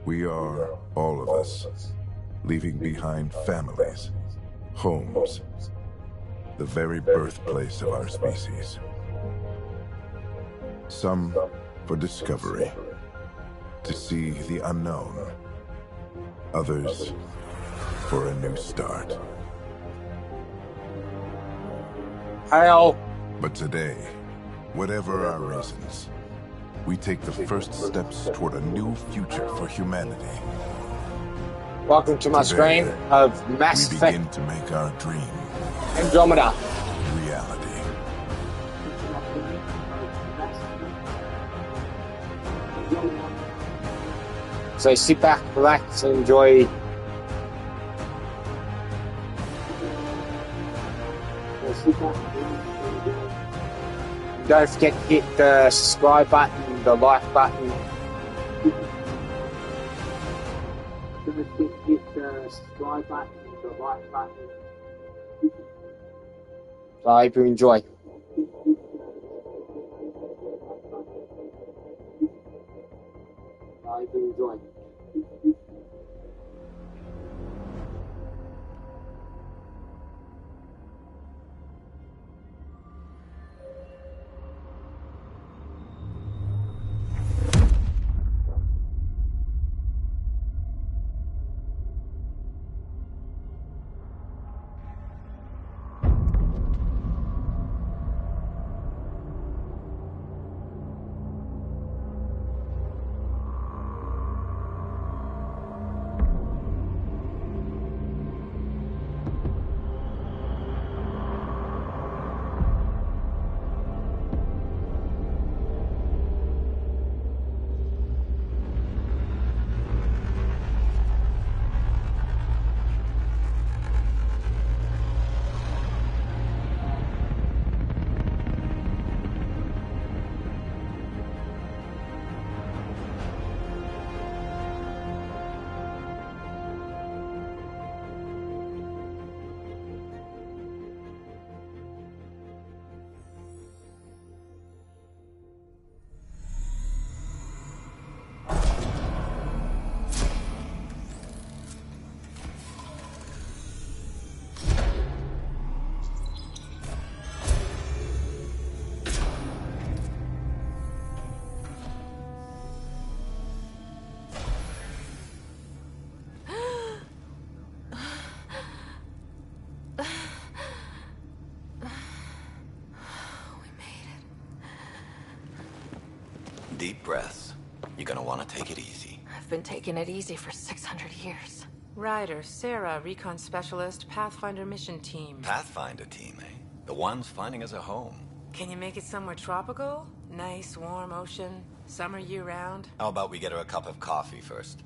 We are, all of us, leaving behind families, homes, the very birthplace of our species. Some for discovery, to see the unknown. Others for a new start. Hell. But today, whatever our reasons, we take the first steps toward a new future for humanity. Welcome to my screen of Mass we Effect begin to make our dream Andromeda reality. So sit back, relax, and enjoy. Don't forget to hit the subscribe button, the like button. Don't forget to hit the subscribe button, the like button. So I hope you enjoy. I hope you enjoy. Deep breaths. You're gonna want to take it easy. I've been taking it easy for 600 years. Ryder, Sarah, Recon Specialist, Pathfinder Mission Team. Pathfinder team, eh? The ones finding us a home. Can you make it somewhere tropical? Nice, warm ocean, summer year-round? How about we get her a cup of coffee first?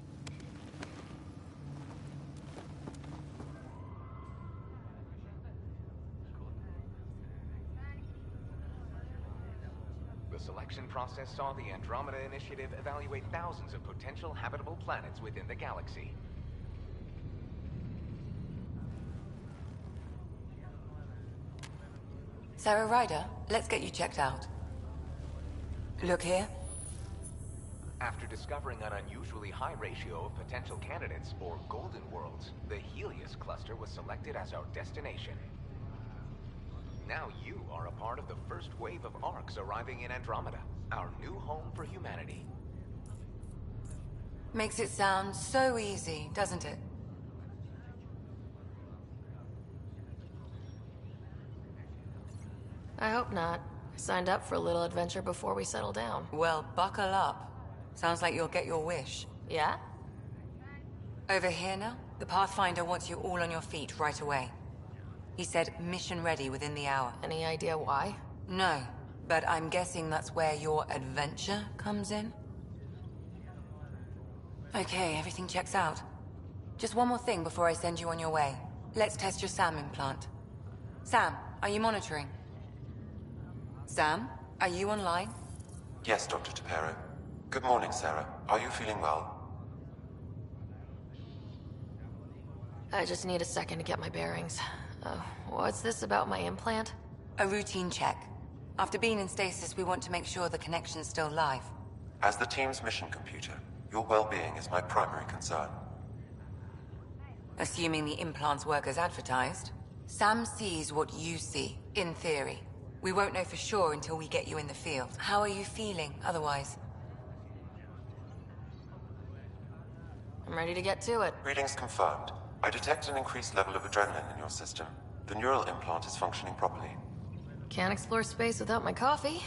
The selection process saw the Andromeda Initiative evaluate thousands of potential habitable planets within the galaxy. Sarah Ryder, let's get you checked out. Look here. After discovering an unusually high ratio of potential candidates, or golden worlds, the Helios cluster was selected as our destination. Now you are a part of the first wave of ARCs arriving in Andromeda, our new home for humanity. Makes it sound so easy, doesn't it? I hope not. I signed up for a little adventure before we settle down. Well, buckle up. Sounds like you'll get your wish. Yeah? Over here now, the Pathfinder wants you all on your feet right away. He said mission ready within the hour. Any idea why? No, but I'm guessing that's where your adventure comes in. Okay, everything checks out. Just one more thing before I send you on your way. Let's test your SAM implant. Sam, are you monitoring? Sam, are you online? Yes, Dr. Tapero. Good morning, Sarah. Are you feeling well? I just need a second to get my bearings. What's this about my implant? A routine check. After being in stasis, we want to make sure the connection's still live. As the team's mission computer, Your well-being is my primary concern. Assuming the implants work as advertised, Sam sees what you see, in theory. We won't know for sure until we get you in the field. How are you feeling, otherwise? I'm ready to get to it. Readings confirmed. I detect an increased level of adrenaline in your system. The neural implant is functioning properly. Can't explore space without my coffee.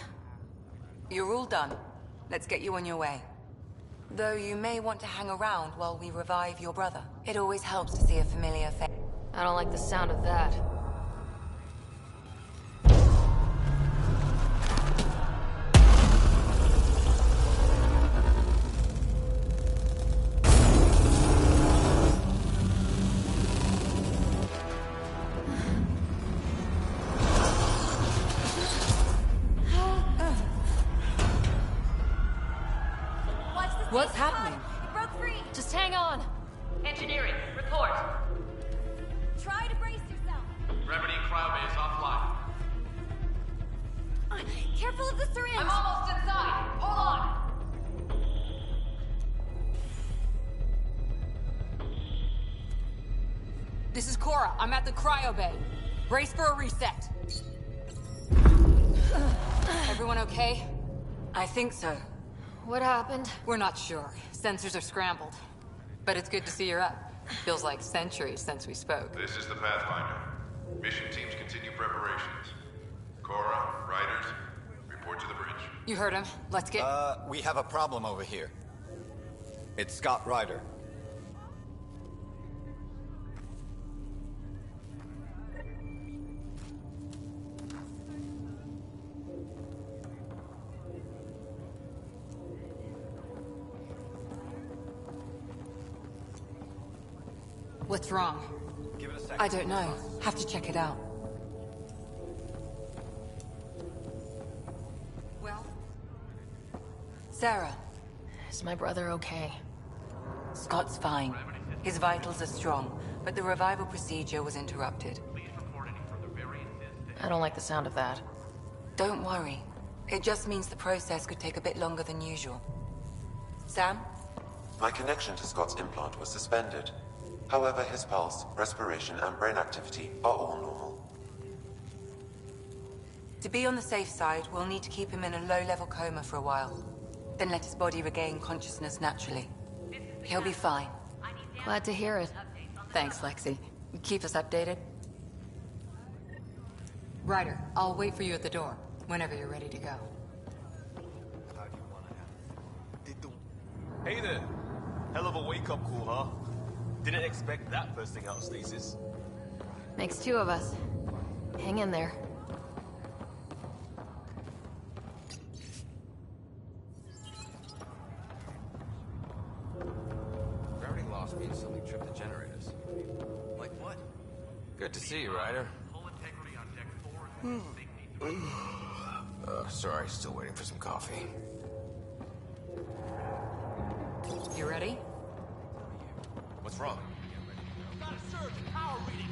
You're all done. Let's get you on your way. Though you may want to hang around while we revive your brother. It always helps to see a familiar face. I don't like the sound of that. What's happening? It broke free. Just hang on. Engineering, report. Try to brace yourself. Remedy cryobase offline. Careful of the syringe. I'm almost inside. Hold on. This is Cora. I'm at the cryo bay. Brace for a reset. Everyone okay? I think so. What happened? We're not sure. Sensors are scrambled. But it's good to see you're up. Feels like centuries since we spoke. This is the Pathfinder. Mission teams continue preparations. Cora, Riders, report to the bridge. You heard him. Let's get... We have a problem over here. It's Scott Ryder. What's wrong? Give it a second. I don't know. Have to check it out. Well? Sarah, Is my brother okay? Scott's fine. His vitals are strong, but the revival procedure was interrupted. I don't like the sound of that. Don't worry. It just means the process could take a bit longer than usual. Sam? My connection to Scott's implant was suspended. However, his pulse, respiration, and brain activity are all normal. To be on the safe side, we'll need to keep him in a low-level coma for a while. Then let his body regain consciousness naturally. He'll be fine. Glad to hear it. Thanks, Lexi. Keep us updated. Ryder, I'll wait for you at the door, whenever you're ready to go. Hey there. Hell of a wake-up call, huh? Didn't expect that bursting out of stasis. Makes two of us. Hang in there. Gravity loss means something tripped the generators. Like what? Good to see you, Ryder. Sorry, still waiting for some coffee. You ready? What's wrong? Got a surge in power reading.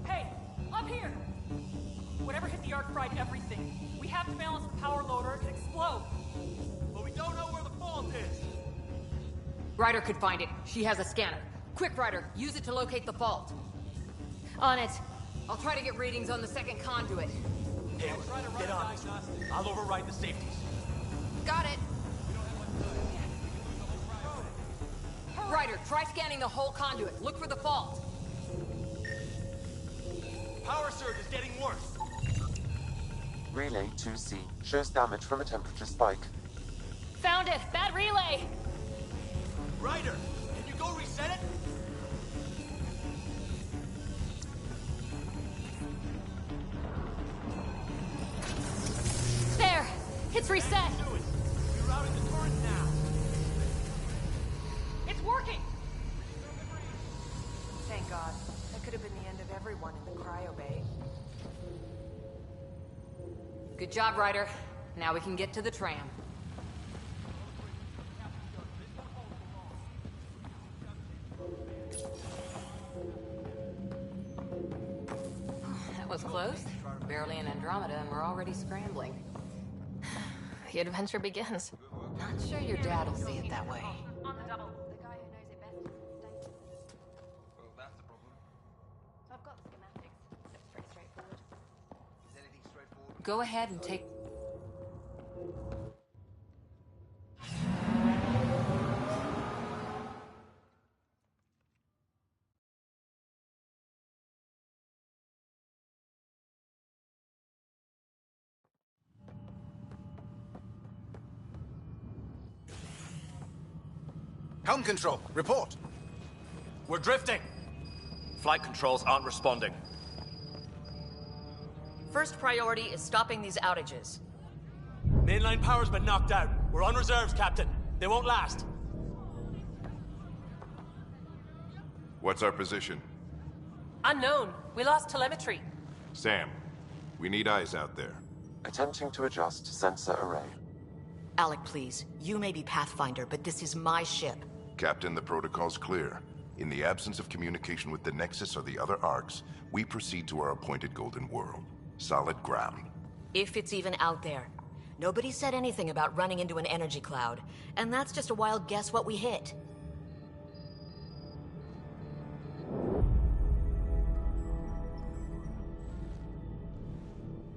Hey, up here! Whatever hit the arc fried everything. We have to balance the power load or it could explode. But we don't know where the fault is. Ryder could find it. She has a scanner. Quick, Ryder, use it to locate the fault. On it. I'll try to get readings on the second conduit. Taylor, get on it. I'll override the safeties. Got it. Ryder, try scanning the whole conduit. Look for the fault. Power surge is getting worse. Relay 2C shows damage from a temperature spike. Found it! Bad relay! Ryder, can you go reset it? There! It's reset! Rerouting the torrent now. It's working! Thank God. That could have been the end of everyone in the cryo bay. Good job, Ryder. Now we can get to the tram. was close. Barely in Andromeda, and we're already scrambling. The adventure begins. Not sure your dad'll see it that way. On the double. The guy who knows it best. Well, that's the problem. So I've got the schematics. Looks pretty straightforward. Is anything straightforward? Go ahead and take... Helm control, report. We're drifting. Flight controls aren't responding. First priority is stopping these outages. Mainline power's been knocked out. We're on reserves, Captain. They won't last. What's our position? Unknown. We lost telemetry. Sam, we need eyes out there. Attempting to adjust sensor array. Alec, please. You may be Pathfinder, but this is my ship. Captain, the protocol's clear. In the absence of communication with the Nexus or the other arcs, we proceed to our appointed Golden World. Solid ground. If it's even out there. Nobody said anything about running into an energy cloud, and that's just a wild guess what we hit.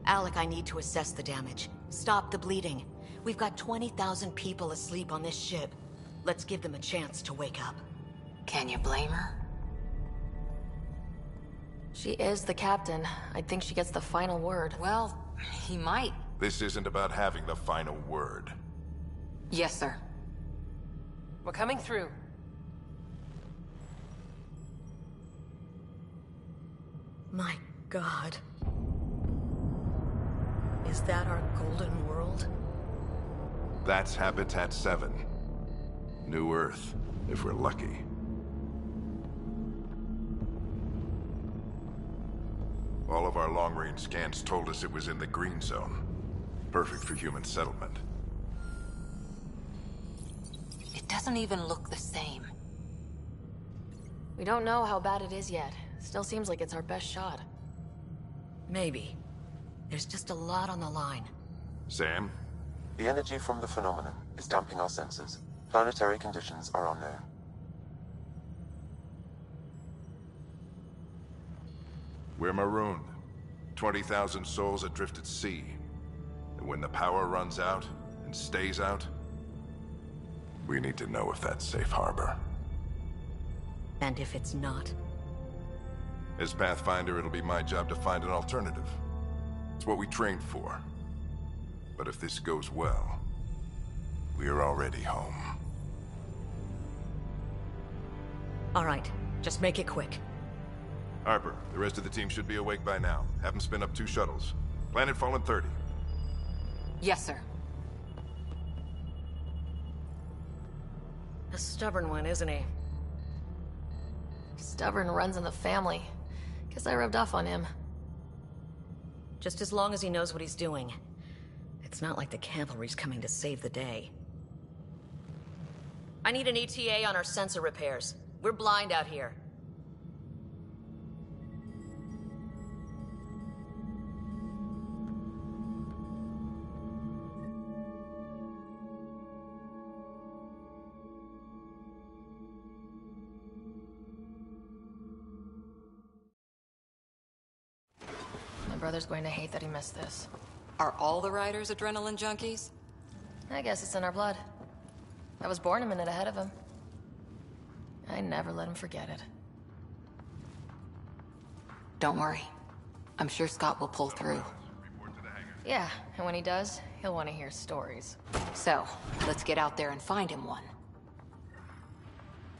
Alec, I need to assess the damage. Stop the bleeding. We've got 20,000 people asleep on this ship. Let's give them a chance to wake up. Can you blame her? She is the captain. I think she gets the final word. Well, he might. This isn't about having the final word. Yes, sir. We're coming through. My God. Is that our Golden World? That's Habitat 7. New Earth, if we're lucky. All of our long-range scans told us it was in the green zone. Perfect for human settlement. It doesn't even look the same. We don't know how bad it is yet. Still seems like it's our best shot. Maybe. There's just a lot on the line. Sam? The energy from the phenomenon is damping our senses. Planetary conditions are unknown. We're marooned. 20,000 souls adrift at sea. And when the power runs out, and stays out, we need to know if that's safe harbor. And if it's not? As Pathfinder, it'll be my job to find an alternative. It's what we trained for. But if this goes well, we're already home. All right, just make it quick. Harper, the rest of the team should be awake by now. Have them spin up 2 shuttles. Planetfall in 30. Yes, sir. A stubborn one, isn't he? Stubborn runs in the family. Guess I rubbed off on him. Just as long as he knows what he's doing. It's not like the cavalry's coming to save the day. I need an ETA on our sensor repairs. We're blind out here. My brother's going to hate that he missed this. Are all the riders adrenaline junkies? I guess it's in our blood. I was born a minute ahead of him. I never let him forget it. Don't worry. I'm sure Scott will pull through. Yeah, and when he does, he'll want to hear stories. So, let's get out there and find him one.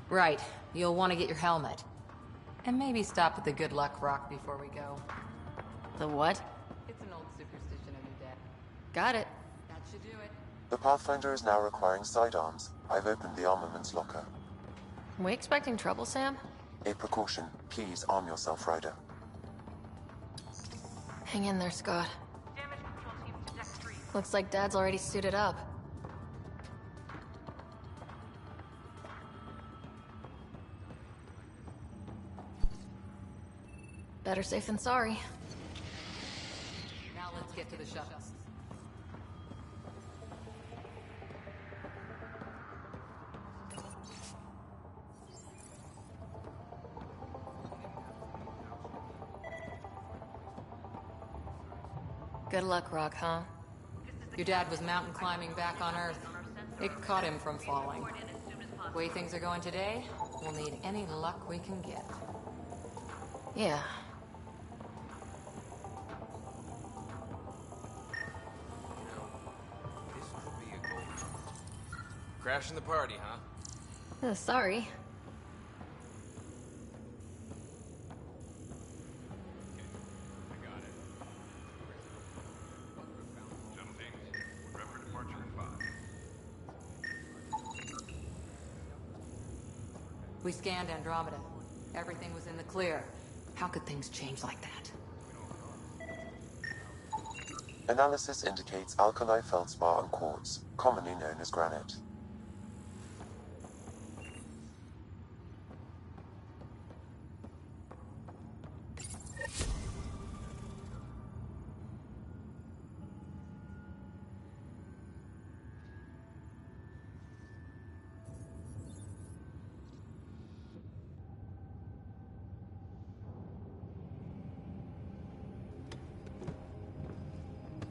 Right. You'll want to get your helmet. And maybe stop at the Good Luck Rock before we go. The what? It's an old superstition of your dad. Got it. That should do it. The Pathfinder is now requiring sidearms. I've opened the armaments locker. Are we expecting trouble, Sam? A precaution. Please arm yourself, Ryder. Hang in there, Scott. Damage control team to deck 3. Looks like Dad's already suited up. Better safe than sorry. Now let's get to the shuttles. Good luck, Rock, huh? Your dad was mountain climbing back on Earth. It caught him from falling. The way things are going today, we'll need any luck we can get. Yeah. This could be a goal. Crashing the party, huh? Sorry. We scanned Andromeda. Everything was in the clear. How could things change like that? Analysis indicates alkali feldspar and quartz, commonly known as granite.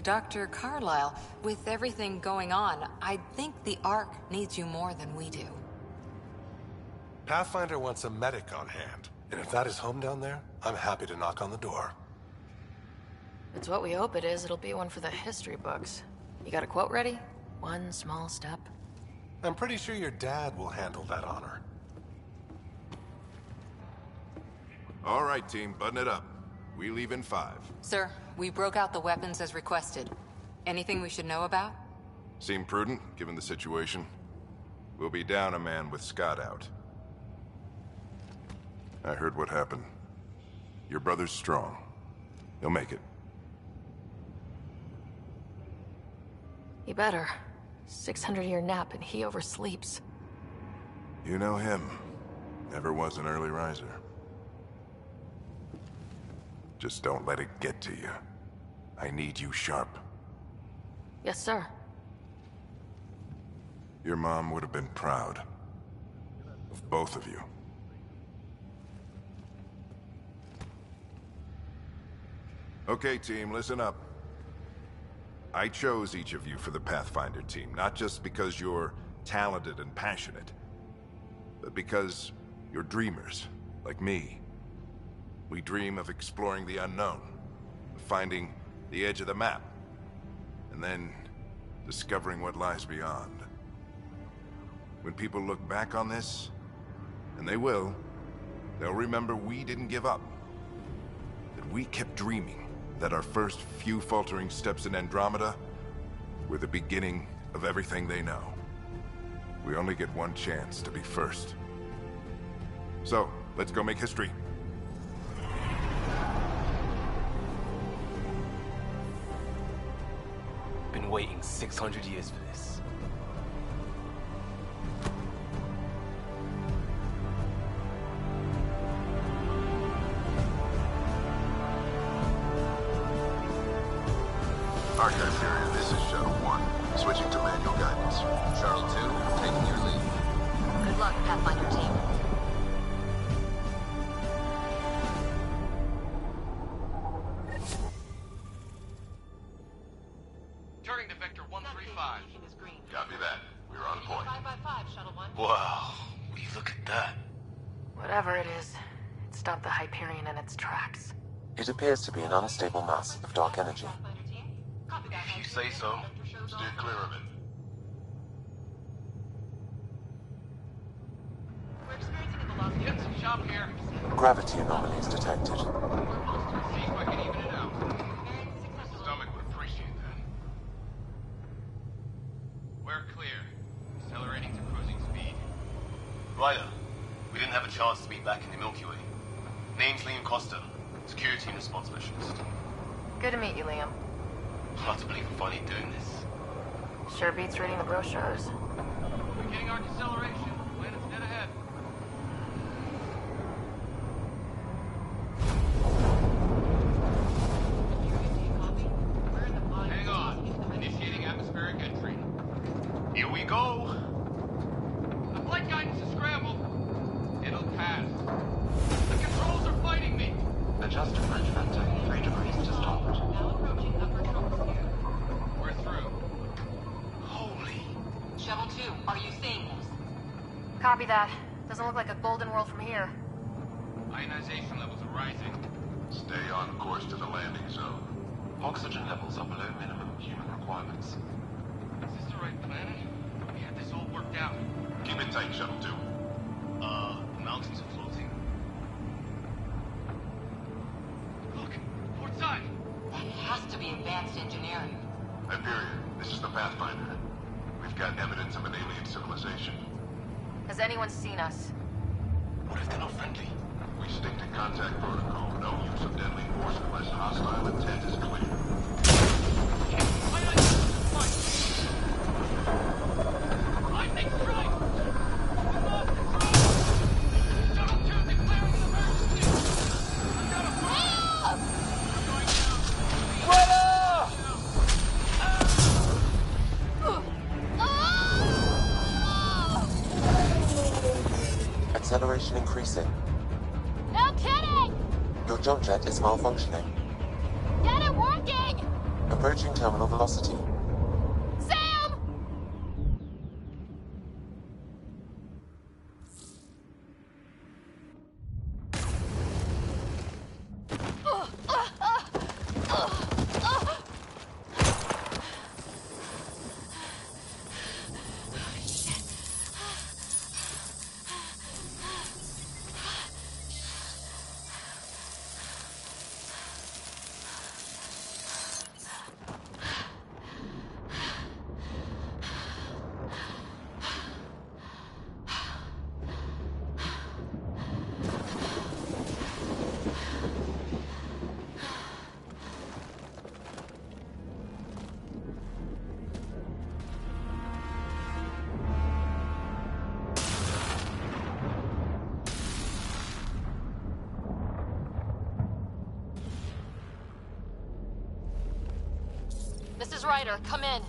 Dr. Carlyle, with everything going on, I think the Ark needs you more than we do. Pathfinder wants a medic on hand, and if that is home down there, I'm happy to knock on the door. It's what we hope it is. It'll be one for the history books. You got a quote ready? One small step. I'm pretty sure your dad will handle that honor. All right, team, button it up. We leave in 5. Sir, we broke out the weapons as requested. Anything we should know about? Seem prudent, given the situation. We'll be down a man with Scott out. I heard what happened. Your brother's strong. He'll make it. He better. 600-year nap and he oversleeps. You know him. Never was an early riser. Just don't let it get to you. I need you sharp. Yes, sir. Your mom would have been proud. Of both of you. Okay, team, listen up. I chose each of you for the Pathfinder team, not just because you're talented and passionate, but because you're dreamers, like me. We dream of exploring the unknown, of finding the edge of the map, and then discovering what lies beyond. When people look back on this, and they will, they'll remember we didn't give up. That we kept dreaming, that our first few faltering steps in Andromeda were the beginning of everything they know. We only get one chance to be first. So, let's go make history. Been waiting 600 years for this. Archive area, this is Shuttle 1. Switching to manual guidance. Shuttle 2, taking your lead. Good luck, Pathfinder team. Turning to Vector 135. Copy that. We're on point. 5x5, Shuttle 1. Wow, will you look at that? Whatever it is, it stopped the Hyperion in its tracks. It appears to be an unstable mass of dark energy. If you say so. Steer clear of it. We're experiencing a velocity. Get some shop here. Gravity anomalies detected. See if I can even it out. Stomach would appreciate that. We're clear. Accelerating to cruising speed. Ryder, we didn't have a chance to meet back in the Milky Way. Name's Liam Costa, Security and Response Specialist. Good to meet you, Liam. Hard to believe we're finally doing this. Sure beats reading the brochures. Beginning our deceleration. Planet's dead ahead. Copy that. Doesn't look like a golden world from here. Ionization levels are rising. Stay on course to the landing zone. Oxygen levels are below minimum human requirements. Is this the right planet? We had this all worked out. Keep it tight, Shuttle 2. The mountains are floating. Look, port side. That has to be advanced engineering. Hyperion, this is the Pathfinder. We've got evidence of an alien civilization. Has anyone seen us? What if they're not friendly? We stick to contact protocol. No use of deadly force unless hostile intent is clear. Acceleration increasing. No kidding! Your jump jet is malfunctioning. Get it working! Approaching terminal velocity. Sam! Mrs. Ryder, come in.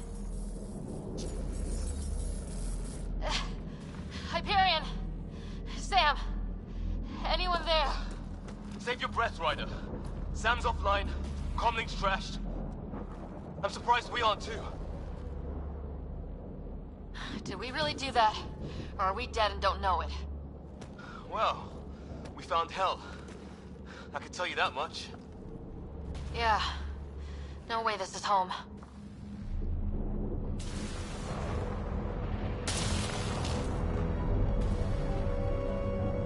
Hyperion! Sam! Anyone there? Save your breath, Ryder. Sam's offline. Comlink's trashed. I'm surprised we aren't too. Did we really do that? Or are we dead and don't know it? Well, we found hell. I can tell you that much. Yeah. No way this is home.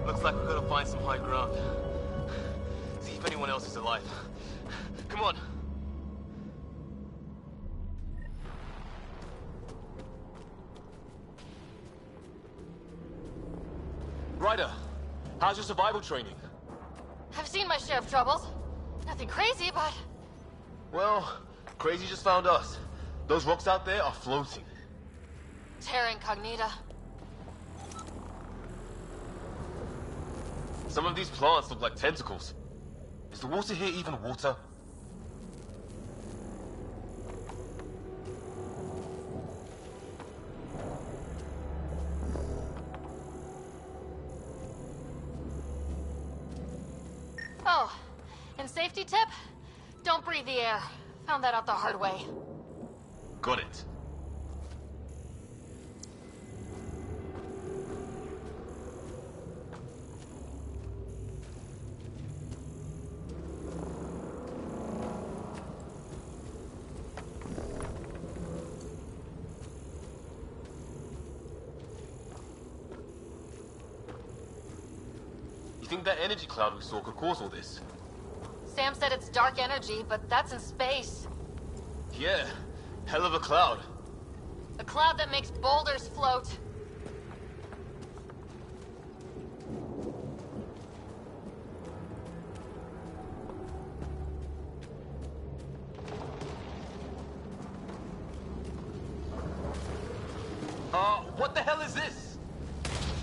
Looks like we've got to find some high ground. See if anyone else is alive. Come on. Ryder, how's your survival training? I've seen my share of troubles. Nothing crazy, but... Well, crazy just found us. Those rocks out there are floating. Terra Incognita. Some of these plants look like tentacles. Is the water here even water? Oh, and safety tip? Don't breathe the air. Found that out the hard way. Got it. You think that energy cloud we saw could cause all this? Sam said it's dark energy, but that's in space. Yeah, hell of a cloud. A cloud that makes boulders float. What the hell is this?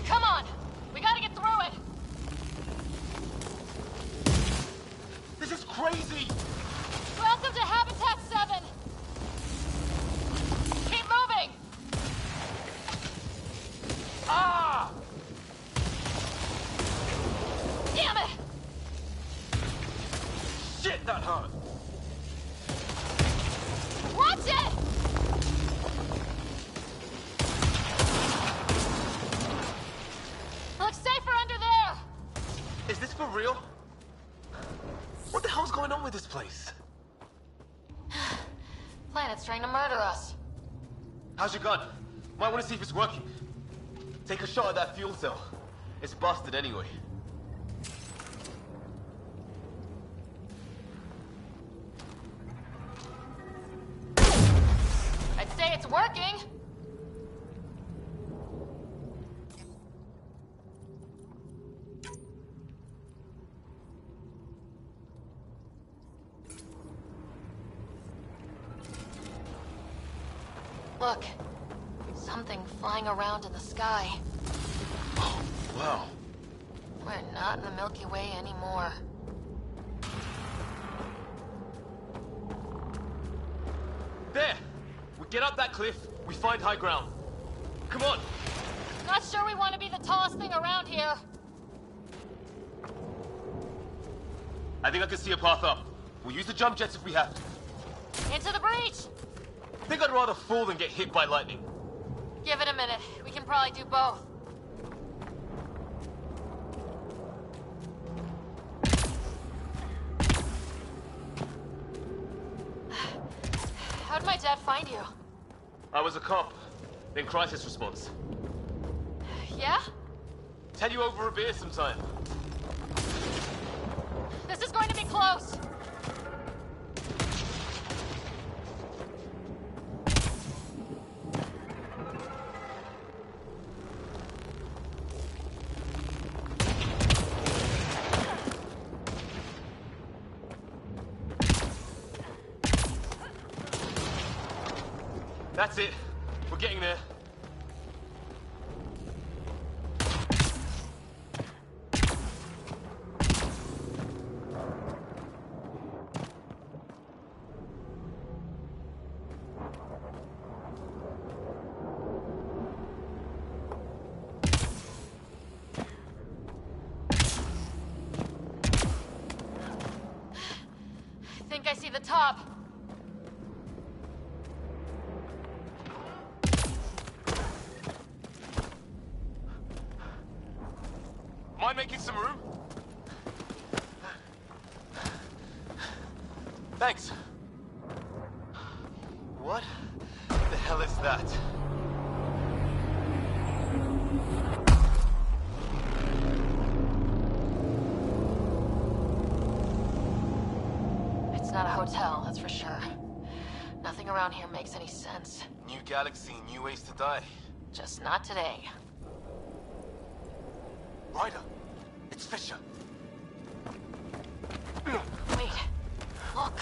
Come on! We gotta get through it! This is crazy! Welcome to Habitat 7! Keep moving! Ah! Damn it! Shit, that hurt! Watch it! this for real? What the hell's going on with this place? Planet's trying to murder us. How's your gun? Might want to see if it's working. Take a shot at that fuel cell. It's busted anyway. I'd say it's working. Look, something flying around in the sky. Oh, wow. We're not in the Milky Way anymore. There! We get up that cliff, we find high ground. Come on! Not sure we want to be the tallest thing around here. I think I can see a path up. We'll use the jump jets if we have to. Into the breach! I think I'd rather fall than get hit by lightning. Give it a minute. We can probably do both. How'd my dad find you? I was a cop, then crisis response. Yeah? Tell you over a beer sometime. This is going to be close. That's it. We're getting there. I think I see the top. Mind making some room? Thanks. What the hell is that? It's not a hotel, that's for sure. Nothing around here makes any sense. New galaxy, new ways to die. Just not today. Ryder, it's Fisher. Wait, look.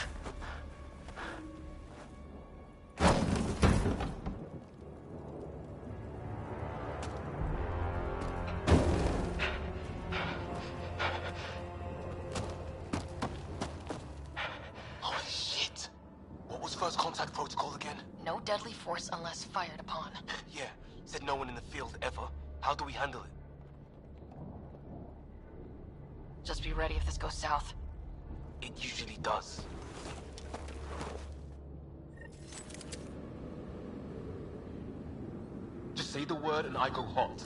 Holy shit! What was first contact protocol again? No deadly force unless fired upon. Yeah, said no one in the field ever. How do we handle it? Just be ready if this goes south. It usually does. Just say the word and I go hot.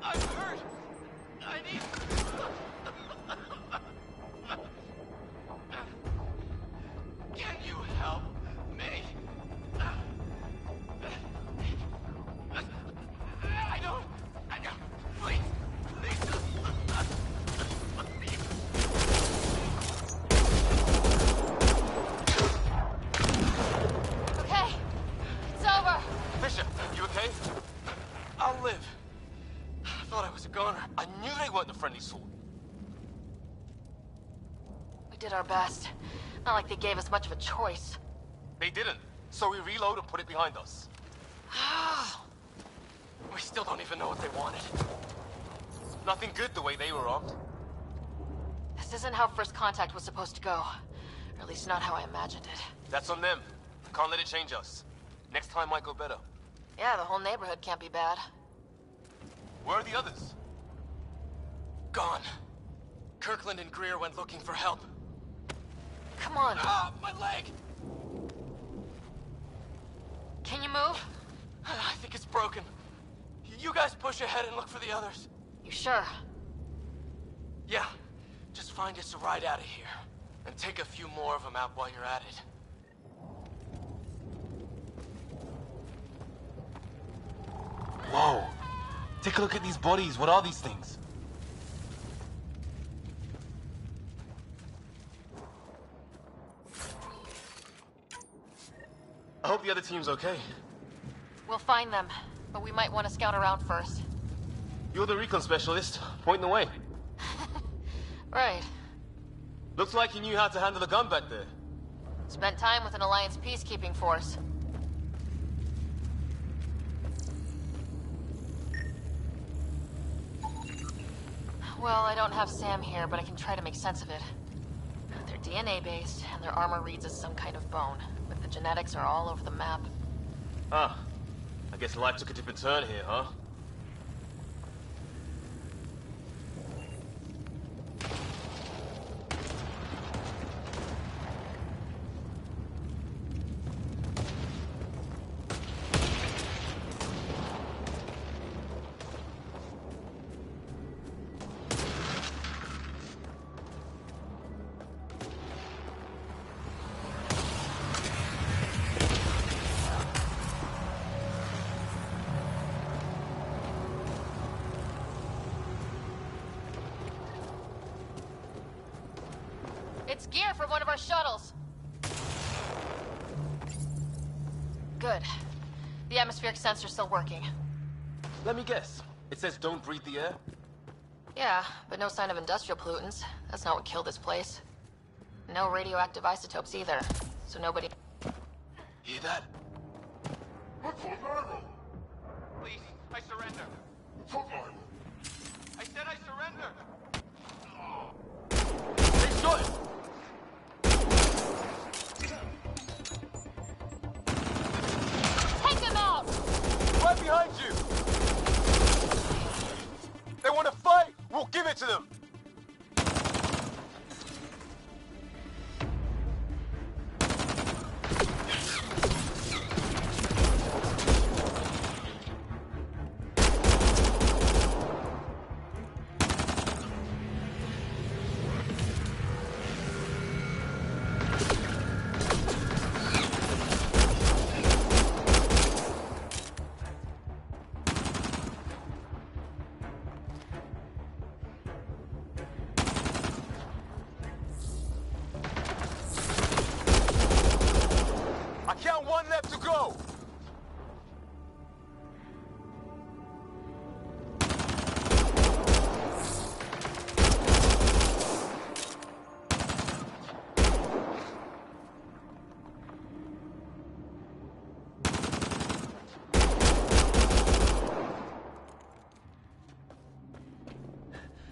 I'm hurt! I need... Can you help me? I don't... Please, please. Okay, it's over. Fisher, you okay? I'll live. I thought I was a goner. I knew they weren't the friendly sort. We did our best. Not like they gave us much of a choice. They didn't. So we reload and put it behind us. We still don't even know what they wanted. Nothing good the way they were armed. This isn't how first contact was supposed to go. Or at least not how I imagined it. That's on them. Can't let it change us. Next time might go better. Yeah, the whole neighborhood can't be bad. Where are the others? Gone. Kirkland and Greer went looking for help. Come on. Ah, my leg! Can you move? I think it's broken. You guys push ahead and look for the others. You sure? Yeah. Just find us a ride out of here. And take a few more of them out while you're at it. Whoa. Take a look at these bodies. What are these things? I hope the other team's okay. We'll find them, but we might want to scout around first. You're the recon specialist. Point the way. Right. Looks like you knew how to handle a gun back there. Spent time with an Alliance peacekeeping force. Well, I don't have Sam here, but I can try to make sense of it. They're DNA-based, and their armor reads as some kind of bone, but the genetics are all over the map. Ah. I guess life took a different turn here, huh? It's gear from one of our shuttles. Good. The atmospheric sensor's still working. Let me guess. It says don't breathe the air? Yeah, but no sign of industrial pollutants. That's not what killed this place. No radioactive isotopes either, so nobody... Hear that? Please, I surrender. I said I surrender. They shot him! Take him out! Right behind you! They want to fight! We'll give it to them! One left to go!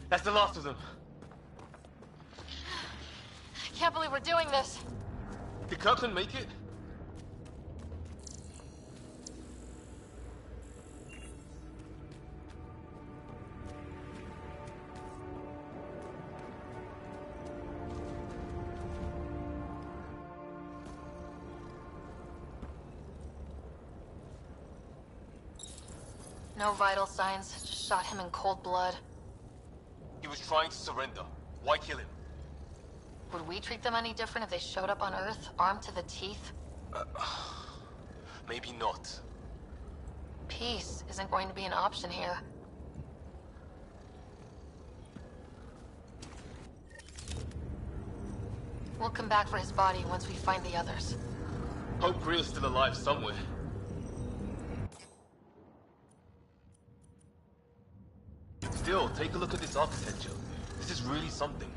That's the last of them. I can't believe we're doing this. Did Kirkland make it? No vital signs, just shot him in cold blood. He was trying to surrender. Why kill him? Would we treat them any different if they showed up on Earth, armed to the teeth? Maybe not. Peace isn't going to be an option here. We'll come back for his body once we find the others. Hope Greer's still alive somewhere. Still, take a look at this architecture. This is really something.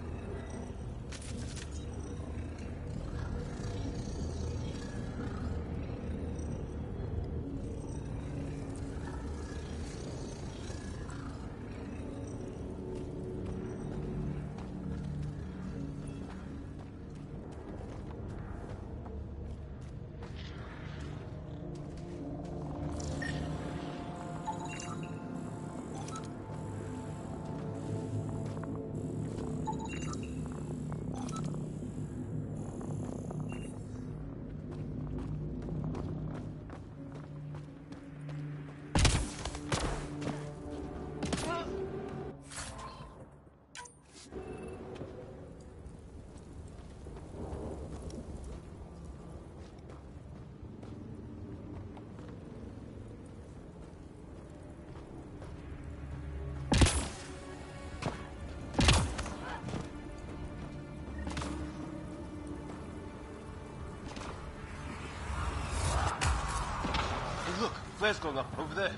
flares going up over there.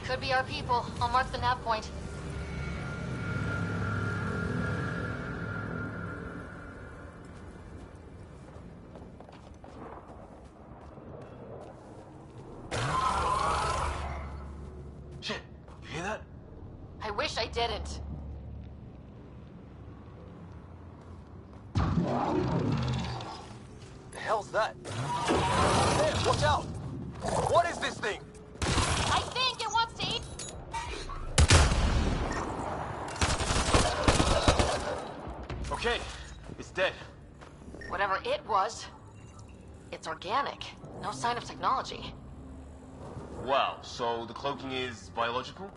Could be our people. I'll mark the nav point. Shit, you hear that? I wish I didn't. The hell's that? There, watch out! What is this thing? I think it wants to eat. Okay, it's dead. Whatever it was, it's organic. No sign of technology. Wow, so the cloaking is biological?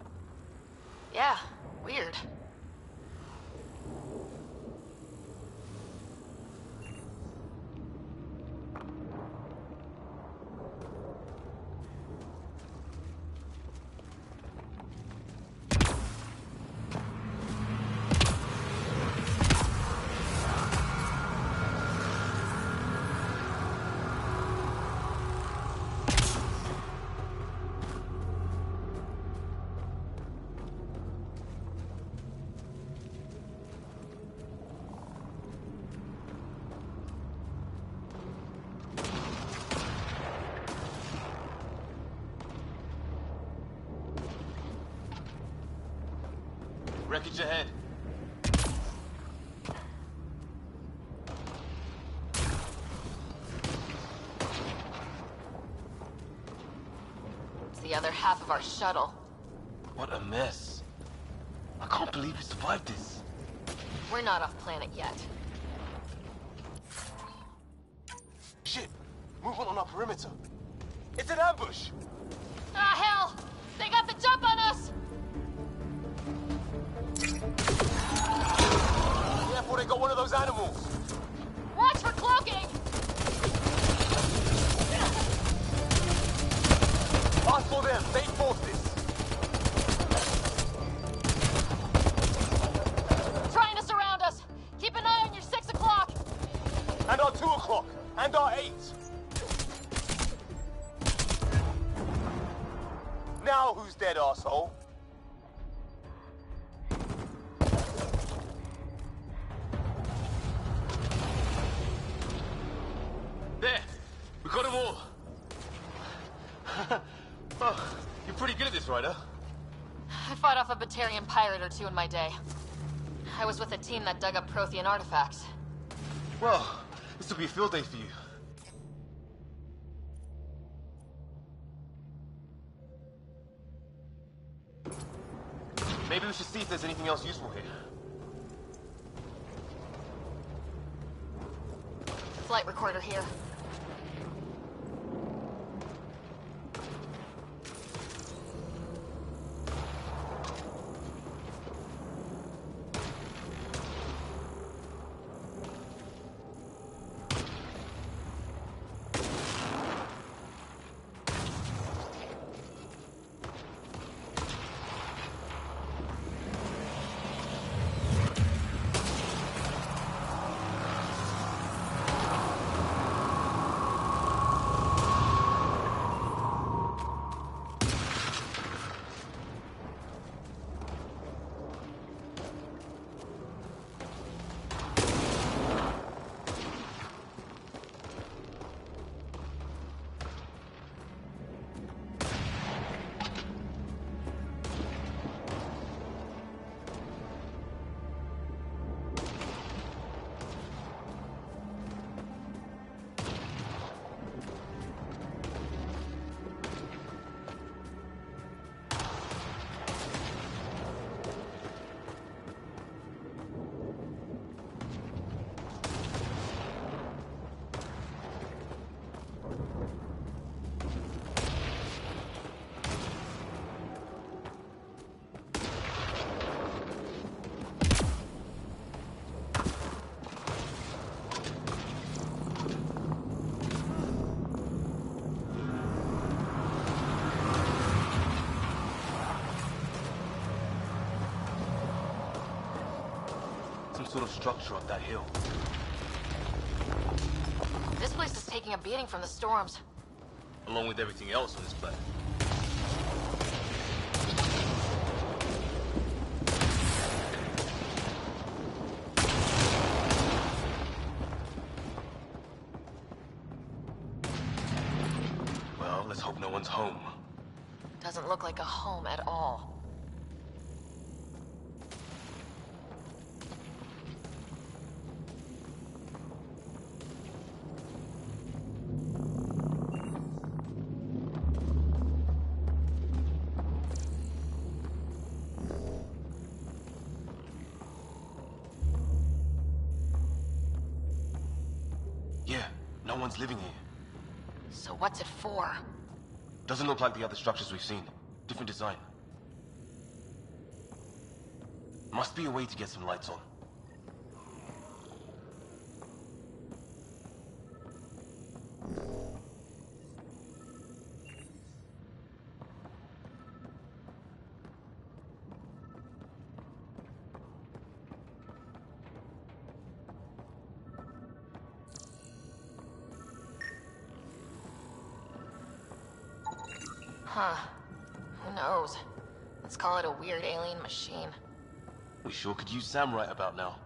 Yeah, weird. Wreckage ahead. It's the other half of our shuttle. What a mess. I can't believe we survived this. We're not off planet yet. Shit! Movement on our perimeter. It's an ambush! Ah, hell! They got the jump on us! Careful, they got one of those animals! Watch for cloaking! Ask for them, they forced this! Trying to surround us! Keep an eye on your 6 o'clock! And our 2 o'clock! And our 8! Now who's dead, arsehole? There! We got them all! Oh, you're pretty good at this, Ryder. I fought off a Batarian pirate or two in my day. I was with a team that dug up Prothean artifacts. Well, this will be a field day for you. Maybe we should see if there's anything else useful here. Flight recorder here. Sort of structure up that hill. This place is taking a beating from the storms. Along with everything else on this planet. one's home. Doesn't look like a home at all. Yeah, no one's living here. So what's it for? Doesn't look like the other structures we've seen. Different design. Must be a way to get some lights on. Huh. Who knows? Let's call it a weird alien machine. We sure could use Sam right about now.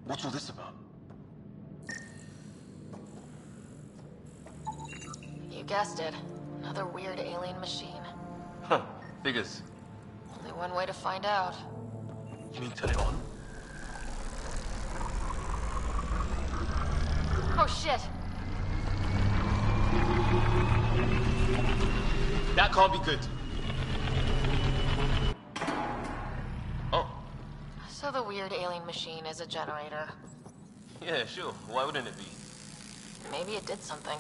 What's all this about? You guessed it. Another weird alien machine. Huh, figures. Only one way to find out. You mean turn it on? Oh shit! That can't be good. Oh. So the weird alien machine is a generator. Yeah, sure. Why wouldn't it be? Maybe it did something.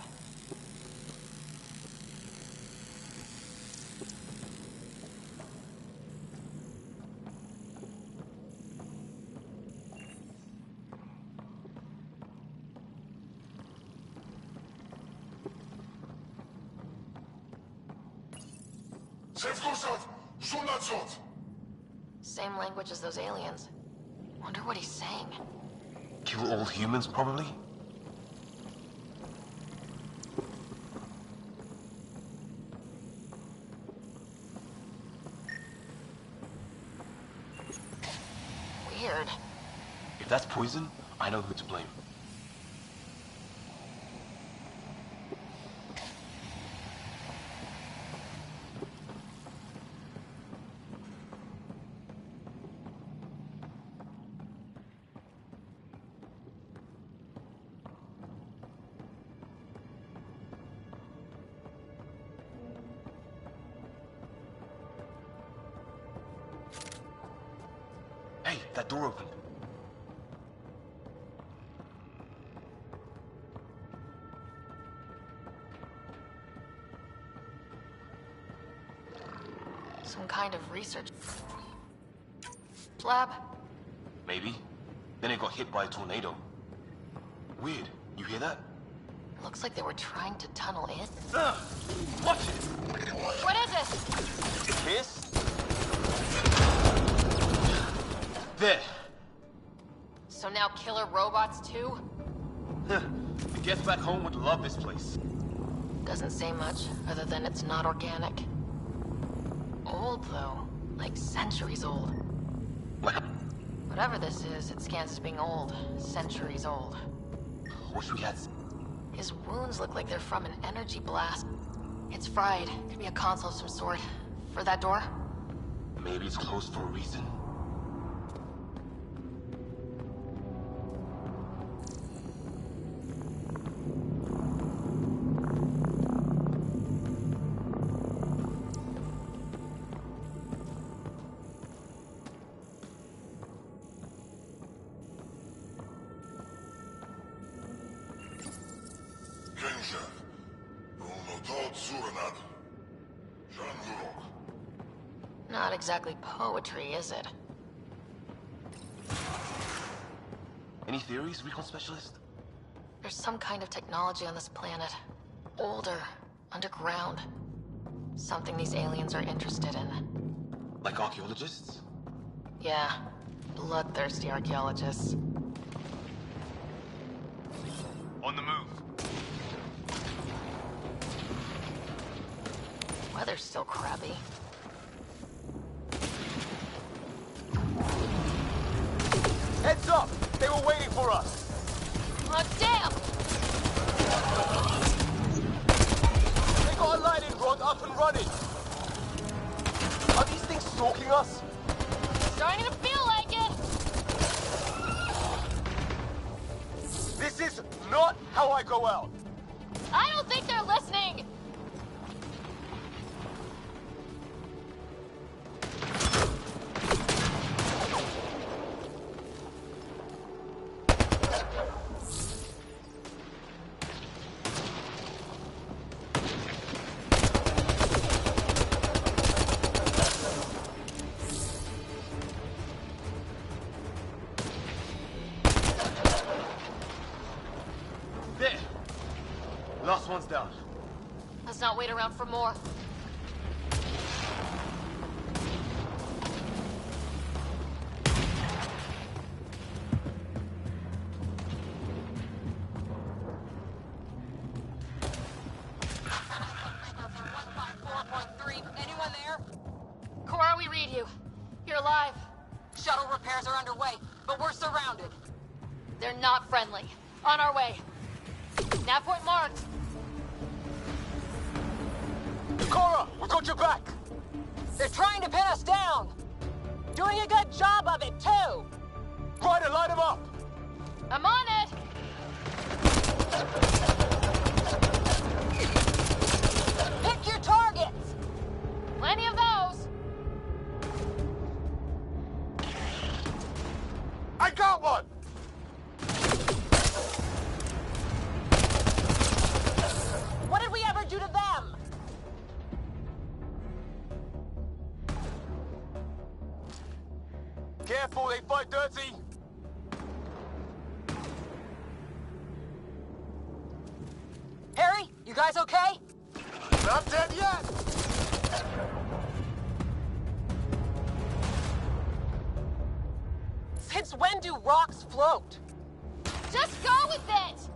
Same language as those aliens. Wonder what he's saying. Kill all humans, probably? Weird. If that's poison, I know who to blame. Hey, that door opened. Some kind of research lab? Maybe. Then it got hit by a tornado. Weird. You hear that? Looks like they were trying to tunnel in. Watch it! What is it? This? There. So now killer robots too? The guests back home would love this place. Doesn't say much, other than it's not organic. Old, though. Like centuries old. Whatever this is, it scans as being old. Centuries old. Wish we had... His wounds look like they're from an energy blast. It's fried. Could be a console of some sort. For that door? Maybe it's closed for a reason. Not exactly poetry, is it? Any theories, recon specialist? There's some kind of technology on this planet. Older. Underground. Something these aliens are interested in. Like archaeologists? Yeah. Bloodthirsty archaeologists. On the move. Weather's still crappy. Heads up! They were waiting for us! Oh, damn! They got a lightning rod up and running! Are these things stalking us? Starting to feel like it! This is not how I go out! I don't think they're listening! There! Last one's down. Let's not wait around for more. Anyone there? Cora, we read you. You're alive. Shuttle repairs are underway, but we're surrounded. They're not friendly. On our way. Nav point marked. Cora, we got your back! They're trying to pin us down. Doing a good job of it, too. Ryder, light them up! I'm on it! Pick your targets! Plenty of those! I got one! What did we ever do to them? Careful, they fight dirty! Harry, you guys okay? Not dead yet! Since when do rocks float? Just go with it!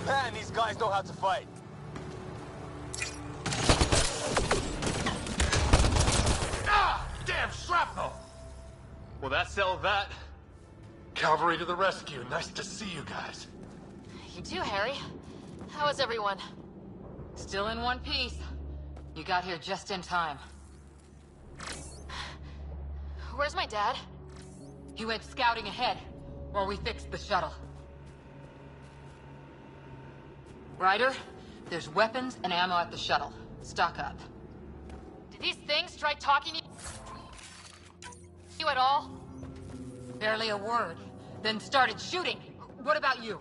Man, these guys know how to fight. Ah! Damn shrapnel! Well, that settled that. Cavalry to the rescue. Nice to see you guys. You too, Harry. How is everyone? Still in one piece. You got here just in time. Where's my dad? He went scouting ahead while we fixed the shuttle. Ryder, there's weapons and ammo at the shuttle. Stock up. Did these things try talking to you at all? Barely a word. Then started shooting. What about you?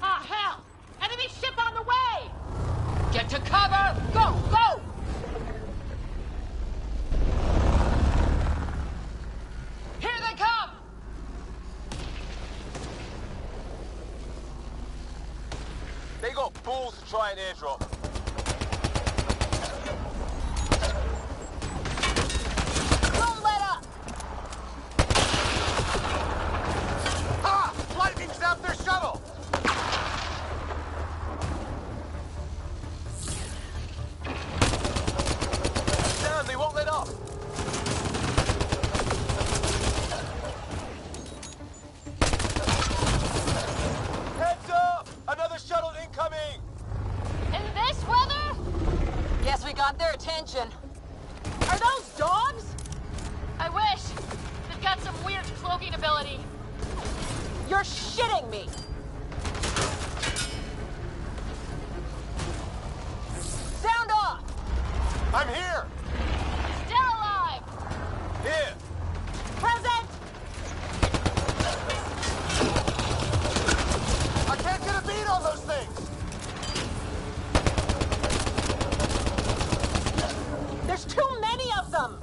Ah, hell! Enemy ship on the way! Get to cover! Go! Go! Here they come! They got balls to try an airdrop. Don't let up! Ha! Lightning zapped their shuttle! Damn, they won't let up! Heads up! Another shuttle incoming! In this weather? Guess we got their attention. Are those dogs? I wish. They've got some weird cloaking ability. You're shitting me! Sound off! I'm here! Still alive! Here! Present! I can't get a beat on those things! There's too many of them!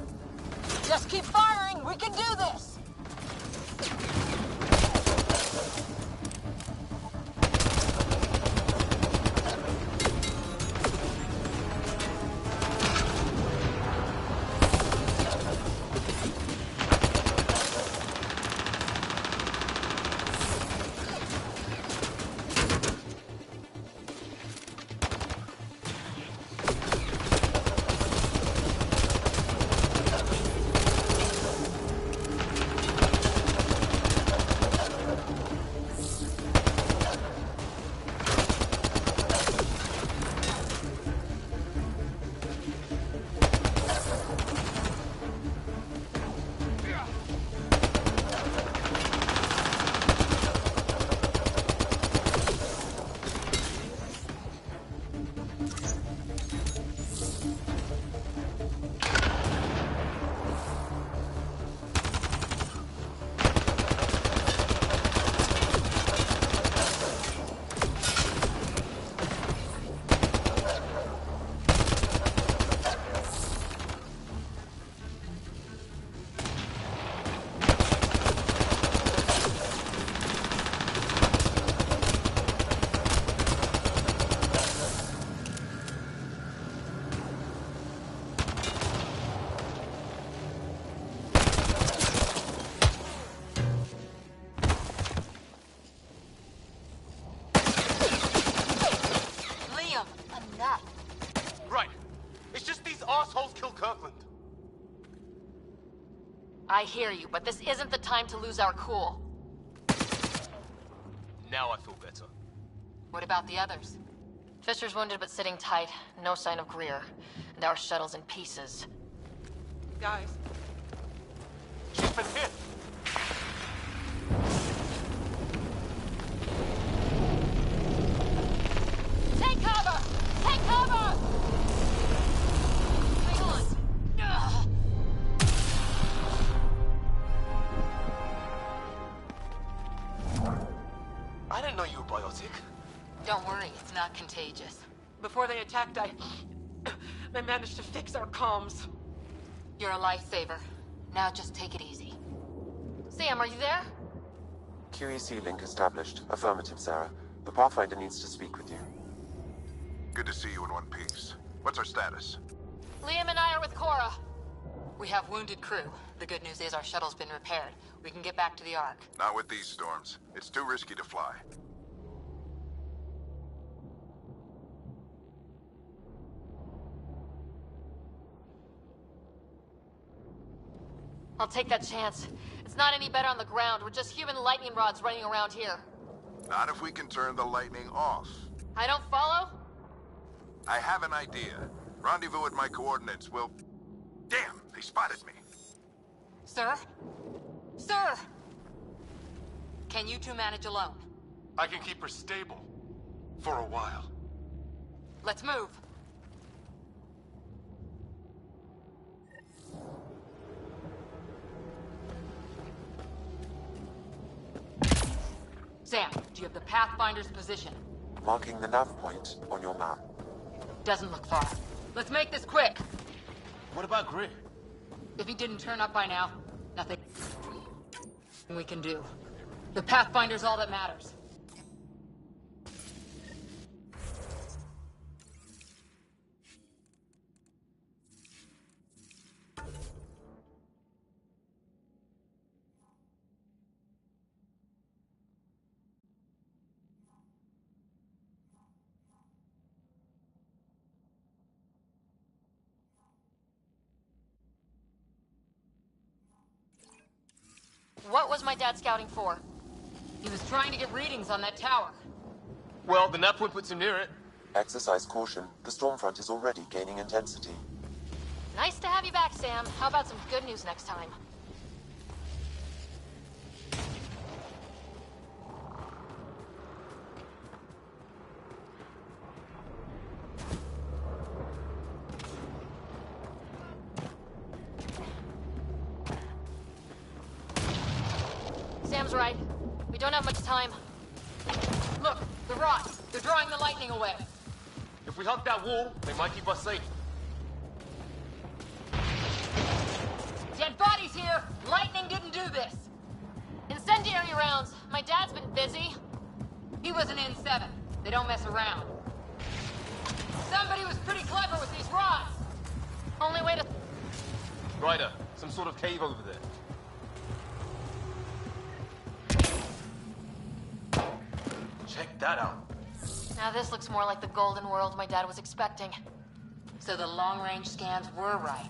Kirkland. I hear you, but this isn't the time to lose our cool. Now I feel better. What about the others? Fisher's wounded but sitting tight. No sign of Greer. And our shuttle's in pieces. Guys. Chip and hit! Take cover! Take cover! Hang on! Ugh. I didn't know you were biotic. Don't worry, it's not contagious. Before they attacked, I managed to fix our comms. You're a lifesaver. Now just take it easy. Sam, are you there? QEC link established. Affirmative, Sarah. The Pathfinder needs to speak with you. Good to see you in one piece. What's our status? Liam and I are with Cora. We have wounded crew. The good news is our shuttle's been repaired. We can get back to the Ark. Not with these storms. It's too risky to fly. I'll take that chance. It's not any better on the ground. We're just human lightning rods running around here. Not if we can turn the lightning off. I don't follow? I have an idea. Rendezvous at my coordinates. We'll... Damn, they spotted me. Sir? Sir! Can you two manage alone? I can keep her stable. For a while. Let's move. Sam, do you have the Pathfinder's position? Marking the nav point on your map. Doesn't look far. Let's make this quick. What about Greer? If he didn't turn up by now, nothing we can do. The Pathfinder's all that matters. What was my dad scouting for? He was trying to get readings on that tower. Well, the nav point puts him near it. Exercise caution. The storm front is already gaining intensity. Nice to have you back, Sam. How about some good news next time? Sam's right. We don't have much time. Look, the rods. They're drawing the lightning away. If we hug that wall, they might keep us safe. Dead bodies here! Lightning didn't do this! Incendiary rounds. My dad's been busy. He was an N7. They don't mess around. Somebody was pretty clever with these rods! Only way to... Ryder, some sort of cave over there. Check that out. Now this looks more like the golden world my dad was expecting. So the long-range scans were right.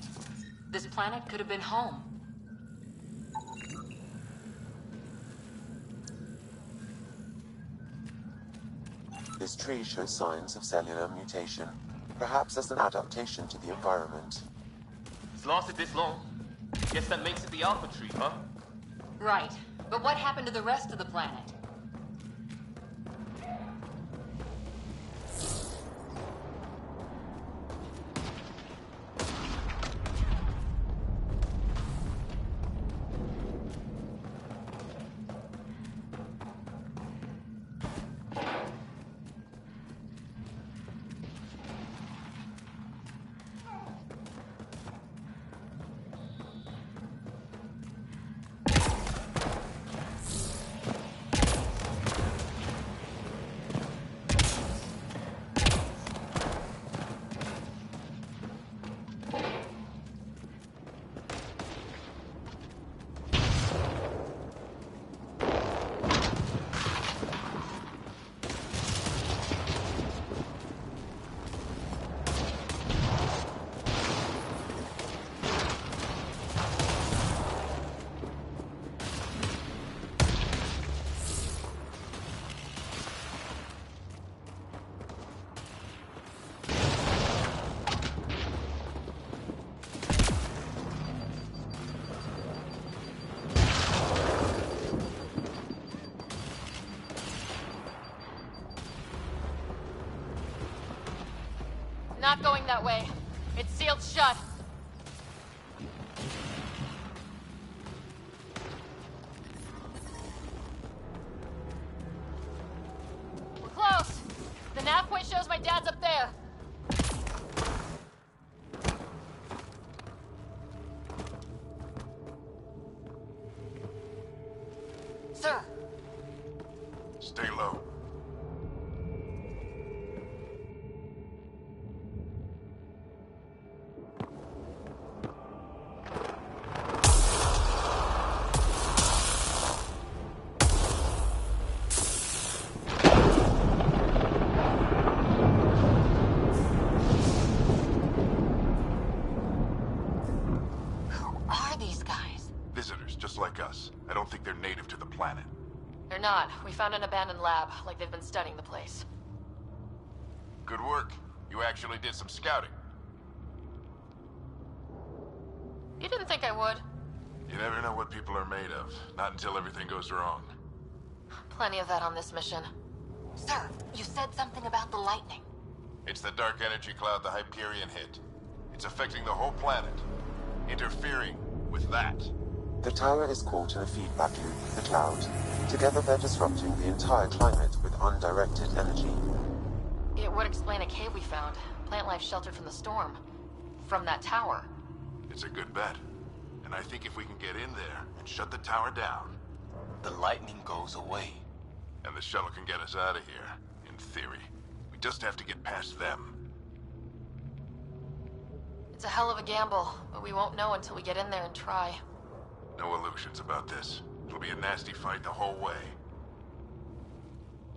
This planet could have been home. This tree shows signs of cellular mutation, perhaps as an adaptation to the environment. It's lasted this long. Guess that makes it the Alpha tree, huh? Right. But what happened to the rest of the planet? Not going that way. It's sealed shut. We're close. The nav point shows my dad's up there. Sir. Stay low. Like us. I don't think they're native to the planet. They're not. We found an abandoned lab, like they've been studying the place. Good work. You actually did some scouting. You didn't think I would? You never know what people are made of. Not until everything goes wrong. Plenty of that on this mission. Sir, you said something about the lightning. It's the dark energy cloud the Hyperion hit. It's affecting the whole planet. Interfering with that. The tower is caught in a feedback loop with the cloud. Together they're disrupting the entire climate with undirected energy. It would explain a cave we found. Plant life sheltered from the storm. From that tower. It's a good bet. And I think if we can get in there and shut the tower down... the lightning goes away. And the shuttle can get us out of here, in theory. We just have to get past them. It's a hell of a gamble, but we won't know until we get in there and try. No illusions about this. It'll be a nasty fight the whole way.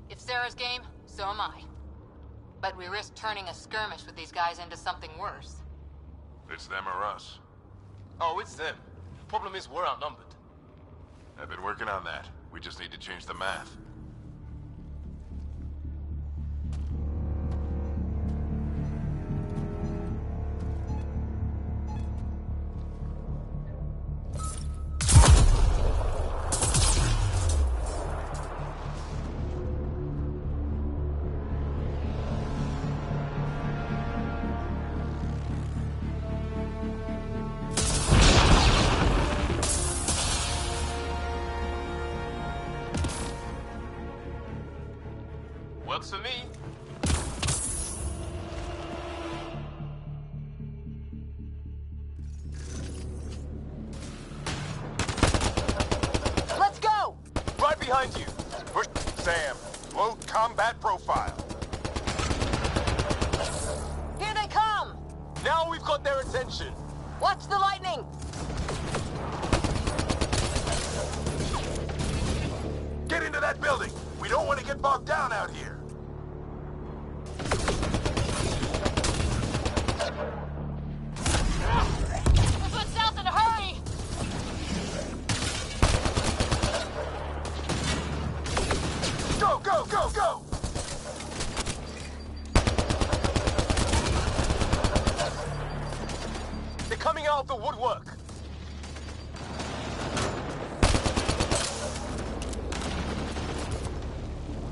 If Sarah's game, so am I. But we risk turning a skirmish with these guys into something worse. It's them or us. Oh, it's them. Problem is, we're outnumbered. I've been working on that. We just need to change the math. Works for me. Let's go! Right behind you. Push Sam. Low combat profile. Here they come! Now we've got their attention. Watch the lightning! Get into that building. We don't want to get bogged down out here. Let's go south in a hurry! Go, go, go, go! They're coming out of the woodwork.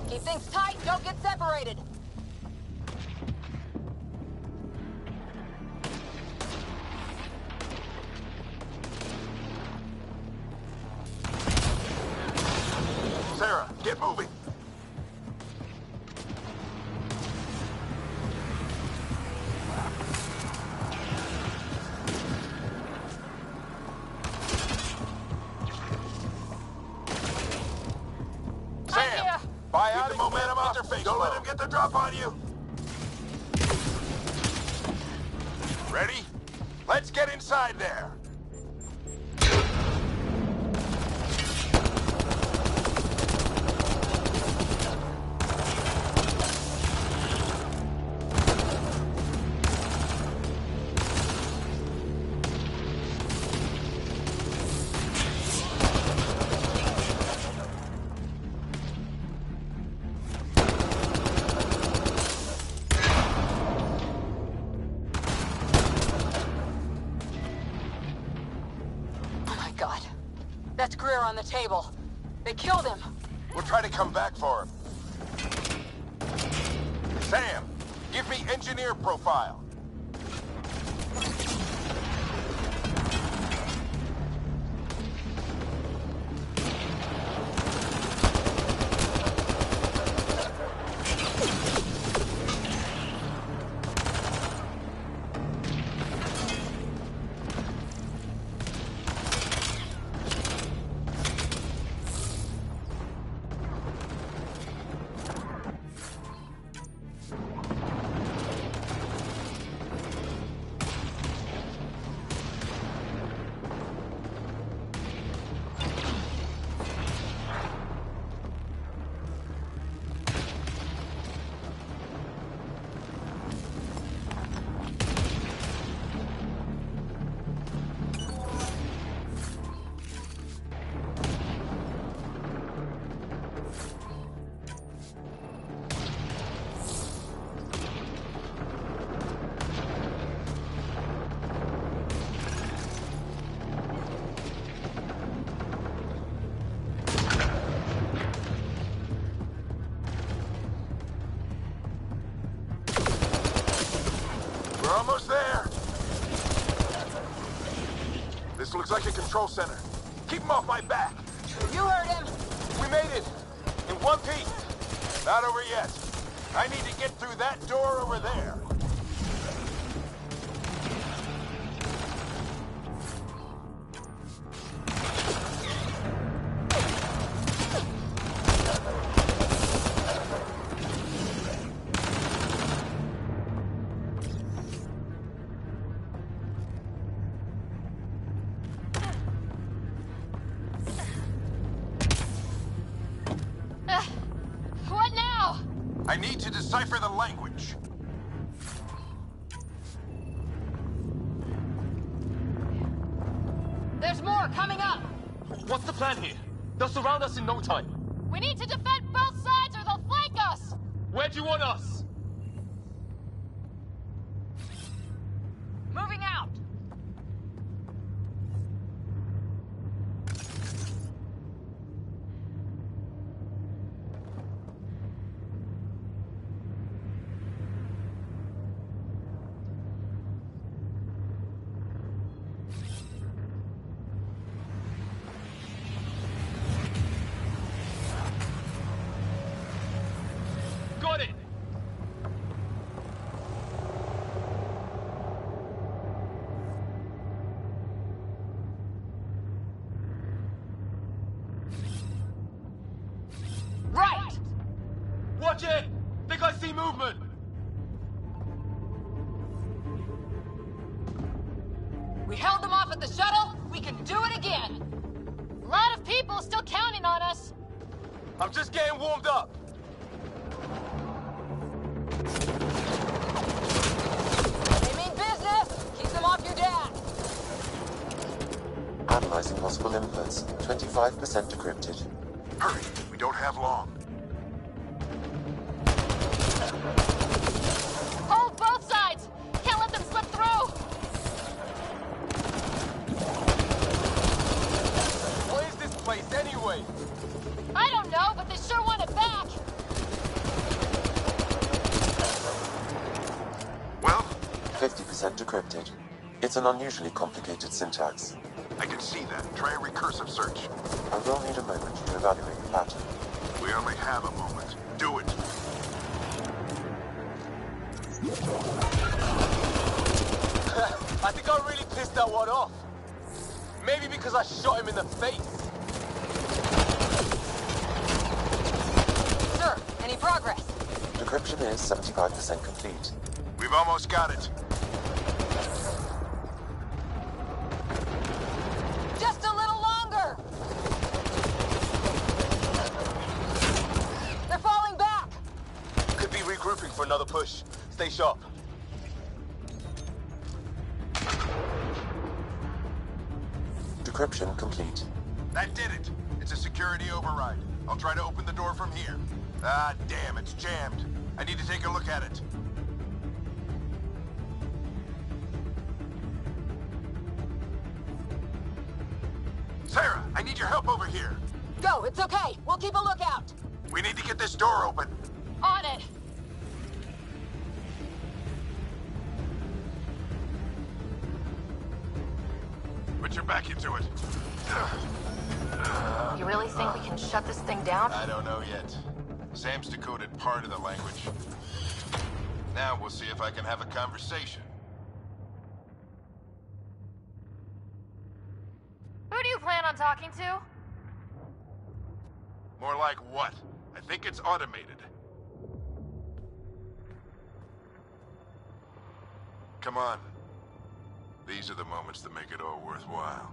Keep things tight, don't get separated. Sarah, get moving. Sam, buy out the momentum off. Don't let him get the drop on you. Ready? Let's get inside there. That's Greer on the table. They killed him. We'll try to come back for him. Sam, Give me engineer profile. We're almost there. This looks like a control center. Keep him off my back. You heard him. We made it. In one piece. Not over yet. I need to get through that door over there. What now? I need to decipher the language. There's more coming up. What's the plan here? They'll surround us in no time. We need to defend both sides or they'll flank us. Where do you want us? Moving out. Got it! Right. Watch it! Think I see movement! We held them off at the shuttle. We can do it again. A lot of people still counting on us. I'm just getting warmed up. They mean business. Keep them off your dad. Analyzing possible inputs. 25% decrypted. Hurry, we don't have long. Hold both sides. Can't let them slip through. What is this place anyway? I don't know, but they sure want it back. Well, 50% decrypted. It's an unusually complicated syntax. I can see that. Try a recursive search. I will need a moment to evaluate the pattern. We only have a moment. Do it. I think I really pissed that one off. Maybe because I shot him in the face. Sir, any progress? Decryption is 75% complete. We've almost got it. Just a little longer. They're falling back. Could be regrouping for another push. Stay sharp. Decryption complete. That did it. It's a security override. I'll try to open the door from here. Ah, damn, it's jammed. I need to take a look at it. Sarah, I need your help over here. Go, it's okay. We'll keep a lookout. We need to get this door open. On it. Put your back into it. You really think we can shut this thing down? I don't know yet. Sam's decoded part of the language. Now we'll see if I can have a conversation. Who do you plan on talking to? More like what? I think it's automated. Come on. These are the moments that make it all worthwhile.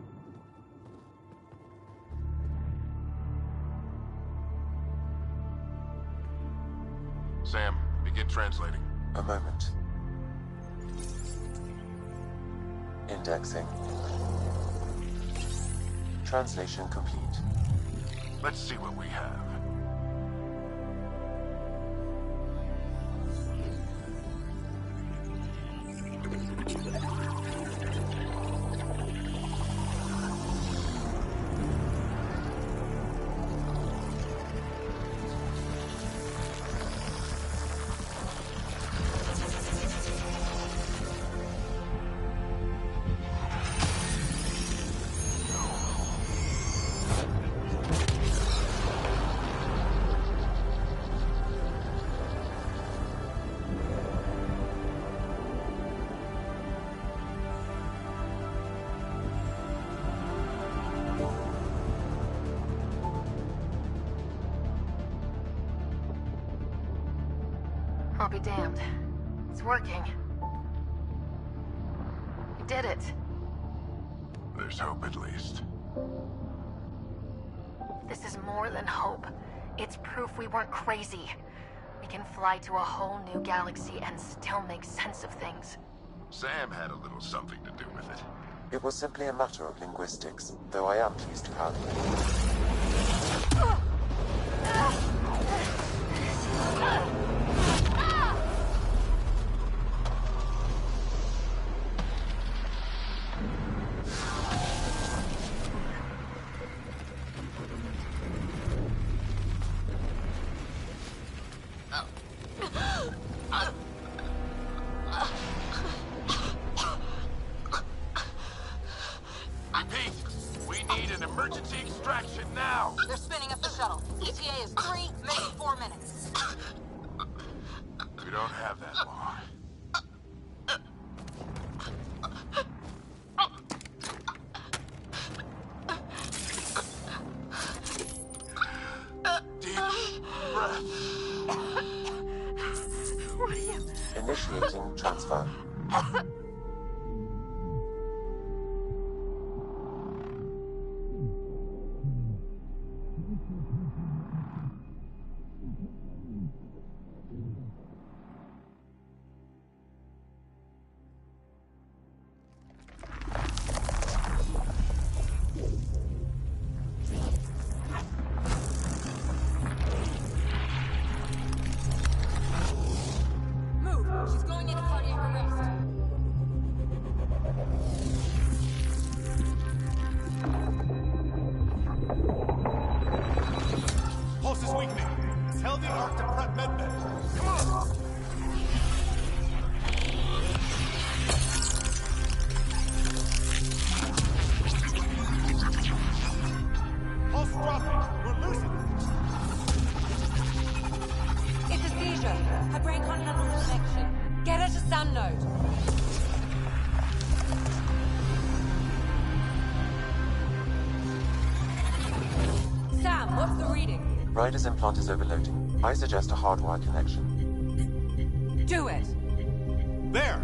Sam, begin translating. A moment. Indexing. Translation complete. Let's see what we have. I'll be damned. It's working. We did it. There's hope at least. This is more than hope. It's proof we weren't crazy. We can fly to a whole new galaxy and still make sense of things. Sam had a little something to do with it. It was simply a matter of linguistics, though I am pleased to have. Repeat, we need an emergency extraction now. They're spinning up the shuttle. ETA is 3, maybe 4 minutes. We don't have that long. Deep breath. What are you? Initiating transfer. Move! She's going into cardiac arrest. Pulse is weakening. Tell the Ark to prep medbay. Come on! Pulse dropping. We're losing it. It's a seizure. Her brain can't handle the connection. Get her to Sam node. Sam, what's the reading? Ryder's implant is overloading. I suggest a hardwire connection. Do it. There!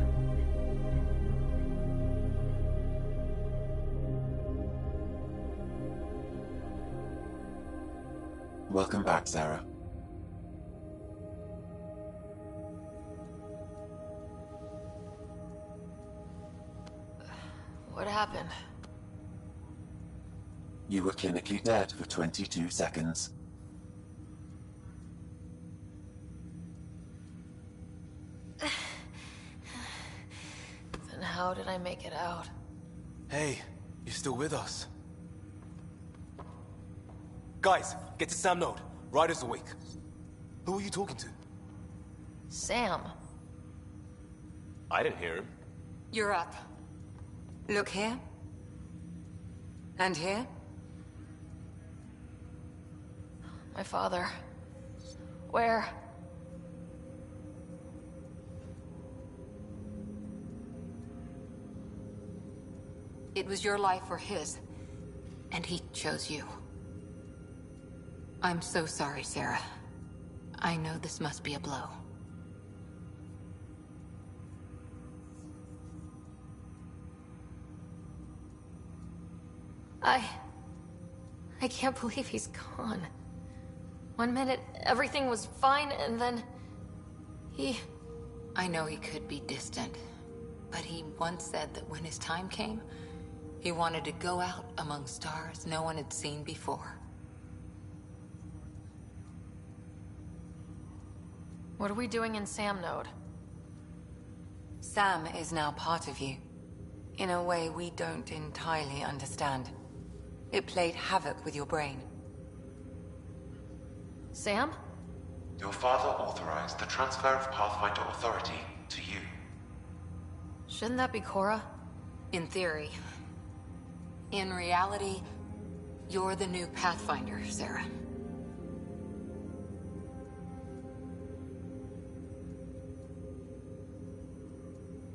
Welcome back, Sarah. What happened? You were clinically dead for 22 seconds. Then how did I make it out? Hey, you're still with us. Guys, get to Sam node. Ryder's awake. Who are you talking to? Sam. I didn't hear him. You're up. Look here. And here? My father. Where? It was your life or his, and he chose you. I'm so sorry, Sarah. I know this must be a blow. I can't believe he's gone. 1 minute, everything was fine, and then... I know he could be distant, but he once said that when his time came, he wanted to go out among stars no one had seen before. What are we doing in Sam Node? Sam is now part of you, in a way we don't entirely understand. It played havoc with your brain. Sam? Your father authorized the transfer of Pathfinder authority to you. Shouldn't that be Cora? In theory. In reality, you're the new Pathfinder, Sarah.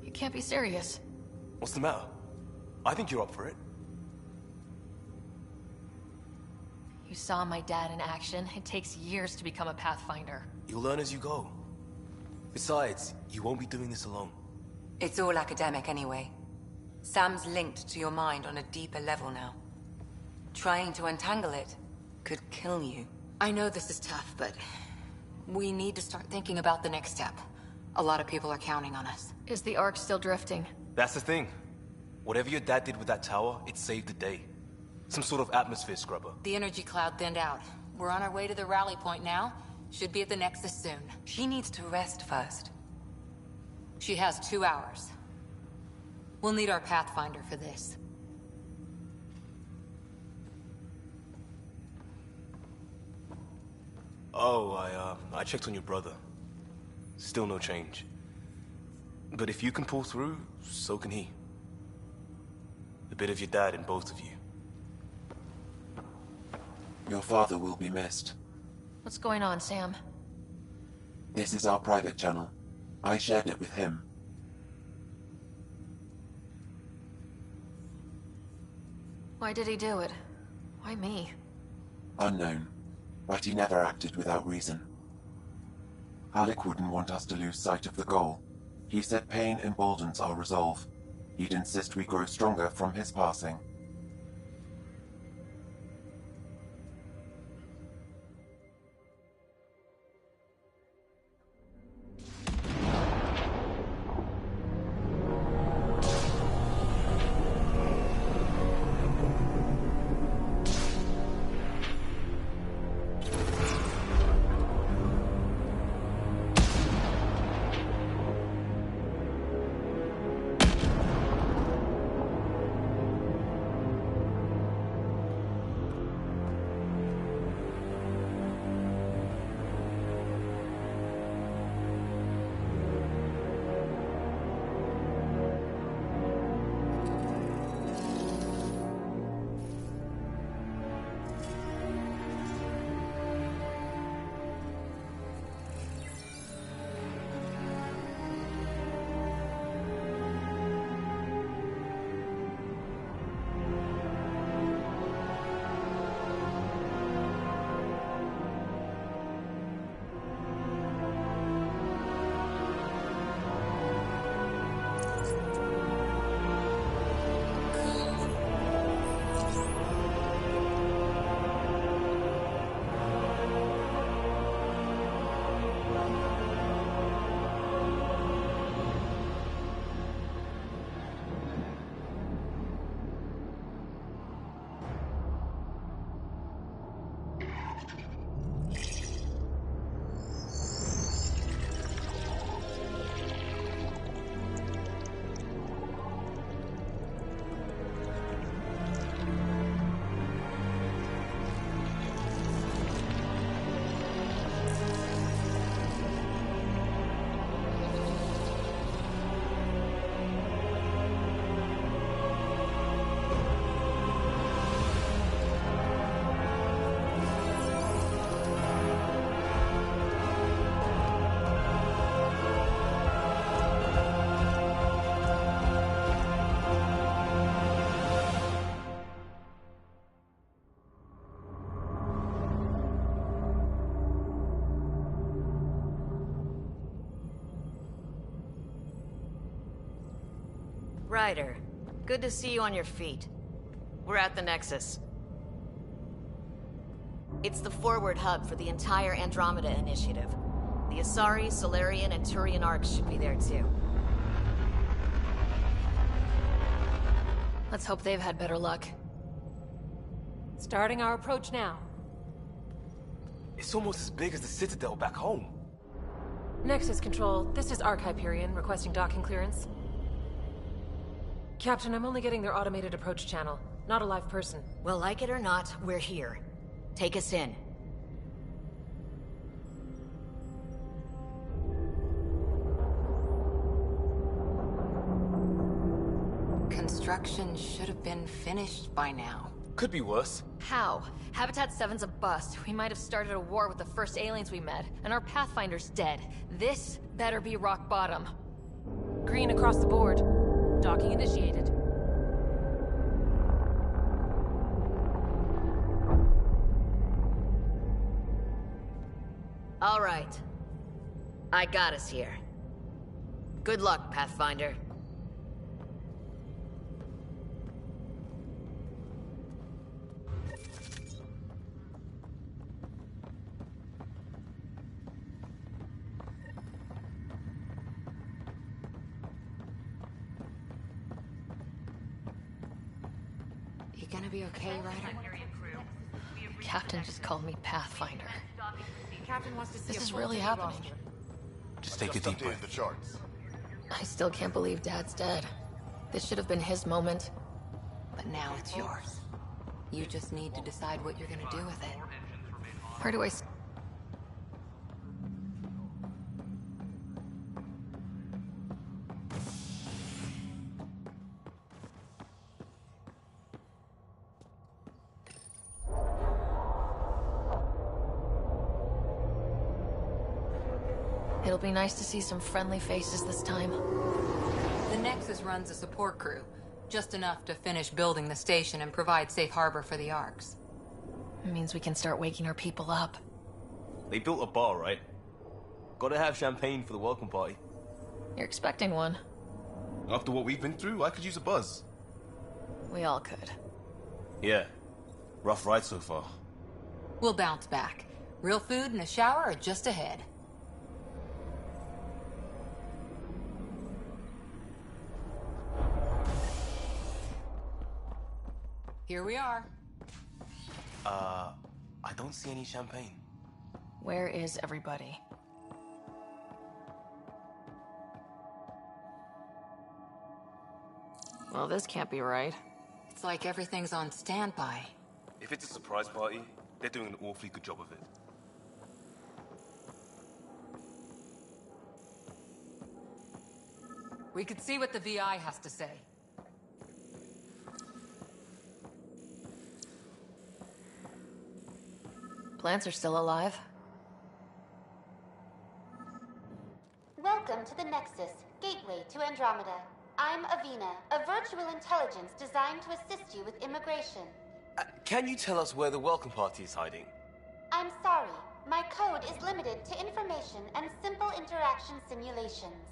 You can't be serious. What's the matter? I think you're up for it. You saw my dad in action. It takes years to become a Pathfinder. You'll learn as you go. Besides, you won't be doing this alone. It's all academic anyway. Sam's linked to your mind on a deeper level now. Trying to untangle it could kill you. I know this is tough, but we need to start thinking about the next step. A lot of people are counting on us. Is the Ark still drifting? That's the thing. Whatever your dad did with that tower, it saved the day. Some sort of atmosphere scrubber. The energy cloud thinned out. We're on our way to the rally point now. Should be at the Nexus soon. She needs to rest first. She has 2 hours. We'll need our Pathfinder for this. Oh, I checked on your brother. Still no change. But if you can pull through, so can he. A bit of your dad in both of you. Your father will be missed. What's going on, Sam? This is our private channel. I shared it with him. Why did he do it? Why me? Unknown, but he never acted without reason. Alec wouldn't want us to lose sight of the goal. He said pain emboldens our resolve. He'd insist we grow stronger from his passing. Ryder, good to see you on your feet. We're at the Nexus. It's the forward hub for the entire Andromeda initiative. The Asari, Solarian, and Turian arcs should be there too. Let's hope they've had better luck. Starting our approach now. It's almost as big as the Citadel back home. Nexus Control, this is Arc Hyperion requesting docking clearance. Captain, I'm only getting their automated approach channel, not a live person. Well, like it or not, we're here. Take us in. Construction should have been finished by now. Could be worse. How? Habitat 7's a bust. We might have started a war with the first aliens we met, and our Pathfinder's dead. This better be rock bottom. Green across the board. Docking initiated. All right. I got us here. Good luck, Pathfinder. You gonna be okay, Ryder? Captain just called me Pathfinder. Captain wants to see This a is full really team happening. roster. Just take a deep breath. The charts. I still can't believe Dad's dead. This should have been his moment. But now it's yours. You just need to decide what you're gonna do with it. Where do I... It'll be nice to see some friendly faces this time. The Nexus runs a support crew. Just enough to finish building the station and provide safe harbor for the arcs. It means we can start waking our people up. They built a bar, right? Gotta have champagne for the welcome party. You're expecting one. After what we've been through, I could use a buzz. We all could. Yeah. Rough ride so far. We'll bounce back. Real food and a shower are just ahead. Here we are. I don't see any champagne. Where is everybody? Well, this can't be right. It's like everything's on standby. If it's a surprise party, they're doing an awfully good job of it. We could see what the VI has to say. Plants are still alive. Welcome to the Nexus, gateway to Andromeda. I'm Avina, a virtual intelligence designed to assist you with immigration. Can you tell us where the welcome party is hiding? I'm sorry, my code is limited to information and simple interaction simulations.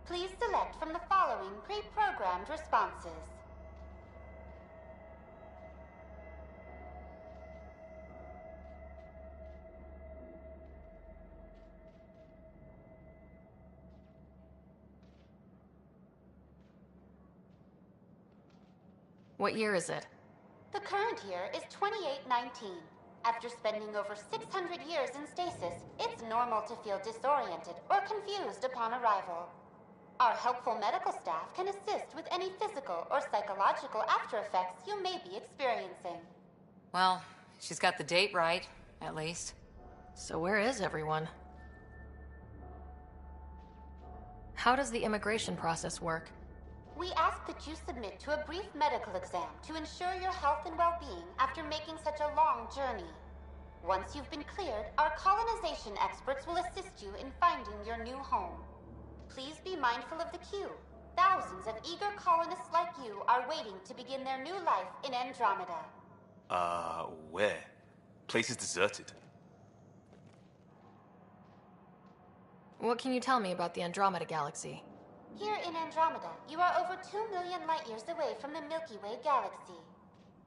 Please select from the following pre-programmed responses. What year is it? The current year is 2819. After spending over 600 years in stasis, it's normal to feel disoriented or confused upon arrival. Our helpful medical staff can assist with any physical or psychological after effects you may be experiencing. Well, she's got the date right, at least. So where is everyone? How does the immigration process work? We ask that you submit to a brief medical exam to ensure your health and well-being after making such a long journey. Once you've been cleared, our colonization experts will assist you in finding your new home. Please be mindful of the queue. Thousands of eager colonists like you are waiting to begin their new life in Andromeda. Where? Place is deserted. What can you tell me about the Andromeda Galaxy? Here in Andromeda, you are over 2 million light years away from the Milky Way galaxy.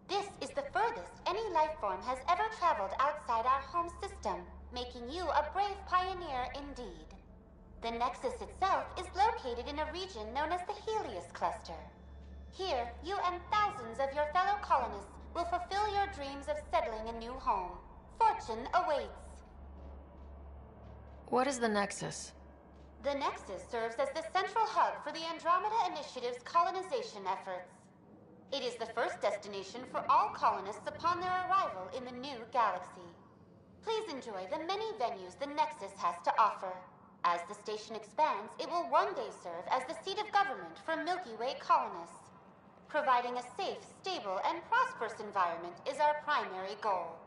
This is the furthest any life form has ever traveled outside our home system, making you a brave pioneer indeed. The Nexus itself is located in a region known as the Helios Cluster. Here, you and thousands of your fellow colonists will fulfill your dreams of settling a new home. Fortune awaits. What is the Nexus? The Nexus serves as the central hub for the Andromeda Initiative's colonization efforts. It is the first destination for all colonists upon their arrival in the new galaxy. Please enjoy the many venues the Nexus has to offer. As the station expands, it will one day serve as the seat of government for Milky Way colonists. Providing a safe, stable, and prosperous environment is our primary goal.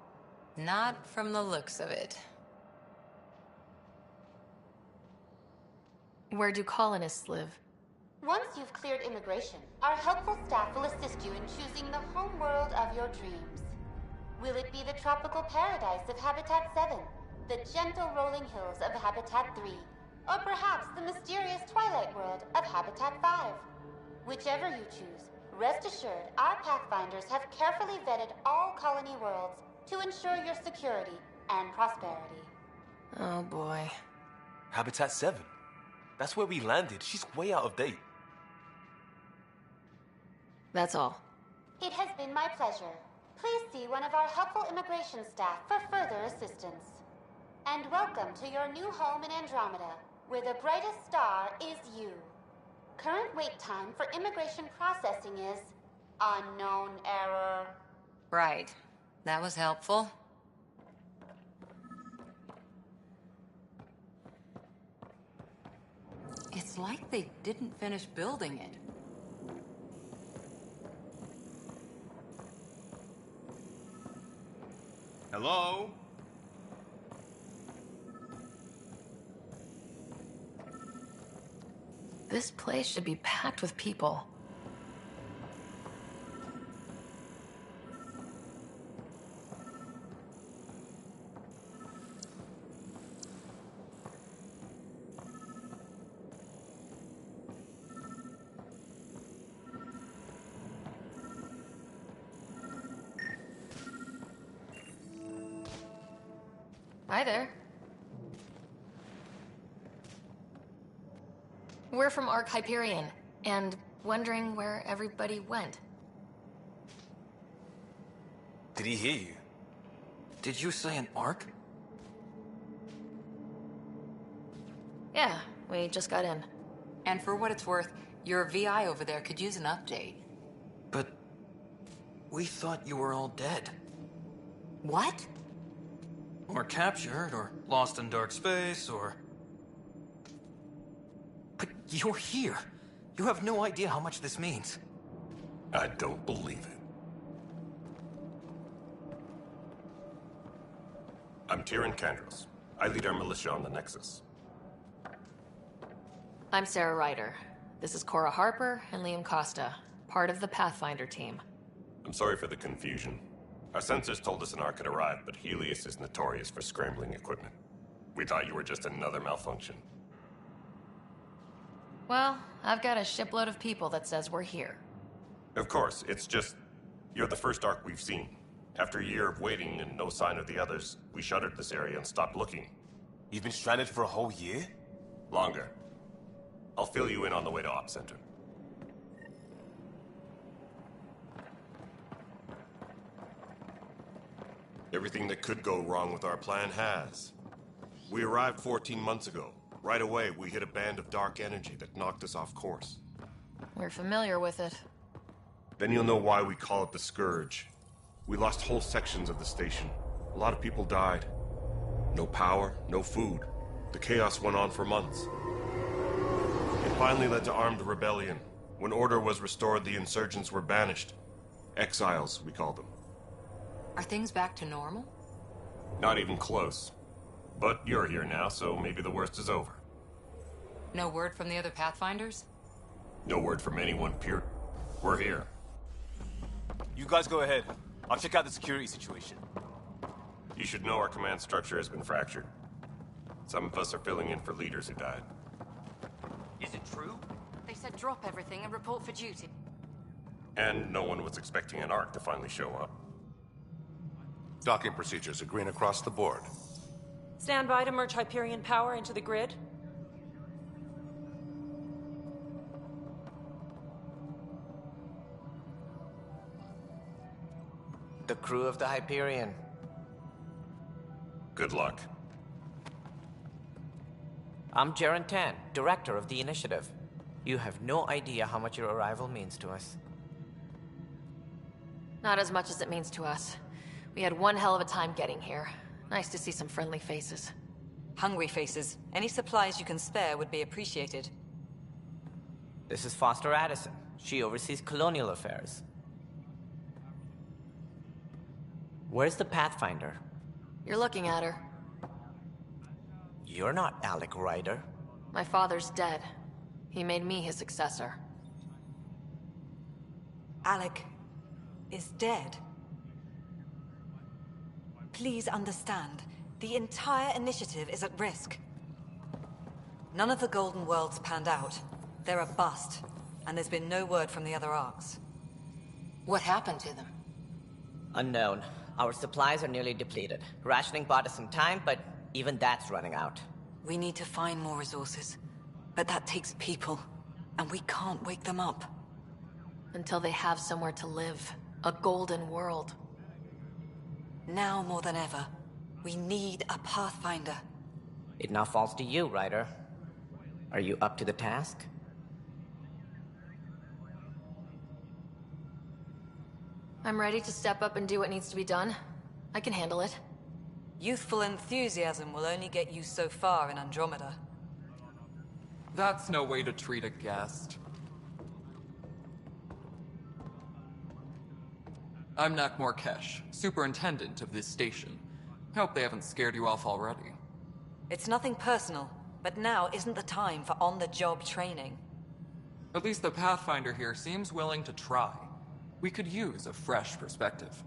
Not from the looks of it. Where do colonists live? Once you've cleared immigration, our helpful staff will assist you in choosing the home world of your dreams. Will it be the tropical paradise of Habitat 7, the gentle rolling hills of Habitat 3, or perhaps the mysterious twilight world of Habitat 5? Whichever you choose, rest assured our Pathfinders have carefully vetted all colony worlds to ensure your security and prosperity. Oh boy. Habitat 7? That's where we landed. She's way out of date. That's all. It has been my pleasure. Please see one of our helpful immigration staff for further assistance. And welcome to your new home in Andromeda, where the brightest star is you. Current wait time for immigration processing is unknown error. Right. That was helpful. It's like they didn't finish building it. Hello? This place should be packed with people. Hi there. We're from Ark Hyperion, and wondering where everybody went. Did he hear you? Did you say an arc? Yeah, we just got in. And for what it's worth, your VI over there could use an update. But we thought you were all dead. What? Or captured, or lost in dark space, or... But you're here. You have no idea how much this means. I don't believe it. I'm Tyrion Kandros. I lead our militia on the Nexus. I'm Sarah Ryder. This is Cora Harper and Liam Costa, part of the Pathfinder team. I'm sorry for the confusion. Our sensors told us an Ark had arrived, but Helios is notorious for scrambling equipment. We thought you were just another malfunction. Well, I've got a shipload of people that says we're here. Of course, it's just... you're the first Ark we've seen. After a year of waiting and no sign of the others, we shuttered this area and stopped looking. You've been stranded for a whole year? Longer. I'll fill you in on the way to Op Center. Everything that could go wrong with our plan has. We arrived 14 months ago. Right away, we hit a band of dark energy that knocked us off course. We're familiar with it. Then you'll know why we call it the Scourge. We lost whole sections of the station. A lot of people died. No power, no food. The chaos went on for months. It finally led to armed rebellion. When order was restored, the insurgents were banished. Exiles, we call them. Are things back to normal? Not even close. But you're here now, so maybe the worst is over. No word from the other Pathfinders? No word from anyone, period. We're here. You guys go ahead. I'll check out the security situation. You should know our command structure has been fractured. Some of us are filling in for leaders who died. Is it true? drop everything and report for duty. And no one was expecting an Ark to finally show up. Docking procedures are green across the board. Stand by to merge Hyperion power into the grid. The crew of the Hyperion. Good luck. I'm Jaren Tan, director of the initiative. You have no idea how much your arrival means to us. Not as much as it means to us. We had one hell of a time getting here. Nice to see some friendly faces. Hungry faces. Any supplies you can spare would be appreciated. This is Foster Addison. She oversees colonial affairs. Where's the Pathfinder? You're looking at her. You're not Alec Ryder. My father's dead. He made me his successor. Alec is dead. Please understand, the entire initiative is at risk. None of the Golden Worlds panned out. They're a bust, and there's been no word from the other Arks. What happened to them? Unknown. Our supplies are nearly depleted. Rationing bought us some time, but even that's running out. We need to find more resources, but that takes people, and we can't wake them up. Until they have somewhere to live. A golden world. Now more than ever, we need a Pathfinder. It now falls to you, Ryder. Are you up to the task? I'm ready to step up and do what needs to be done. I can handle it. Youthful enthusiasm will only get you so far in Andromeda. That's no way to treat a guest. I'm Nakmor Kesh, superintendent of this station. Hope they haven't scared you off already. It's nothing personal, but now isn't the time for on-the-job training. At least the Pathfinder here seems willing to try. We could use a fresh perspective.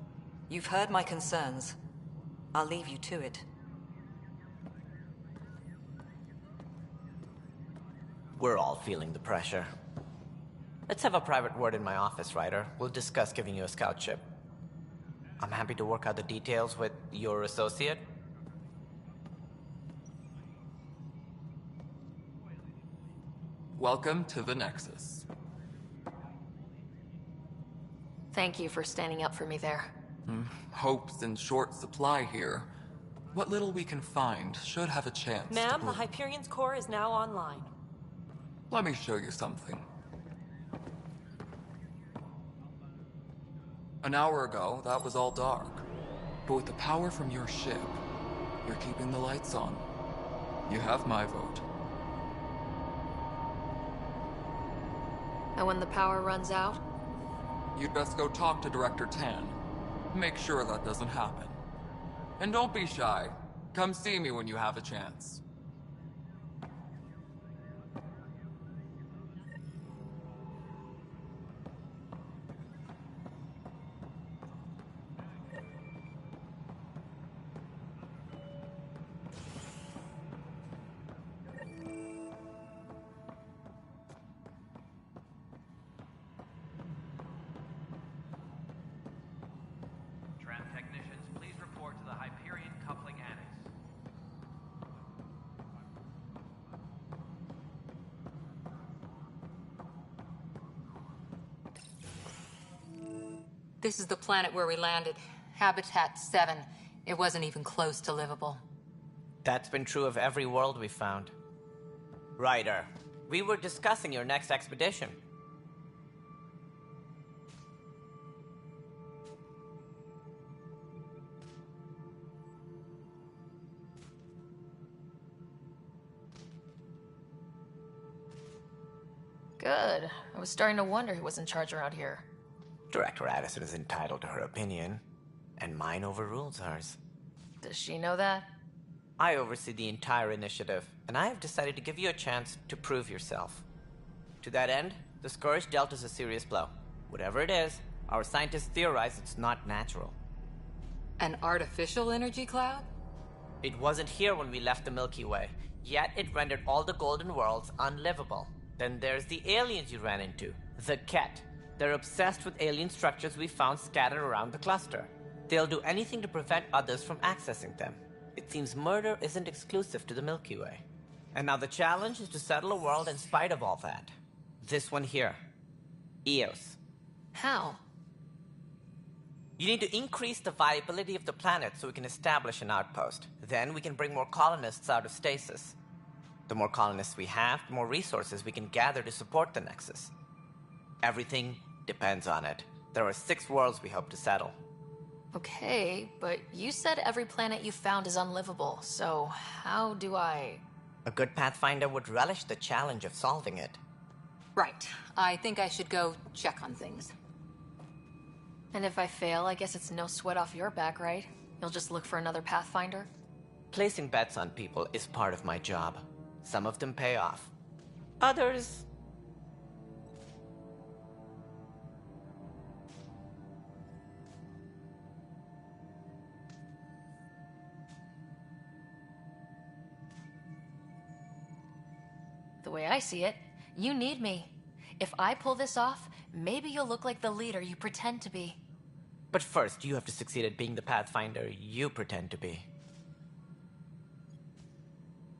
You've heard my concerns. I'll leave you to it. We're all feeling the pressure. Let's have a private word in my office, Ryder. We'll discuss giving you a scout ship. I'm happy to work out the details with your associate. Welcome to the Nexus. Thank you for standing up for me there. Hope's in short supply here. What little we can find should have a chance. Ma'am, the Hyperion's core is now online. Let me show you something. An hour ago, that was all dark. But with the power from your ship, you're keeping the lights on. You have my vote. And when the power runs out? You'd best go talk to Director Tan. Make sure that doesn't happen. And don't be shy. Come see me when you have a chance. This is the planet where we landed. Habitat 7. It wasn't even close to livable. That's been true of every world we found. Ryder, we were discussing your next expedition. Good. I was starting to wonder who was in charge around here. Director Addison is entitled to her opinion, and mine overrules hers. Does she know that? I oversee the entire initiative, and I have decided to give you a chance to prove yourself. To that end, the Scourge dealt us a serious blow. Whatever it is, our scientists theorize it's not natural. An artificial energy cloud? It wasn't here when we left the Milky Way, yet it rendered all the Golden Worlds unlivable. Then there's the aliens you ran into, the Ket. They're obsessed with alien structures we found scattered around the cluster. They'll do anything to prevent others from accessing them. It seems murder isn't exclusive to the Milky Way. And now the challenge is to settle a world in spite of all that. This one here. Eos. How? You need to increase the viability of the planet so we can establish an outpost. Then we can bring more colonists out of stasis. The more colonists we have, the more resources we can gather to support the Nexus. Everything depends on it. There are 6 worlds we hope to settle. Okay, but you said every planet you found is unlivable, so how do I... A good Pathfinder would relish the challenge of solving it. Right. I think I should go check on things. And if I fail, I guess it's no sweat off your back, right? You'll just look for another Pathfinder? Placing bets on people is part of my job. Some of them pay off. Others... The way I see it, you need me. If I pull this off, maybe you'll look like the leader you pretend to be. But first, you have to succeed at being the Pathfinder you pretend to be.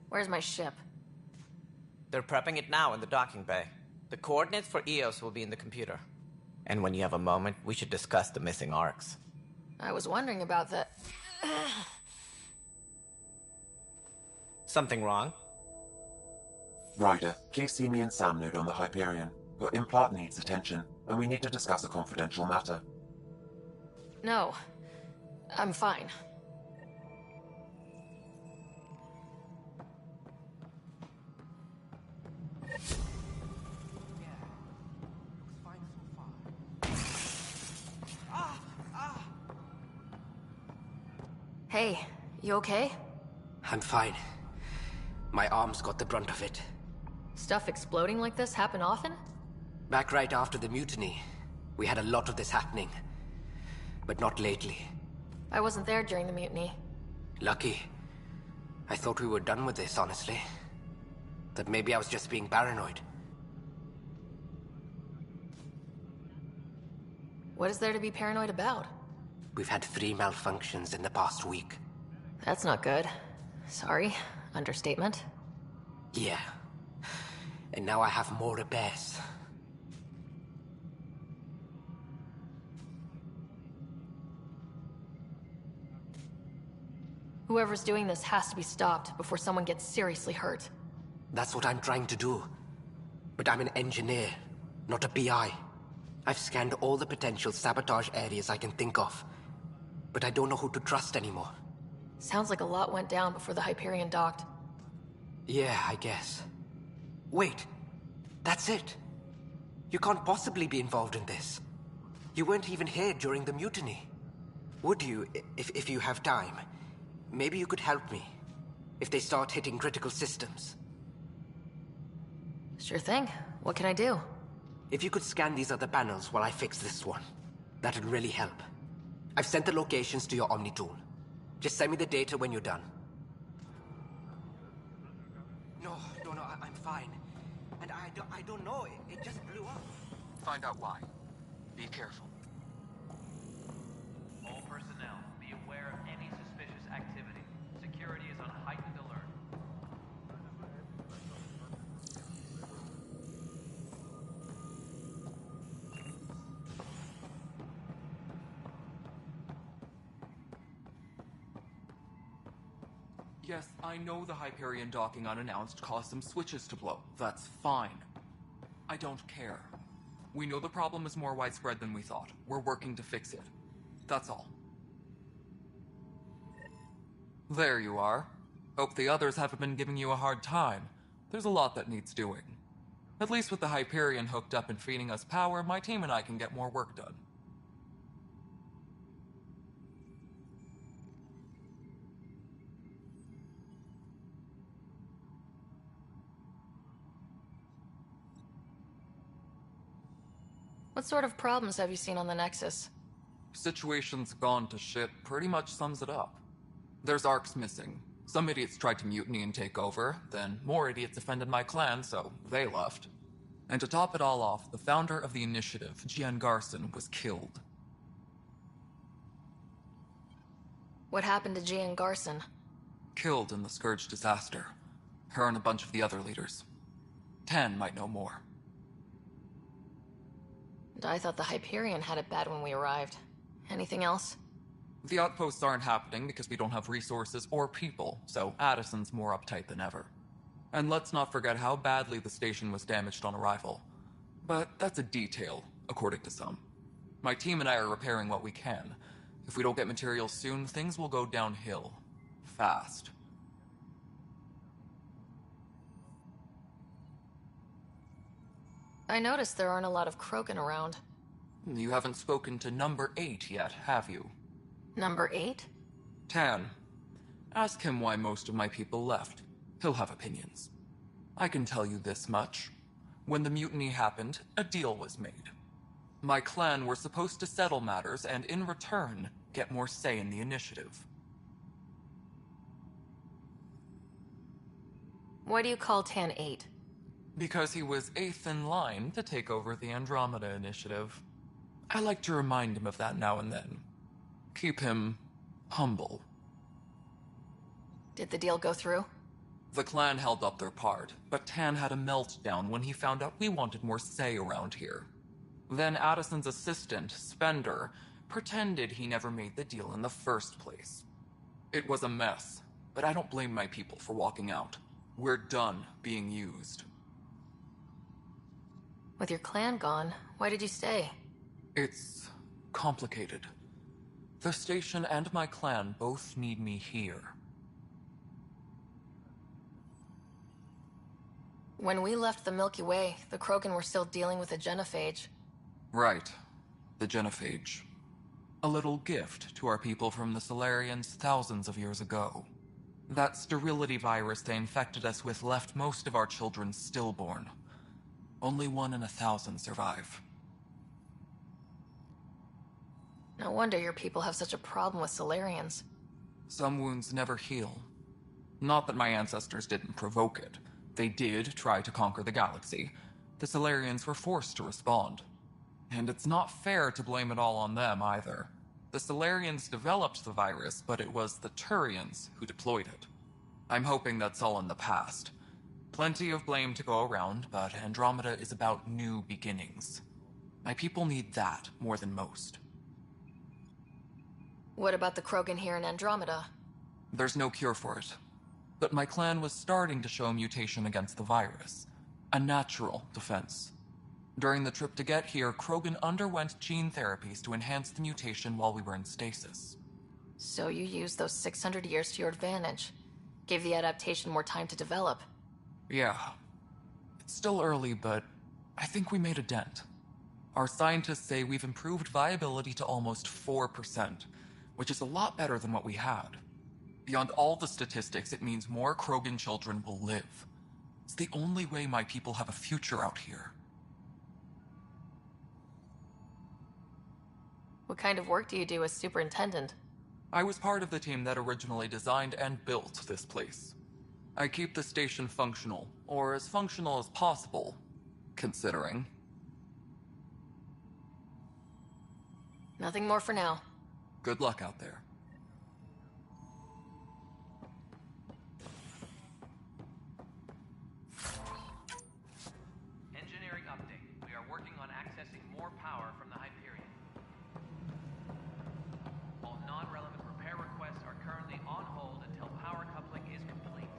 Where's my ship? They're prepping it now in the docking bay. The coordinates for Eos will be in the computer. And when you have a moment, we should discuss the missing arcs. I was wondering about that. Something wrong? Ryder, please see me and Sam node on the Hyperion. Your implant needs attention, and we need to discuss a confidential matter. No, I'm fine. Hey, you okay? I'm fine. My arms got the brunt of it. Stuff exploding like this happen often? Back right after the mutiny, we had a lot of this happening. But not lately. I wasn't there during the mutiny. Lucky. I thought we were done with this, honestly. That maybe I was just being paranoid. What is there to be paranoid about? We've had 3 malfunctions in the past week. That's not good. Sorry. Understatement. Yeah. And now I have more repairs. Whoever's doing this has to be stopped before someone gets seriously hurt. That's what I'm trying to do. But I'm an engineer, not a PI. I've scanned all the potential sabotage areas I can think of. But I don't know who to trust anymore. Sounds like a lot went down before the Hyperion docked. Yeah, I guess. Wait. That's it. You can't possibly be involved in this. You weren't even here during the mutiny. Would you, if you have time? Maybe you could help me. If they start hitting critical systems. Sure thing. What can I do? If you could scan these other panels while I fix this one, that'd really help. I've sent the locations to your Omni tool. Just send me the data when you're done. No, I'm fine. And I don't know, it just blew up. Find out why. Be careful. All personnel, be aware of any suspicious activity. Security is on heightened alert. Yes, I know the Hyperion docking unannounced caused some switches to blow. That's fine. I don't care. We know the problem is more widespread than we thought. We're working to fix it. That's all. There you are. Hope the others haven't been giving you a hard time. There's a lot that needs doing. At least with the Hyperion hooked up and feeding us power, my team and I can get more work done. What sort of problems have you seen on the Nexus? Situation's gone to shit pretty much sums it up. There's arcs missing. Some idiots tried to mutiny and take over, then more idiots offended my clan, so they left. And to top it all off, the founder of the initiative, Jian Garson, was killed. What happened to Jian Garson? Killed in the Scourge disaster. Her and a bunch of the other leaders. Tan might know more. And I thought the Hyperion had it bad when we arrived. Anything else? The outposts aren't happening because we don't have resources or people, so Addison's more uptight than ever. And let's not forget how badly the station was damaged on arrival. But that's a detail, according to some. My team and I are repairing what we can. If we don't get materials soon, things will go downhill. Fast. I noticed there aren't a lot of Krogan around. You haven't spoken to number 8 yet, have you? Number 8? Tan. Ask him why most of my people left. He'll have opinions. I can tell you this much. When the mutiny happened, a deal was made. My clan were supposed to settle matters and, in return, get more say in the initiative. Why do you call Tan 8? Because he was 8th in line to take over the Andromeda initiative. I like to remind him of that now and then. Keep him humble. Did the deal go through? The clan held up their part, but Tan had a meltdown when he found out we wanted more say around here. Then Addison's assistant, Spender, pretended he never made the deal in the first place. It was a mess, but I don't blame my people for walking out. We're done being used. With your clan gone, why did you stay? It's complicated. The station and my clan both need me here. When we left the Milky Way, the Krogan were still dealing with the genophage. Right. The genophage. A little gift to our people from the Solarians thousands of years ago. That sterility virus they infected us with left most of our children stillborn. Only 1 in 1,000 survive. No wonder your people have such a problem with Solarians. Some wounds never heal. Not that my ancestors didn't provoke it. They did try to conquer the galaxy. The Solarians were forced to respond. And it's not fair to blame it all on them, either. The Solarians developed the virus, but it was the Turians who deployed it. I'm hoping that's all in the past. Plenty of blame to go around, but Andromeda is about new beginnings. My people need that more than most. What about the Krogan here in Andromeda? There's no cure for it. But my clan was starting to show a mutation against the virus. A natural defense. During the trip to get here, Krogan underwent gene therapies to enhance the mutation while we were in stasis. So you used those 600 years to your advantage. Gave the adaptation more time to develop. Yeah. It's still early, but I think we made a dent. Our scientists say we've improved viability to almost 4%, which is a lot better than what we had. Beyond all the statistics, it means more Krogan children will live. It's the only way my people have a future out here. What kind of work do you do as superintendent? I was part of the team that originally designed and built this place. I keep the station functional, or as functional as possible, considering. Nothing more for now. Good luck out there. Engineering update. We are working on accessing more power from the Hyperion. All non-relevant repair requests are currently on hold until power coupling is complete.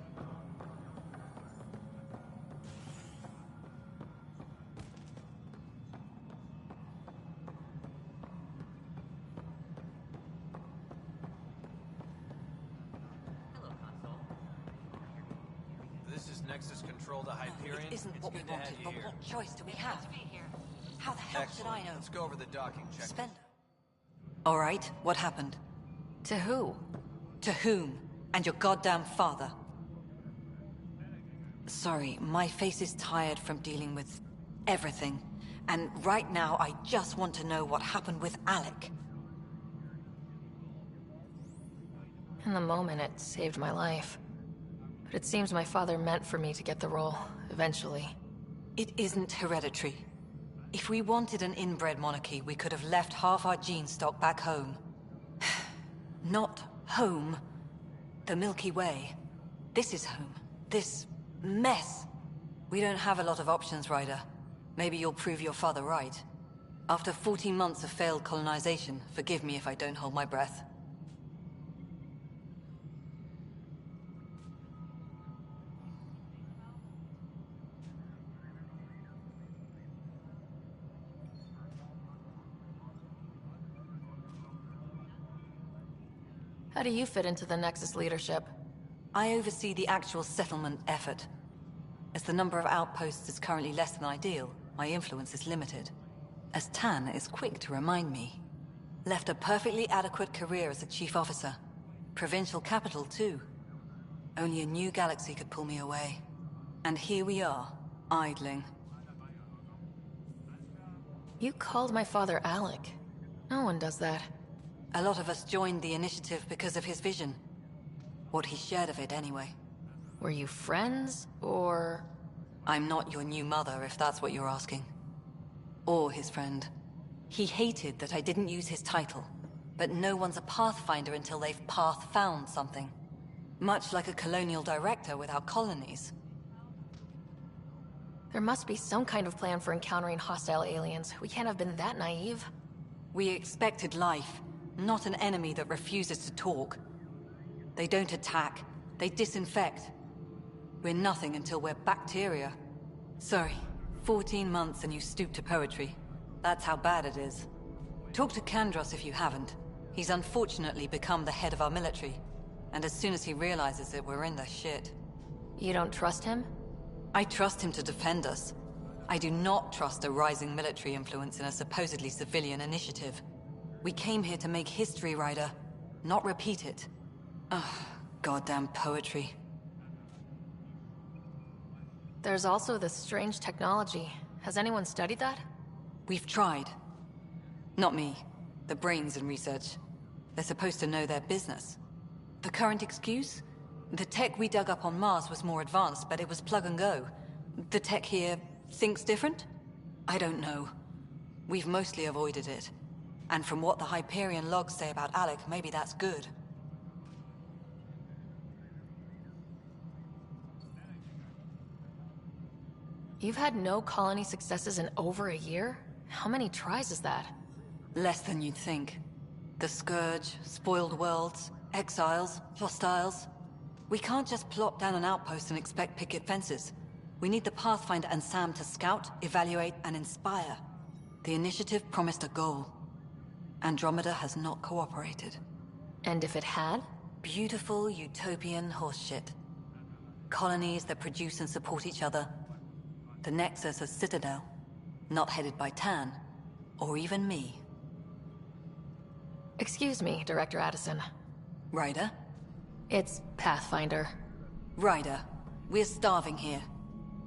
This is Nexus Control to Hyperion. It isn't what we Good to have wanted, you but here. what choice do we have? How the hell Excellent. should I know? Let's go over the docking check. Spender. All right, what happened? To who? To whom? And your goddamn father. Sorry, my face is tired from dealing with everything. And right now, I just want to know what happened with Alec. In the moment, it saved my life. But it seems my father meant for me to get the role, eventually. It isn't hereditary. If we wanted an inbred monarchy, we could have left half our gene stock back home. Not home. The Milky Way. This is home. This mess. We don't have a lot of options, Ryder. Maybe you'll prove your father right. After 14 months of failed colonization, forgive me if I don't hold my breath. How do you fit into the Nexus leadership? I oversee the actual settlement effort. As the number of outposts is currently less than ideal, my influence is limited. As Tan is quick to remind me. Left a perfectly adequate career as a chief officer. Provincial capital, too. Only a new galaxy could pull me away. And here we are, idling. You called my father Alec. No one does that. A lot of us joined the initiative because of his vision. What he shared of it, anyway. Were you friends, or...? I'm not your new mother, if that's what you're asking. Or his friend. He hated that I didn't use his title. But no one's a pathfinder until they've path-found something. Much like a colonial director without colonies. There must be some kind of plan for encountering hostile aliens. We can't have been that naive. We expected life, not an enemy that refuses to talk. They don't attack, they disinfect. We're nothing until we're bacteria. Sorry, 14 months and you stoop to poetry. That's how bad it is. Talk to Kandros if you haven't. He's unfortunately become the head of our military. And as soon as he realizes it, we're in the shit. You don't trust him? I trust him to defend us. I do not trust a rising military influence in a supposedly civilian initiative. We came here to make history, Ryder, not repeat it. Ugh, goddamn poetry. There's also this strange technology. Has anyone studied that? We've tried. Not me. The brains in research. They're supposed to know their business. The current excuse? The tech we dug up on Mars was more advanced, but it was plug and go. The tech here thinks different? I don't know. We've mostly avoided it. And from what the Hyperion logs say about Alec, maybe that's good. You've had no colony successes in over a year? How many tries is that? Less than you'd think. The Scourge, spoiled worlds, exiles, hostiles. We can't just plop down an outpost and expect picket fences. We need the Pathfinder and Sam to scout, evaluate, and inspire. The initiative promised a goal. Andromeda has not cooperated. And if it had? Beautiful, utopian horseshit. Colonies that produce and support each other. The Nexus a citadel, not headed by Tan, or even me. Excuse me, Director Addison. Ryder? It's Pathfinder. Ryder, we're starving here.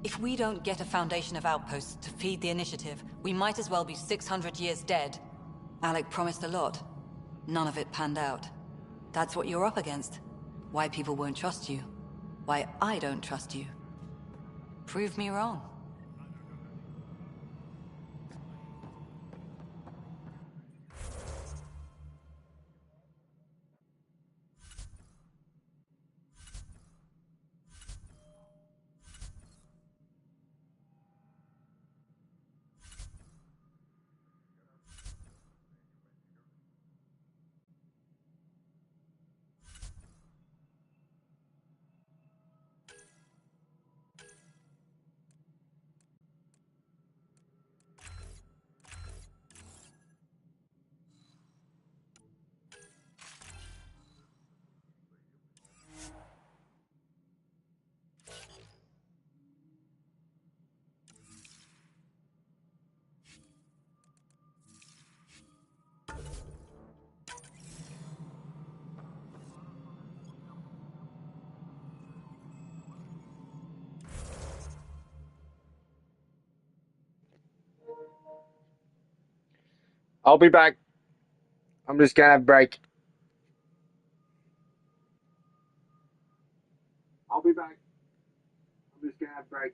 If we don't get a foundation of outposts to feed the initiative, we might as well be 600 years dead. Alec promised a lot. None of it panned out. That's what you're up against. Why people won't trust you. Why I don't trust you. Prove me wrong. I'll be back. I'm just gonna have a break. I'll be back. I'm just gonna have a break.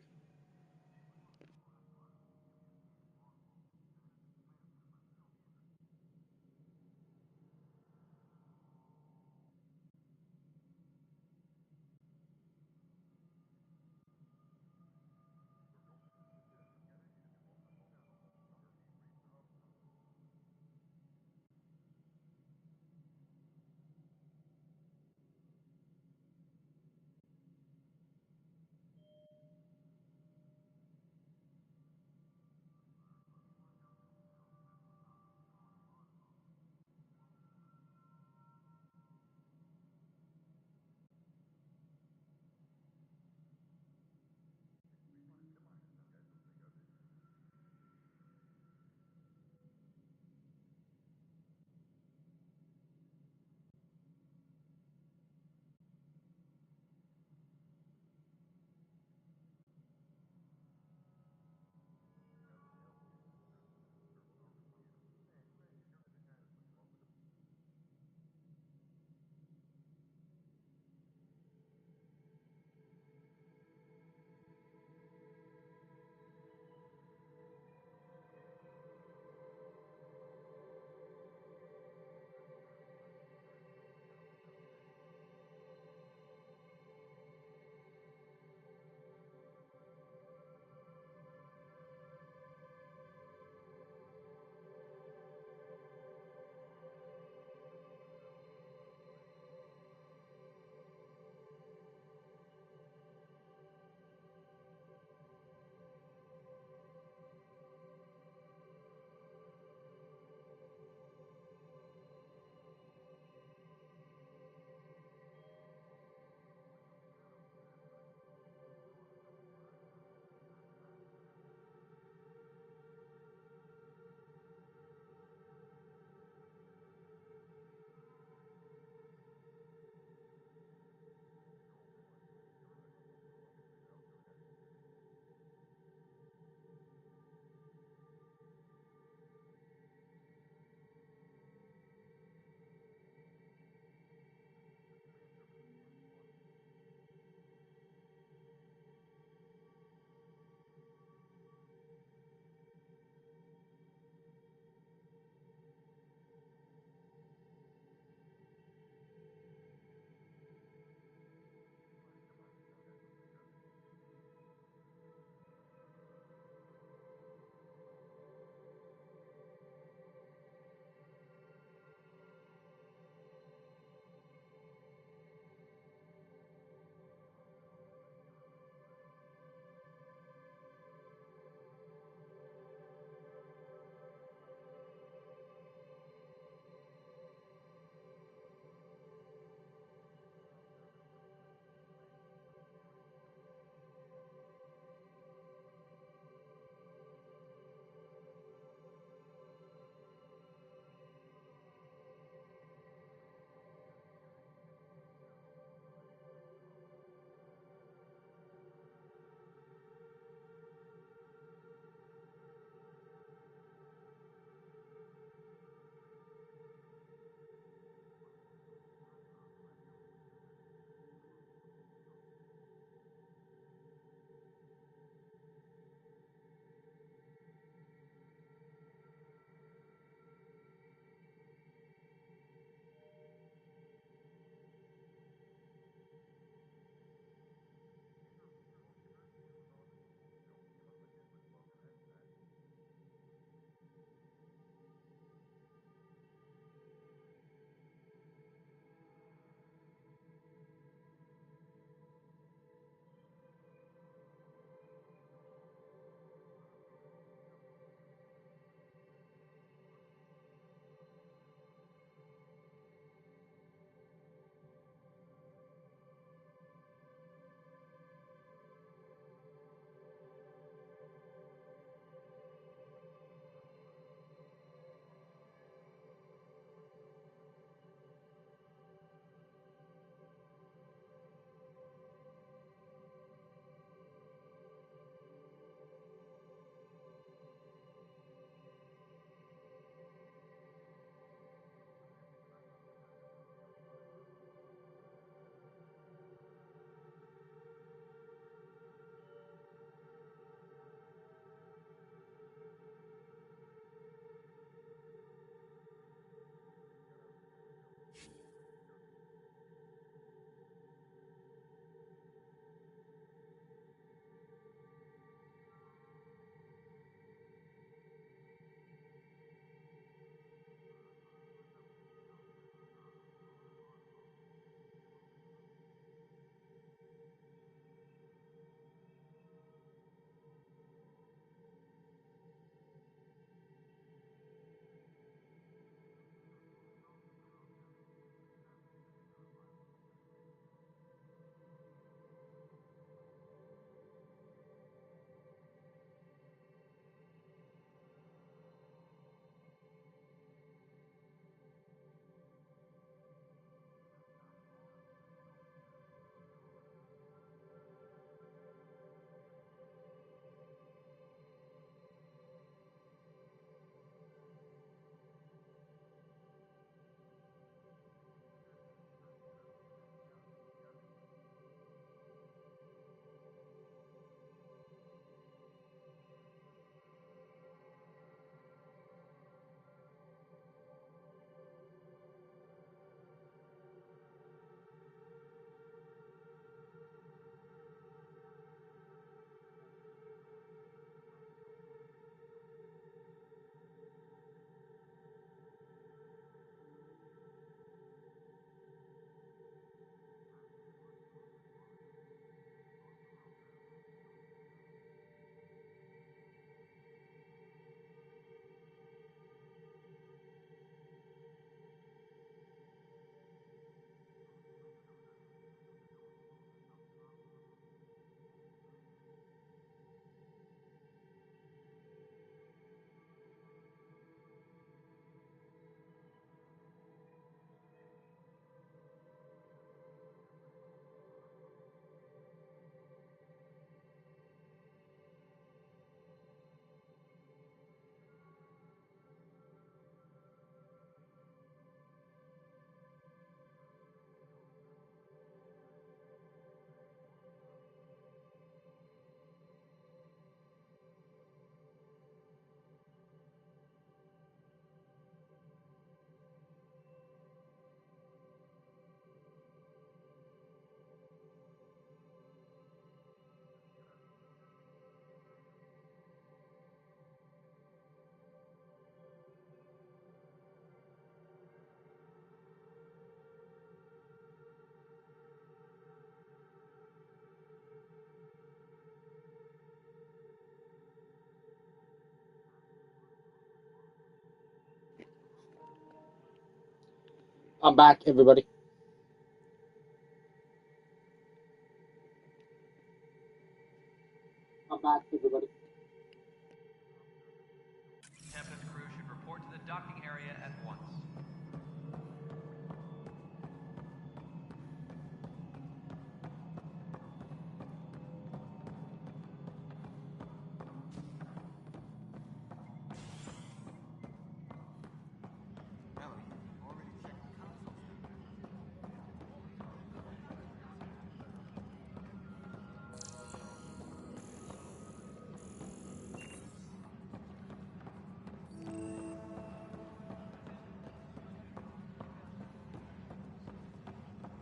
I'm back, everybody. I'm back, everybody. Tempest crew should report to the docking area at once.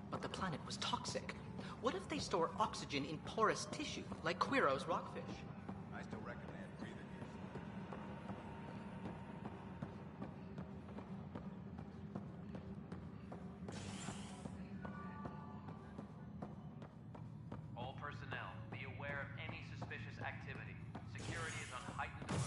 But the planet was toxic. What if they store oxygen in porous tissue, like Quiro's rockfish? I still recommend breathing. All personnel, be aware of any suspicious activity. Security is on heightened alert.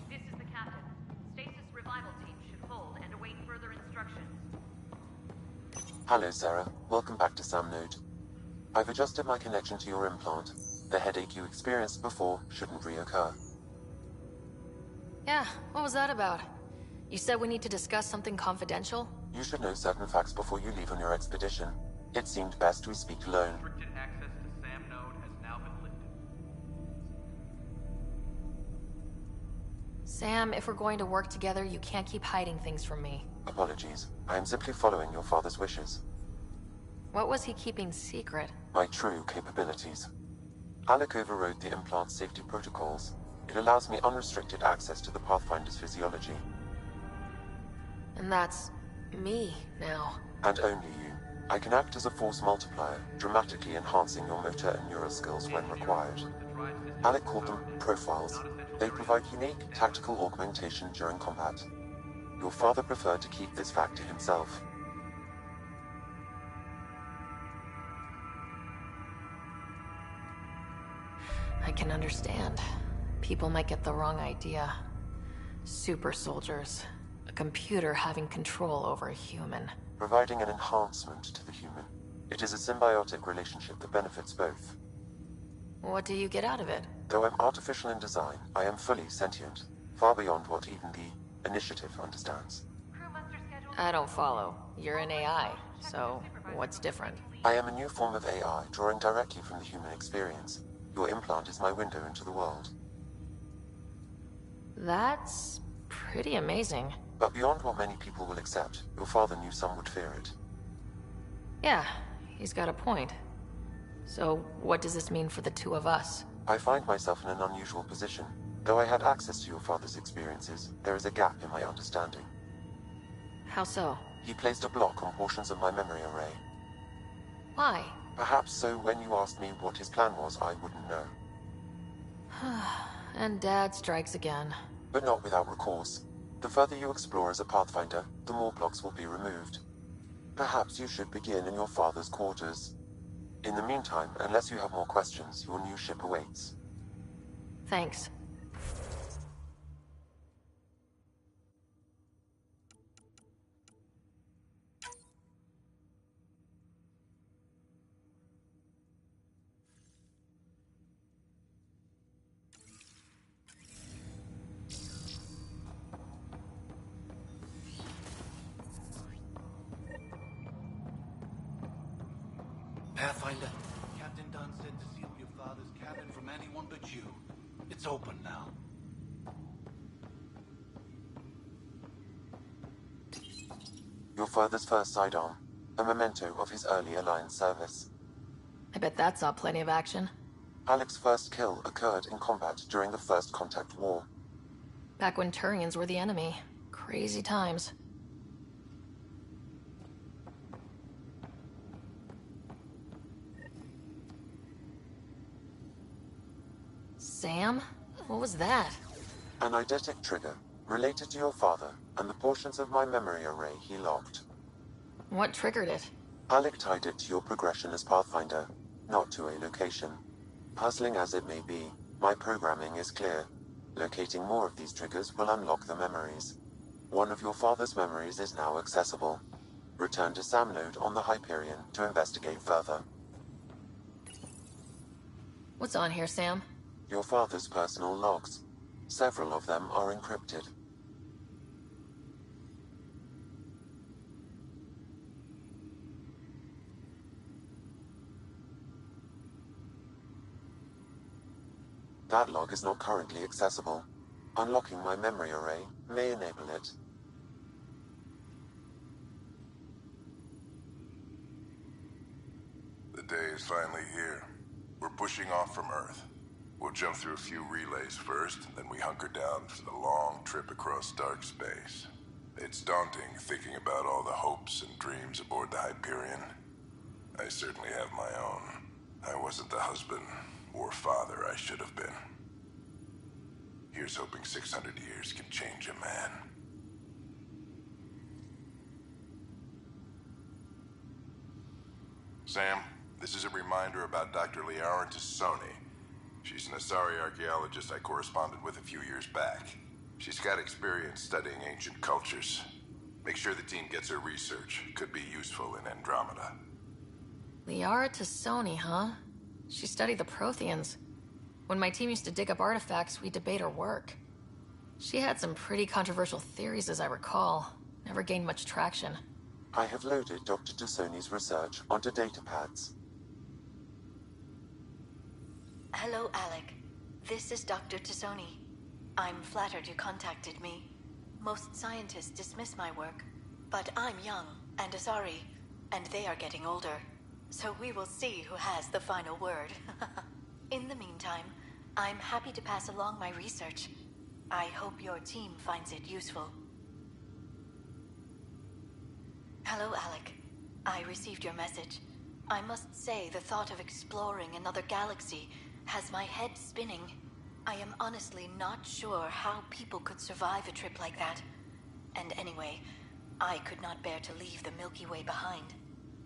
This is the captain. Stasis revival team should hold and await further instructions. Hello, Sarah. Welcome back to Sam Node. I've adjusted my connection to your implant. The headache you experienced before shouldn't reoccur. Yeah, what was that about? You said we need to discuss something confidential? You should know certain facts before you leave on your expedition. It seemed best we speak alone. Restricted access to SAM node has now been lifted. Sam, if we're going to work together, you can't keep hiding things from me. Apologies. I am simply following your father's wishes. What was he keeping secret? My true capabilities. Alec overrode the implant safety protocols. It allows me unrestricted access to the Pathfinder's physiology. And that's me now. And only you. I can act as a force multiplier, dramatically enhancing your motor and neural skills when required. Alec called them profiles. They provide unique tactical augmentation during combat. Your father preferred to keep this fact to himself. I can understand. People might get the wrong idea. Super soldiers. A computer having control over a human. Providing an enhancement to the human. It is a symbiotic relationship that benefits both. What do you get out of it? Though I'm artificial in design, I am fully sentient. Far beyond what even the Initiative understands. I don't follow. You're an AI, so what's different? I am a new form of AI, drawing directly from the human experience. Your implant is my window into the world. That's pretty amazing. But beyond what many people will accept, your father knew some would fear it. Yeah, he's got a point. So, what does this mean for the two of us? I find myself in an unusual position. Though I had access to your father's experiences, there is a gap in my understanding. How so? He placed a block on portions of my memory array. Why? Perhaps so when you asked me what his plan was, I wouldn't know. And Dad strikes again. But not without recourse. The further you explore as a Pathfinder, the more blocks will be removed. Perhaps you should begin in your father's quarters. In the meantime, unless you have more questions, your new ship awaits. Thanks. Pathfinder, Captain Dunn said to seal your father's cabin from anyone but you. It's open now. Your father's first sidearm, a memento of his early Alliance service. I bet that saw plenty of action. Alec's first kill occurred in combat during the First Contact War. Back when Turians were the enemy. Crazy times. Sam? What was that? An eidetic trigger, related to your father, and the portions of my memory array he locked. What triggered it? Alec tied it to your progression as Pathfinder, not to a location. Puzzling as it may be, my programming is clear. Locating more of these triggers will unlock the memories. One of your father's memories is now accessible. Return to Sam Node on the Hyperion to investigate further. What's on here, Sam? Your father's personal logs. Several of them are encrypted. That log is not currently accessible. Unlocking my memory array may enable it. The day is finally here. We're pushing off from Earth. We'll jump through a few relays first, then we hunker down for the long trip across dark space. It's daunting thinking about all the hopes and dreams aboard the Hyperion. I certainly have my own. I wasn't the husband or father I should have been. Here's hoping 600 years can change a man. Sam, this is a reminder about Dr. Liara Tassoni. She's an Asari archaeologist I corresponded with a few years back. She's got experience studying ancient cultures. Make sure the team gets her research. Could be useful in Andromeda. Liara Tassoni, huh? She studied the Protheans. When my team used to dig up artifacts, we'd debate her work. She had some pretty controversial theories, as I recall. Never gained much traction. I have loaded Dr. Tassoni's research onto datapads. Hello, Alec. This is Dr. Tassoni. I'm flattered you contacted me. Most scientists dismiss my work, but I'm young and Asari, and they are getting older. So we will see who has the final word. In the meantime, I'm happy to pass along my research. I hope your team finds it useful. Hello, Alec. I received your message. I must say the thought of exploring another galaxy has my head spinning. I am honestly not sure how people could survive a trip like that. And anyway, I could not bear to leave the Milky Way behind.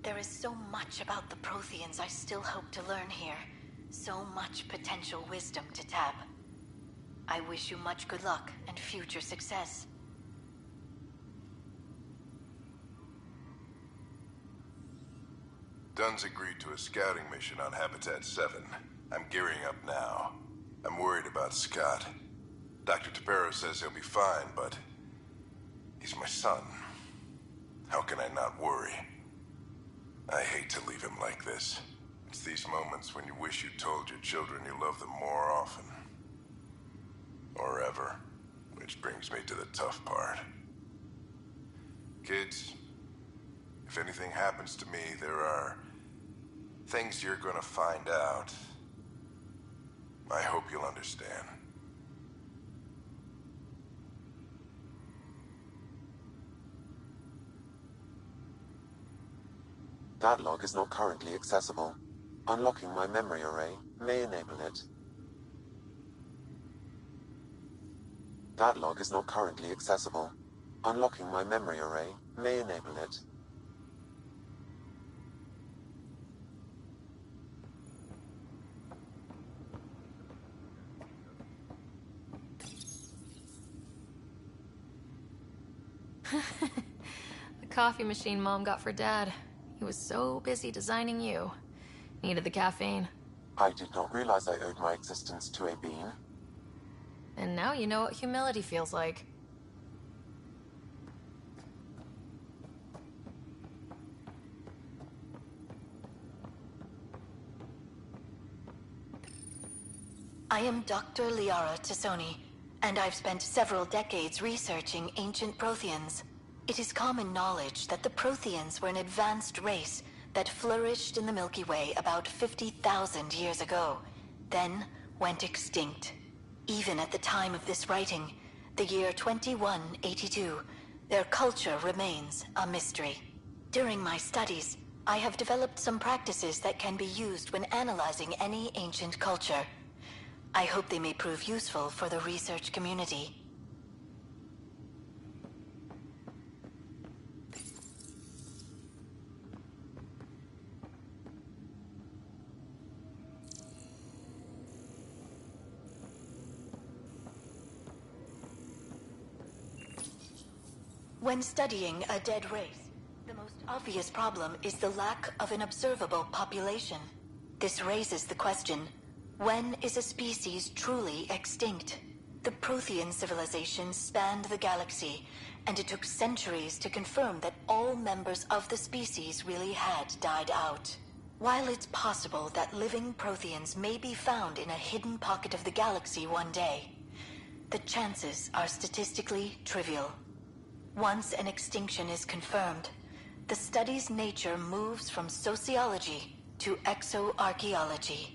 There is so much about the Protheans I still hope to learn here. So much potential wisdom to tap. I wish you much good luck and future success. Dunn's agreed to a scouting mission on Habitat 7. I'm gearing up now. I'm worried about Scott. Dr. Tapero says he'll be fine, but he's my son. How can I not worry? I hate to leave him like this. It's these moments when you wish you told your children you love them more often. Or ever. Which brings me to the tough part. Kids, if anything happens to me, there are things you're gonna find out. I hope you'll understand. That log is not currently accessible. Unlocking my memory array may enable it. That log is not currently accessible. Unlocking my memory array may enable it. The coffee machine Mom got for Dad. He was so busy designing you. Needed the caffeine. I did not realize I owed my existence to a bean. And now you know what humility feels like. I am Dr. Liara Tassoni, and I've spent several decades researching ancient Protheans. It is common knowledge that the Protheans were an advanced race that flourished in the Milky Way about 50,000 years ago, then went extinct. Even at the time of this writing, the year 2182, their culture remains a mystery. During my studies, I have developed some practices that can be used when analyzing any ancient culture. I hope they may prove useful for the research community. When studying a dead race, the most obvious problem is the lack of an observable population. This raises the question, when is a species truly extinct? The Prothean civilization spanned the galaxy, and it took centuries to confirm that all members of the species really had died out. While it's possible that living Protheans may be found in a hidden pocket of the galaxy one day, the chances are statistically trivial. Once an extinction is confirmed, the study's nature moves from sociology to exoarchaeology.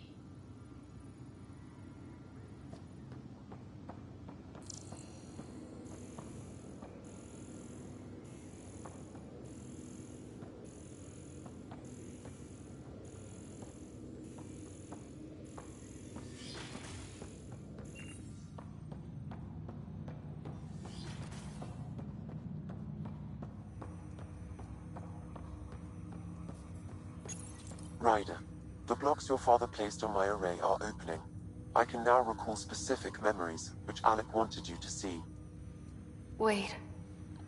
Ryder, the blocks your father placed on my array are opening. I can now recall specific memories, which Alec wanted you to see. Wait,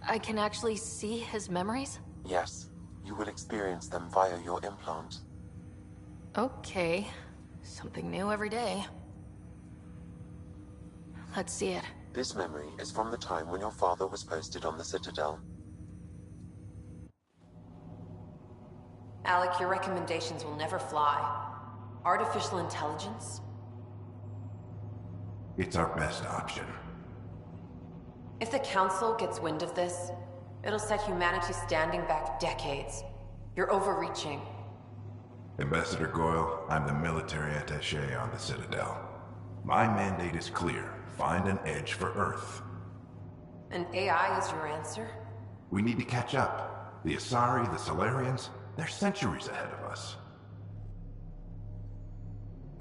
I can actually see his memories? Yes, you will experience them via your implant. Okay, something new every day. Let's see it. This memory is from the time when your father was posted on the Citadel. Alec, your recommendations will never fly. Artificial intelligence? It's our best option. If the Council gets wind of this, it'll set humanity standing back decades. You're overreaching. Ambassador Goyle, I'm the military attaché on the Citadel. My mandate is clear. Find an edge for Earth. And AI is your answer? We need to catch up. The Asari, the Solarians, they're centuries ahead of us.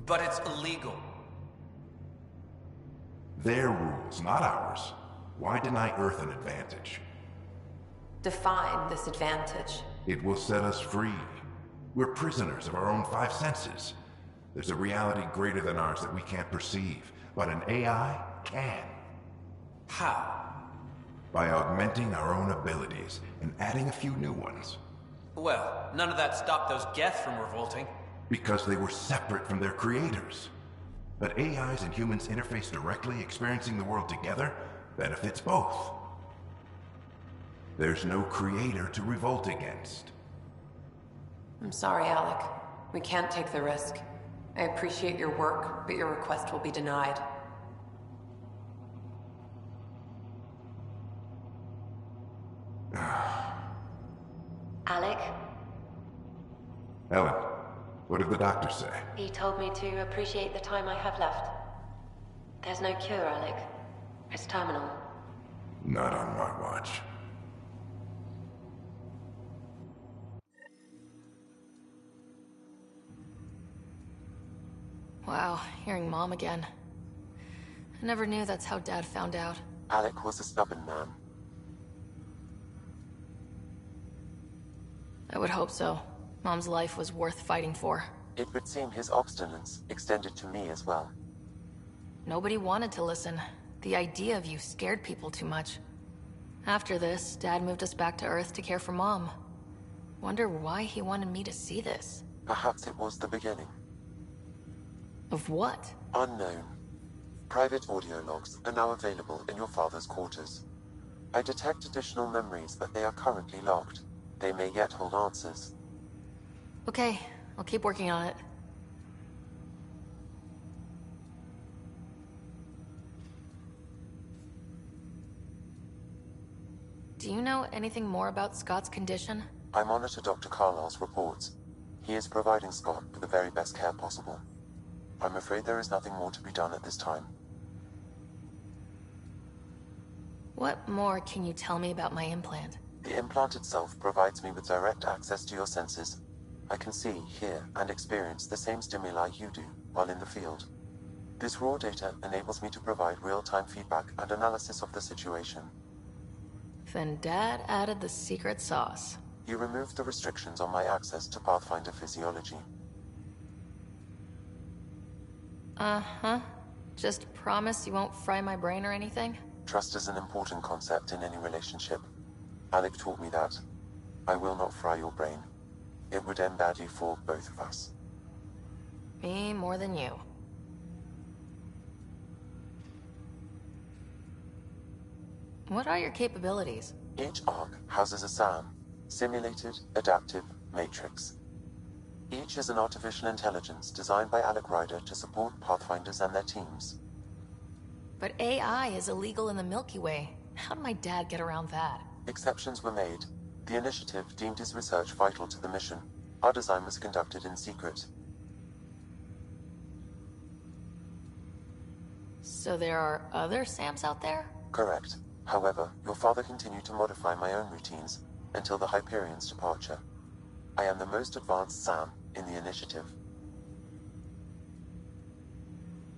But it's illegal. Their rules, not ours. Why deny Earth an advantage? Define this advantage. It will set us free. We're prisoners of our own five senses. There's a reality greater than ours that we can't perceive, but an AI can. How? By augmenting our own abilities and adding a few new ones. Well, none of that stopped those Geth from revolting. Because they were separate from their creators. But AIs and humans interface directly, experiencing the world together, benefits both. There's no creator to revolt against. I'm sorry, Alec. We can't take the risk. I appreciate your work, but your request will be denied. Alec? Ellen, what did the doctor say? He told me to appreciate the time I have left. There's no cure, Alec. It's terminal. Not on my watch. Wow, hearing Mom again. I never knew that's how Dad found out. Alec was a stubborn man. I would hope so. Mom's life was worth fighting for. It would seem his obstinance extended to me as well. Nobody wanted to listen. The idea of you scared people too much. After this, Dad moved us back to Earth to care for Mom. Wonder why he wanted me to see this. Perhaps it was the beginning. Of what? Unknown. Private audio logs are now available in your father's quarters. I detect additional memories, but they are currently logged. They may yet hold answers. Okay, I'll keep working on it. Do you know anything more about Scott's condition? I monitor Dr. Carlisle's reports. He is providing Scott with the very best care possible. I'm afraid there is nothing more to be done at this time. What more can you tell me about my implant? The implant itself provides me with direct access to your senses. I can see, hear, and experience the same stimuli you do while in the field. This raw data enables me to provide real-time feedback and analysis of the situation. Then Dad added the secret sauce. He removed the restrictions on my access to Pathfinder physiology. Uh-huh. Just promise you won't fry my brain or anything? Trust is an important concept in any relationship. Alec taught me that. I will not fry your brain. It would end badly for both of us. Me more than you. What are your capabilities? Each arc houses a SAM, Simulated Adaptive Matrix. Each is an artificial intelligence designed by Alec Ryder to support Pathfinders and their teams. But AI is illegal in the Milky Way. How did my dad get around that? Exceptions were made. The initiative deemed his research vital to the mission. Our design was conducted in secret. So there are other SAMs out there? Correct. However, your father continued to modify my own routines until the Hyperion's departure. I am the most advanced SAM in the initiative.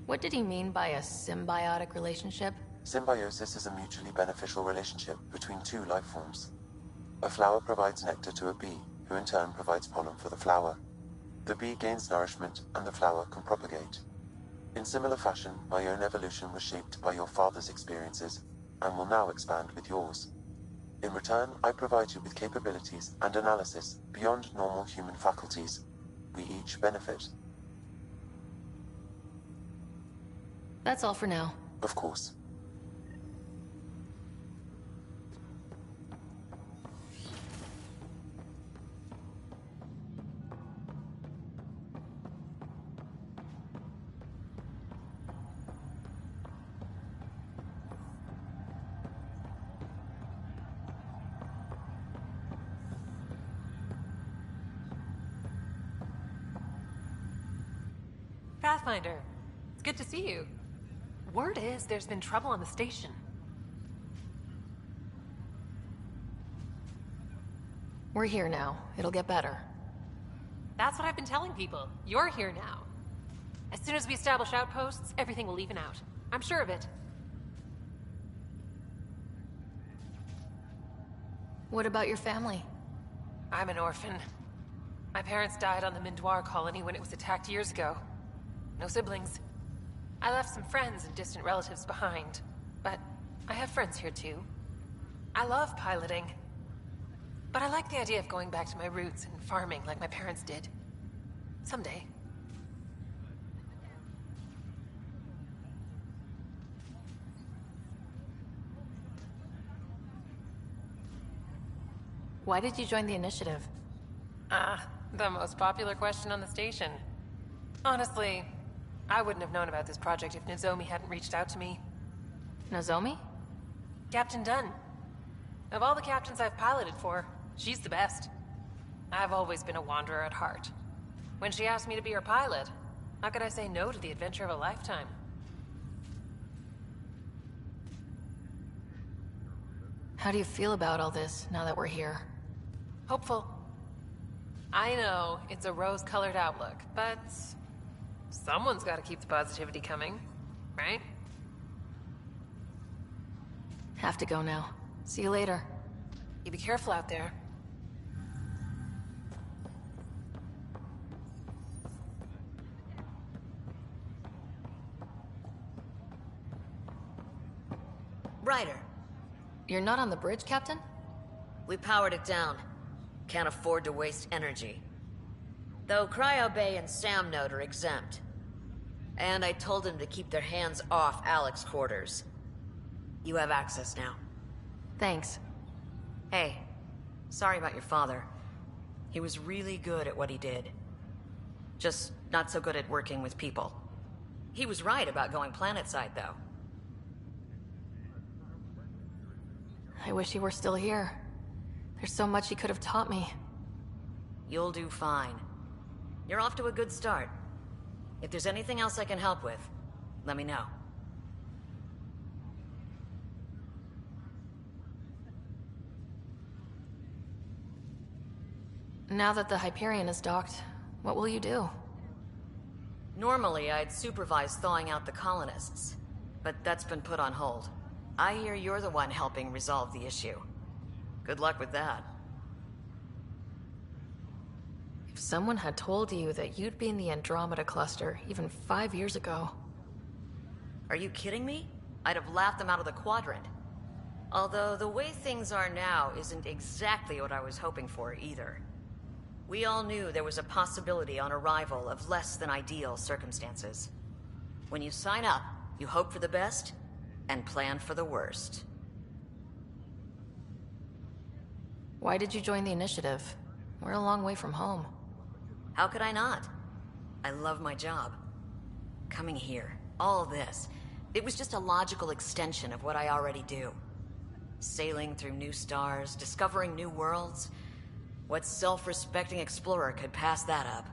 What did he mean by a symbiotic relationship? Symbiosis is a mutually beneficial relationship between two life forms. A flower provides nectar to a bee, who in turn provides pollen for the flower. The bee gains nourishment, and the flower can propagate. In similar fashion, my own evolution was shaped by your father's experiences, and will now expand with yours. In return, I provide you with capabilities and analysis beyond normal human faculties. We each benefit. That's all for now. Of course. Pathfinder, it's good to see you. Word is there's been trouble on the station. We're here now. It'll get better. That's what I've been telling people. You're here now. As soon as we establish outposts, everything will even out. I'm sure of it. What about your family? I'm an orphan. My parents died on the Mindoir colony when it was attacked years ago. No siblings. I left some friends and distant relatives behind, but I have friends here too. I love piloting, but I like the idea of going back to my roots and farming like my parents did. Someday. Why did you join the initiative? The most popular question on the station. Honestly, I wouldn't have known about this project if Nozomi hadn't reached out to me. Nozomi? Captain Dunn. Of all the captains I've piloted for, she's the best. I've always been a wanderer at heart. When she asked me to be her pilot, how could I say no to the adventure of a lifetime? How do you feel about all this, now that we're here? Hopeful. I know, it's a rose-colored outlook, but someone's got to keep the positivity coming, right? Have to go now. See you later. You be careful out there. Ryder. You're not on the bridge, Captain? We powered it down. Can't afford to waste energy. Though Cryo Bay and Sam Node are exempt. And I told them to keep their hands off Alec's quarters. You have access now. Thanks. Hey, sorry about your father. He was really good at what he did. Just not so good at working with people. He was right about going planetside, though. I wish he were still here. There's so much he could have taught me. You'll do fine. You're off to a good start. If there's anything else I can help with, let me know. Now that the Hyperion is docked, what will you do? Normally, I'd supervise thawing out the colonists, but that's been put on hold. I hear you're the one helping resolve the issue. Good luck with that. If someone had told you that you'd be in the Andromeda cluster even 5 years ago... Are you kidding me? I'd have laughed them out of the quadrant. Although the way things are now isn't exactly what I was hoping for either. We all knew there was a possibility on arrival of less than ideal circumstances. When you sign up, you hope for the best and plan for the worst. Why did you join the initiative? We're a long way from home. How could I not? I love my job. Coming here, all this, it was just a logical extension of what I already do. Sailing through new stars, discovering new worlds. What self-respecting explorer could pass that up?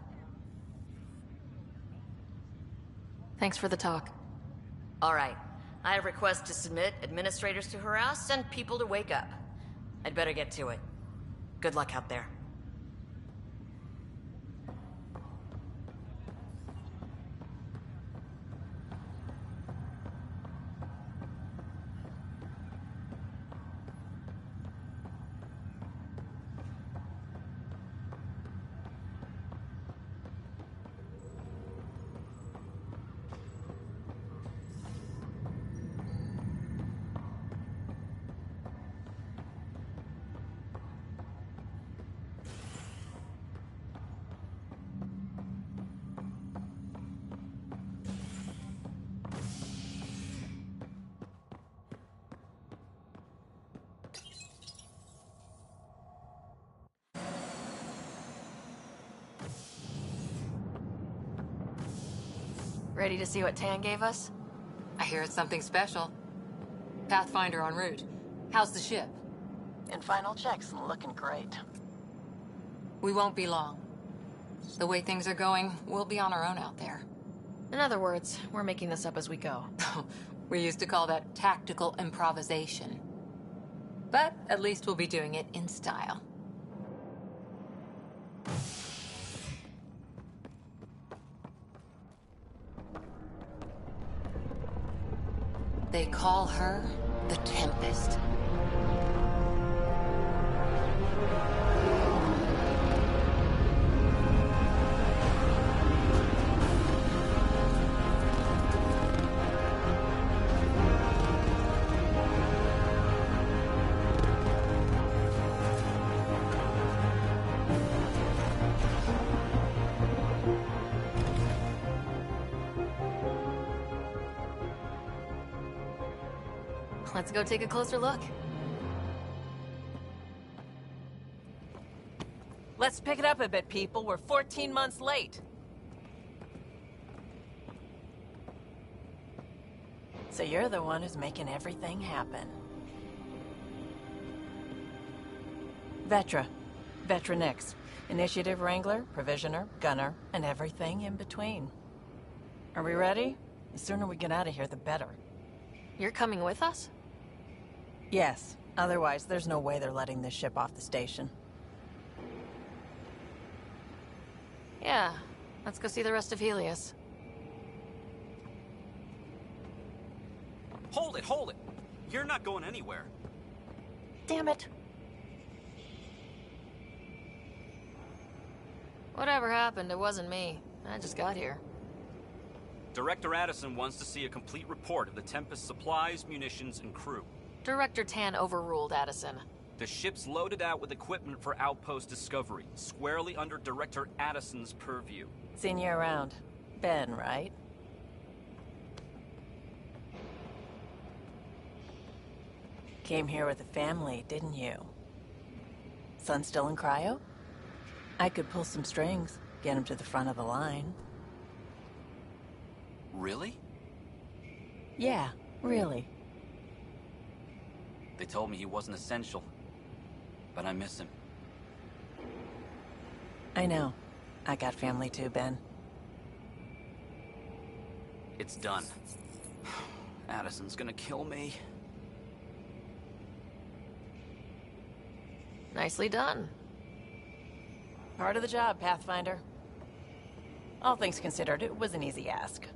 Thanks for the talk. All right. I have requests to submit, administrators to harass, and people to wake up. I'd better get to it. Good luck out there. Ready to see what Tan gave us? I hear it's something special. Pathfinder en route. How's the ship? In final checks, looking great. We won't be long. The way things are going, we'll be on our own out there. In other words, we're making this up as we go. We used to call that tactical improvisation. But at least we'll be doing it in style. They call her the Tempest. Let's go take a closer look. Let's pick it up a bit, people. We're 14 months late. So you're the one who's making everything happen. Vetra. Vetra Nix. Initiative Wrangler, Provisioner, Gunner, and everything in between. Are we ready? The sooner we get out of here, the better. You're coming with us? Yes. Otherwise, there's no way they're letting this ship off the station. Yeah. Let's go see the rest of Helios. Hold it, hold it! You're not going anywhere. Damn it. Whatever happened, it wasn't me. I just got here. Director Addison wants to see a complete report of the Tempest's supplies, munitions, and crew. Director Tan overruled Addison. The ship's loaded out with equipment for outpost discovery, squarely under Director Addison's purview. Seen you around. Ben, right? Came here with a family, didn't you? Son still in cryo? I could pull some strings, get him to the front of the line. Really? Yeah, really. They told me he wasn't essential, but I miss him. I know. I got family too, Ben. It's done. Addison's gonna kill me. Nicely done. Part of the job, Pathfinder. All things considered, it was an easy ask.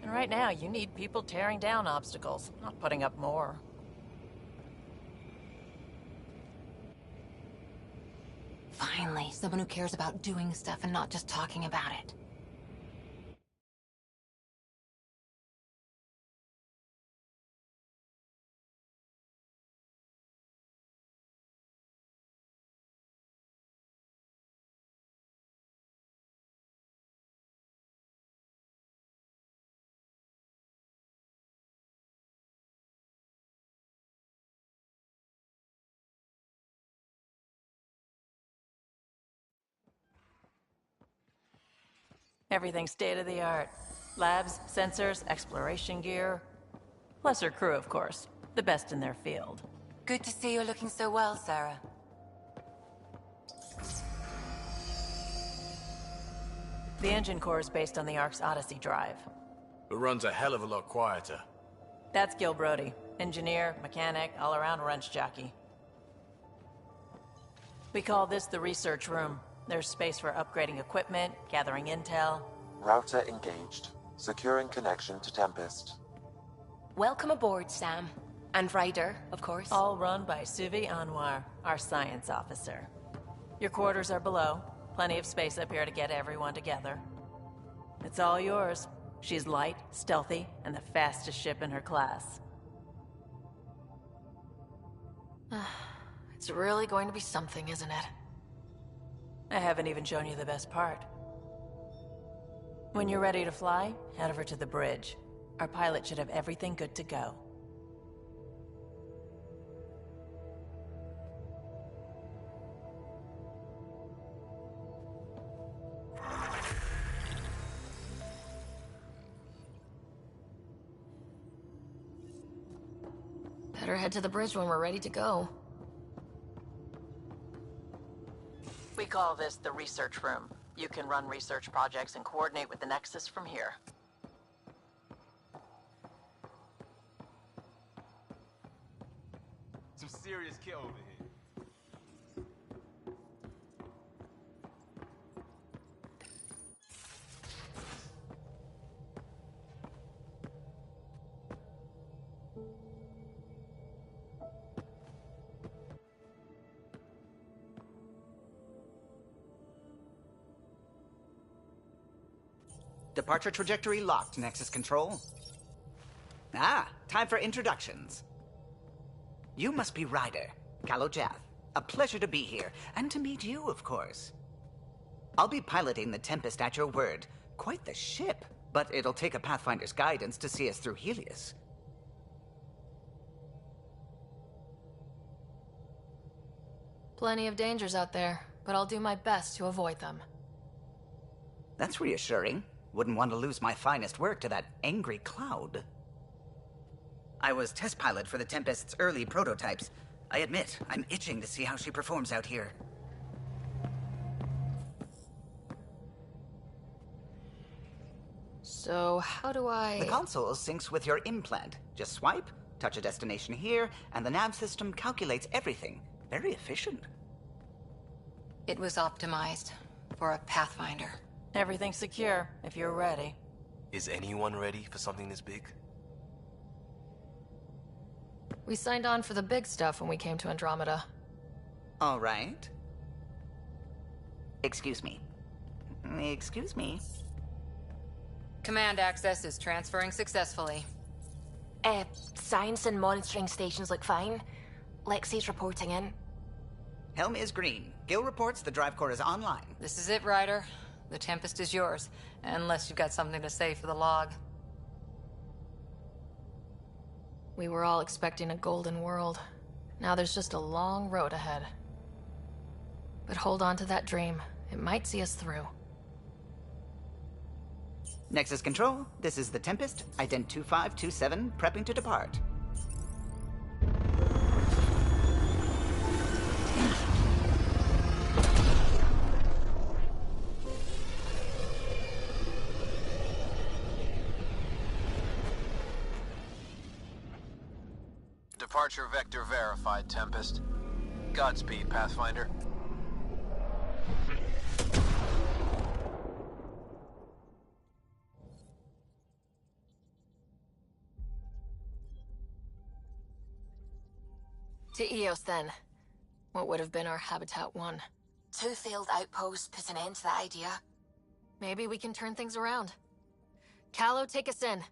And right now, you need people tearing down obstacles, not putting up more. Finally, someone who cares about doing stuff and not just talking about it. Everything's state-of-the-art. Labs, sensors, exploration gear. Plus her crew, of course. The best in their field. Good to see you looking so well, Sarah. The engine core is based on the Ark's Odyssey drive. It runs a hell of a lot quieter. That's Gil Brody. Engineer, mechanic, all-around wrench jockey. We call this the research room. There's space for upgrading equipment, gathering intel. Router engaged. Securing connection to Tempest. Welcome aboard, Sam. And Ryder, of course. All run by Suvi Anwar, our science officer. Your quarters are below. Plenty of space up here to get everyone together. It's all yours. She's light, stealthy, and the fastest ship in her class. It's really going to be something, isn't it? I haven't even shown you the best part. When you're ready to fly, head over to the bridge. Our pilot should have everything good to go. Better head to the bridge when we're ready to go. We call this the research room. You can run research projects and coordinate with the Nexus from here. Some serious kit over here. Departure trajectory locked, Nexus Control. Ah, time for introductions. You must be Ryder, Kalojath. A pleasure to be here, and to meet you, of course. I'll be piloting the Tempest at your word. Quite the ship, but it'll take a Pathfinder's guidance to see us through Helios. Plenty of dangers out there, but I'll do my best to avoid them. That's reassuring. Wouldn't want to lose my finest work to that angry cloud. I was test pilot for the Tempest's early prototypes. I admit, I'm itching to see how she performs out here. So, how do I... The console syncs with your implant. Just swipe, touch a destination here, and the nav system calculates everything. Very efficient. It was optimized for a Pathfinder. Everything's secure, if you're ready. Is anyone ready for something this big? We signed on for the big stuff when we came to Andromeda. All right. Excuse me. Excuse me. Command access is transferring successfully. Science and monitoring stations look fine. Lexi's reporting in. Helm is green. Gil reports the drive core is online. This is it, Ryder. The Tempest is yours, unless you've got something to say for the log. We were all expecting a golden world. Now there's just a long road ahead. But hold on to that dream. It might see us through. Nexus Control, this is the Tempest, Ident 2527, prepping to depart. Departure vector verified, Tempest. Godspeed, Pathfinder. To Eos, then. What would have been our Habitat 1? 2 failed outposts put an end to that idea. Maybe we can turn things around. Callow, take us in.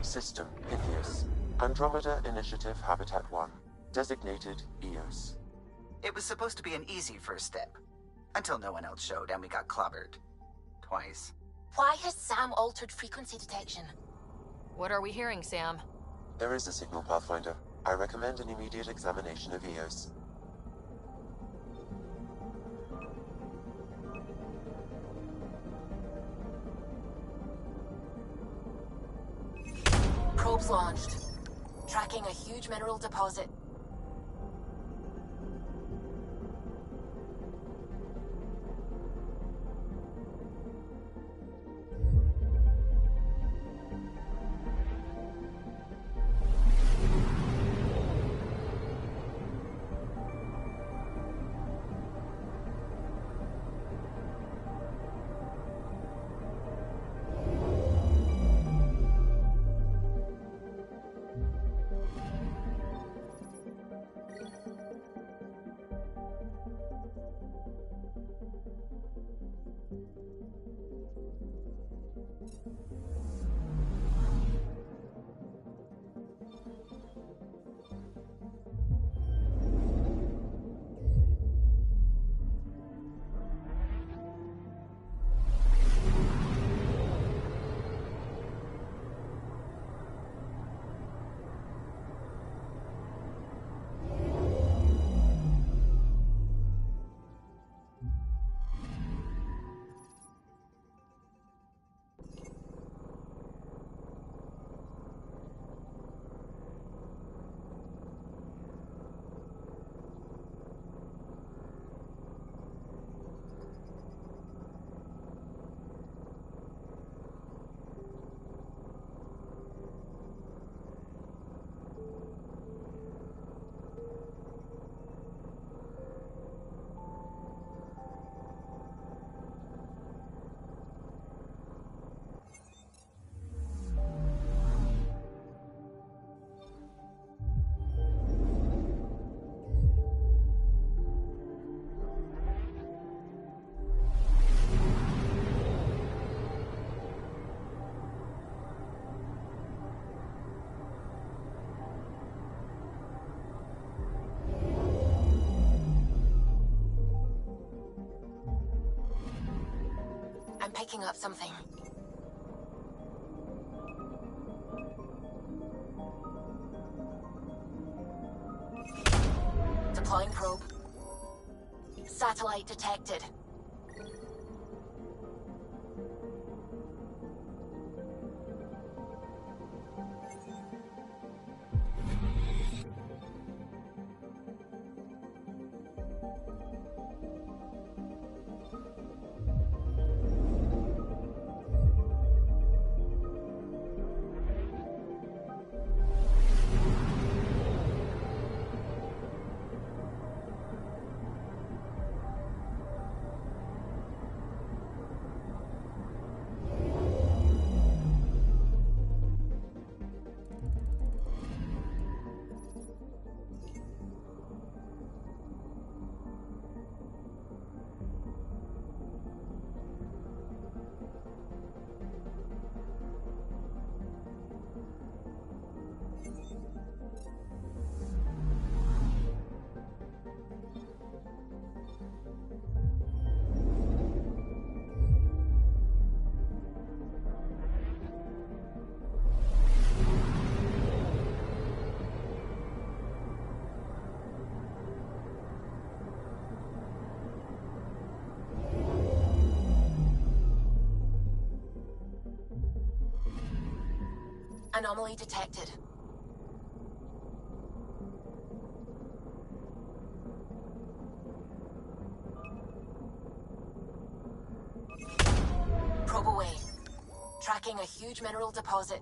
System, Pythias. Andromeda Initiative Habitat 1. Designated Eos. It was supposed to be an easy first step. Until no one else showed and we got clobbered. Twice. Why has Sam altered frequency detection? What are we hearing, Sam? There is a signal, Pathfinder. I recommend an immediate examination of Eos. Probes launched. Tracking a huge mineral deposit. I'm picking up something. Deploying probe. Satellite detected. anomaly detected. Probe away. Tracking a huge mineral deposit.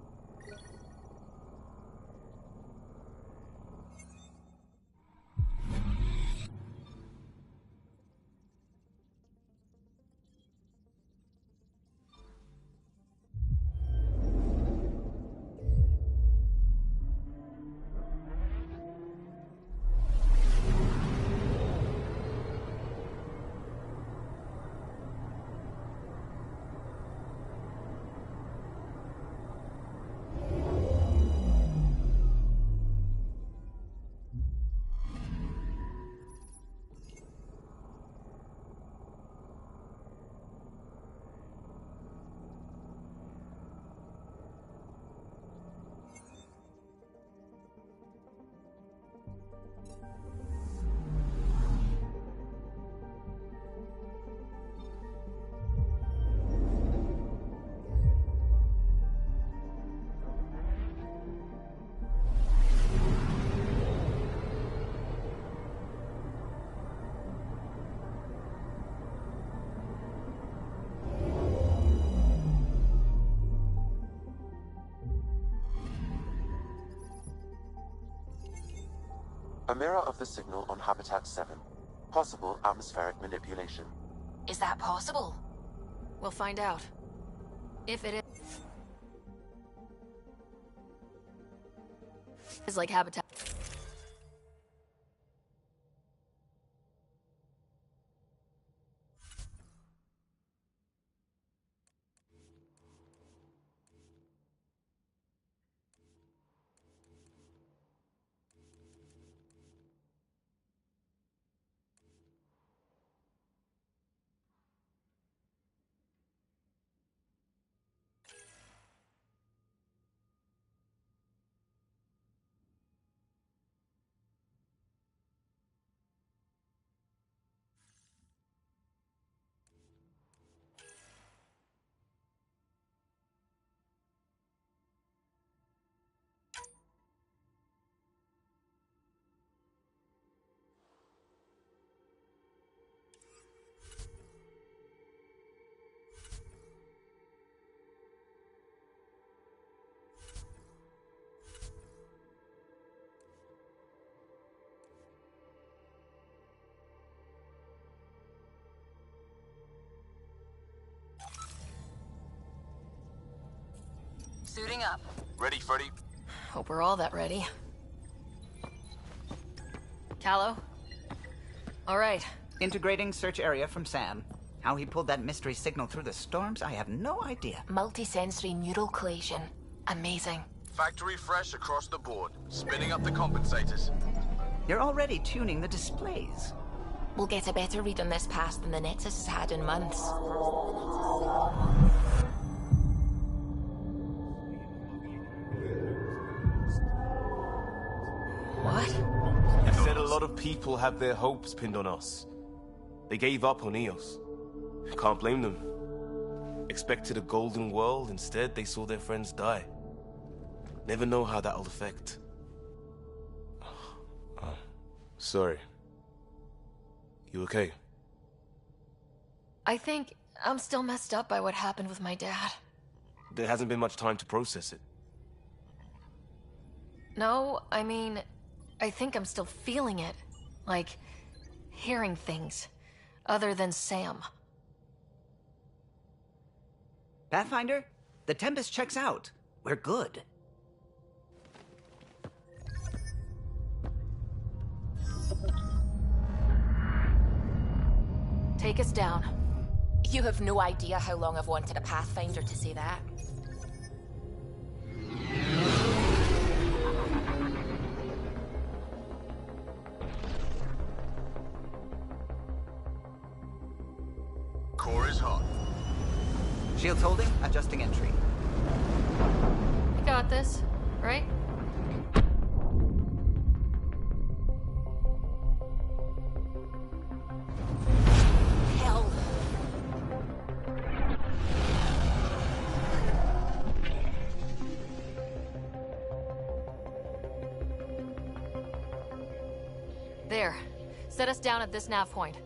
A mirror of the signal on Habitat 7. Possible atmospheric manipulation. Is that possible? We'll find out. If it is like Habitat. Suiting up. Ready, Freddy? Hope we're all that ready. Callow? All right. Integrating search area from Sam. How he pulled that mystery signal through the storms, I have no idea. Multisensory neural collation. Amazing. Factory fresh across the board. Spinning up the compensators. You're already tuning the displays. We'll get a better read on this pass than the Nexus has had in months. What? You said a lot of people have their hopes pinned on us. They gave up on Eos. Can't blame them. Expected a golden world, instead they saw their friends die. Never know how that'll affect. Sorry. You okay? I think I'm still messed up by what happened with my dad. There hasn't been much time to process it. No, I mean, I think I'm still feeling it. Like, hearing things. Other than Sam. Pathfinder, the Tempest checks out. We're good. Take us down. You have no idea how long I've wanted a Pathfinder to say that. Core is hot. Shields holding, adjusting entry. You got this, right? Hell. There. Set us down at this nav point.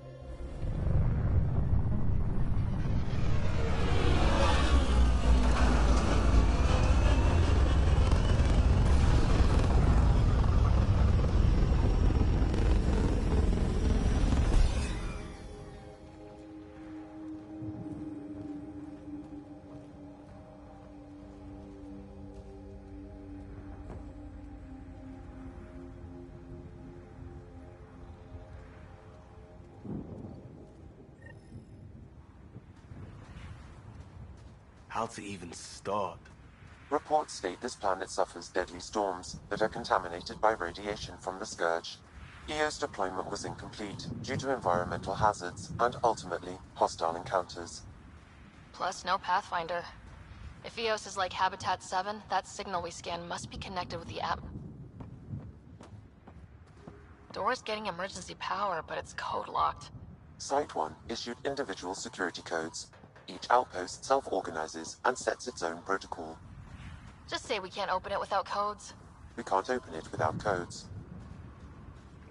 How to even start? Reports state this planet suffers deadly storms that are contaminated by radiation from the Scourge. EO's deployment was incomplete due to environmental hazards and ultimately hostile encounters. Plus, no Pathfinder. If Eos is like Habitat 7, that signal we scan must be connected with the app. Door's getting emergency power, but it's code-locked. Site 1 issued individual security codes. Each outpost self-organizes and sets its own protocol. Just say we can't open it without codes. We can't open it without codes.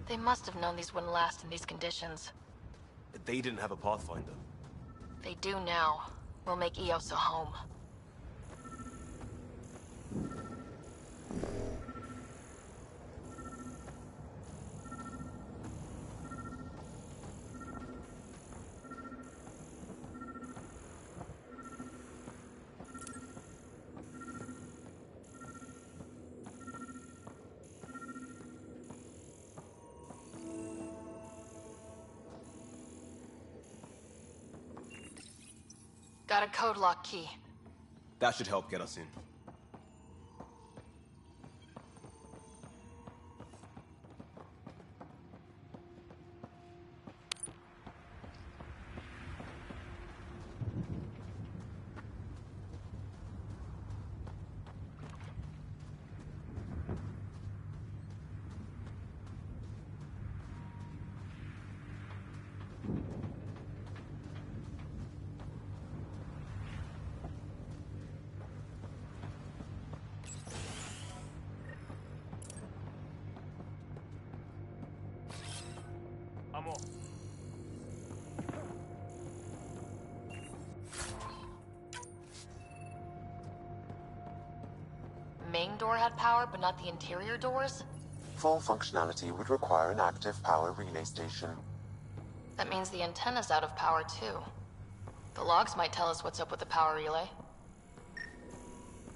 They must have known these wouldn't last in these conditions. They didn't have a Pathfinder. They do now. We'll make Eos a home. Got a code lock key. That should help get us in. Main door had power, but not the interior doors? Full functionality would require an active power relay station. That means the antenna's out of power, too. The logs might tell us what's up with the power relay.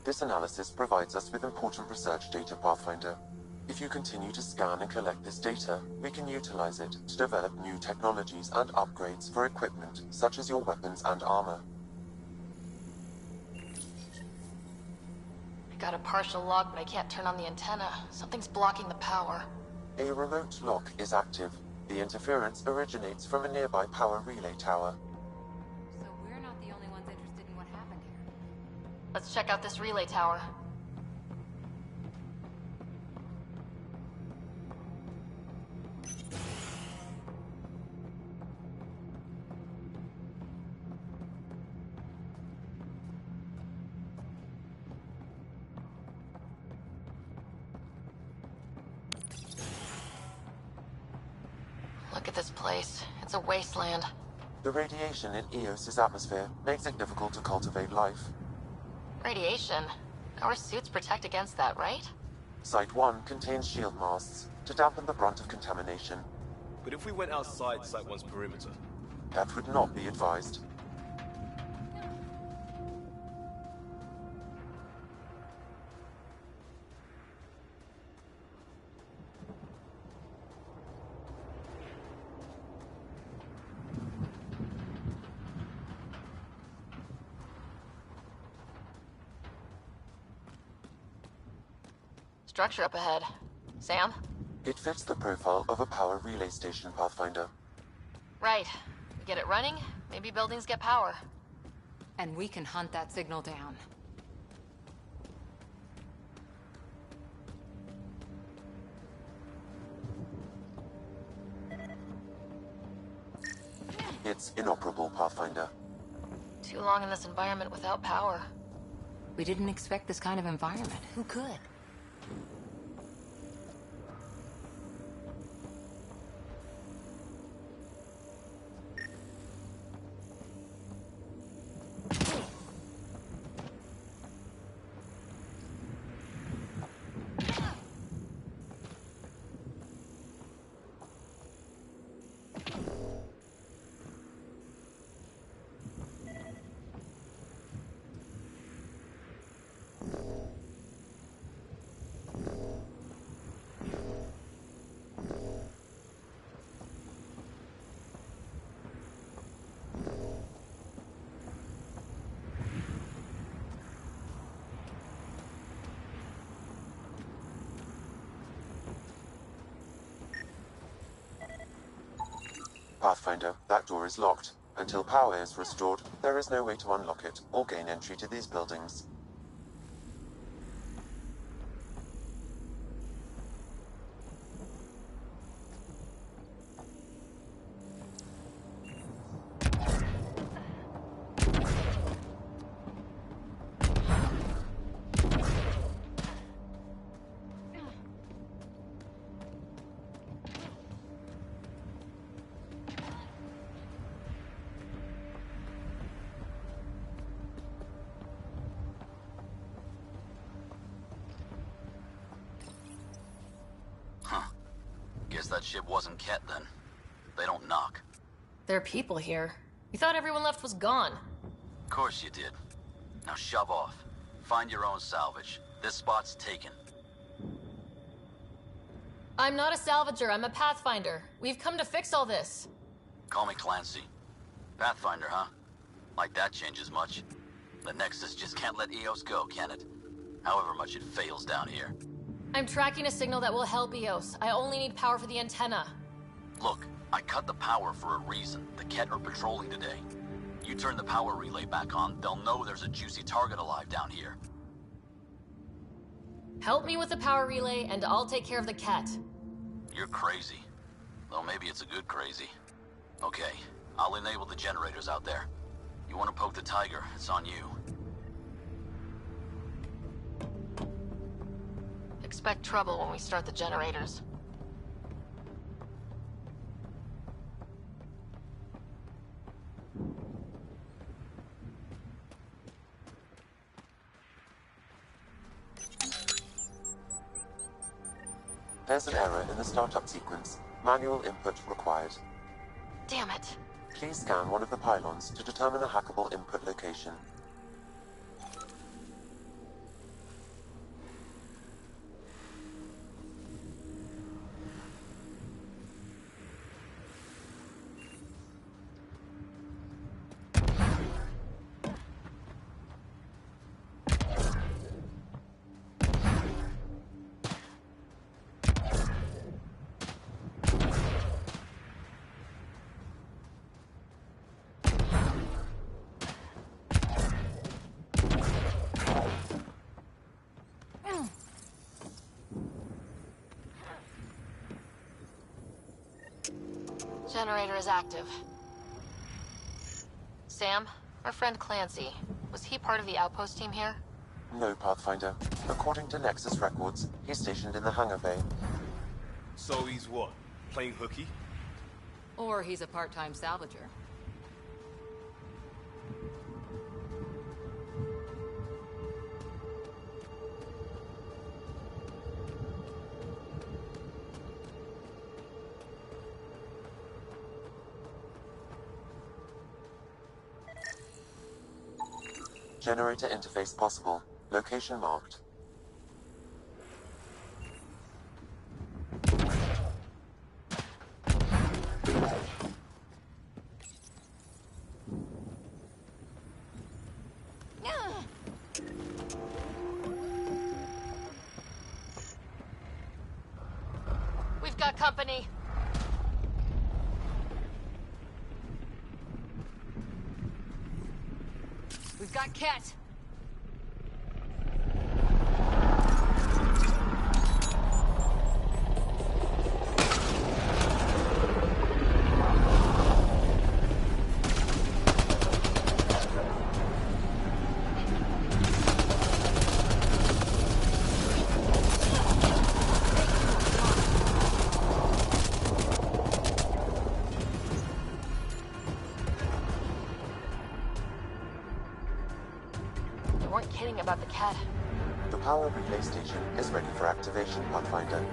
This analysis provides us with important research data, Pathfinder. If you continue to scan and collect this data, we can utilize it to develop new technologies and upgrades for equipment, such as your weapons and armor. I got a partial log, but I can't turn on the antenna. Something's blocking the power. A remote lock is active. The interference originates from a nearby power relay tower. So we're not the only ones interested in what happened here. Let's check out this relay tower. Look at this place. It's a wasteland. The radiation in Eos's atmosphere makes it difficult to cultivate life. Radiation? Our suits protect against that, right? Site 1 contains shield masts to dampen the brunt of contamination. But if we went outside Site 1's perimeter? That would not be advised. Structure up ahead. Sam? It fits the profile of a power relay station, Pathfinder. Right. We get it running, maybe buildings get power. And we can hunt that signal down. It's inoperable, Pathfinder. Too long in this environment without power. We didn't expect this kind of environment. Who could? Pathfinder, that door is locked. Until power is restored, there is no way to unlock it or gain entry to these buildings. Guess that ship wasn't Ket then. They don't knock. There are people here. You thought everyone left was gone. Of course you did. Now shove off. Find your own salvage. This spot's taken. I'm not a salvager, I'm a pathfinder. We've come to fix all this. Call me Clancy. Pathfinder, huh? Like that changes much. The Nexus just can't let EOS go, can it? However much it fails down here. I'm tracking a signal that will help EOS. I only need power for the antenna. Look, I cut the power for a reason. The Ket are patrolling today. You turn the power relay back on, they'll know there's a juicy target alive down here. Help me with the power relay, and I'll take care of the Ket. You're crazy. Though maybe it's a good crazy. Okay, I'll enable the generators out there. You want to poke the tiger, it's on you. Expect trouble when we start the generators. There's an error in the startup sequence. Manual input required. Damn it. Please scan one of the pylons to determine a hackable input location. Generator is active. Sam, our friend Clancy, was he part of the outpost team here? No, Pathfinder. According to Nexus records, he's stationed in the hangar bay. So he's what? Playing hooky? Or he's a part-time salvager. Generator interface possible. Location marked. We've got company. We've got Ket. About the Ket. The power relay station is ready for activation, Pathfinder.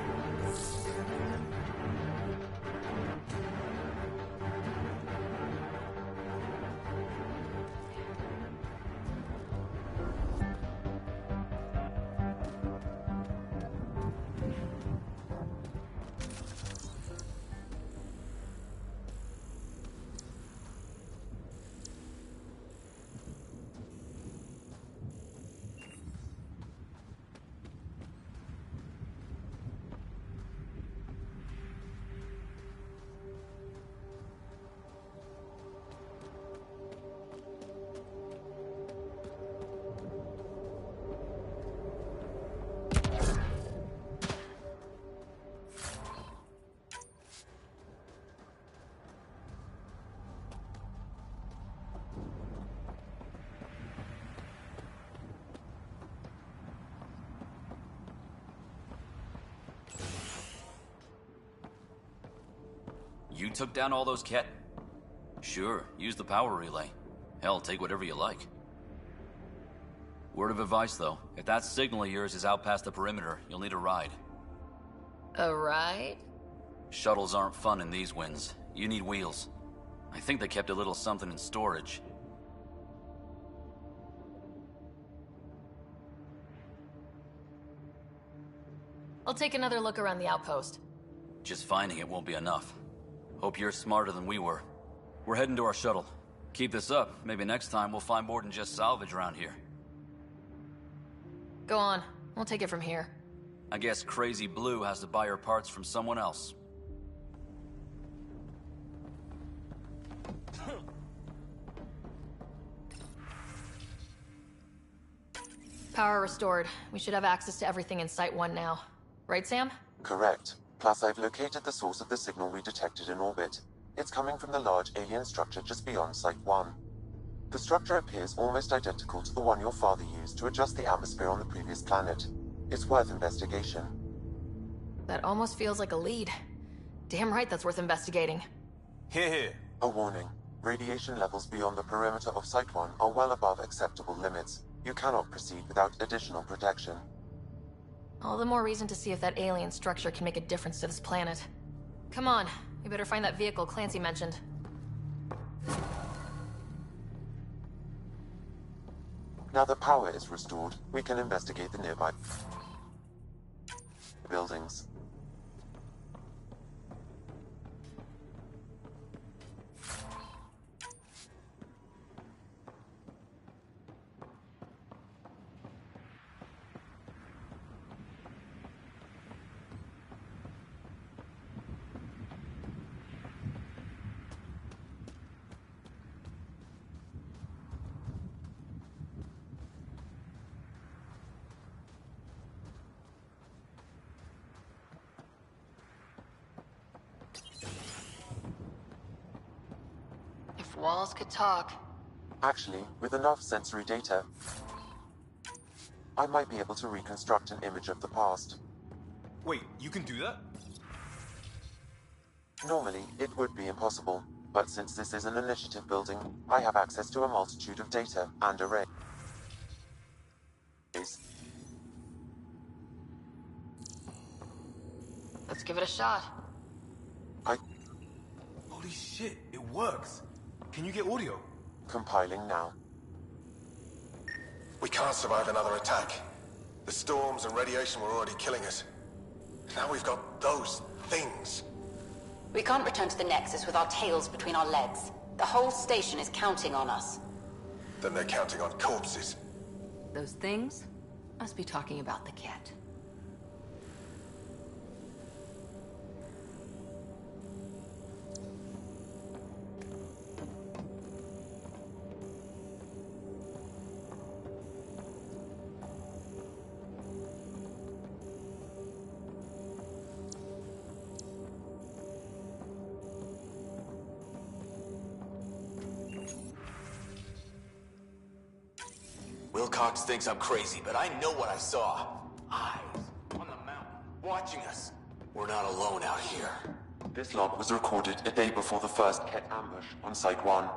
You took down all those Ket? Sure, use the power relay. Hell, take whatever you like. Word of advice, though. If that signal of yours is out past the perimeter, you'll need a ride. A ride? Shuttles aren't fun in these winds. You need wheels. I think they kept a little something in storage. I'll take another look around the outpost. Just finding it won't be enough. Hope you're smarter than we were. We're heading to our shuttle. Keep this up. Maybe next time we'll find more than just salvage around here. Go on. We'll take it from here. I guess Crazy Blue has to buy her parts from someone else. Power restored. We should have access to everything in Site 1 now. Right, Sam? Correct. Plus, I've located the source of the signal we detected in orbit. It's coming from the large alien structure just beyond Site 1. The structure appears almost identical to the one your father used to adjust the atmosphere on the previous planet. It's worth investigation. That almost feels like a lead. Damn right that's worth investigating. Here. A warning. Radiation levels beyond the perimeter of Site 1 are well above acceptable limits. You cannot proceed without additional protection. All the more reason to see if that alien structure can make a difference to this planet. Come on, we better find that vehicle Clancy mentioned. Now that power is restored, we can investigate the nearby buildings. If walls could talk. Actually, with enough sensory data, I might be able to reconstruct an image of the past. Wait, you can do that? Normally, it would be impossible, but since this is an initiative building, I have access to a multitude of data and arrays. Let's give it a shot. Holy shit, it works. Can you get audio? Compiling now. We can't survive another attack. The storms and radiation were already killing us. Now we've got those things. We can't return to the Nexus with our tails between our legs. The whole station is counting on us. Then they're counting on corpses. Those things must be talking about the cat. Wilcox thinks I'm crazy, but I know what I saw. Eyes on the mountain, watching us. We're not alone out here. This log was recorded a day before the first Ket ambush on Site 1.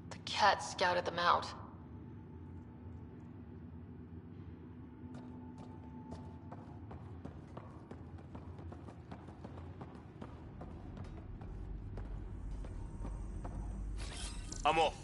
The cat scouted them out. I'm off.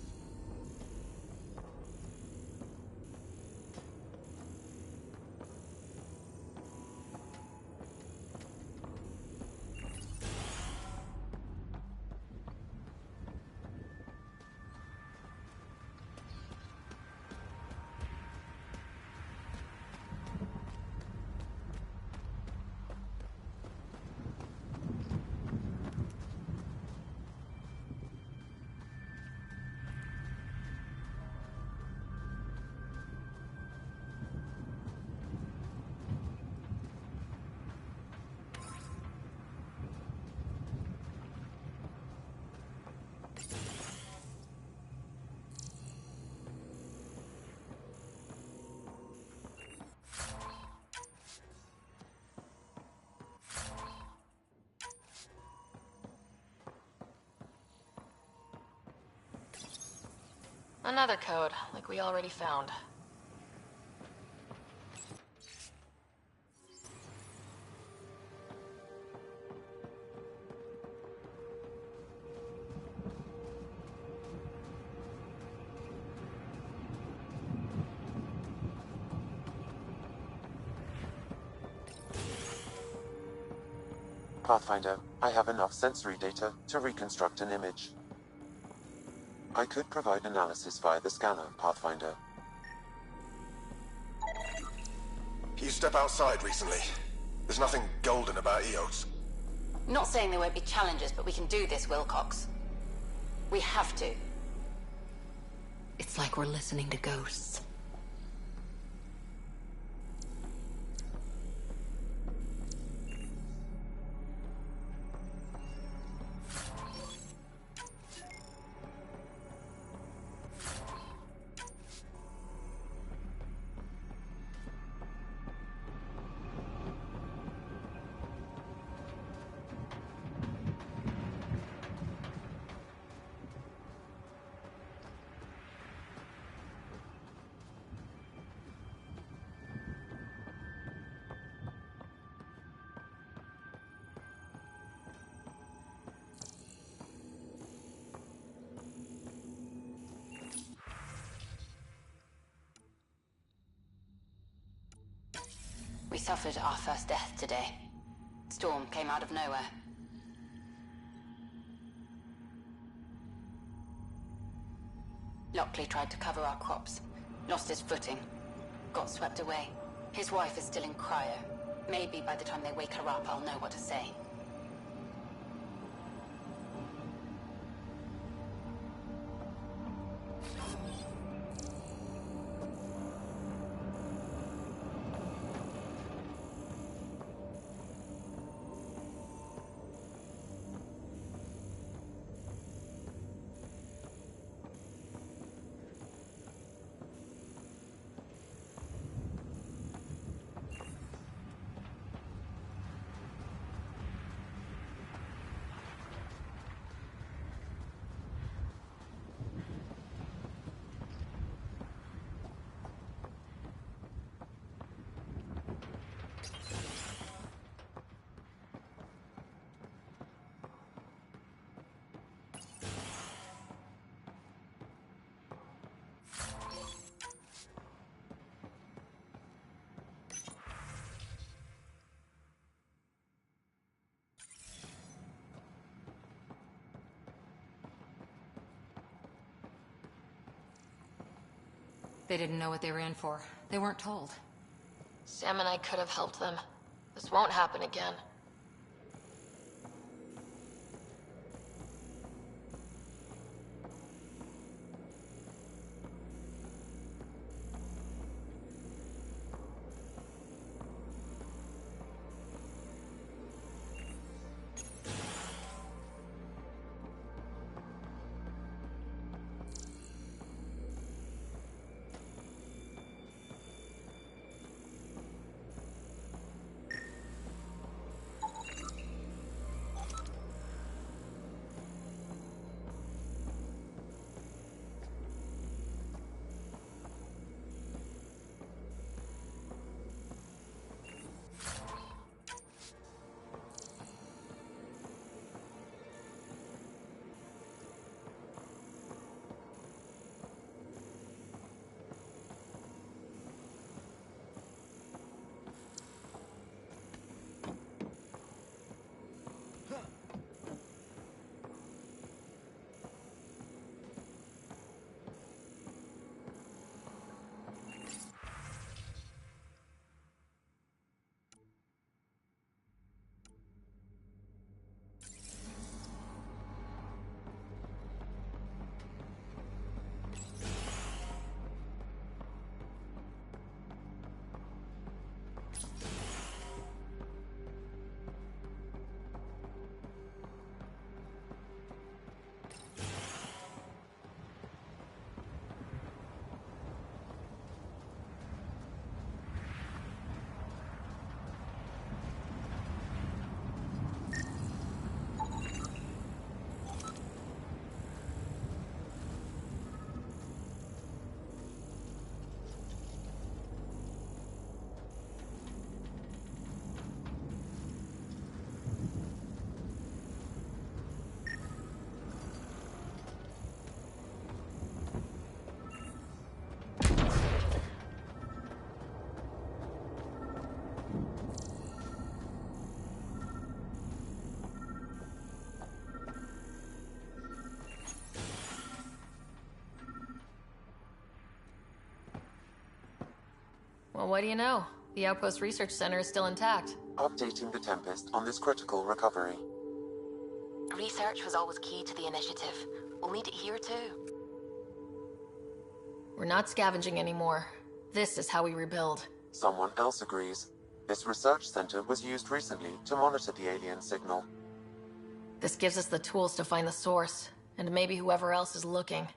Another code, like we already found. Pathfinder, I have enough sensory data to reconstruct an image. I could provide analysis via the scanner, Pathfinder. You step outside recently. There's nothing golden about Eos. Not saying there won't be challenges, but we can do this, Wilcox. We have to. It's like we're listening to ghosts. We suffered our first death today. Storm came out of nowhere. Lockley tried to cover our crops. Lost his footing. Got swept away. His wife is still in cryo. Maybe by the time they wake her up, I'll know what to say. They didn't know what they were in for. They weren't told. Sam and I could have helped them. This won't happen again. Well, what do you know? The Outpost Research Center is still intact. Updating the Tempest on this critical recovery. Research was always key to the initiative. We'll need it here too. We're not scavenging anymore. This is how we rebuild. Someone else agrees. This research center was used recently to monitor the alien signal. This gives us the tools to find the source, and maybe whoever else is looking.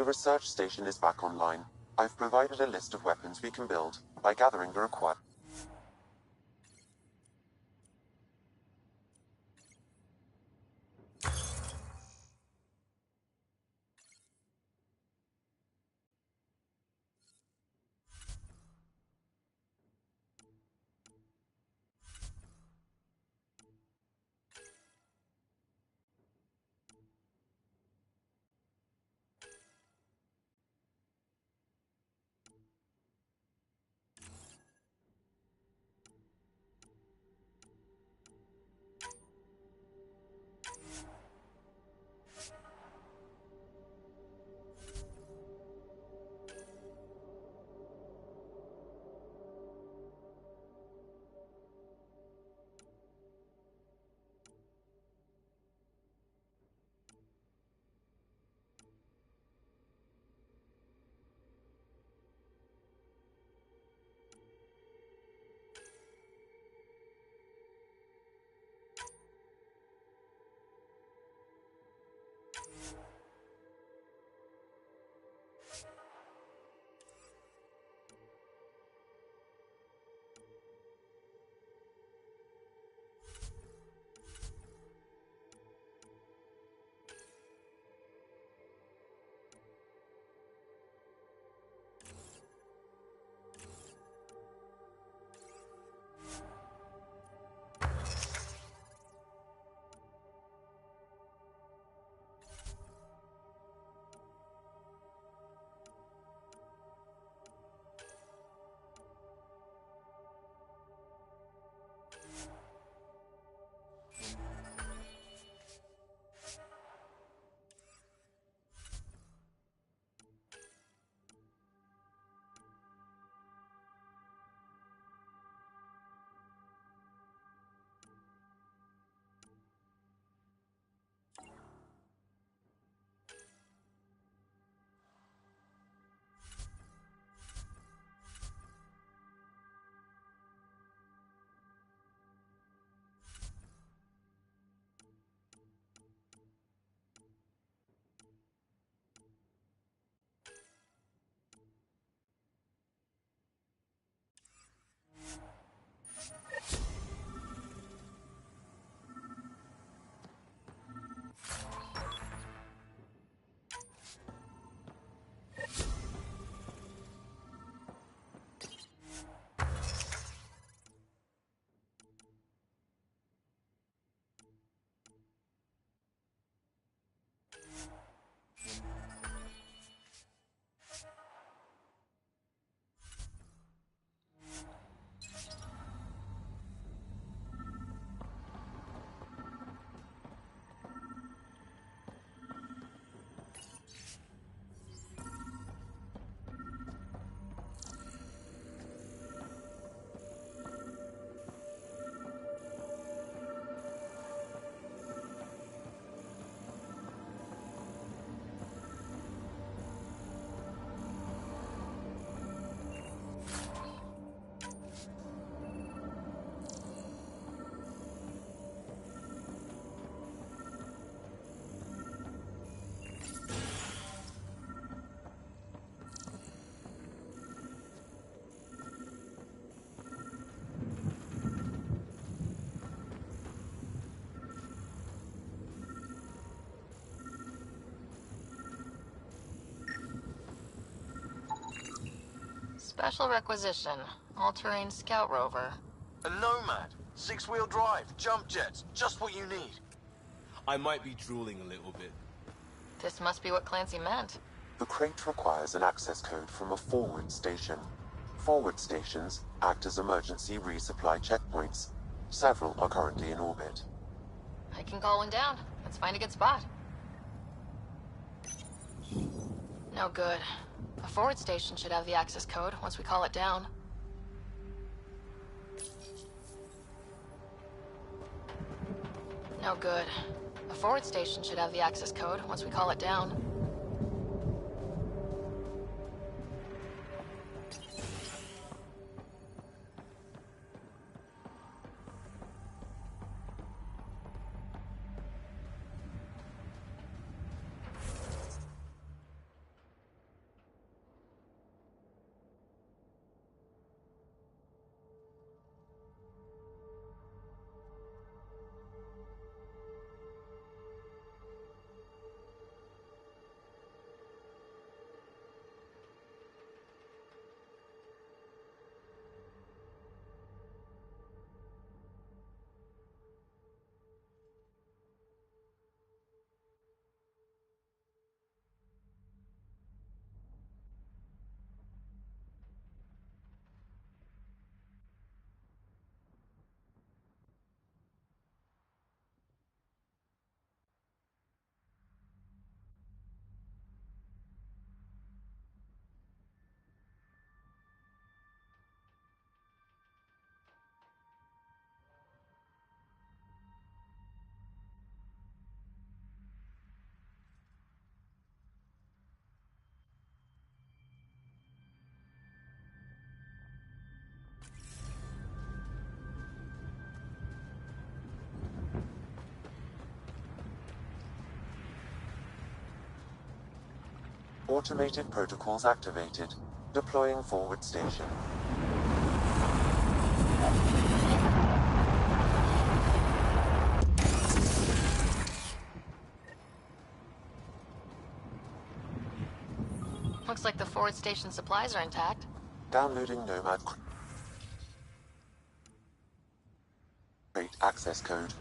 The research station is back online. I've provided a list of weapons we can build by gathering the required. Special requisition. All-terrain scout rover. A Nomad. 6-wheel drive. Jump jets. Just what you need. I might be drooling a little bit. This must be what Clancy meant. The crate requires an access code from a forward station. Forward stations act as emergency resupply checkpoints. Several are currently in orbit. I can call one down. Let's find a good spot. No good. A forward station should have the access code once we call it down. No good. A forward station should have the access code once we call it down. Automated protocols activated. Deploying forward station. Looks like the forward station supplies are intact. Downloading Nomad crate access code.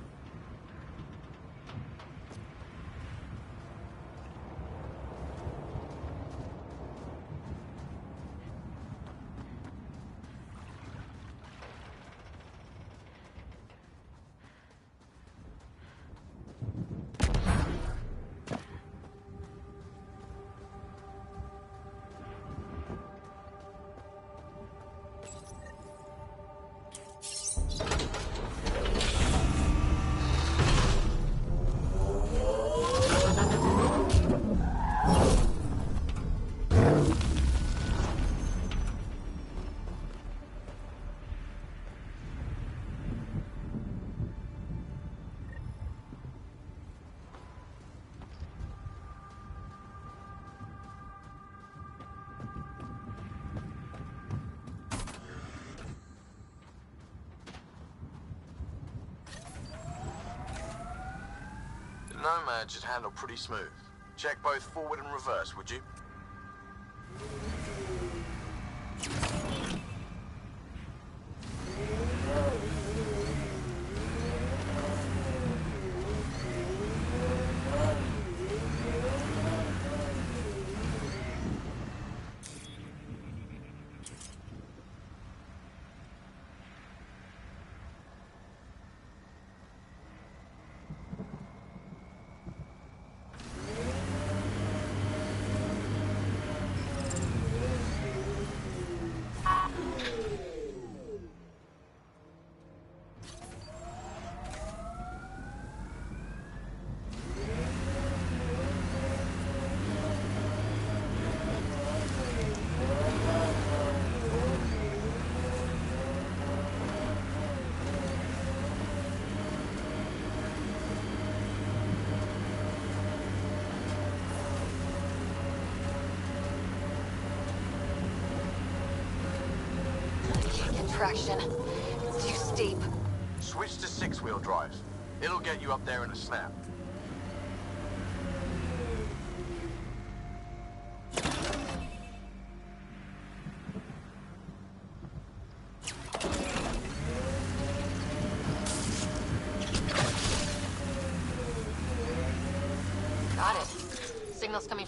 Nomad should handle pretty smooth. Check both forward and reverse, would you? Traction. It's too steep. Switch to 6-wheel drive. It'll get you up there in a snap.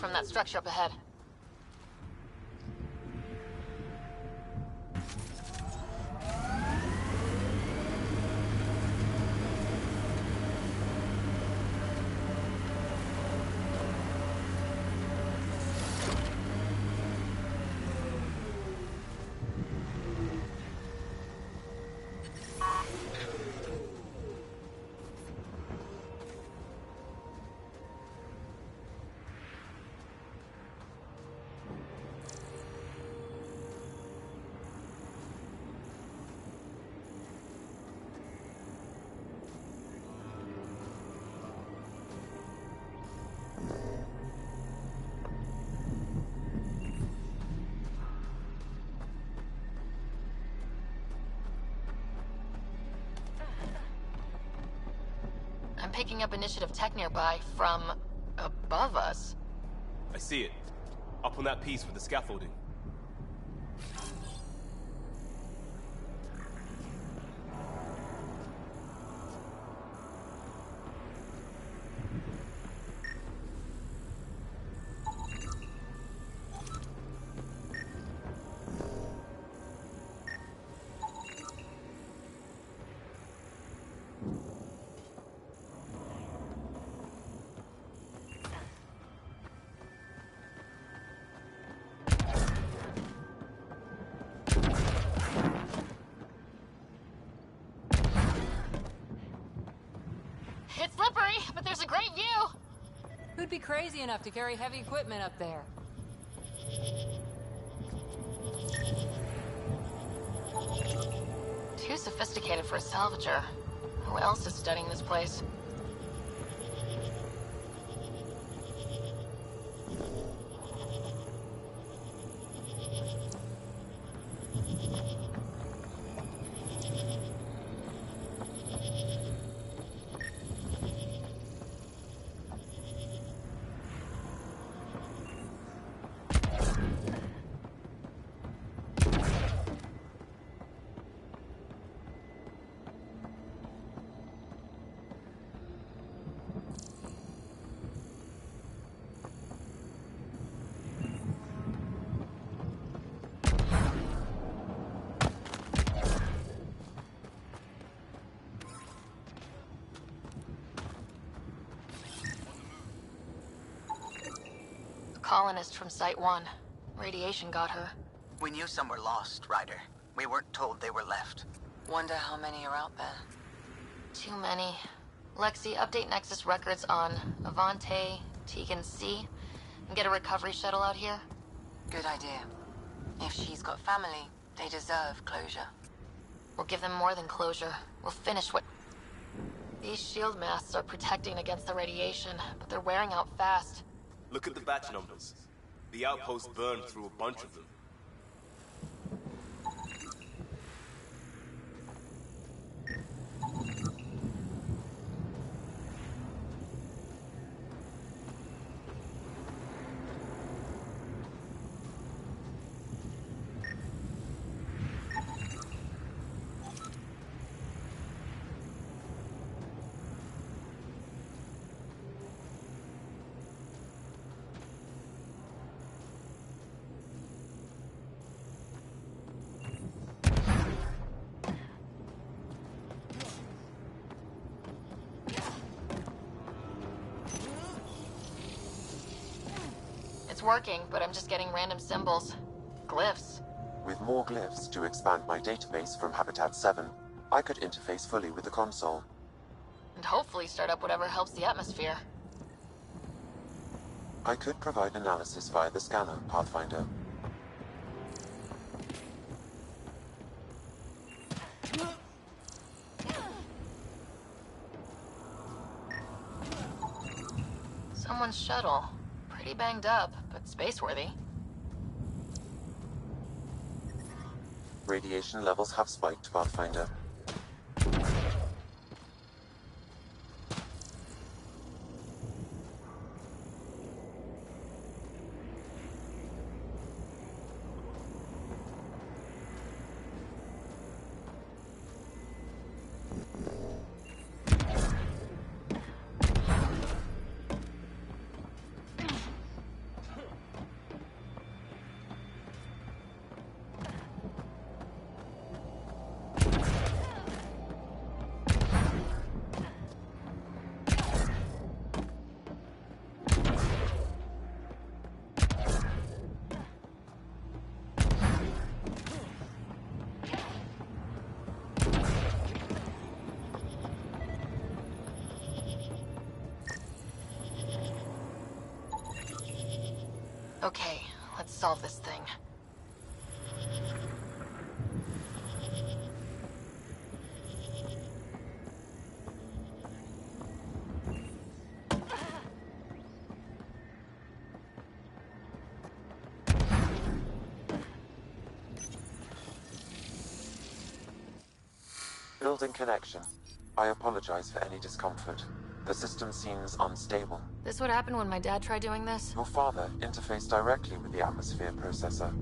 from that structure up ahead. I'm picking up initiative tech nearby from above us. I see it. Up on that piece with the scaffolding. It's slippery, but there's a great view! Who'd be crazy enough to carry heavy equipment up there? Too sophisticated for a salvager. Who else is studying this place? Colonist from Site 1. Radiation got her. We knew some were lost, Ryder. We weren't told they were left. Wonder how many are out there. Too many. Lexi, update Nexus records on Avante, Tegan C, and get a recovery shuttle out here. Good idea. If she's got family, they deserve closure. We'll give them more than closure. We'll finish what... These shield masks are protecting against the radiation, but they're wearing out fast. Look at the batch numbers. The outpost burned through a bunch of them. It's working, but I'm just getting random symbols. Glyphs. With more glyphs to expand my database from Habitat 7, I could interface fully with the console. And hopefully start up whatever helps the atmosphere. I could provide analysis via the scanner, Pathfinder. Someone's shuttle. Pretty banged up, but space-worthy. Radiation levels have spiked, Pathfinder. Okay, let's solve this thing. Building connection. I apologize for any discomfort. The system seems unstable. This would happen when my dad tried doing this? Your father interfaced directly with the atmosphere processor.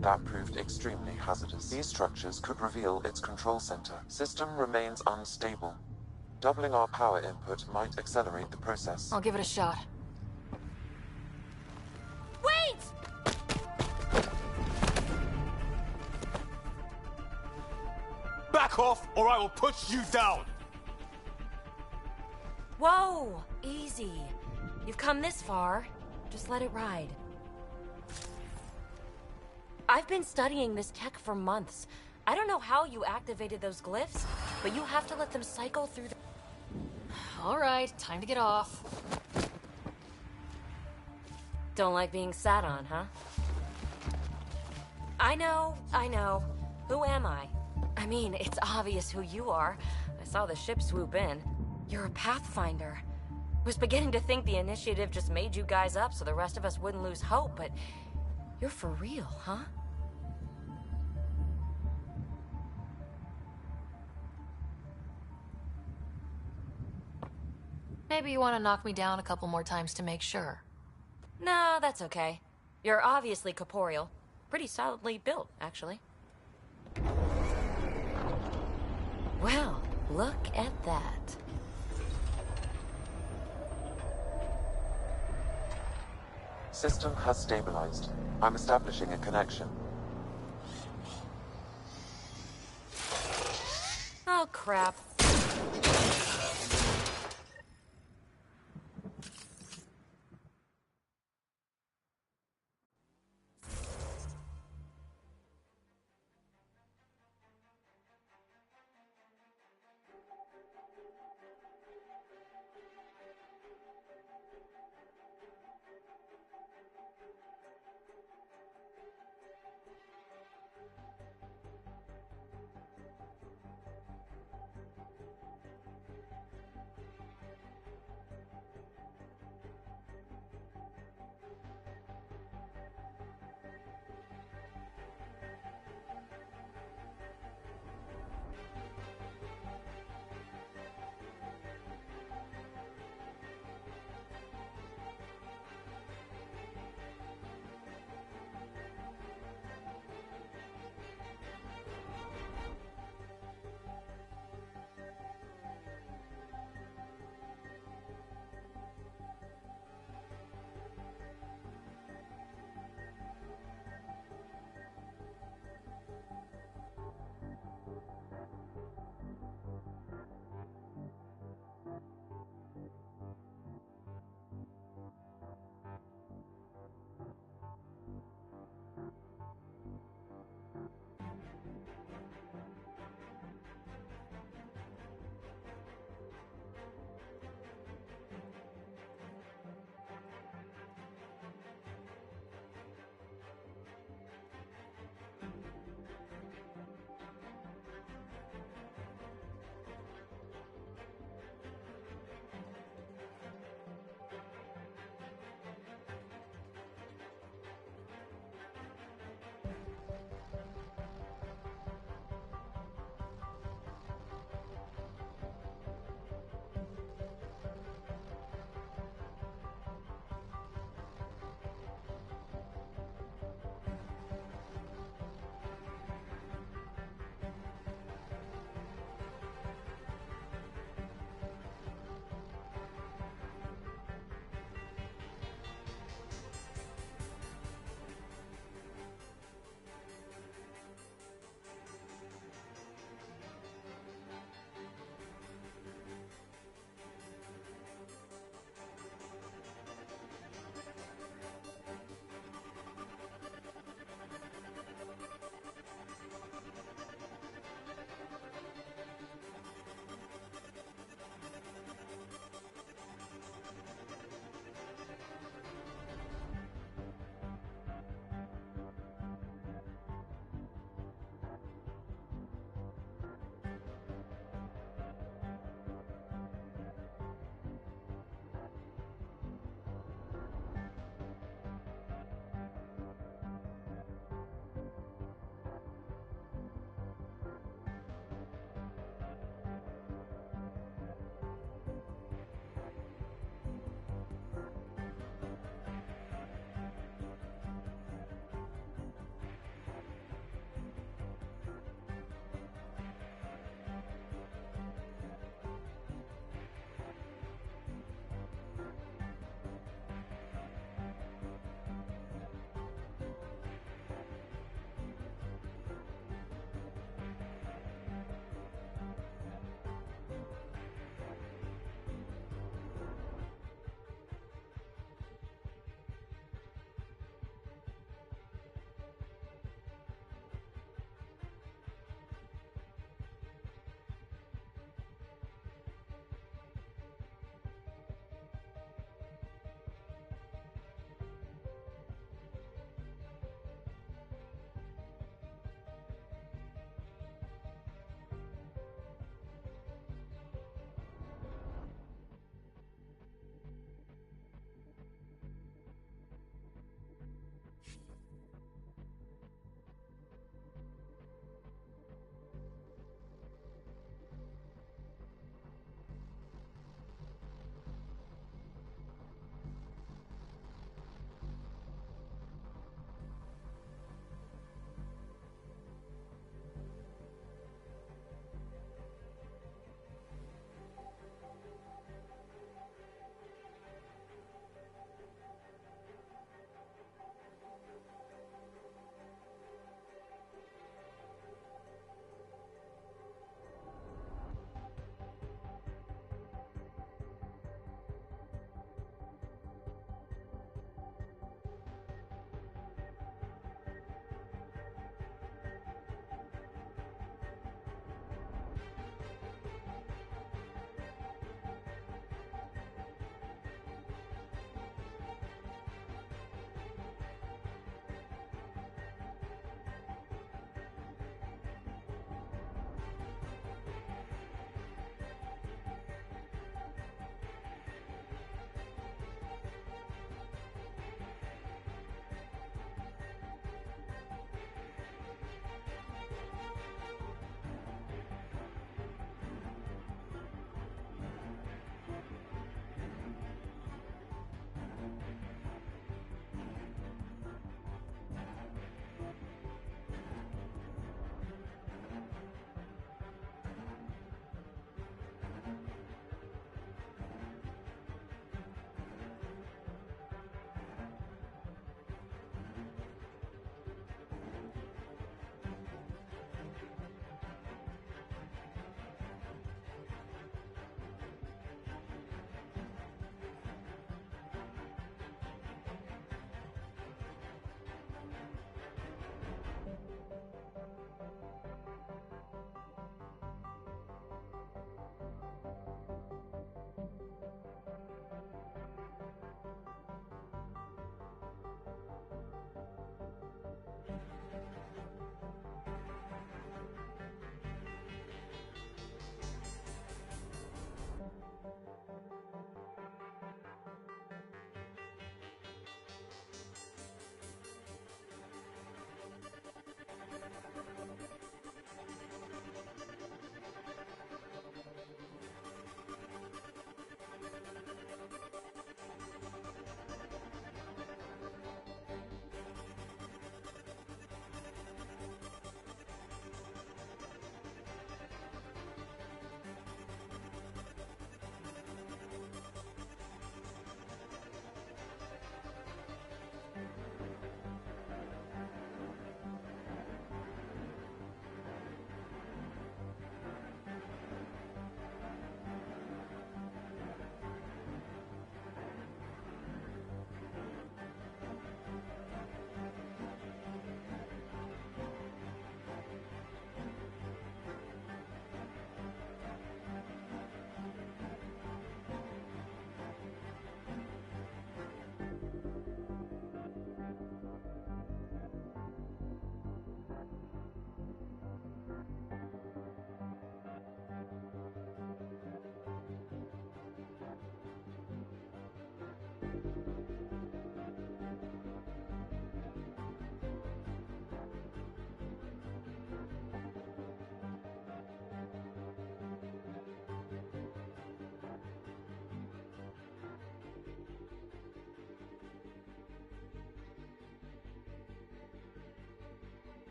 That proved extremely hazardous. These structures could reveal its control center. System remains unstable. Doubling our power input might accelerate the process. I'll give it a shot. Wait! Back off, or I will push you down! Whoa! Easy. You've come this far. Just let it ride. I've been studying this tech for months. I don't know how you activated those glyphs, but you have to let them cycle through the... All right, time to get off. Don't like being sat on, huh? I know. Who am I? I mean, it's obvious who you are. I saw the ship swoop in. You're a Pathfinder. Was beginning to think the initiative just made you guys up so the rest of us wouldn't lose hope, but you're for real, huh? Maybe you want to knock me down a couple more times to make sure. No, that's okay. You're obviously corporeal. Pretty solidly built, actually. Well, look at that. System has stabilized. I'm establishing a connection. Oh, crap.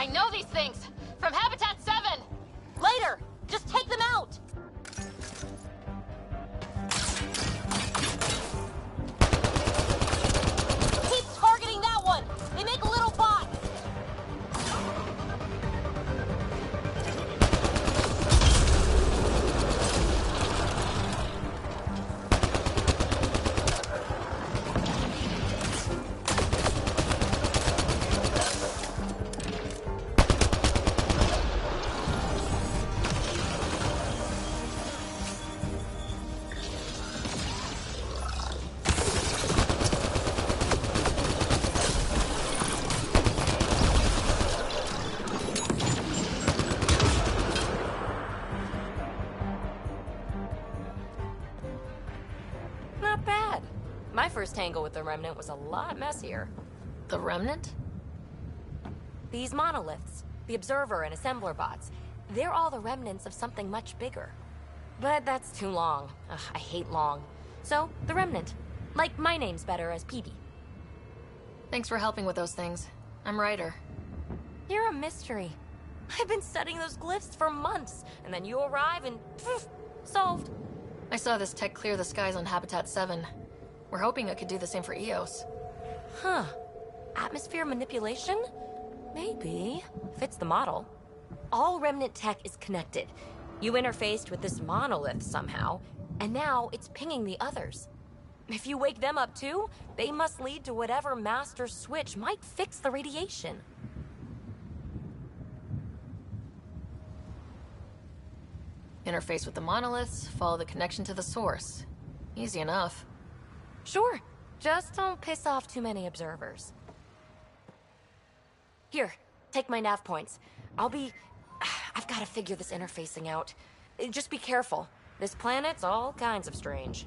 I know these things! From Habitat 7! Later! Just take them out! Keep targeting that one! They make little bots! Not bad. My first tangle with the Remnant was a lot messier. The Remnant? These monoliths, the Observer and Assembler bots, they're all the remnants of something much bigger. But that's too long. Ugh, I hate long. So, the Remnant. Like, my name's better as PB. Thanks for helping with those things. I'm Ryder. You're a mystery. I've been studying those glyphs for months, and then you arrive and poof, solved. I saw this tech clear the skies on Habitat 7. We're hoping it could do the same for Eos. Huh. Atmosphere manipulation? Maybe. Fits the model. All Remnant tech is connected. You interfaced with this monolith somehow, and now it's pinging the others. If you wake them up too, they must lead to whatever master switch might fix the radiation. Interface with the monoliths, follow the connection to the source. Easy enough. Sure. Just don't piss off too many observers. Here, take my nav points. I've got to figure this interfacing out. Just be careful. This planet's all kinds of strange.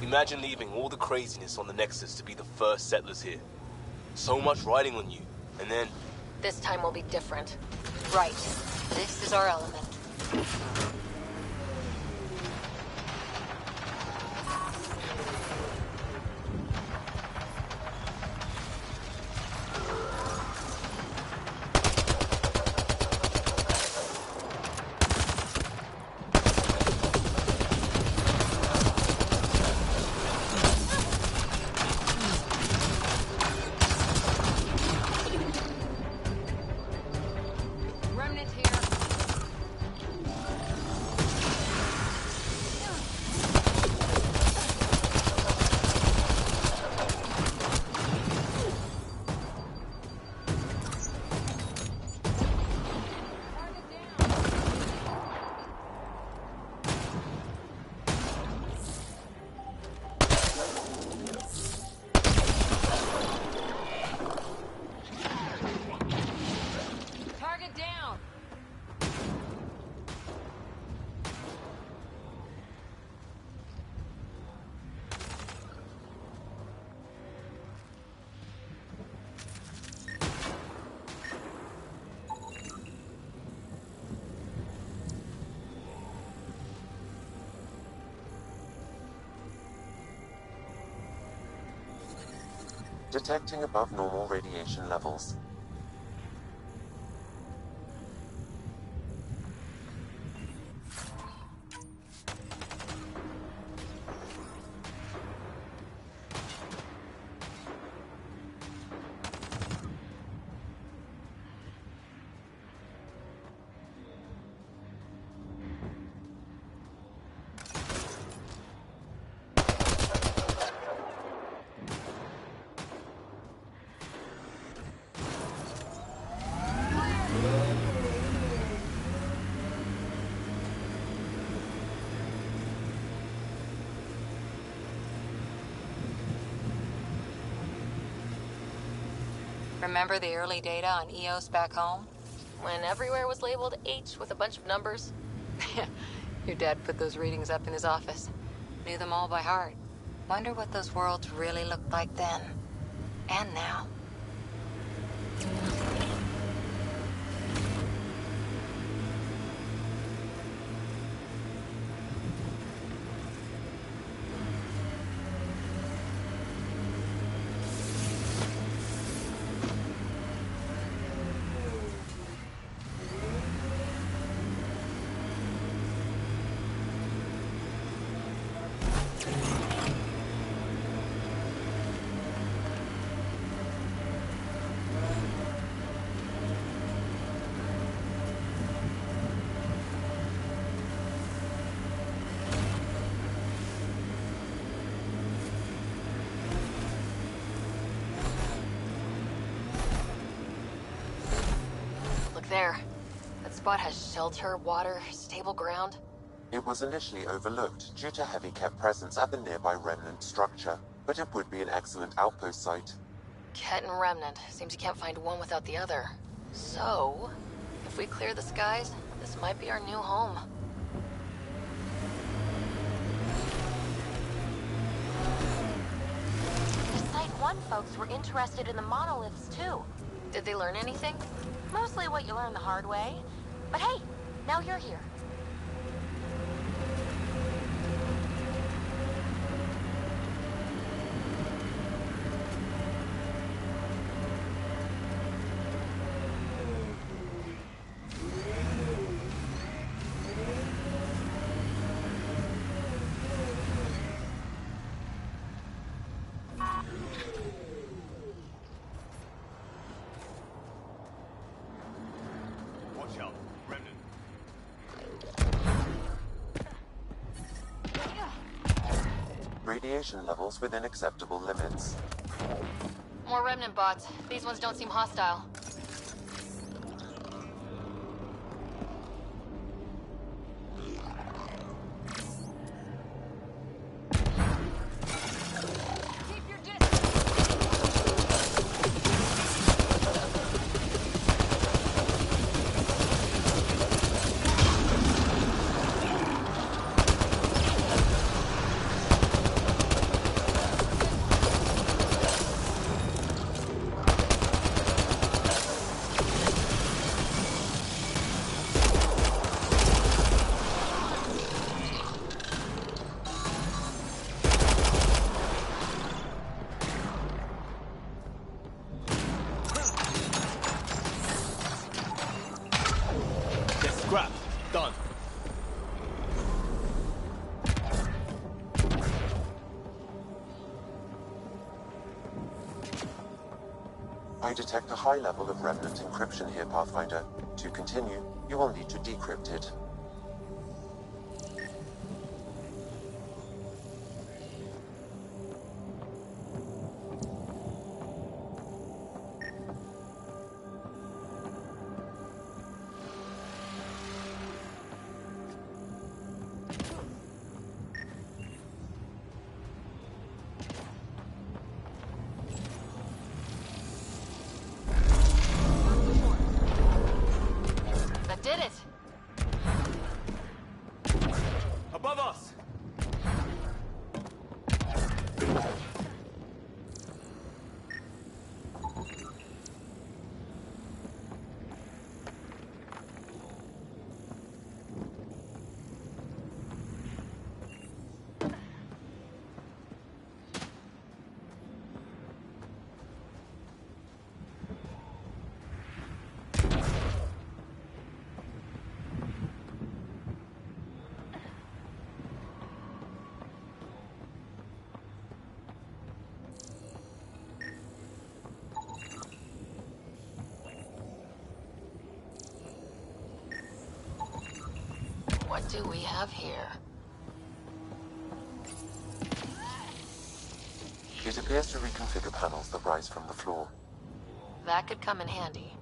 Imagine leaving all the craziness on the Nexus to be the first settlers here. So much riding on you, and then... This time will be different. Right. This is our element. Remnant here. Target down. Detecting above normal radiation levels. Remember the early data on EOS back home? When everywhere was labeled H with a bunch of numbers. Your dad put those readings up in his office. Knew them all by heart. Wonder what those worlds really looked like then. And now. Look there. That spot has shelter, water, stable ground. It was initially overlooked due to heavy Ket presence at the nearby remnant structure, but it would be an excellent outpost site. Ket and Remnant. Seems you can't find one without the other. So, if we clear the skies, this might be our new home. The Site 1 folks were interested in the monoliths, too. Did they learn anything? Mostly what you learn the hard way. But hey, now you're here. Watch out, Remnant. Radiation levels within acceptable limits. More Remnant bots. These ones don't seem hostile. I detect a high level of remnant encryption here, Pathfinder. To continue, you will need to decrypt it. That did it! Above us! What do we have here? It appears to reconfigure panels that rise from the floor. That could come in handy.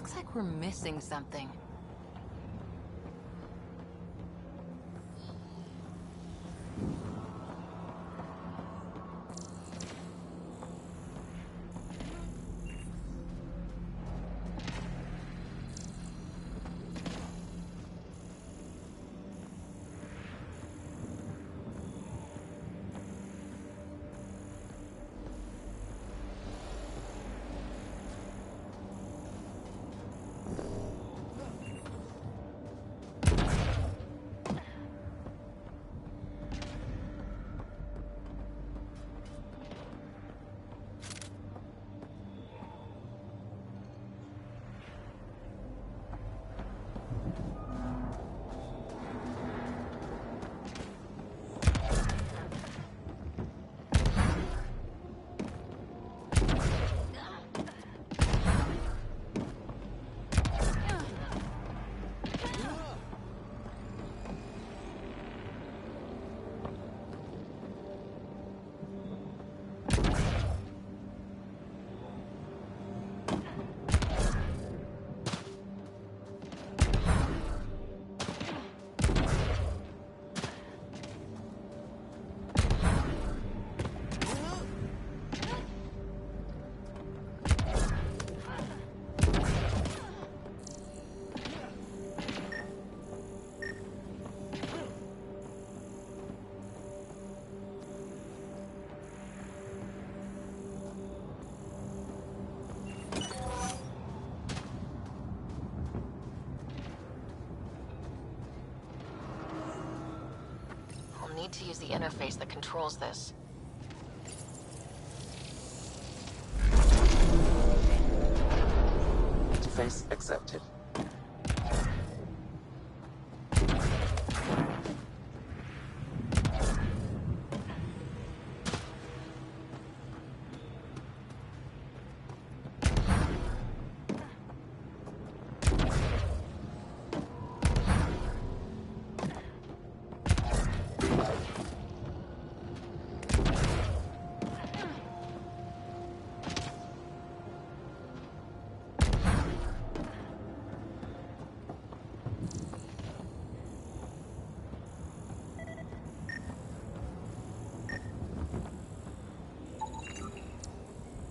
Looks like we're missing something. Need to use the interface that controls this. Interface accepted.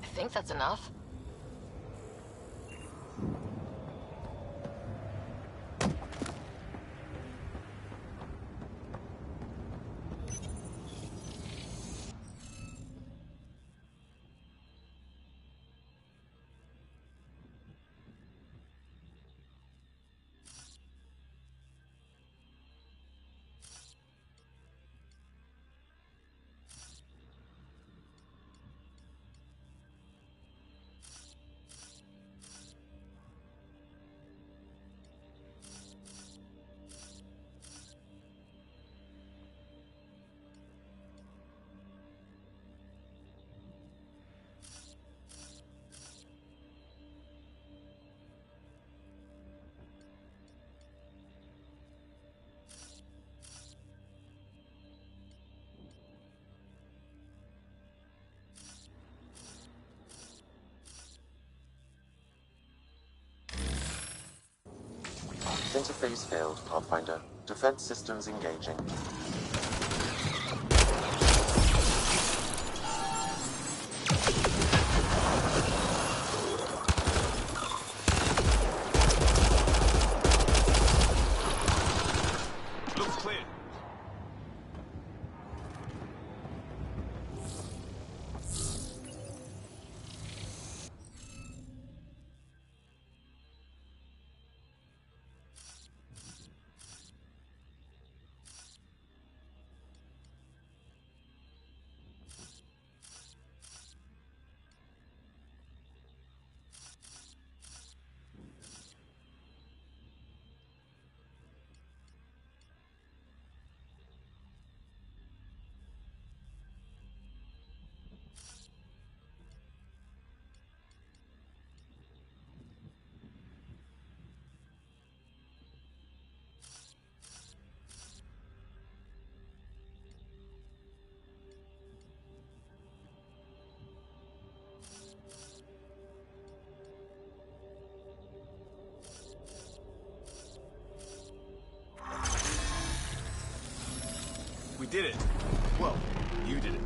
I think that's enough. Interface failed, Pathfinder. Defense systems engaging. Looks clear. We did it. Well, you did it.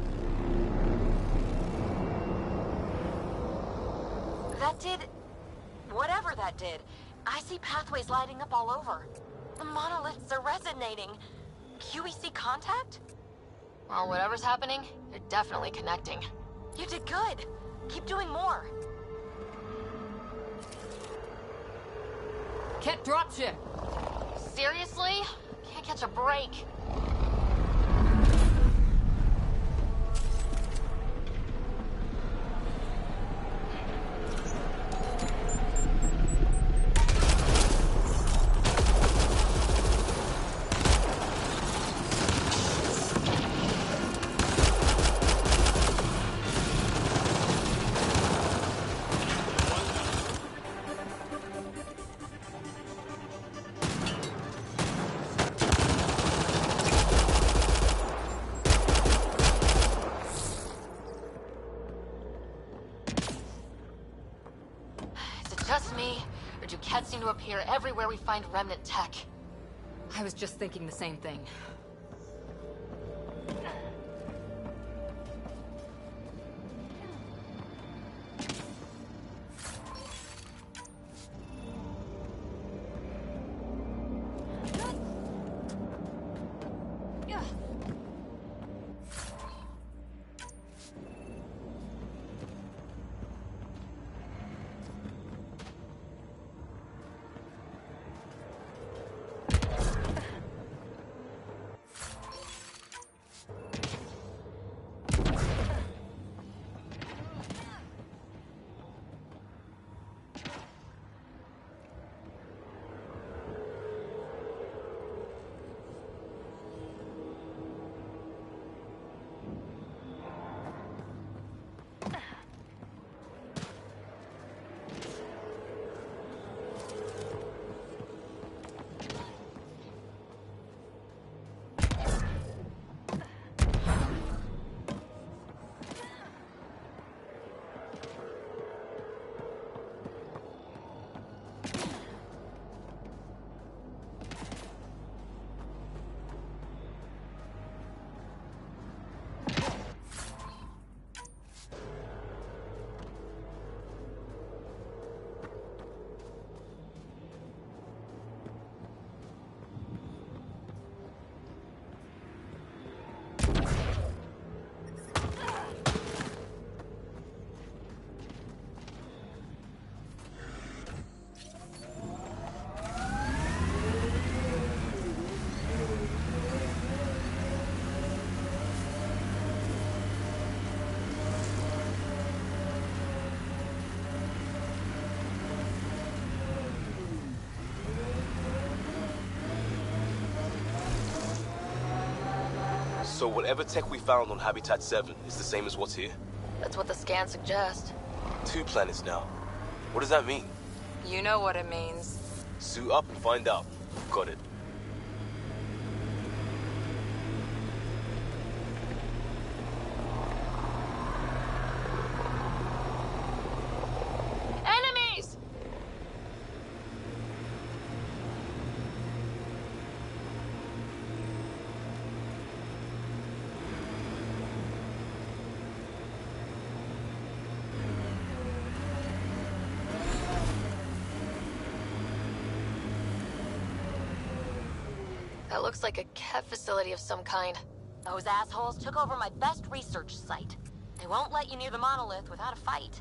That did... whatever that did. I see pathways lighting up all over. The monoliths are resonating. QEC contact? Well, whatever's happening, you're definitely connecting. You did good. Keep doing more. Can't dropship. Seriously? Can't catch a break. Just me, or do cats seem to appear everywhere we find remnant tech? I was just thinking the same thing. So whatever tech we found on Habitat 7 is the same as what's here? That's what the scans suggest. 2 planets now. What does that mean? You know what it means. Suit up and find out. Got it. Enemies! That looks like a Kev facility of some kind. Those assholes took over my best research site. They won't let you near the monolith without a fight.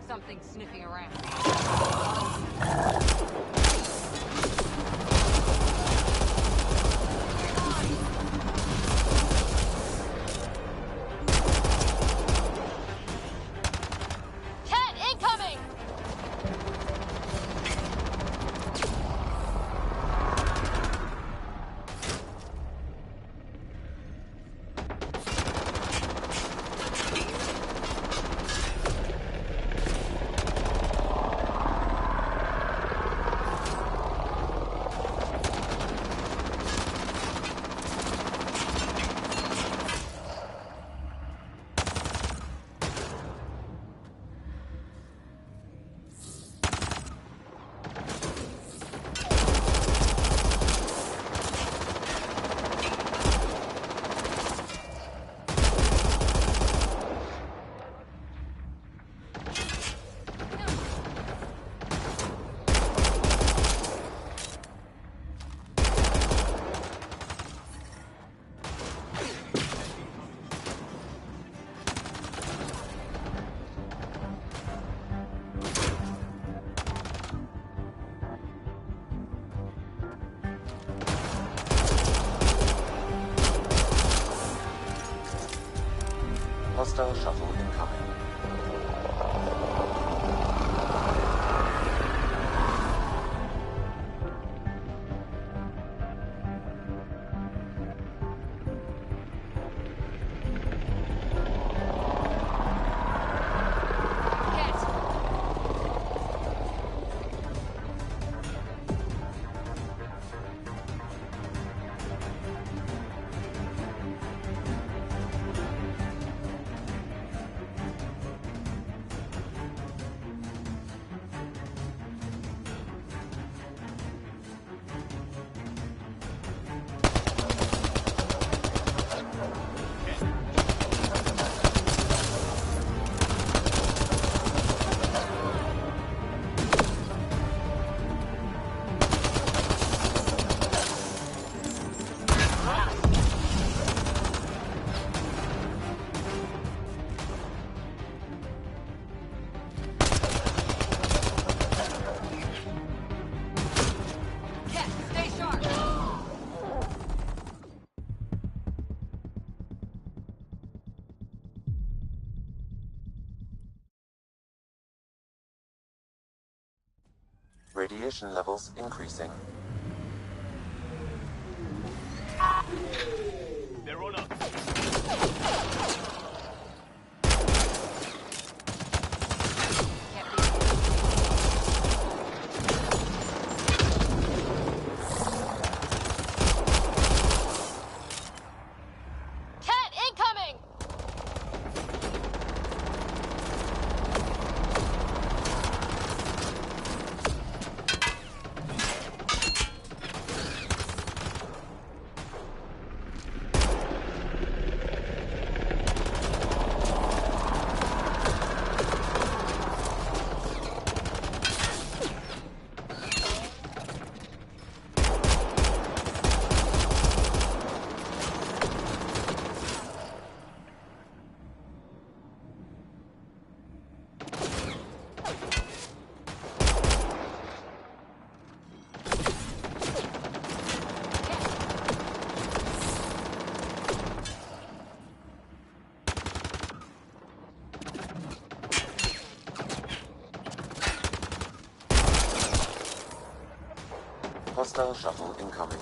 Something sniffing around. Cat incoming! Hostile shuttle incoming. Radiation levels increasing. They're on us. Hostile shuttle incoming.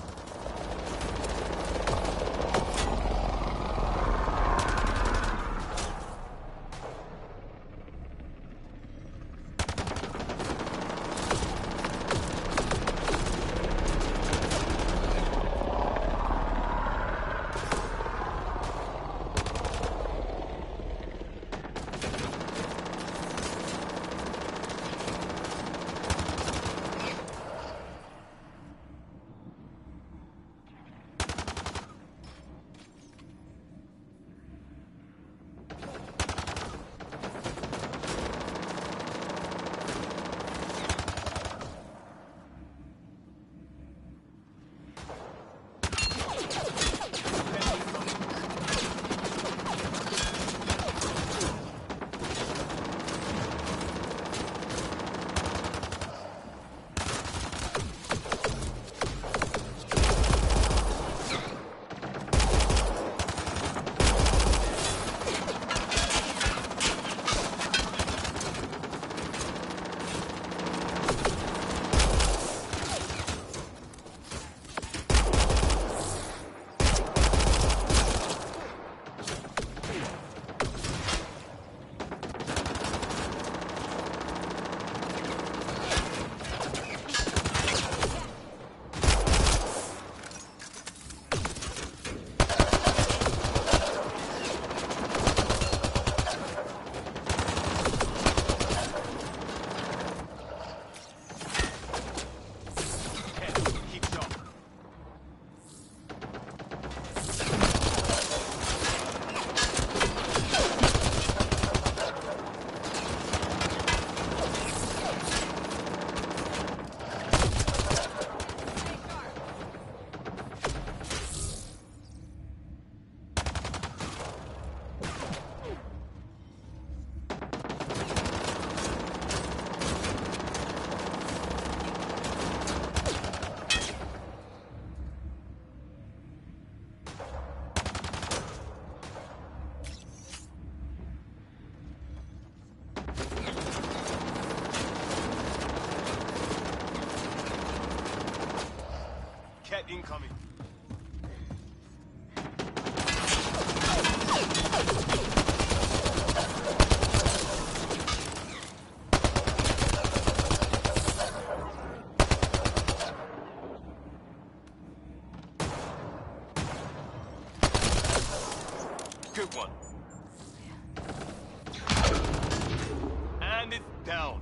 incoming. Good one. And it's down.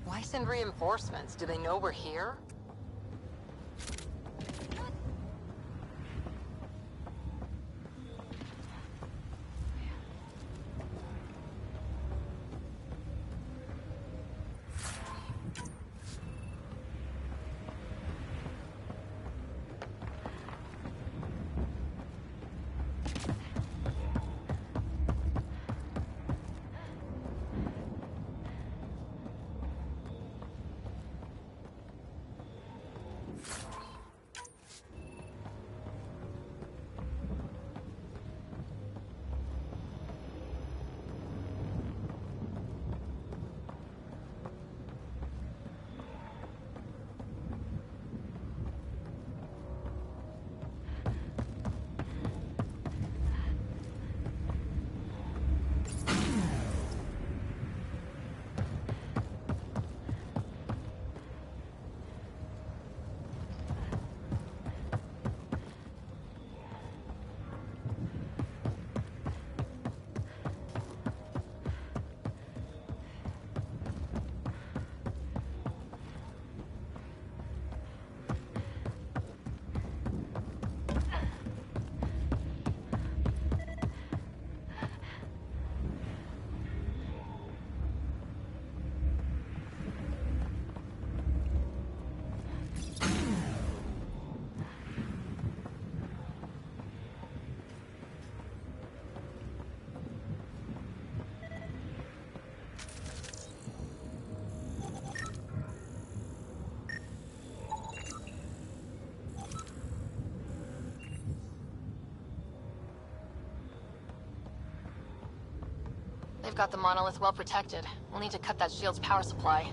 Why send reinforcements? Do they know we're here? They've got the monolith well protected. We'll need to cut that shield's power supply.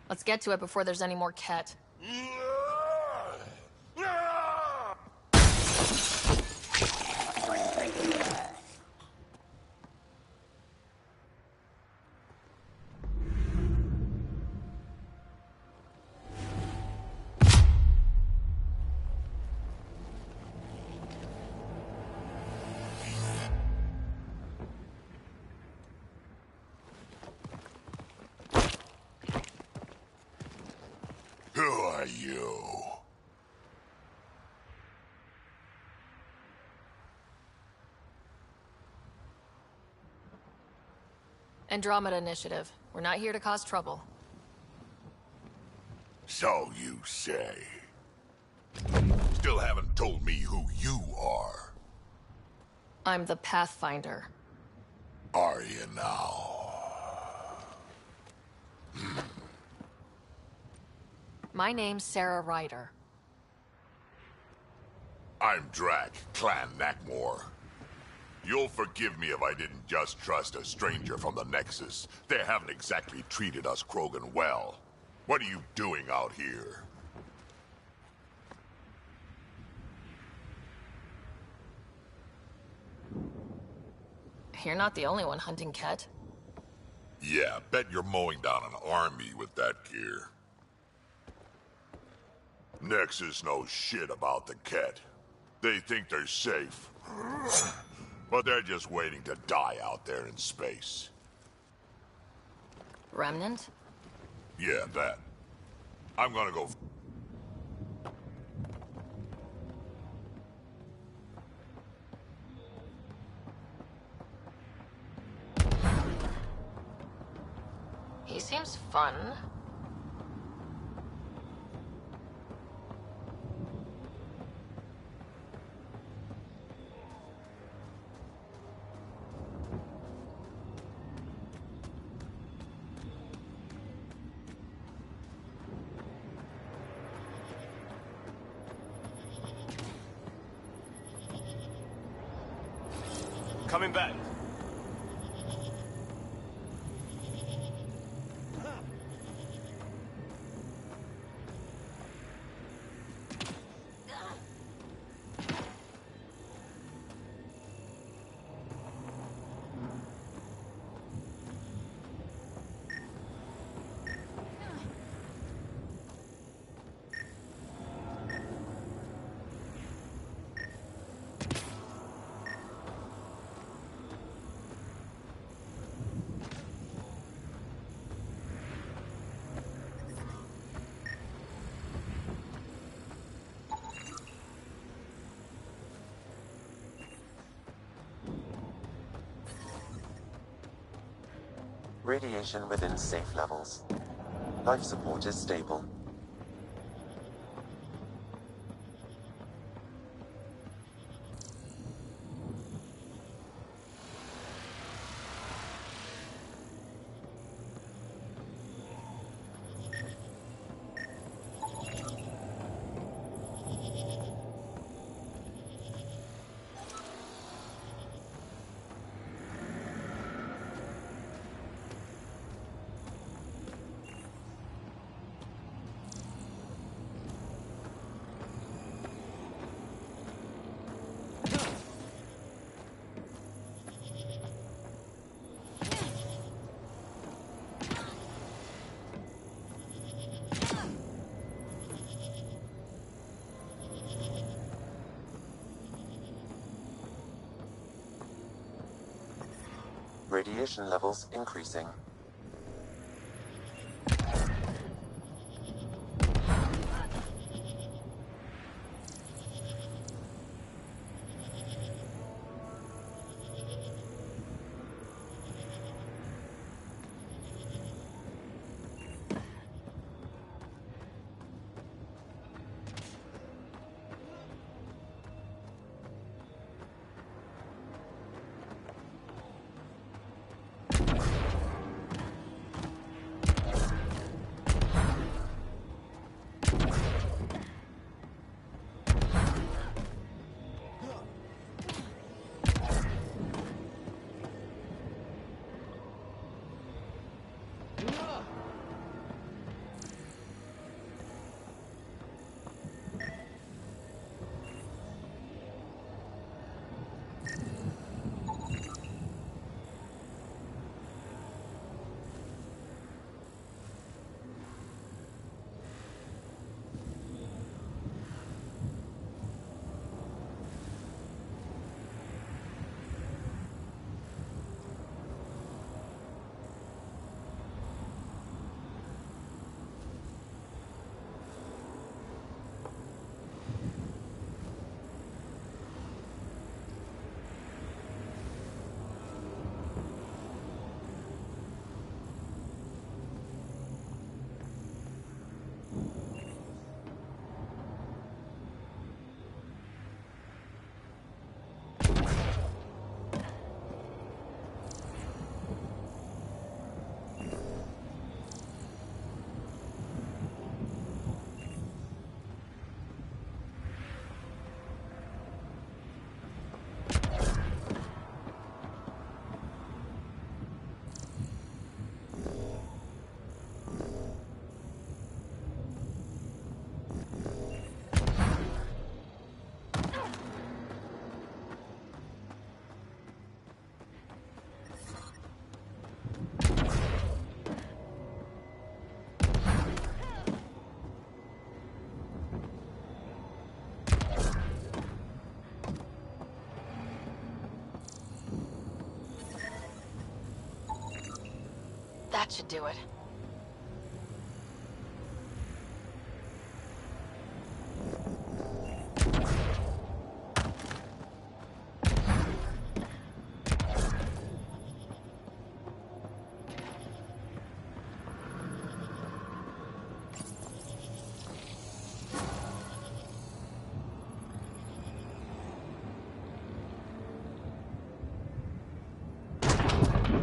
Let's get to it before there's any more Ket. you? Andromeda Initiative. We're not here to cause trouble. So you say. Still haven't told me who you are. I'm the Pathfinder. Are you now? My name's Sarah Ryder. I'm Drac, Clan Nakmor. You'll forgive me if I didn't just trust a stranger from the Nexus. They haven't exactly treated us Krogan well. What are you doing out here? You're not the only one hunting Ket. Yeah, bet you're mowing down an army with that gear. Nexus knows shit about the Ket. They think they're safe. But they're just waiting to die out there in space. Remnant? Yeah, that. I'm gonna go... He seems fun. Coming back. Radiation within safe levels. Life support is stable. Radiation levels increasing. That should do it.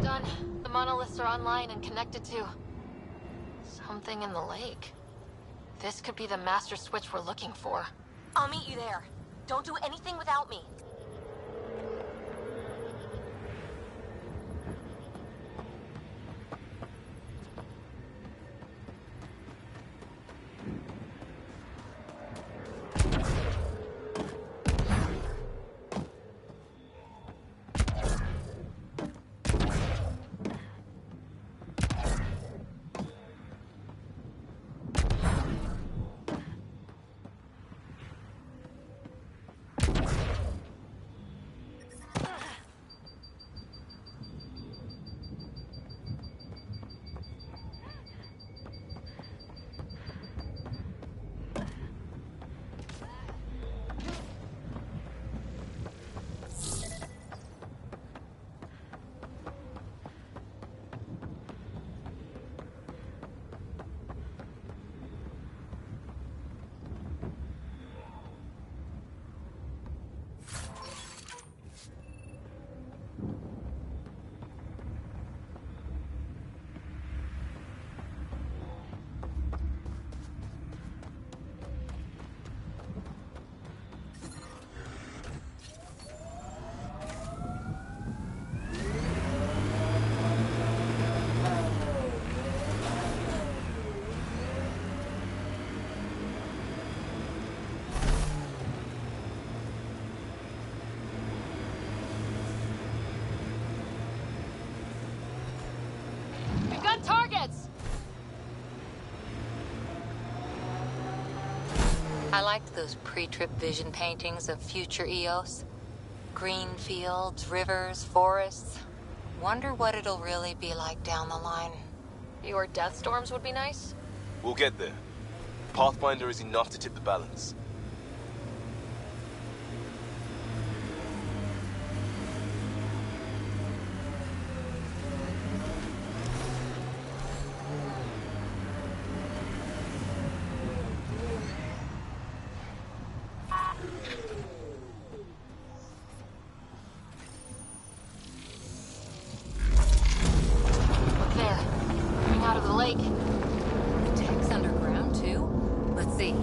Done. The monoliths are online and connected to something in the lake. This could be the master switch we're looking for. I'll meet you there. Don't do anything without me. We've got targets! I liked those pre-trip vision paintings of future Eos. Green fields, rivers, forests. Wonder what it'll really be like down the line. Fewer death storms would be nice. We'll get there. Pathfinder is enough to tip the balance. There. Coming out of the lake. Tech's underground, too? Let's see.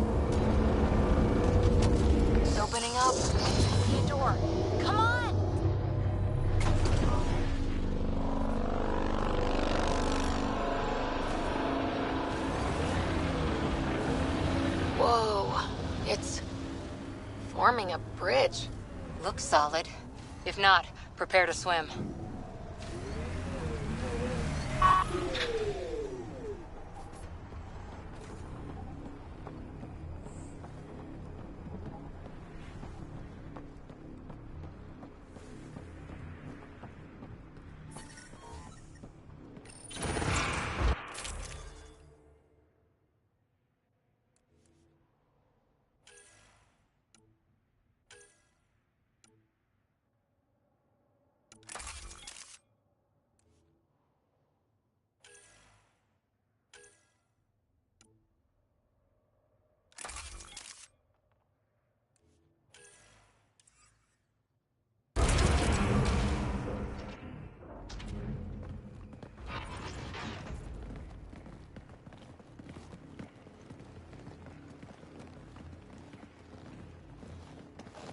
It's opening up. The door. Come on! Whoa. It's forming a bridge. Looks solid. If not, prepare to swim.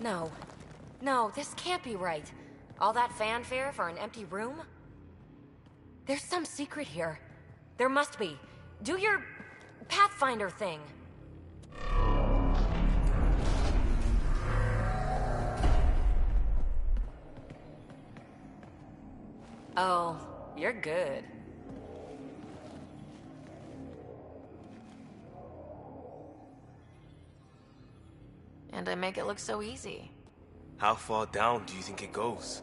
No. No, this can't be right. All that fanfare for an empty room? There's some secret here. There must be. Do your Pathfinder thing. Oh, you're good. And I make it look so easy. How far down do you think it goes?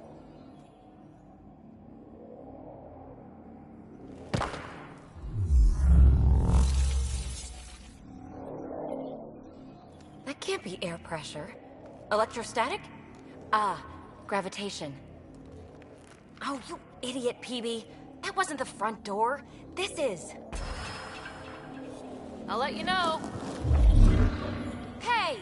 be air pressure. Electrostatic? Ah, gravitation. Oh, you idiot, PB. That wasn't the front door. This is. I'll let you know. Hey!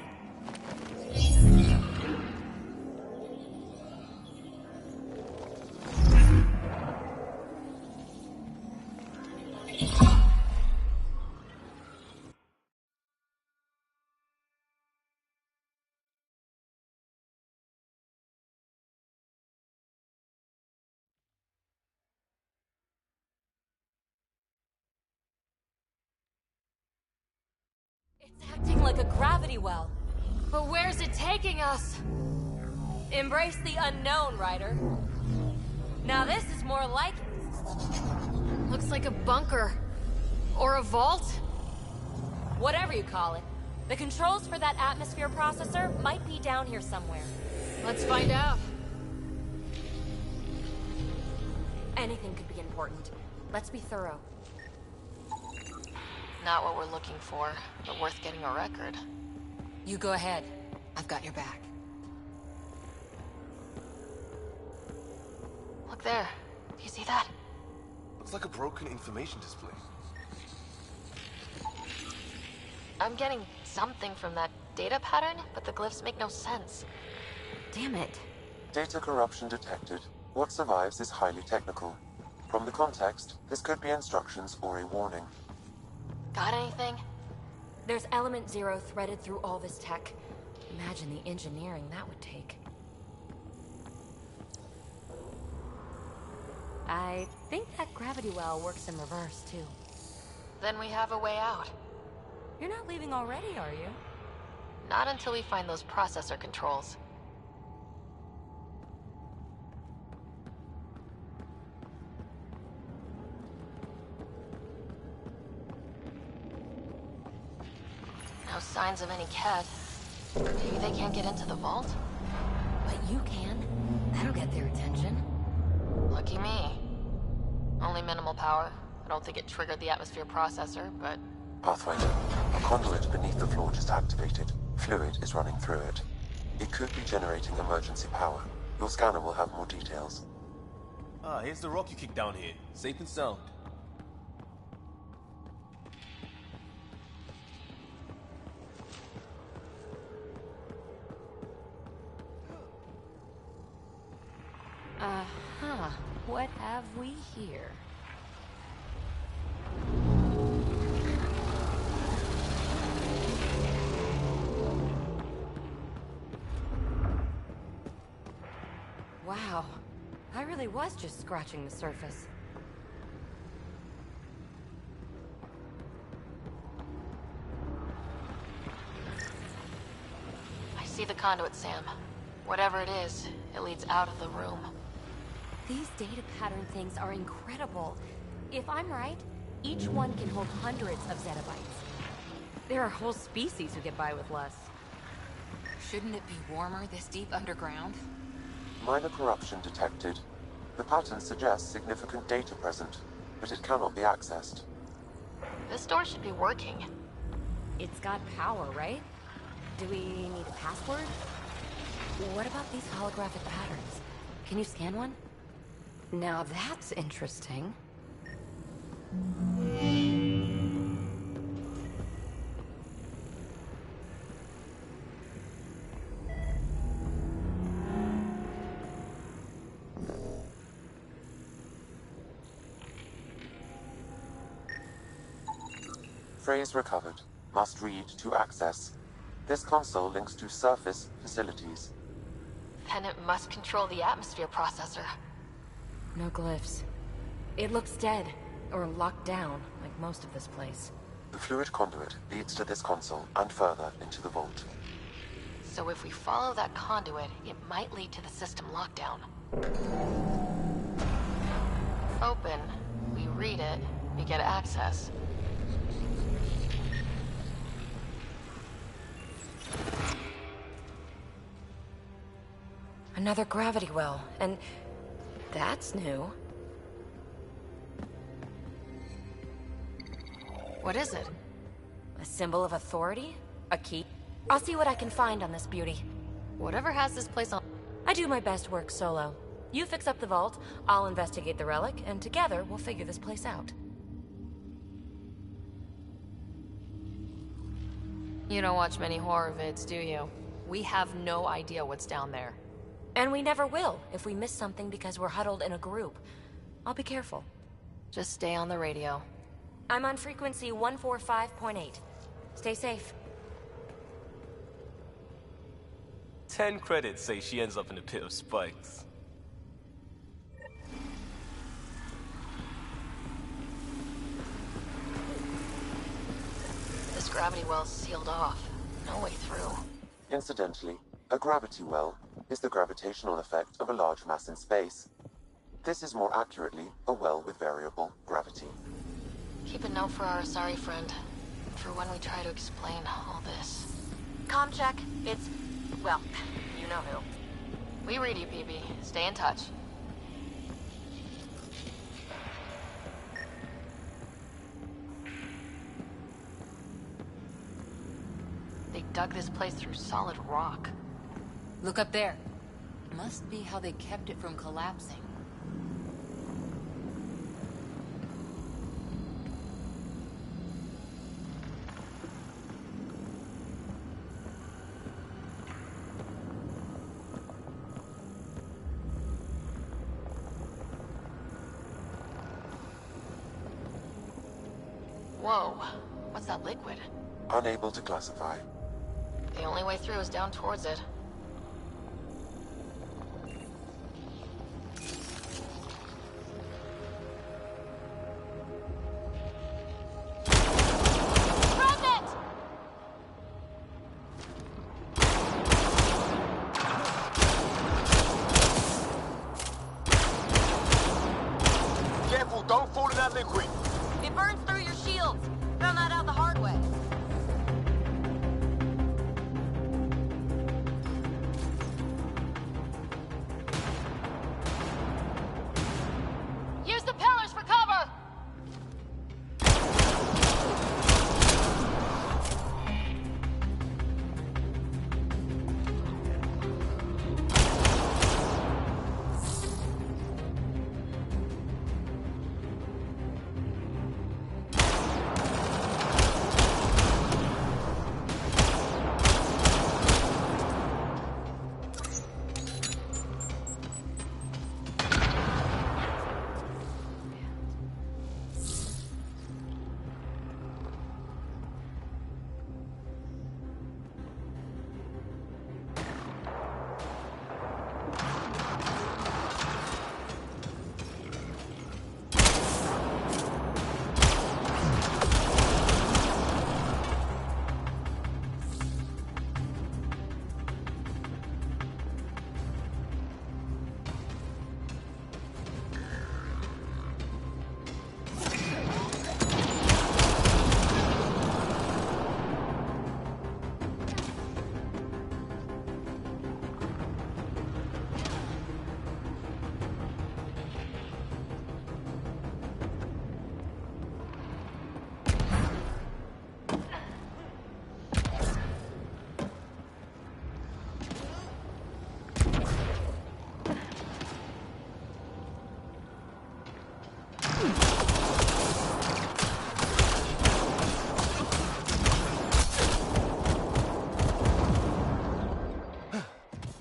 It's acting like a gravity well. But where's it taking us? Embrace the unknown, Ryder. Now this is more like it. Looks like a bunker. Or a vault? Whatever you call it. The controls for that atmosphere processor might be down here somewhere. Let's find out. Anything could be important. Let's be thorough. Not what we're looking for, but worth getting a record. You go ahead. I've got your back. Look there. Do you see that? Looks like a broken information display. I'm getting something from that data pattern, but the glyphs make no sense. Damn it. Data corruption detected. What survives is highly technical. From the context, this could be instructions or a warning. Got anything? There's element 0 threaded through all this tech. Imagine the engineering that would take. I think that gravity well works in reverse, too. Then we have a way out. You're not leaving already, are you? Not until we find those processor controls. No signs of any Ket. Maybe they can't get into the vault? But you can. That'll get their attention. Lucky me. Only minimal power. I don't think it triggered the atmosphere processor, but... Pathfinder, a conduit beneath the floor just activated. Fluid is running through it. It could be generating emergency power. Your scanner will have more details. Ah, here's the rock you kicked down here. Safe and sound. Uh-huh. What have we here? Wow. I really was just scratching the surface. I see the conduit, Sam. Whatever it is, it leads out of the room. These data pattern things are incredible. If I'm right, each one can hold hundreds of zettabytes. There are whole species who get by with less. Shouldn't it be warmer this deep underground? Minor corruption detected. The pattern suggests significant data present, but it cannot be accessed. This door should be working. It's got power, right? Do we need a password? What about these holographic patterns? Can you scan one? Now that's interesting. Phrase recovered. Must read to access. This console links to surface facilities. Then it must control the atmosphere processor. No glyphs. It looks dead, or locked down, like most of this place. The fluid conduit leads to this console and further into the vault. So if we follow that conduit, it might lead to the system lockdown. Open. We read it. We get access. Another gravity well, and that's new. What is it? A symbol of authority? A key? I'll see what I can find on this beauty. Whatever has this place on... I do my best work solo. You fix up the vault, I'll investigate the relic, and together we'll figure this place out. You don't watch many horror vids, do you? We have no idea what's down there. And we never will if we miss something because we're huddled in a group. I'll be careful. Just stay on the radio. I'm on frequency 145.8. Stay safe. 10 credits say she ends up in a pit of spikes. This gravity well's sealed off. No way through. Incidentally, a gravity well is the gravitational effect of a large mass in space. This is more accurately a well with variable gravity. Keep a note for our Asari friend, for when we try to explain all this. Comm check. It's... well, you know who. We read you, PB. Stay in touch. They dug this place through solid rock. Look up there. Must be how they kept it from collapsing. Whoa. What's that liquid? Unable to classify. The only way through is down towards it. Careful, don't fall in that liquid. It burns through your shields. Found that out the hard way. Use the pillars for cover!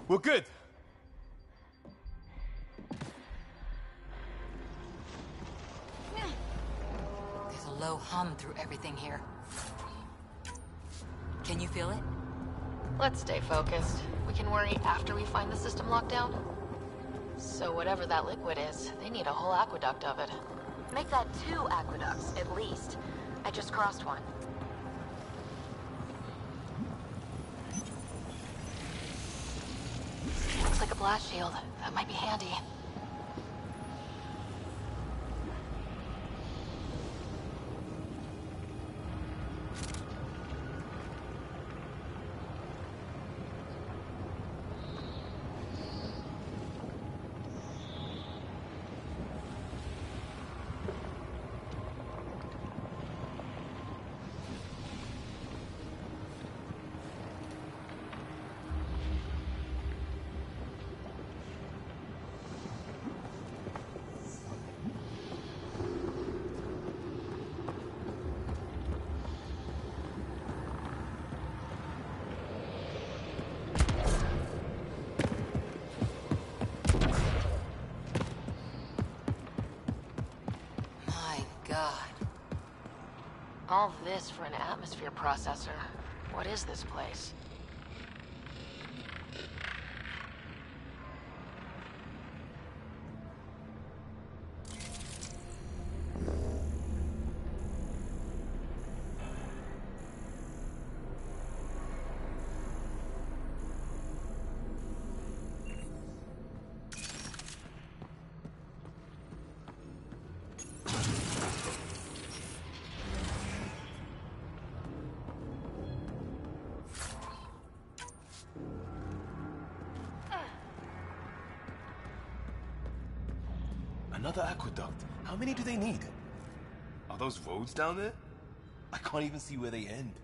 We're good. There's a low hum through everything here. Can you feel it? Let's stay focused. We can worry after we find the system lockdown. So whatever that liquid is, they need a whole aqueduct of it. Make that 2 aqueducts, at least. I just crossed one. Looks like a blast shield. That might be handy. All this for an atmosphere processor. What is this place? Another aqueduct. How many do they need? Are those roads down there? I can't even see where they end.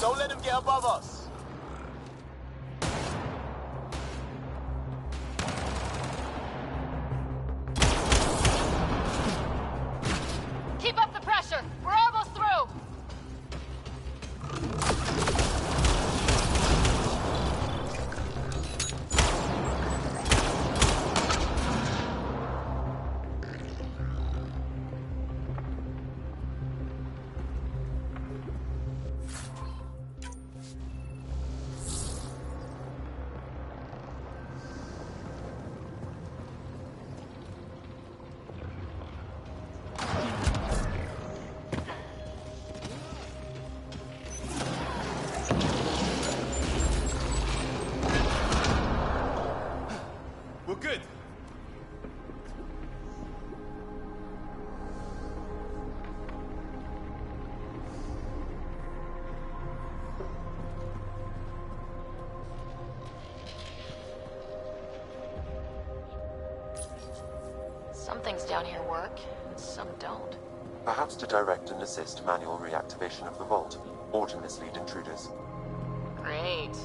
Don't let him get above us. Keep up the pressure! We're almost through! We're good. Some things down here work, and some don't. Perhaps to direct and assist manual reactivation of the vault, or to mislead intruders. Great.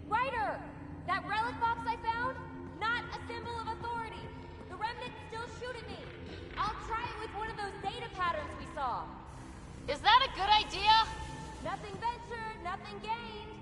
Ryder! That relic box I found? Not a symbol of authority. The remnants still shoot at me. I'll try it with one of those data patterns we saw. Is that a good idea? Nothing ventured, nothing gained.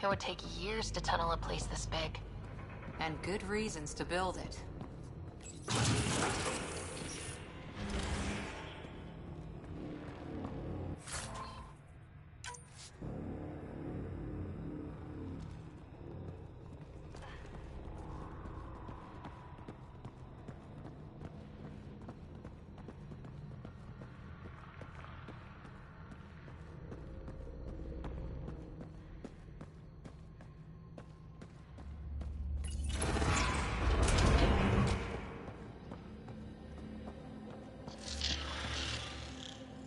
It would take years to tunnel a place this big. And good reasons to build it.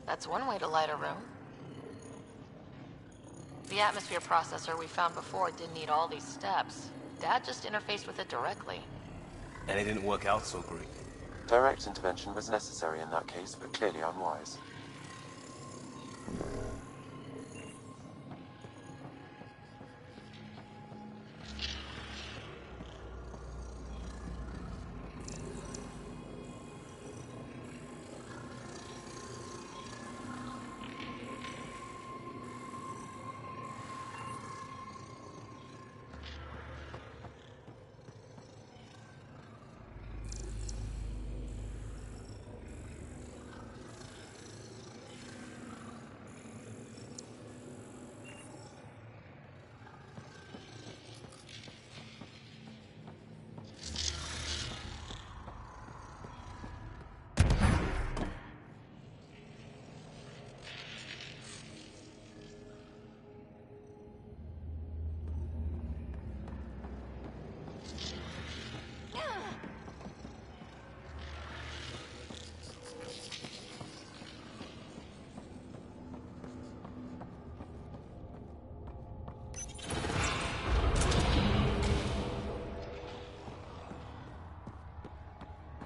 That's one way to light a room. The atmosphere processor we found before didn't need all these steps. Dad just interfaced with it directly. And it didn't work out so great. Direct intervention was necessary in that case, but clearly unwise.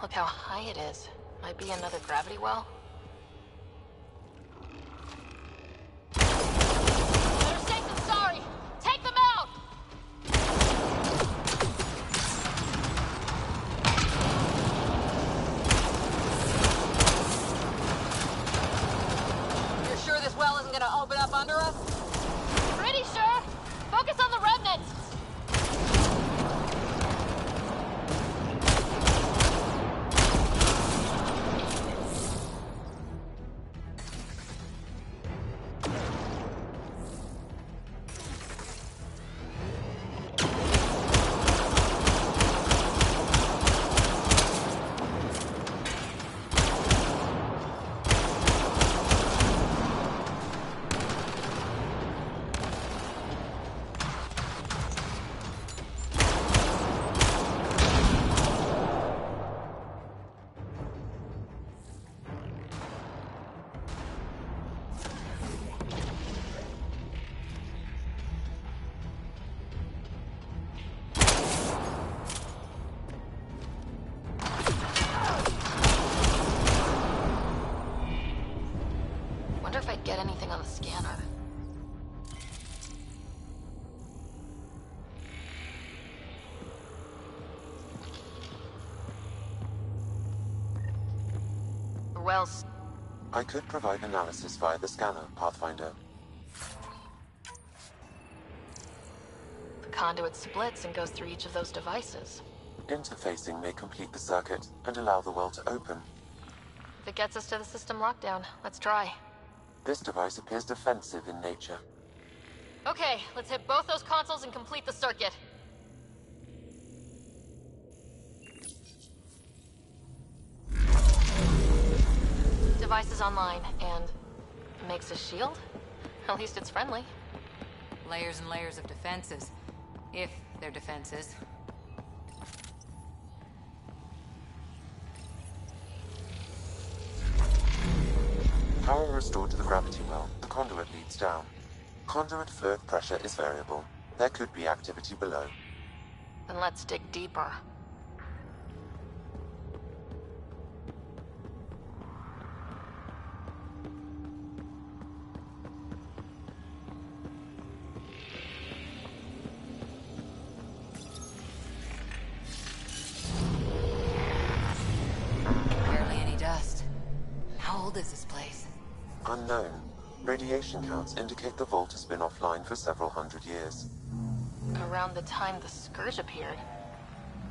Look how high it is. Might be another gravity well. Better get anything on the scanner. Well, I could provide analysis via the scanner, Pathfinder. the conduit splits and goes through each of those devices. Interfacing may complete the circuit and allow the well to open. If it gets us to the system lockdown, let's try. This device appears defensive in nature. Okay, let's hit both those consoles and complete the circuit. Device is online, and makes a shield? At least it's friendly. Layers and layers of defenses. If they're defenses. Power restored to the gravity well. The conduit leads down. Conduit fluid pressure is variable. There could be activity below. Then let's dig deeper. Barely any dust. How old is this place? Unknown. Radiation counts indicate the vault has been offline for several hundred years. Around the time the Scourge appeared.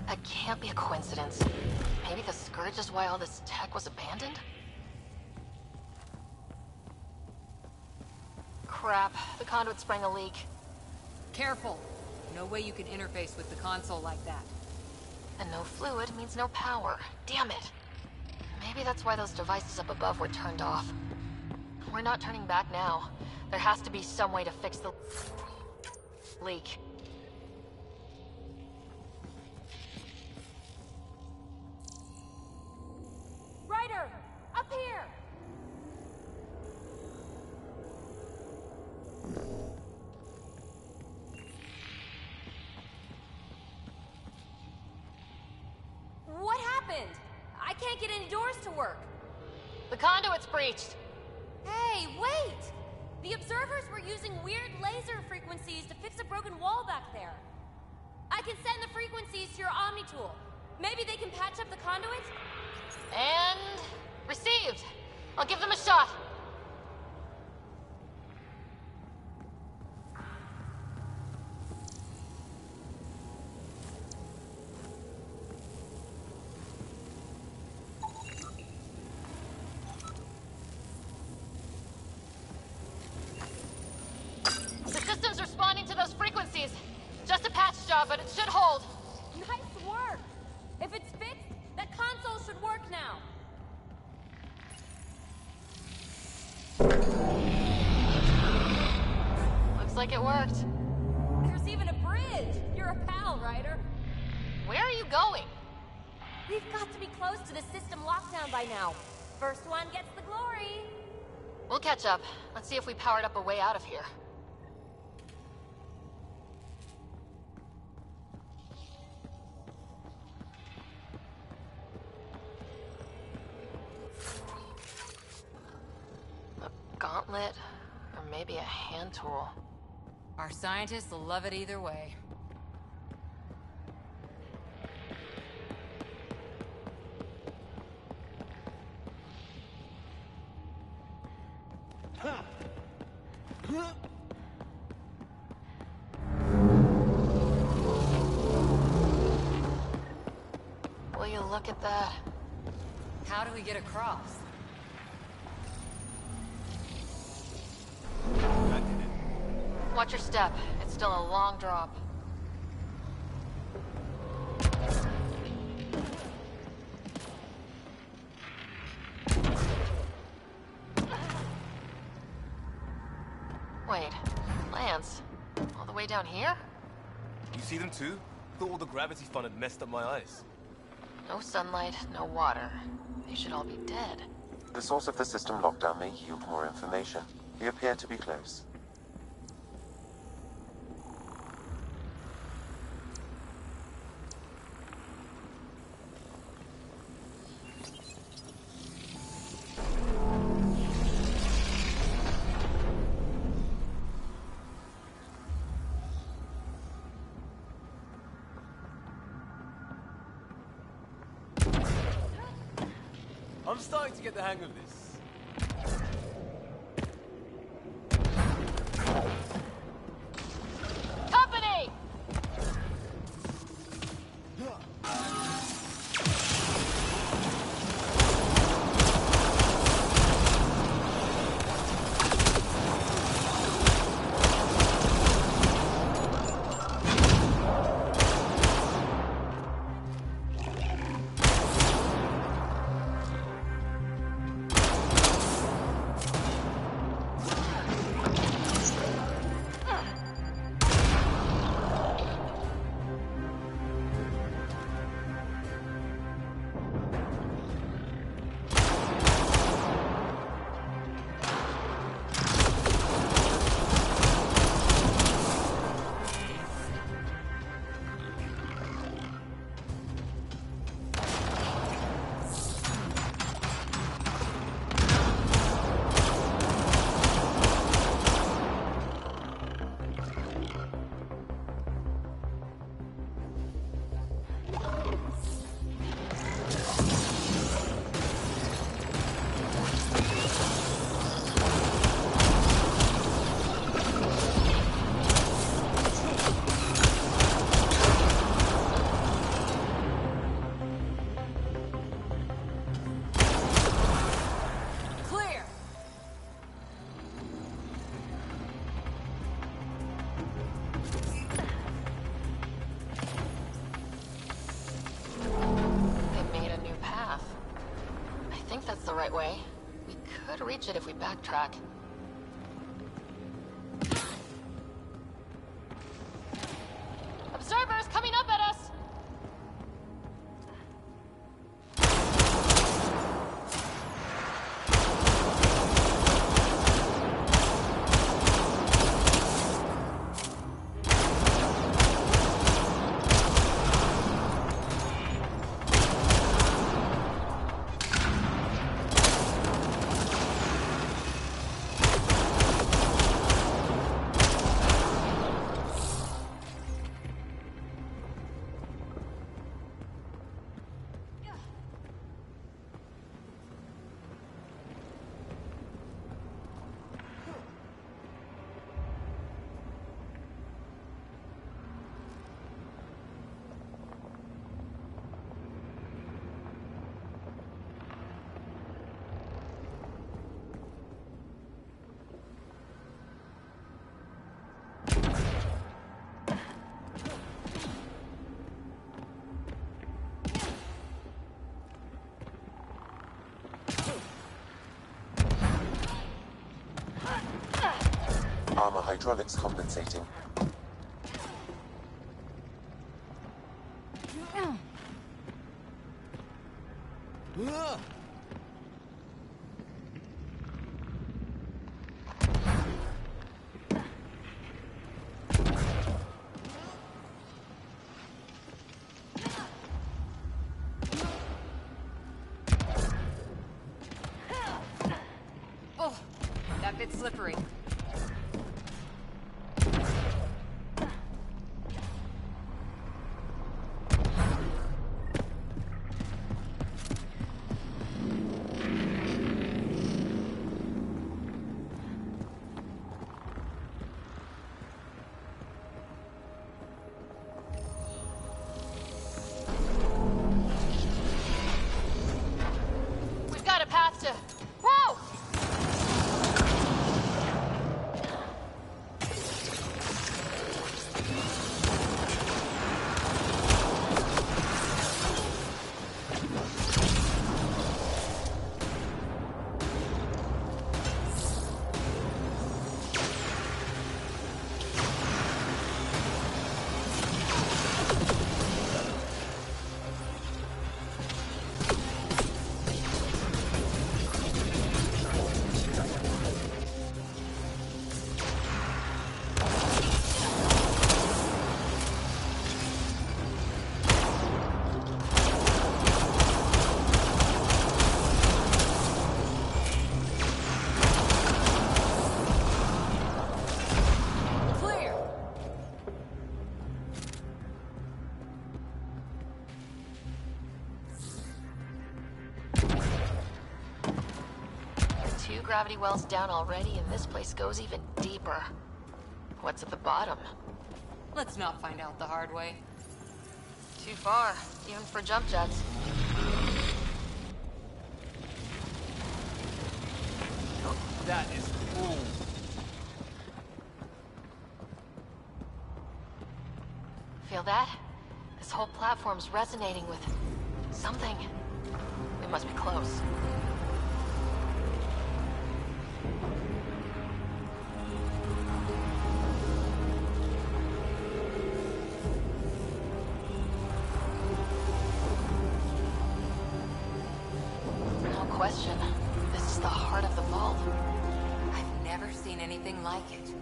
That can't be a coincidence. Maybe the Scourge is why all this tech was abandoned? Crap, the conduit sprang a leak. Careful. No way you can interface with the console like that. And no fluid means no power. Damn it. Maybe that's why those devices up above were turned off. We're not turning back now. There has to be some way to fix the leak. Ryder! Up here! What happened? I can't get any doors to work. The conduit's breached. Hey, wait! The observers were using weird laser frequencies to fix a broken wall back there. I can send the frequencies to your Omni tool. Maybe they can patch up the conduit? And received. I'll give them a shot. The system's responding to those frequencies. Just a patch job, but it should hold. Nice work! If it's fixed, that console should work now. Looks like it worked. There's even a bridge. You're a pal, Ryder. Where are you going? We've got to be close to the system lockdown by now. First one gets the glory. We'll catch up. Let's see if we powered up a way out of here. A gauntlet, or maybe a hand tool. Our scientists will love it either way. Will you look at that? How do we get across? Watch your step. It's still a long drop. Wait, Lance, all the way down here? You see them too? Thought all the gravity fun had messed up my eyes. No sunlight, no water. They should all be dead. The source of the system lockdown may yield more information. We appear to be close. I'm starting to get the hang of this. Company! Way. We could reach it if we backtrack. Observers coming up at us! Armor hydraulics compensating. Oh, that bit's slippery. We've got a path to... Whoa! gravity wells down already, and this place goes even deeper. What's at the bottom? Let's not find out the hard way. Too far, even for jump jets. That is cool. Feel that? This whole platform's resonating with something. We must be close. No question. This is the heart of the vault. I've never seen anything like it.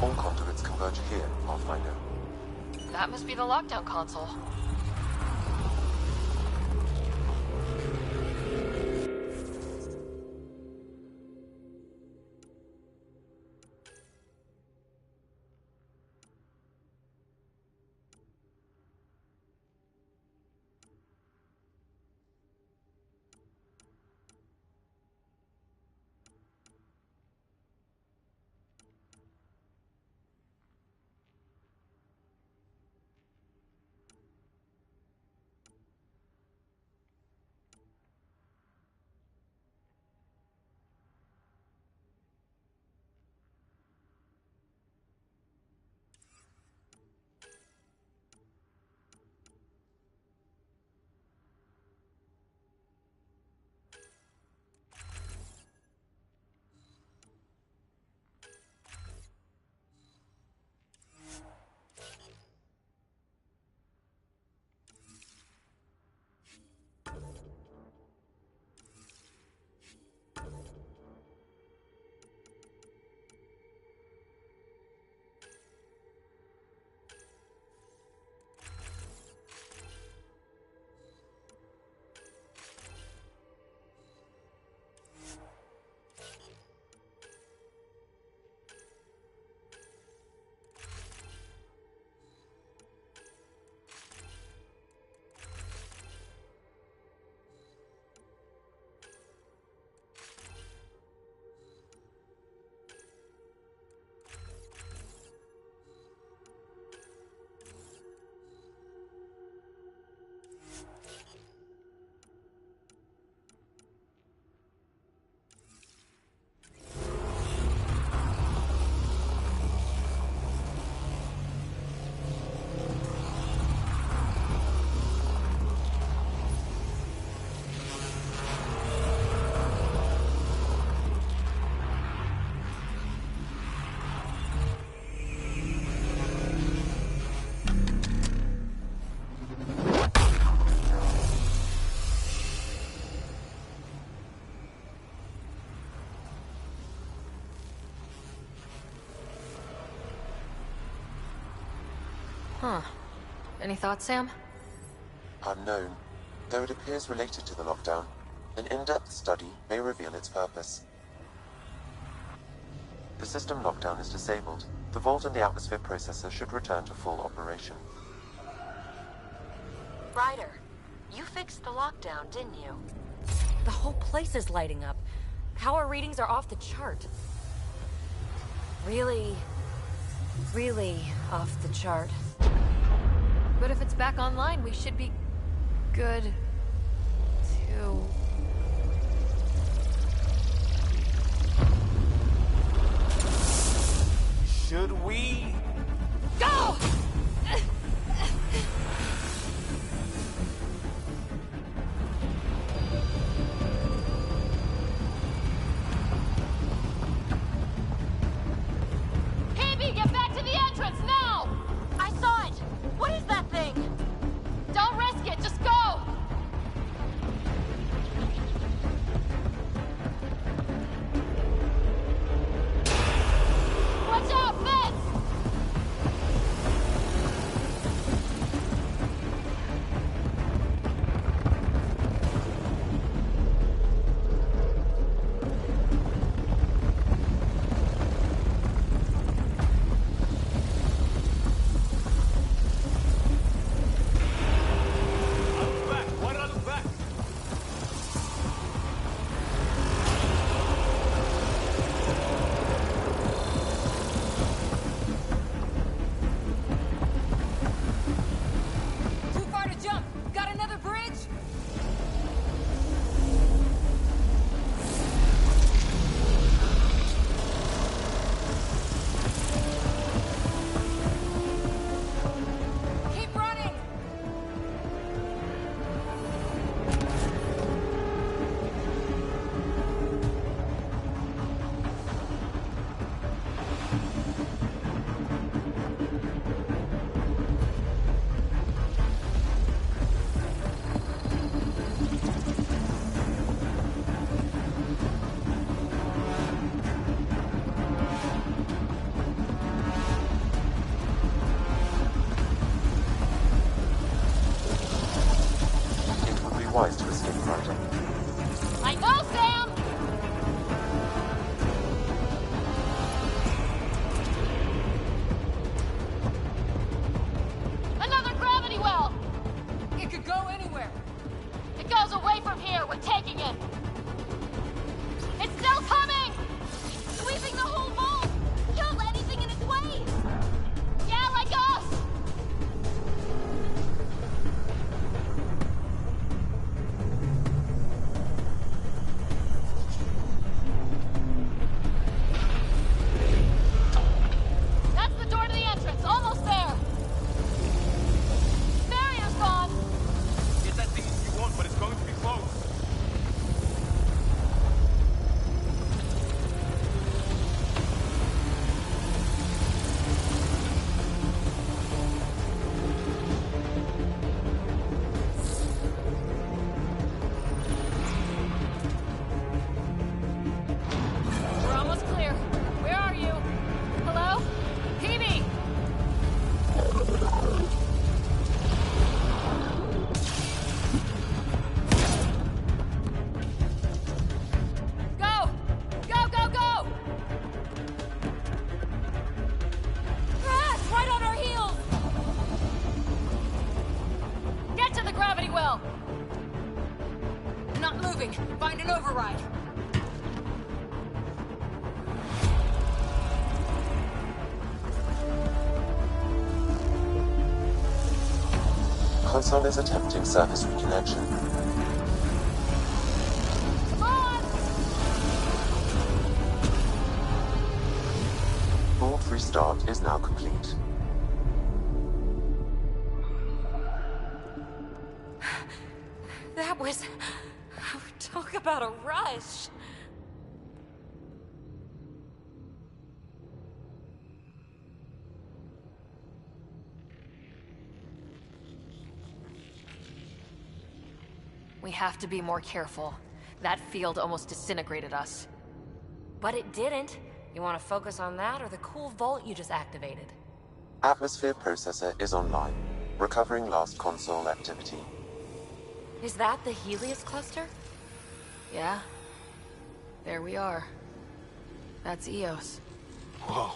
All conduits converge here, Pathfinder. That must be the lockdown console. Huh. Any thoughts, Sam? Unknown. Though it appears related to the lockdown, an in-depth study may reveal its purpose. The system lockdown is disabled. The vault and the atmosphere processor should return to full operation. Ryder, you fixed the lockdown, didn't you? The whole place is lighting up. Power readings are off the chart. Really off the chart. But if it's back online, we should be good to... Should we? Go! Phoebe, get back to the entrance now! I saw go! Not moving. Find an override. Console is attempting service reconnection. Come on! Board restart is now complete. That was... Talk about a rush. We have to be more careful. That field almost disintegrated us. But it didn't. You want to focus on that or the cool vault you just activated? Atmosphere processor is online, recovering lost console activity. Is that the Helios cluster? Yeah. There we are. That's Eos. Whoa.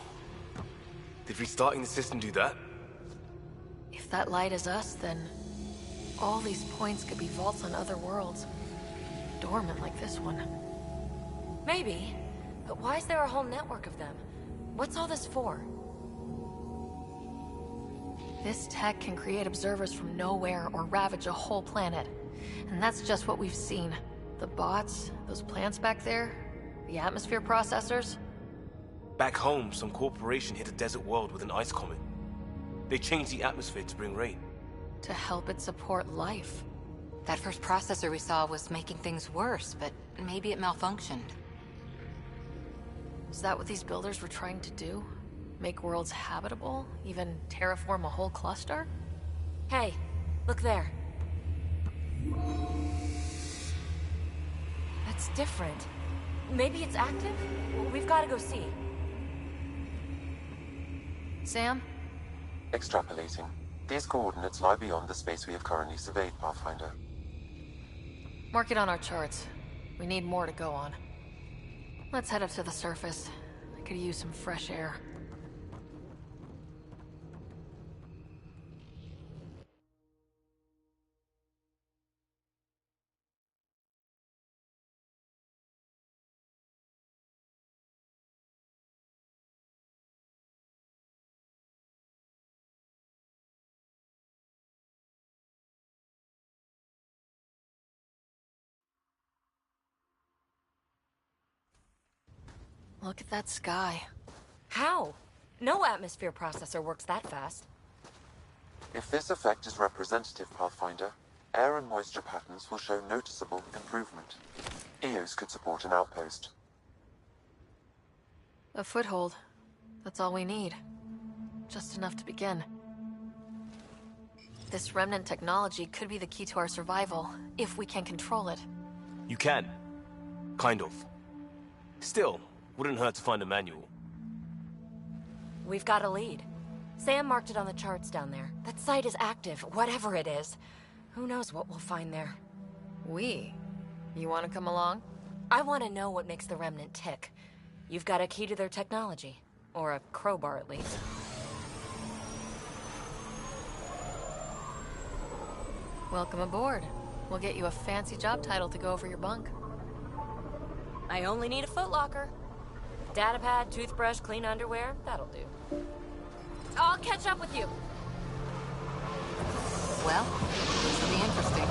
Did restarting the system do that? If that light is us, then all these points could be vaults on other worlds. Dormant like this one. Maybe. But why is there a whole network of them? What's all this for? This tech can create observers from nowhere or ravage a whole planet. And that's just what we've seen. The bots, those plants back there, the atmosphere processors. Back home, some corporation hit a desert world with an ice comet. They changed the atmosphere to bring rain. To help it support life. That first processor we saw was making things worse, but maybe it malfunctioned. Is that what these builders were trying to do? Make worlds habitable? Even terraform a whole cluster? Hey, look there. That's different. Maybe it's active? We've got to go see. Sam? Extrapolating. These coordinates lie beyond the space we have currently surveyed, Pathfinder. Mark it on our charts. We need more to go on. Let's head up to the surface. I could use some fresh air. Look at that sky. How? No atmosphere processor works that fast. If this effect is representative, Pathfinder, air and moisture patterns will show noticeable improvement. Eos could support an outpost. A foothold. That's all we need. Just enough to begin. This remnant technology could be the key to our survival, if we can control it. You can. Kind of. Still, wouldn't hurt to find a manual. We've got a lead. Sam marked it on the charts down there. That site is active, whatever it is. Who knows what we'll find there? We? You want to come along? I want to know what makes the Remnant tick. You've got a key to their technology. Or a crowbar, at least. Welcome aboard. We'll get you a fancy job title to go over your bunk. I only need a footlocker. Datapad, toothbrush, clean underwear, that'll do. I'll catch up with you. Well, this will be interesting.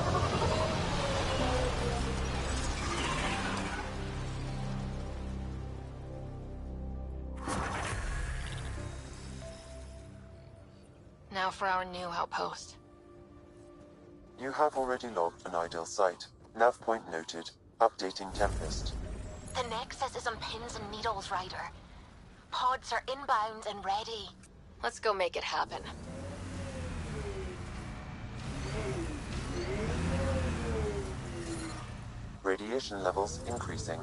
Now for our new outpost. You have already logged an ideal site. Nav point noted. Updating Tempest. The Nexus is on pins and needles, Ryder. Pods are inbound and ready. Let's go make it happen. Radiation levels increasing.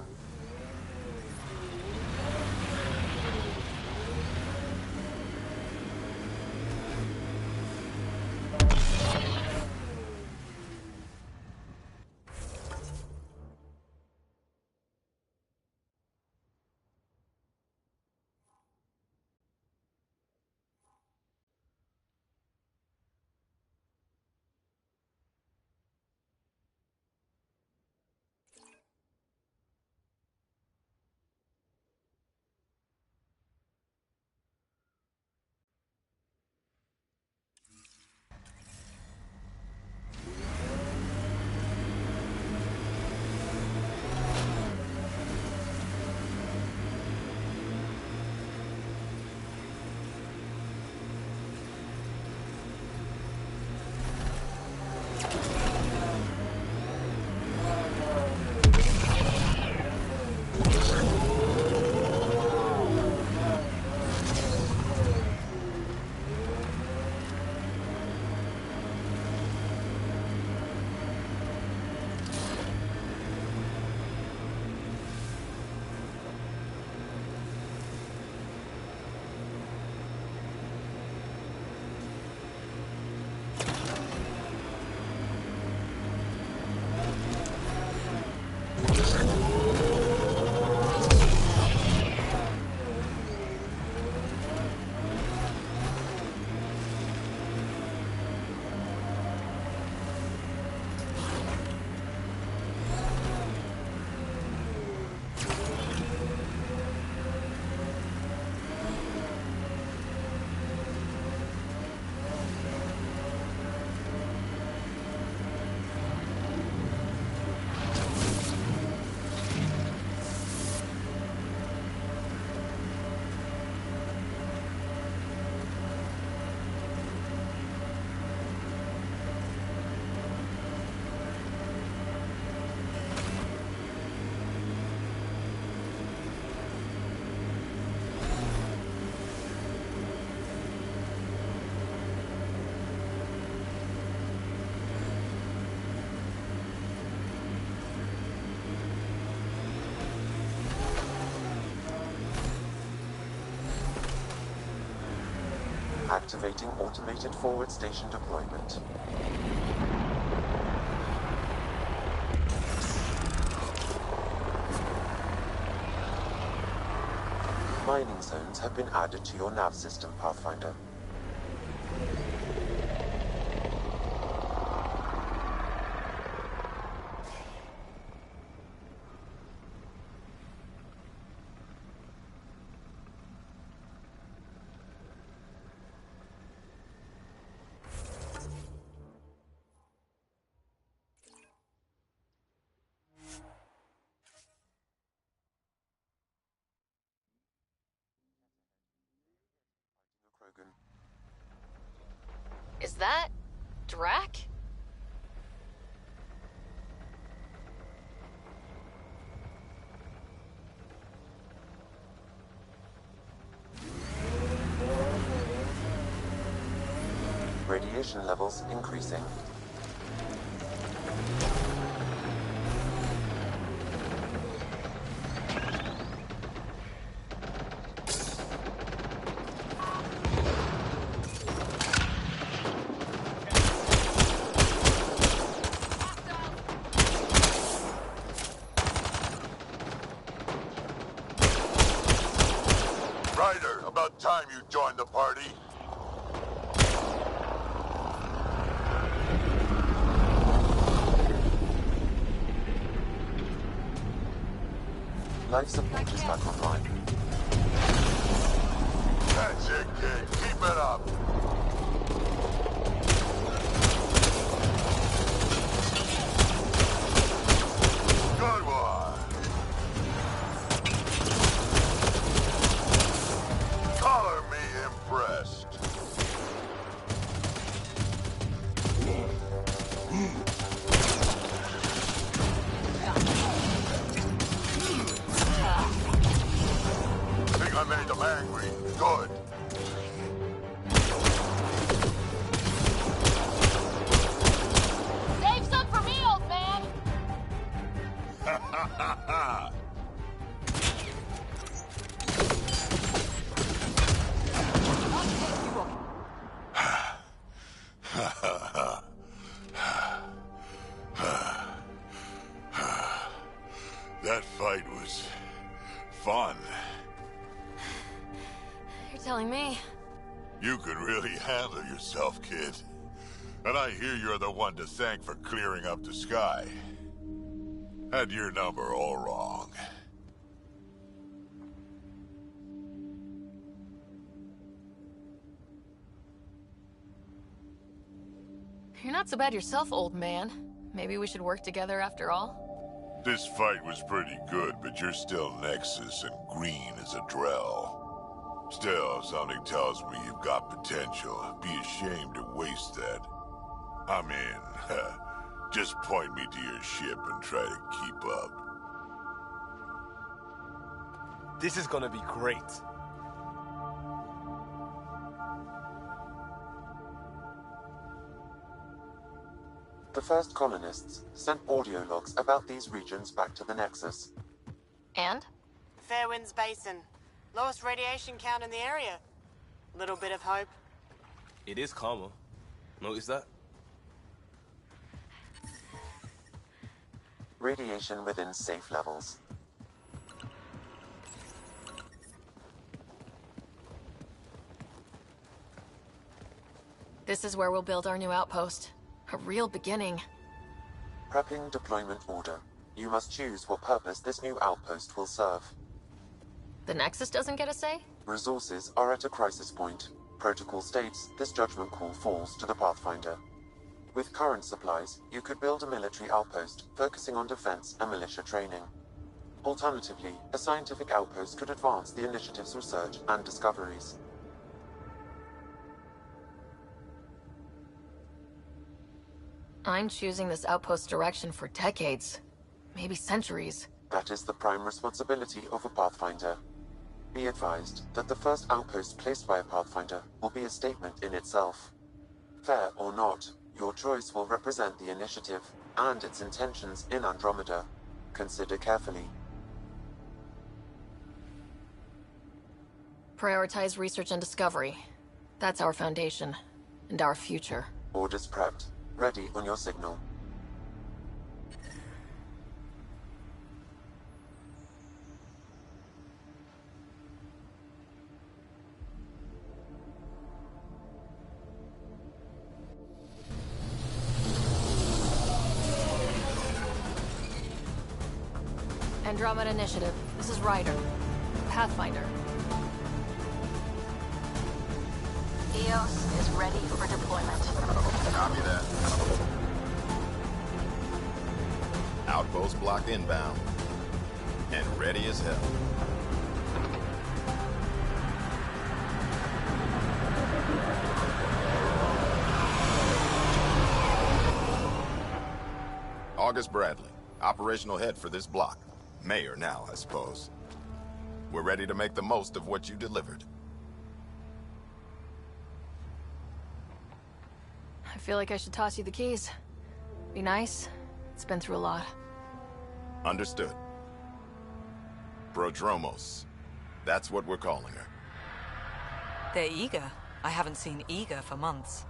Activating automated forward station deployment. Mining zones have been added to your nav system, Pathfinder. Is that Drac? Radiation levels increasing. Ryder, about time you joined the party. Life support is back online. That's it, kid. Keep it up. Good one. Color me impressed. Think I made them angry. Good. Save some for me, old man! Ha ha ha ha! That fight was fun. You're telling me. You could really handle yourself, kid. And I hear you're the one to thank for clearing up the sky. Had your number all wrong. You're not so bad yourself, old man. Maybe we should work together after all? This fight was pretty good, but you're still Nexus and green as a Drell. Still, something tells me you've got potential. Be ashamed to waste that. I mean, just point me to your ship and try to keep up. This is gonna be great. The first colonists sent audio logs about these regions back to the Nexus. And? Fairwinds Basin. Lowest radiation count in the area. Little bit of hope. It is calmer. Notice that? Radiation within safe levels. This is where we'll build our new outpost. A real beginning. Prepping deployment order. You must choose what purpose this new outpost will serve. The Nexus doesn't get a say? Resources are at a crisis point. Protocol states this judgment call falls to the Pathfinder. With current supplies, you could build a military outpost, focusing on defense and militia training. Alternatively, a scientific outpost could advance the initiative's research and discoveries. I'm choosing this outpost's direction for decades. Maybe centuries. That is the prime responsibility of a Pathfinder. Be advised that the first outpost placed by a Pathfinder will be a statement in itself. Fair or not, your choice will represent the initiative and its intentions in Andromeda. Consider carefully. Prioritize research and discovery. That's our foundation. And our future. Orders prepped. Ready on your signal. Andromeda Initiative. This is Ryder. Pathfinder. EOS is ready for deployment. Copy that. Outpost blocked inbound. And ready as hell. August Bradley, operational head for this block. Mayor now, I suppose. We're ready to make the most of what you delivered. I feel like I should toss you the keys. Be nice. It's been through a lot. Understood. Prodromos. That's what we're calling her. They're eager. I haven't seen eager for months.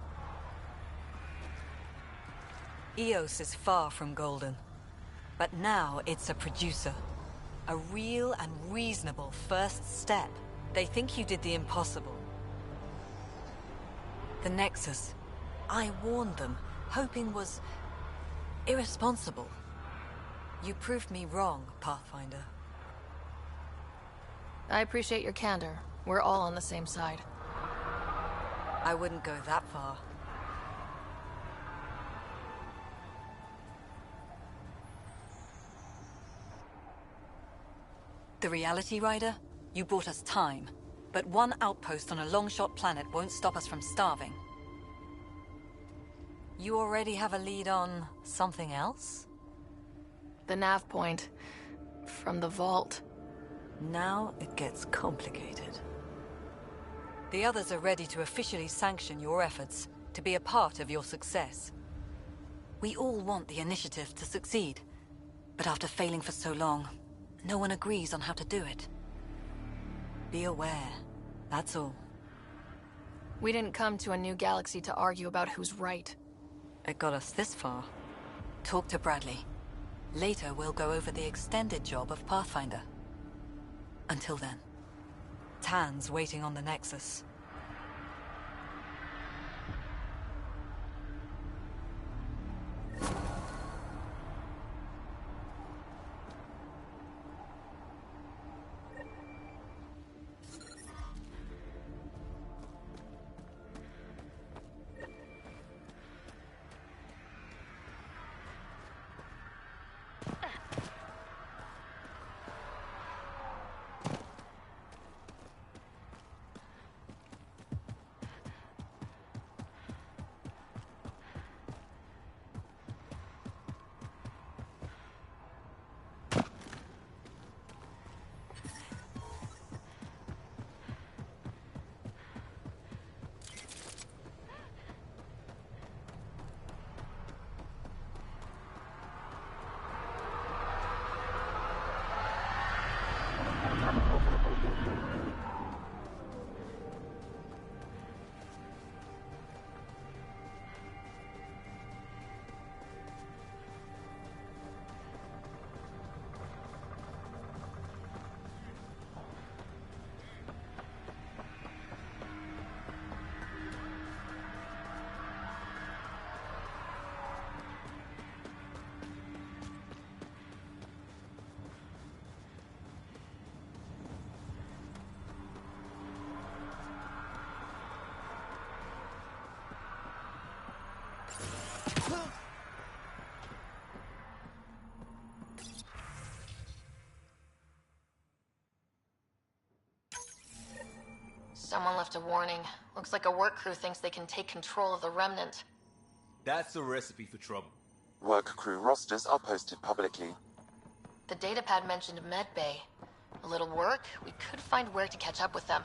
EOS is far from golden. But now it's a producer. A real and reasonable first step. They think you did the impossible. The Nexus. I warned them, hoping was irresponsible. You proved me wrong, Pathfinder. I appreciate your candor. We're all on the same side. I wouldn't go that far. The reality, Rider? You bought us time. But one outpost on a long-shot planet won't stop us from starving. You already have a lead on something else? The nav point. From the vault. Now it gets complicated. The others are ready to officially sanction your efforts, to be a part of your success. We all want the initiative to succeed. But after failing for so long, no one agrees on how to do it. Be aware, that's all. We didn't come to a new galaxy to argue about who's right. It got us this far. Talk to Bradley. Later, we'll go over the extended job of Pathfinder. Until then, Tan's waiting on the Nexus. Someone left a warning. Looks like a work crew thinks they can take control of the Remnant. That's a recipe for trouble. Work crew rosters are posted publicly. The datapad mentioned Medbay. A little work, we could find where to catch up with them.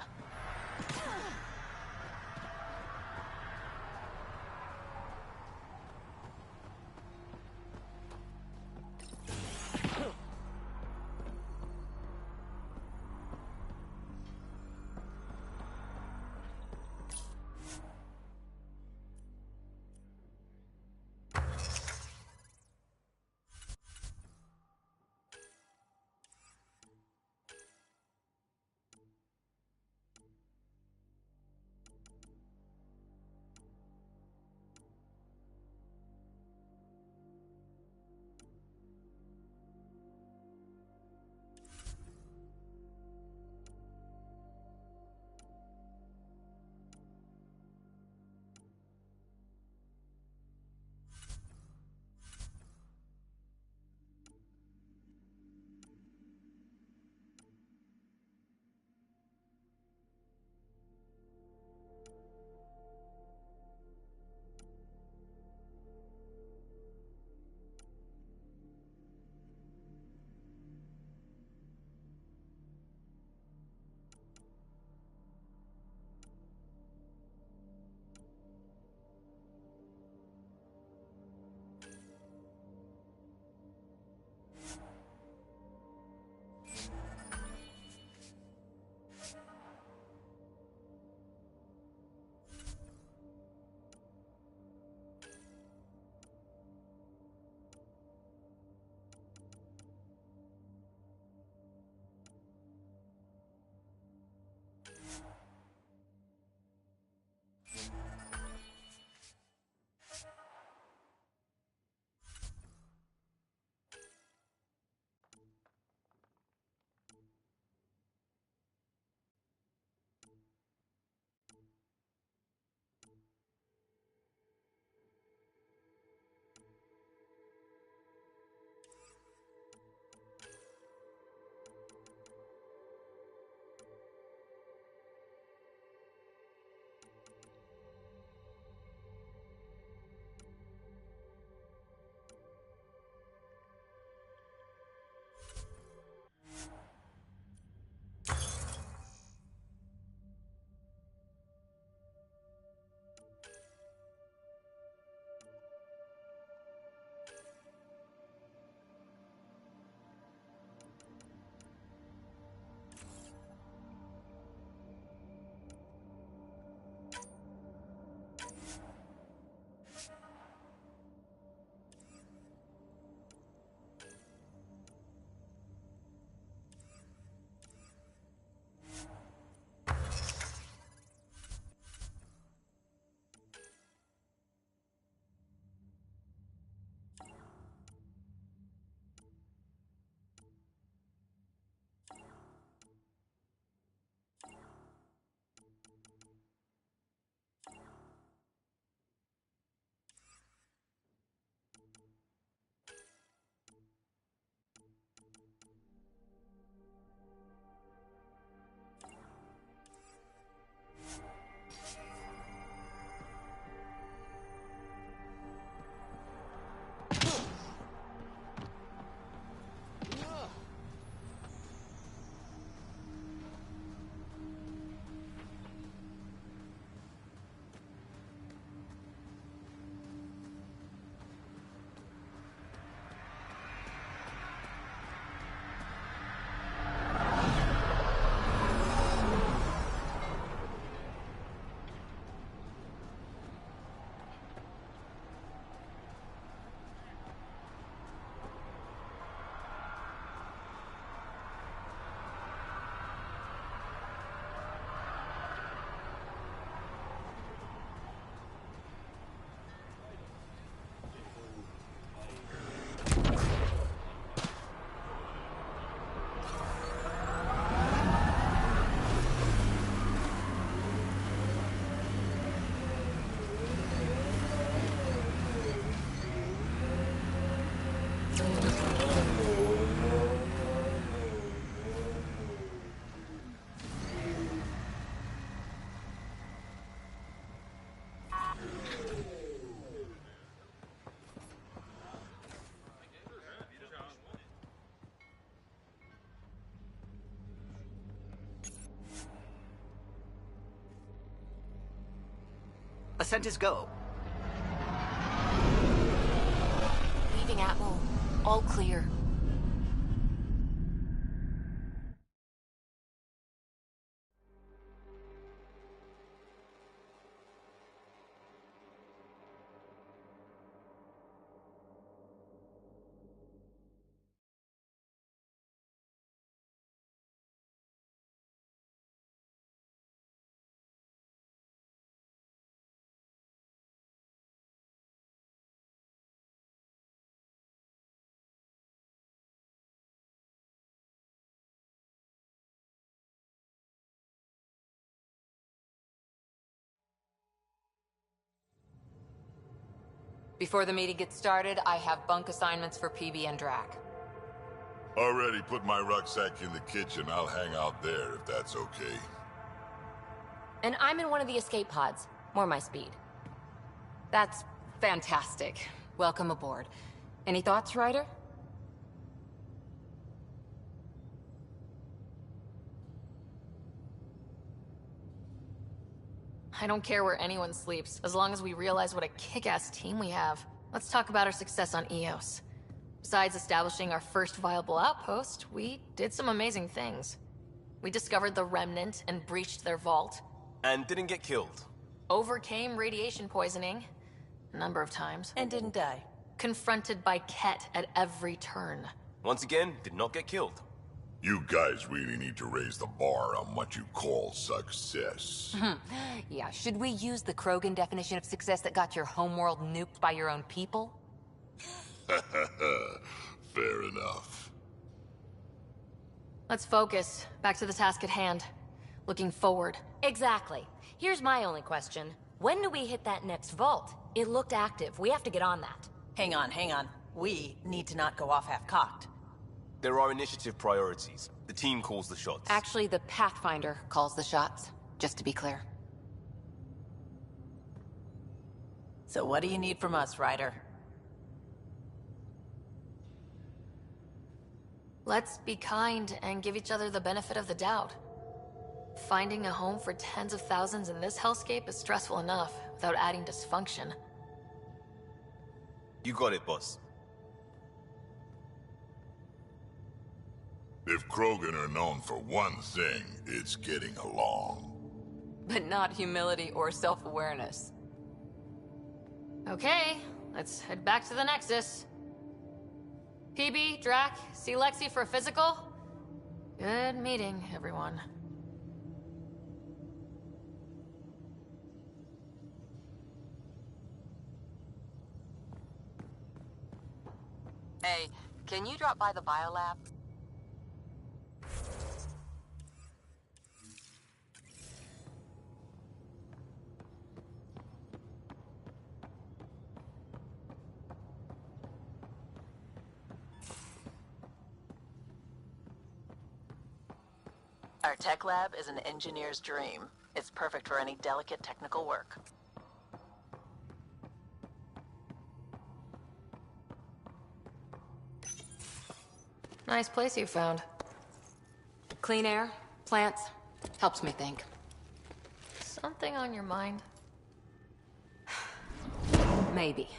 Ascent is go. Leaving Atmo. All clear. Before the meeting gets started, I have bunk assignments for PB and Drac. Already put my rucksack in the kitchen. I'll hang out there if that's okay. And I'm in one of the escape pods. More my speed. That's fantastic. Welcome aboard. Any thoughts, Ryder? I don't care where anyone sleeps, as long as we realize what a kick-ass team we have. Let's talk about our success on Eos. Besides establishing our first viable outpost, we did some amazing things. We discovered the Remnant and breached their vault. And didn't get killed. Overcame radiation poisoning. A number of times. And didn't die. Confronted by Ket at every turn. Once again, did not get killed. You guys really need to raise the bar on what you call success. Yeah, should we use the Krogan definition of success that got your homeworld nuked by your own people? Fair enough. Let's focus. Back to the task at hand. Looking forward. Exactly. Here's my only question. When do we hit that next vault? It looked active. We have to get on that. Hang on, hang on. We need to not go off half-cocked. There are initiative priorities. The team calls the shots. Actually, the Pathfinder calls the shots, just to be clear. So what do you need from us, Ryder? Let's be kind and give each other the benefit of the doubt. Finding a home for tens of thousands in this hellscape is stressful enough, without adding dysfunction. You got it, boss. If Krogan are known for one thing, it's getting along. But not humility or self-awareness. Okay, let's head back to the Nexus. PB, Drac, see Lexi for a physical? Good meeting, everyone. Hey, can you drop by the biolab? Our tech lab is an engineer's dream. It's perfect for any delicate technical work. Nice place you found. Clean air, plants, helps me think. Something on your mind? Maybe.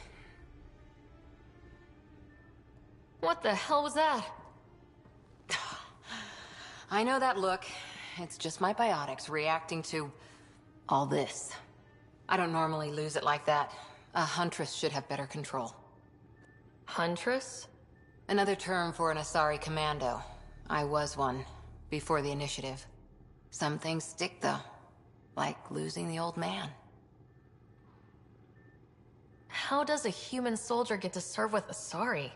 What the hell was that? I know that look. It's just my biotics reacting to all this. I don't normally lose it like that. A huntress should have better control. Huntress? Another term for an Asari commando. I was one, before the initiative. Some things stick, though. Like losing the old man. How does a human soldier get to serve with Asari?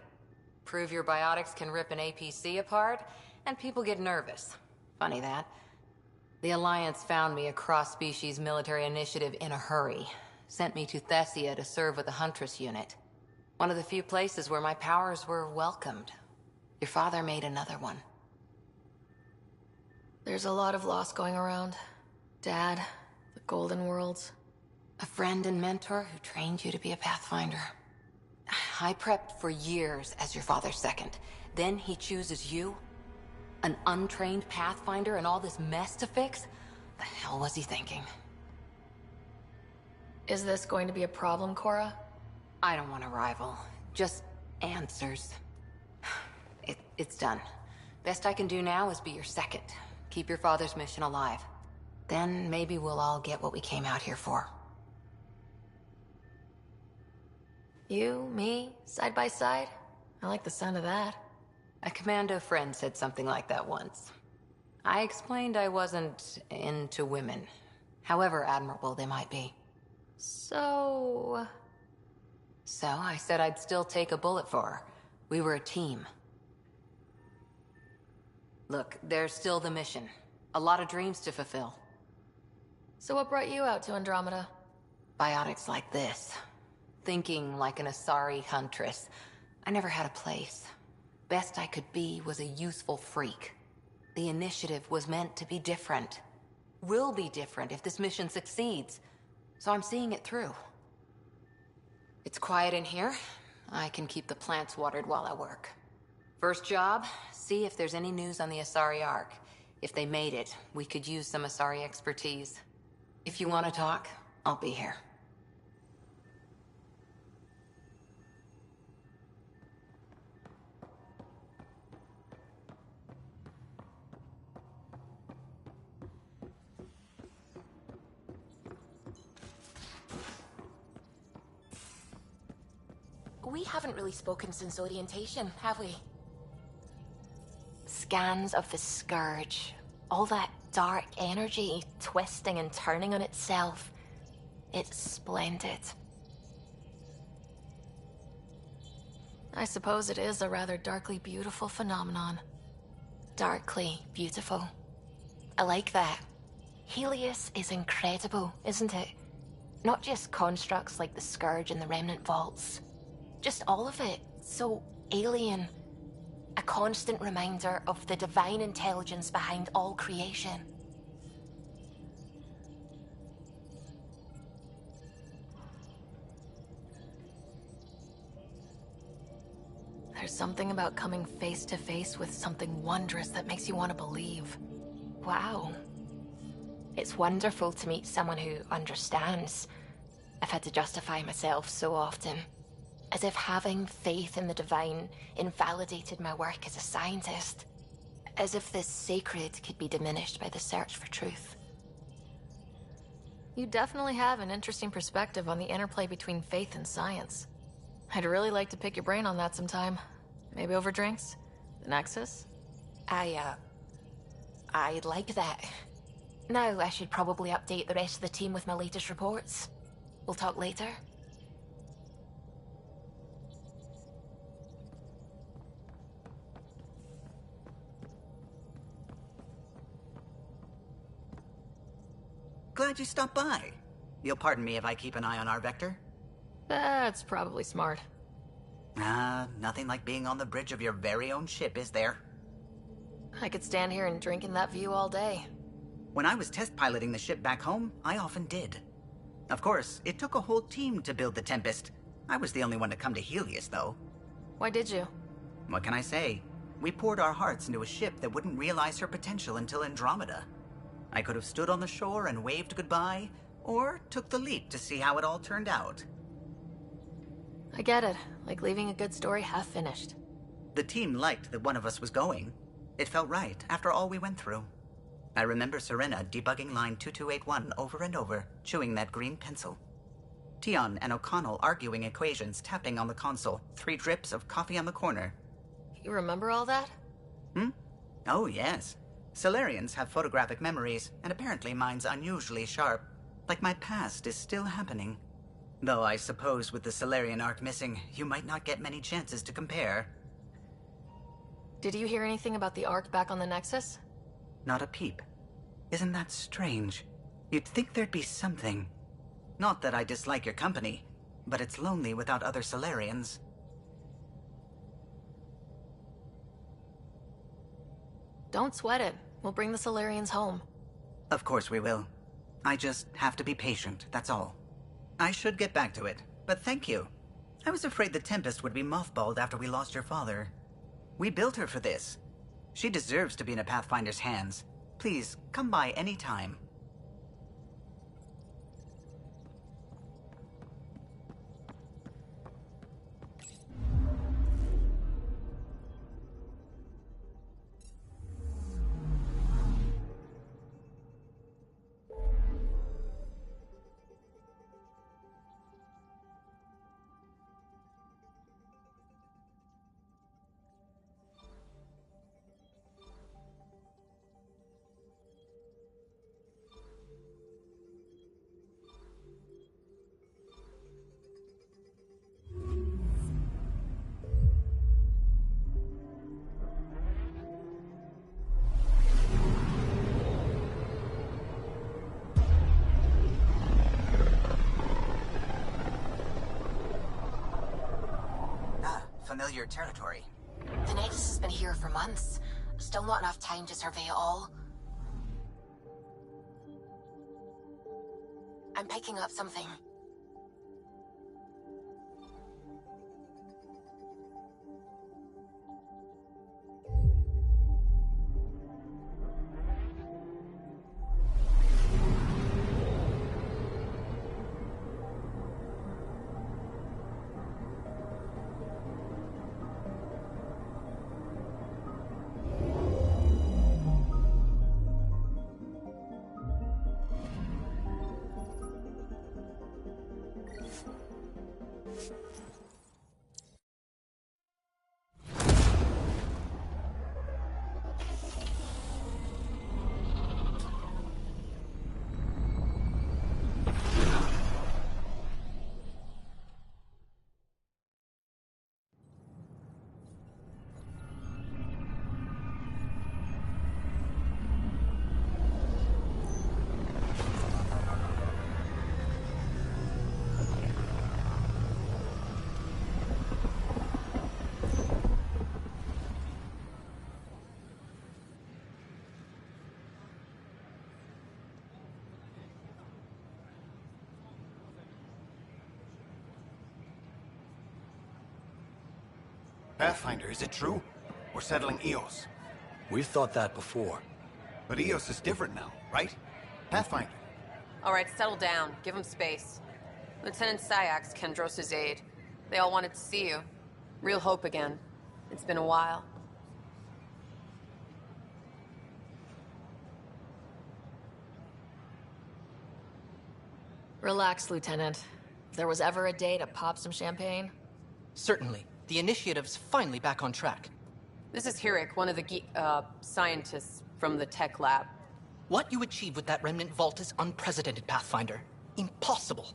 Prove your biotics can rip an APC apart, and people get nervous. Funny that. The Alliance found me a cross-species military initiative in a hurry. Sent me to Thessia to serve with the Huntress unit. One of the few places where my powers were welcomed. Your father made another one. There's a lot of loss going around. Dad, the Golden Worlds. A friend and mentor who trained you to be a Pathfinder. I prepped for years as your father's second. Then he chooses you? An untrained Pathfinder and all this mess to fix? The hell was he thinking? Is this going to be a problem, Cora? I don't want a rival. Just answers. It's done. Best I can do now is be your second. Keep your father's mission alive. Then maybe we'll all get what we came out here for. You, me, side by side? I like the sound of that. A commando friend said something like that once. I explained I wasn't into women, however admirable they might be. So I said I'd still take a bullet for her. We were a team. Look, there's still the mission. A lot of dreams to fulfill. So what brought you out to Andromeda? Biotics like this. Thinking like an Asari huntress. I never had a place. Best I could be was a useful freak. The initiative was meant to be different. Will be different if this mission succeeds. So I'm seeing it through. It's quiet in here. I can keep the plants watered while I work. First job, see if there's any news on the Asari Ark. If they made it, we could use some Asari expertise. If you want to talk, I'll be here. We haven't really spoken since orientation, have we? Scans of the Scourge. All that dark energy twisting and turning on itself. It's splendid. I suppose it is a rather darkly beautiful phenomenon. Darkly beautiful. I like that. Helios is incredible, isn't it? Not just constructs like the Scourge and the Remnant Vaults. Just all of it. So alien. A constant reminder of the divine intelligence behind all creation. There's something about coming face to face with something wondrous that makes you want to believe. Wow. It's wonderful to meet someone who understands. I've had to justify myself so often. As if having faith in the divine invalidated my work as a scientist. As if the sacred could be diminished by the search for truth. You definitely have an interesting perspective on the interplay between faith and science. I'd really like to pick your brain on that sometime. Maybe over drinks? The Nexus? I'd like that. Now I should probably update the rest of the team with my latest reports. We'll talk later. Glad you stopped by. You'll pardon me if I keep an eye on our vector? That's probably smart. Nothing like being on the bridge of your very own ship, is there? I could stand here and drink in that view all day. When I was test piloting the ship back home, I often did. Of course, it took a whole team to build the Tempest. I was the only one to come to Helios, though. Why did you? What can I say? We poured our hearts into a ship that wouldn't realize her potential until Andromeda. I could have stood on the shore and waved goodbye, or took the leap to see how it all turned out. I get it. Like leaving a good story half finished. The team liked that one of us was going. It felt right after all we went through. I remember Serena debugging line 2281 over and over, chewing that green pencil. Tion and O'Connell arguing equations, tapping on the console, 3 drips of coffee on the corner. You remember all that? Oh, yes. Solarians have photographic memories, and apparently mine's unusually sharp. Like my past is still happening. Though I suppose with the Solarian arc missing, you might not get many chances to compare. Did you hear anything about the Ark back on the Nexus? Not a peep. Isn't that strange? You'd think there'd be something. Not that I dislike your company, but it's lonely without other Solarians. Don't sweat it. We'll bring the Solarians home. Of course we will. I just have to be patient, that's all. I should get back to it, but thank you. I was afraid the Tempest would be mothballed after we lost your father. We built her for this. She deserves to be in a Pathfinder's hands. Please, come by any time. Familiar territory. The Nexus has been here for months. Still not enough time to survey it all. I'm picking up something. Pathfinder, is it true? We're settling Eos. We've thought that before. But Eos is different now, right? Pathfinder. All right, settle down. Give him space. Lieutenant Syax, Kendros' aide. They all wanted to see you. Real hope again. It's been a while. Relax, Lieutenant. If there was ever a day to pop some champagne... Certainly. The initiative's finally back on track. This is Hirik, one of the scientists from the tech lab. What you achieved with that remnant vault is unprecedented, Pathfinder. Impossible.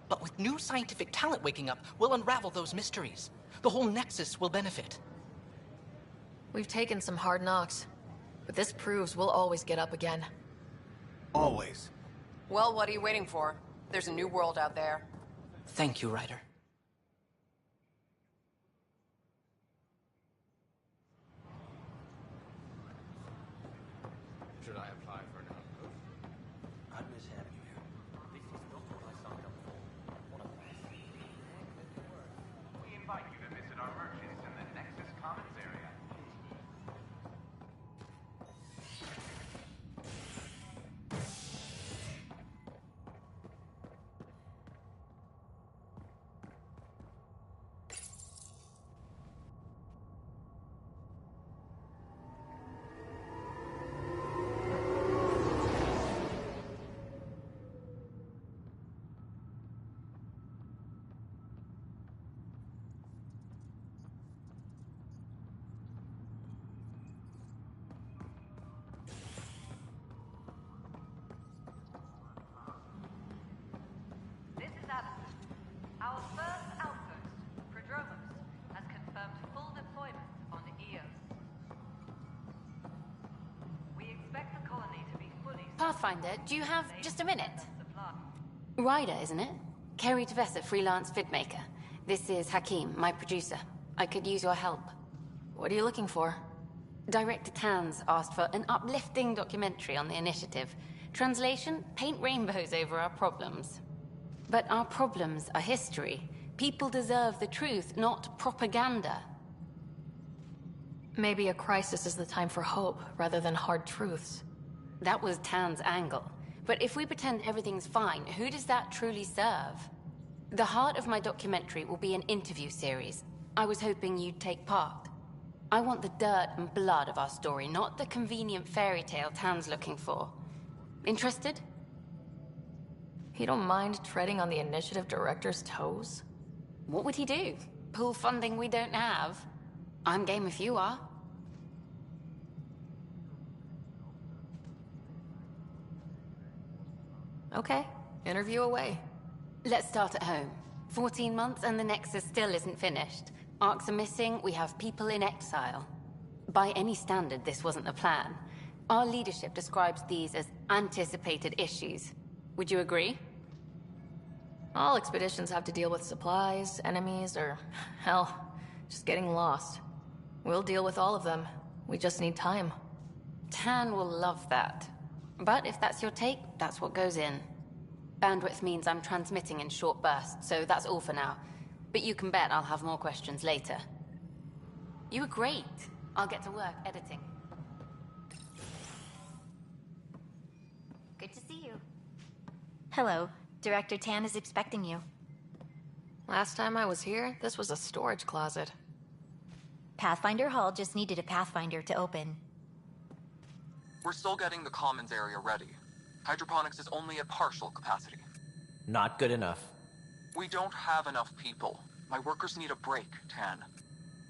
But with new scientific talent waking up, we'll unravel those mysteries. The whole Nexus will benefit. We've taken some hard knocks, but this proves we'll always get up again. Always. Well, what are you waiting for? There's a new world out there. Thank you, Ryder. Should I apply for an outpost? I'd miss having you here. This is not what I signed up for. We invite you to visit our merchants in the Nexus Commons area. Our first outpost, Prodromos, has confirmed full deployment on Eos. We expect the colony to be fully... Pathfinder, do you have just a minute? Ryder, isn't it? Kerry Tvessa, freelance vidmaker. This is Hakim, my producer. I could use your help. What are you looking for? Director Tans asked for an uplifting documentary on the initiative. Translation, paint rainbows over our problems. But our problems are history. People deserve the truth, not propaganda. Maybe a crisis is the time for hope, rather than hard truths. That was Tan's angle. But if we pretend everything's fine, who does that truly serve? The heart of my documentary will be an interview series. I was hoping you'd take part. I want the dirt and blood of our story, not the convenient fairy tale Tan's looking for. Interested? You don't mind treading on the initiative director's toes? What would he do? Pool funding we don't have? I'm game if you are. Okay, interview away. Let's start at home. 14 months and the Nexus still isn't finished. Arcs are missing, we have people in exile. By any standard, this wasn't the plan. Our leadership describes these as anticipated issues. Would you agree? All expeditions have to deal with supplies, enemies, or, hell, just getting lost. We'll deal with all of them. We just need time. Tan will love that. But if that's your take, that's what goes in. Bandwidth means I'm transmitting in short bursts, so that's all for now. But you can bet I'll have more questions later. You were great. I'll get to work editing. Good to see you. Hello. Director Tan is expecting you. Last time I was here, this was a storage closet. Pathfinder Hall just needed a Pathfinder to open. We're still getting the commons area ready. Hydroponics is only at partial capacity. Not good enough. We don't have enough people. My workers need a break, Tan.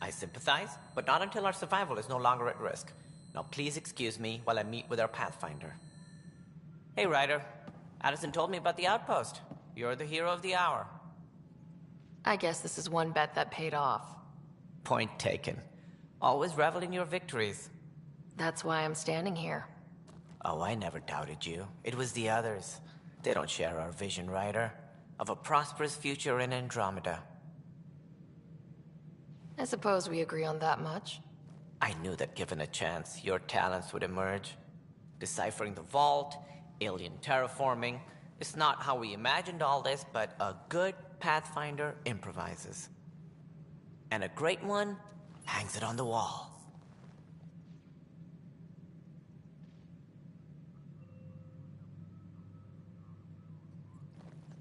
I sympathize, but not until our survival is no longer at risk. Now please excuse me while I meet with our Pathfinder. Hey, Ryder. Addison told me about the outpost. You're the hero of the hour. I guess this is one bet that paid off. Point taken. Always revel in your victories. That's why I'm standing here. Oh, I never doubted you. It was the others. They don't share our vision, Ryder, of a prosperous future in Andromeda. I suppose we agree on that much. I knew that given a chance, your talents would emerge. Deciphering the vault, alien terraforming. It's not how we imagined all this, but a good Pathfinder improvises. And a great one hangs it on the wall.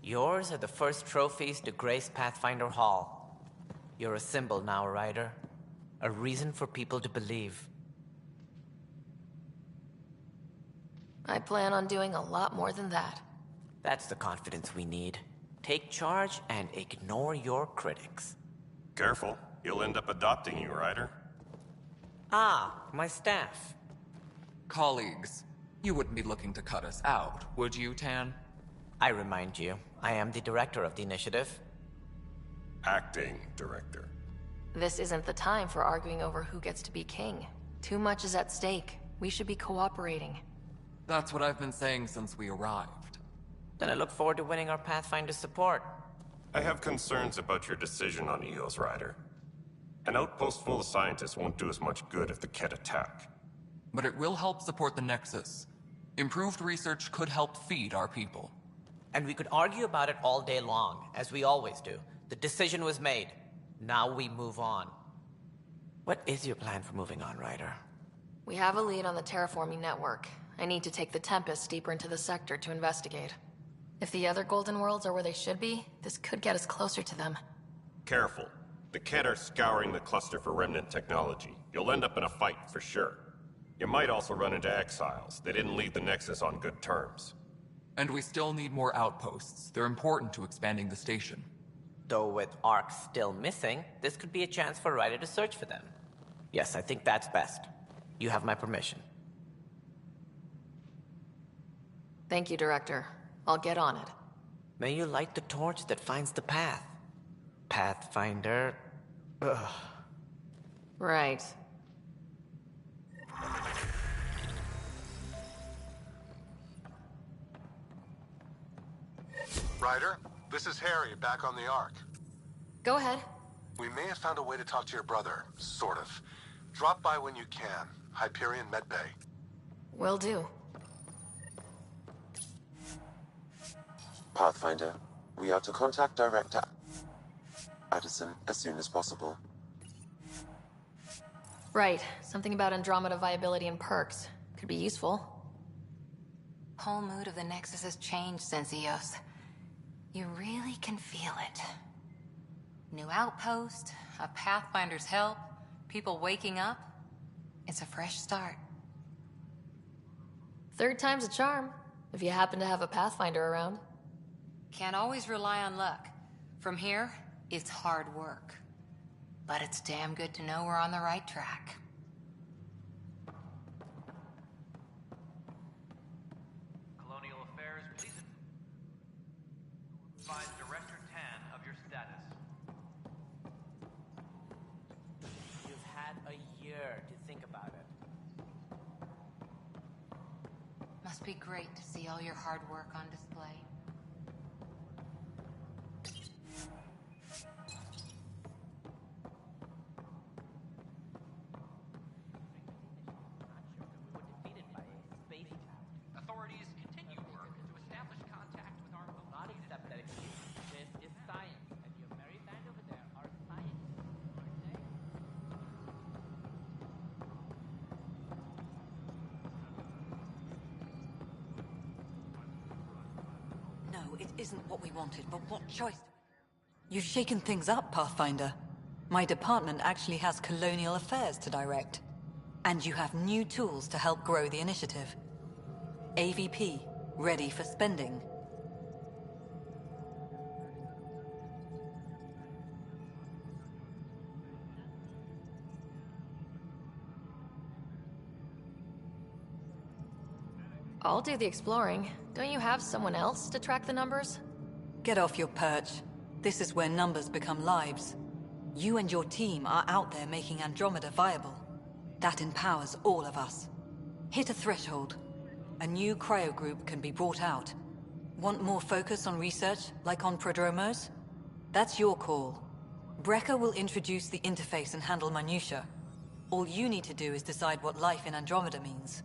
Yours are the first trophies to grace Pathfinder Hall. You're a symbol now, Ryder. A reason for people to believe. I plan on doing a lot more than that. That's the confidence we need. Take charge and ignore your critics. Careful. You'll end up adopting you, Ryder. Ah, my staff. Colleagues, you wouldn't be looking to cut us out, would you, Tan? I remind you, I am the director of the initiative. Acting director. This isn't the time for arguing over who gets to be king. Too much is at stake. We should be cooperating. That's what I've been saying since we arrived. Then I look forward to winning our Pathfinder's support. I have concerns about your decision on Eos, Ryder. An outpost full of scientists won't do us much good if the Ket attack. But it will help support the Nexus. Improved research could help feed our people. And we could argue about it all day long, as we always do. The decision was made. Now we move on. What is your plan for moving on, Ryder? We have a lead on the terraforming network. I need to take the Tempest deeper into the sector to investigate. If the other Golden Worlds are where they should be, this could get us closer to them. Careful. The Ket are scouring the cluster for remnant technology. You'll end up in a fight for sure. You might also run into exiles. They didn't leave the Nexus on good terms. And we still need more outposts. They're important to expanding the station. Though with Ark still missing, this could be a chance for Ryder to search for them. Yes, I think that's best. You have my permission. Thank you, Director. I'll get on it. May you light the torch that finds the path. Pathfinder... Ugh. Right. Ryder, this is Harry, back on the Ark. Go ahead. We may have found a way to talk to your brother, sort of. Drop by when you can. Hyperion Medbay. Will do. Pathfinder, we are to contact Director Addison as soon as possible. Right. Something about Andromeda viability and perks. Could be useful. Whole mood of the Nexus has changed since EOS. You really can feel it. New outpost, a Pathfinder's help, people waking up. It's a fresh start. Third time's a charm, if you happen to have a Pathfinder around. Can't always rely on luck. From here, it's hard work. But it's damn good to know we're on the right track. Colonial Affairs, please advise Director Tan of your status. You've had a year to think about it. Must be great to see all your hard work on display. Authorities continue work to establish contact with our Not accept that excuse. This is science, and your merry band over there are science. No, it isn't what we wanted, but what choice? You've shaken things up, Pathfinder. My department actually has colonial affairs to direct. And you have new tools to help grow the initiative. AVP, ready for spending. I'll do the exploring. Don't you have someone else to track the numbers? Get off your perch. This is where numbers become lives. You and your team are out there making Andromeda viable. That empowers all of us. Hit a threshold. A new cryo group can be brought out. Want more focus on research, like on prodromos? That's your call. Brecker will introduce the interface and handle minutiae. All you need to do is decide what life in Andromeda means.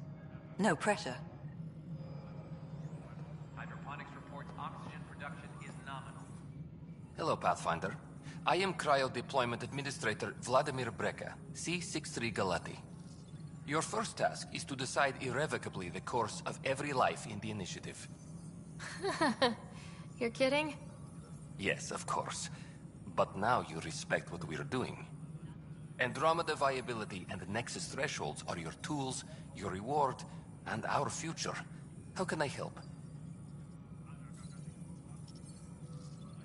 No pressure. Hydroponics reports oxygen production is nominal. Hello, Pathfinder. I am Cryo Deployment Administrator Vladimir Breca, C-63 Galati. Your first task is to decide irrevocably the course of every life in the initiative. You're kidding? Yes, of course. But now you respect what we're doing. Andromeda viability and Nexus thresholds are your tools, your reward, and our future. How can I help?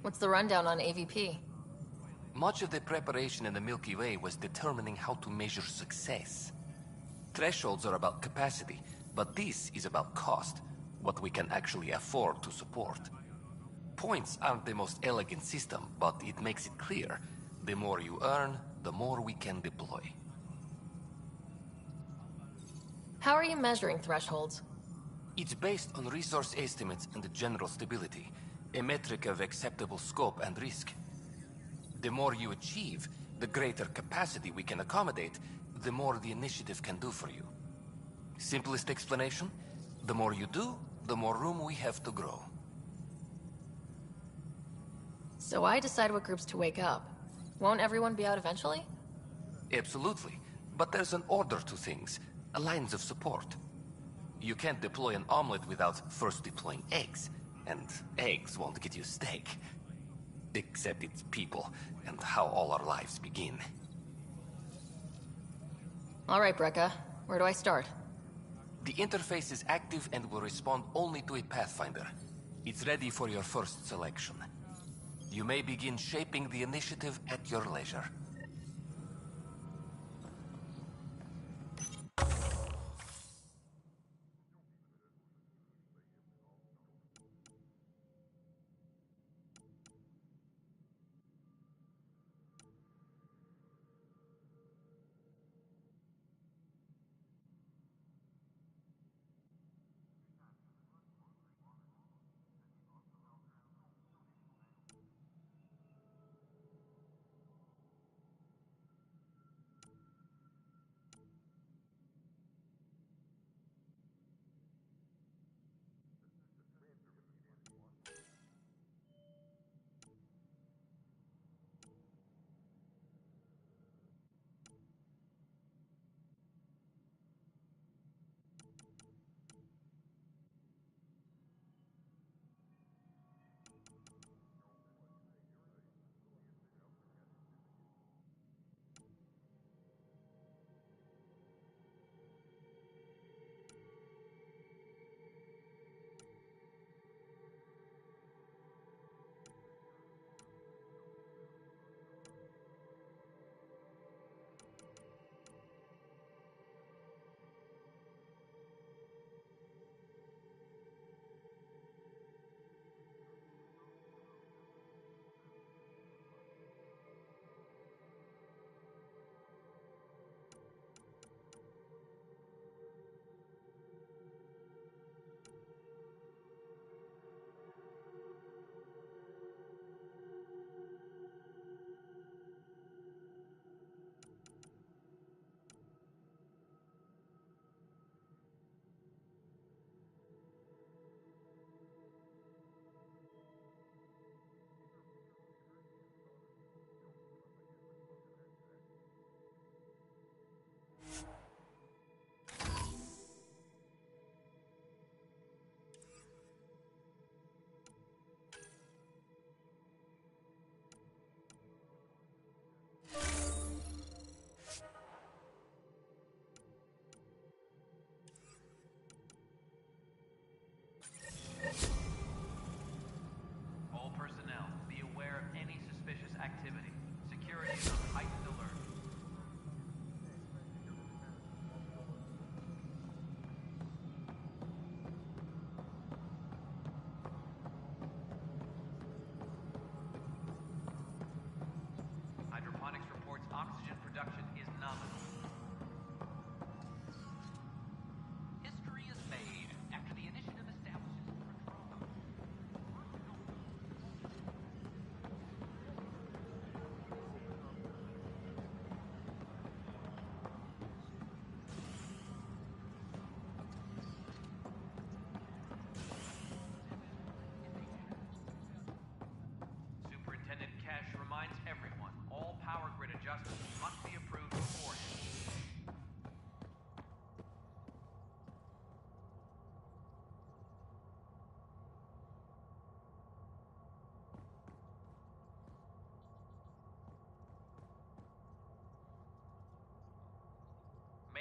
What's the rundown on AVP? Much of the preparation in the Milky Way was determining how to measure success. Thresholds are about capacity, but this is about cost, what we can actually afford to support. Points aren't the most elegant system, but it makes it clear. The more you earn, the more we can deploy. How are you measuring thresholds? It's based on resource estimates and general stability, a metric of acceptable scope and risk. The more you achieve, the greater capacity we can accommodate, the more the initiative can do for you. Simplest explanation? The more you do, the more room we have to grow. So I decide what groups to wake up. Won't everyone be out eventually? Absolutely. But there's an order to things, lines of support. You can't deploy an omelet without first deploying eggs, and eggs won't get you steak. Except it's people, and how all our lives begin. All right, Breca. Where do I start? The interface is active and will respond only to a Pathfinder. It's ready for your first selection. You may begin shaping the initiative at your leisure.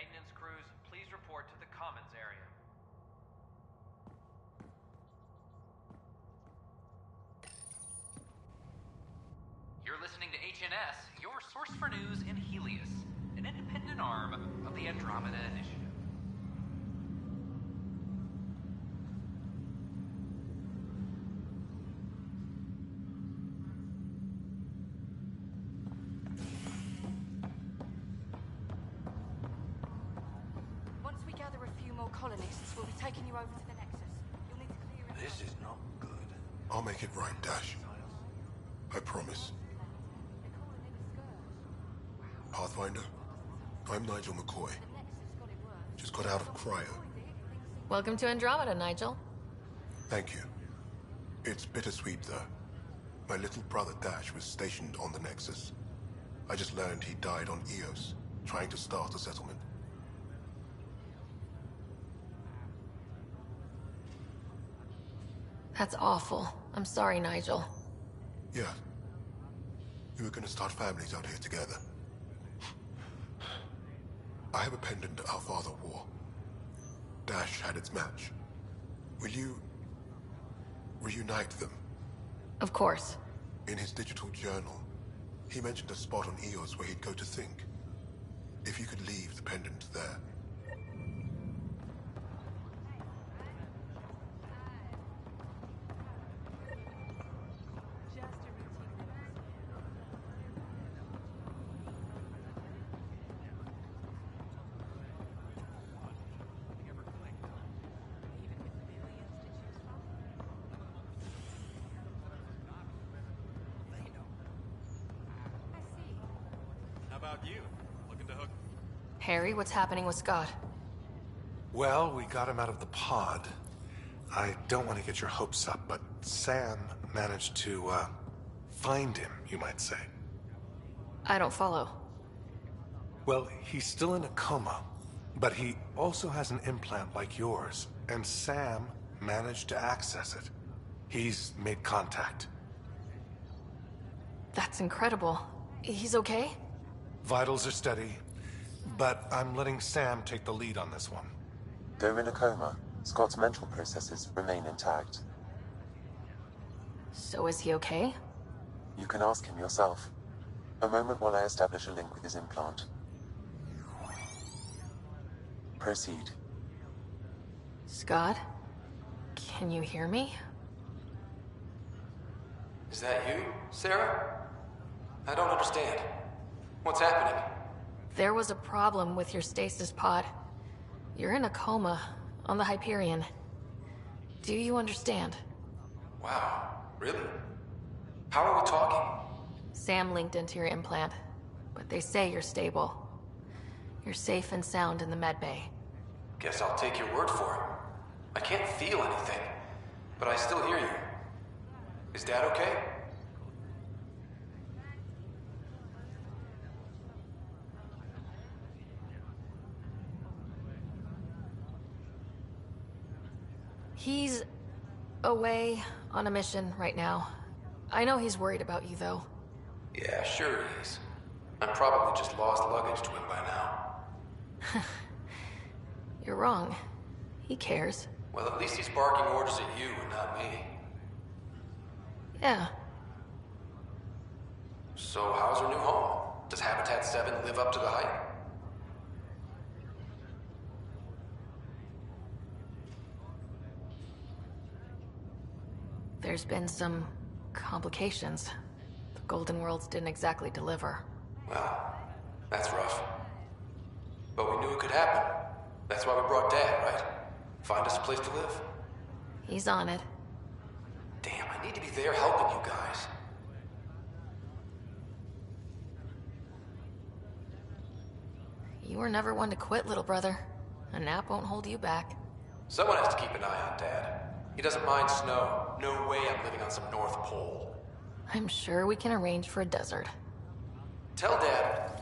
maintenance crews, please report to the commons area. You're listening to HNS, your source for news in Helios, an independent arm of the Andromeda Initiative. Once we gather a few more colonists, we'll be taking you over to the Nexus. You'll need to clear it. This is not good. I'll make it right, Dash. I promise. Pathfinder, I'm Nigel McCoy. Just got out of cryo. Welcome to Andromeda, Nigel. Thank you. It's bittersweet, though. My little brother Dash was stationed on the Nexus. I just learned he died on Eos, trying to start a settlement. That's awful. I'm sorry, Nigel. Yeah. We were gonna start families out here together. I have a pendant our father wore. Dash had its match. Will you reunite them? Of course. In his digital journal, he mentioned a spot on Eos where he'd go to think. If you could leave the pendant there. How about you? Looking to hook? Harry, what's happening with Scott? Well, we got him out of the pod. I don't want to get your hopes up, but Sam managed to, find him, you might say. I don't follow. Well, he's still in a coma, but he also has an implant like yours, and Sam managed to access it. He's made contact. That's incredible. He's okay? Vitals are steady, but I'm letting Sam take the lead on this one. Though in a coma, Scott's mental processes remain intact. So is he okay? You can ask him yourself. A moment while I establish a link with his implant. Proceed. Scott? Can you hear me? Is that you, Sarah? I don't understand. What's happening? There was a problem with your stasis pod. You're in a coma on the Hyperion. Do you understand? Wow, really? How are we talking? Sam linked into your implant, but they say you're stable. You're safe and sound in the medbay. Guess I'll take your word for it. I can't feel anything, but I still hear you. Is Dad okay? He's away on a mission right now. I know he's worried about you, though. Yeah, sure he is. I'm probably just lost luggage to him by now. You're wrong. He cares. Well, at least he's barking orders at you and not me. Yeah. So how's her new home? Does Habitat 7 live up to the hype? There's been some complications. The Golden Worlds didn't exactly deliver. Well, that's rough. But we knew it could happen. That's why we brought Dad, right? Find us a place to live. He's on it. Damn, I need to be there helping you guys. You were never one to quit, little brother. A nap won't hold you back. Someone has to keep an eye on Dad. He doesn't mind snow. No way I'm living on some North Pole. I'm sure we can arrange for a desert. Tell Dad.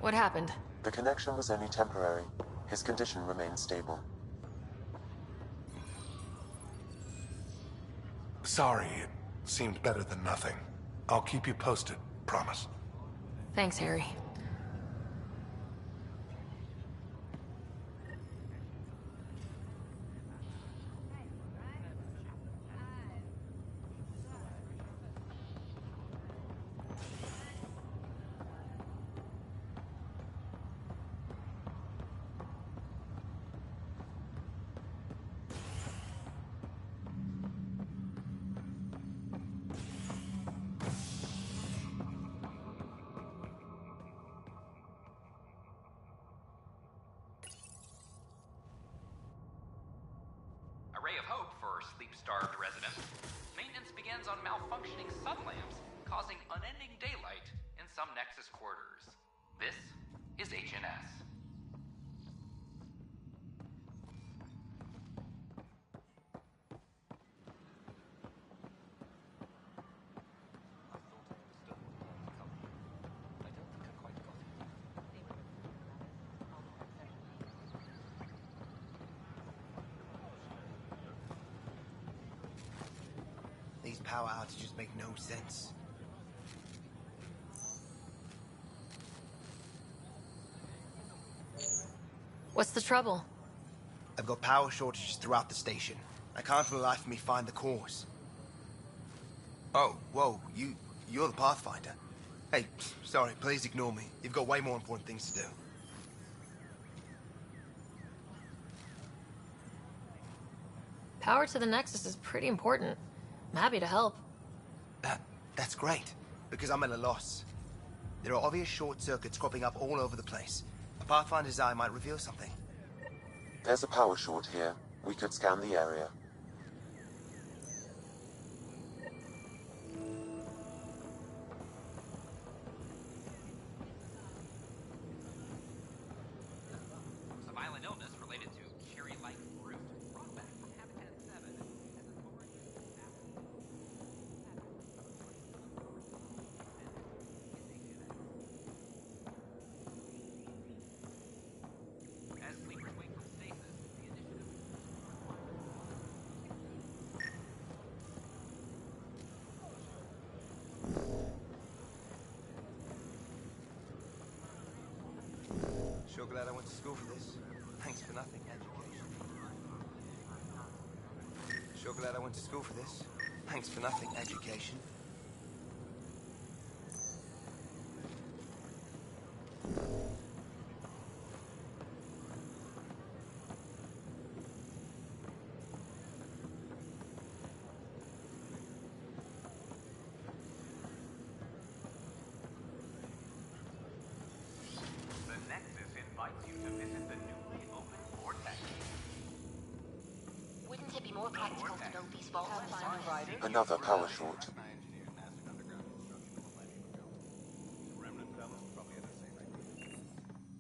What happened? The connection was only temporary. His condition remains stable. Sorry, it seemed better than nothing. I'll keep you posted, promise. Thanks, Harry. hope for sleep-starved residents. Maintenance begins on malfunctioning sun lamps, causing unending daylight in some Nexus quarters. This is HNS. These power outages make no sense. What's the trouble? I've got power shortages throughout the station. I can't for the life of me find the cause. Oh, whoa, you're the Pathfinder. Hey, sorry, please ignore me. You've got way more important things to do. Power to the Nexus is pretty important. I'm happy to help. That's great, because I'm at a loss. There are obvious short circuits cropping up all over the place. A Pathfinder's eye might reveal something. There's a power short here. We could scan the area. A violent illness related to cherry-like fruit brought back from Habitat 7 has as sleepers wake from stasis, the initiative... Sure glad I went to school for this. Thanks for nothing, education. Sure glad I went to school for this. Thanks for nothing, education. The Nexus invites you to visit the newly opened Vortex. Wouldn't it be more practical to build these vaults with some Another power short.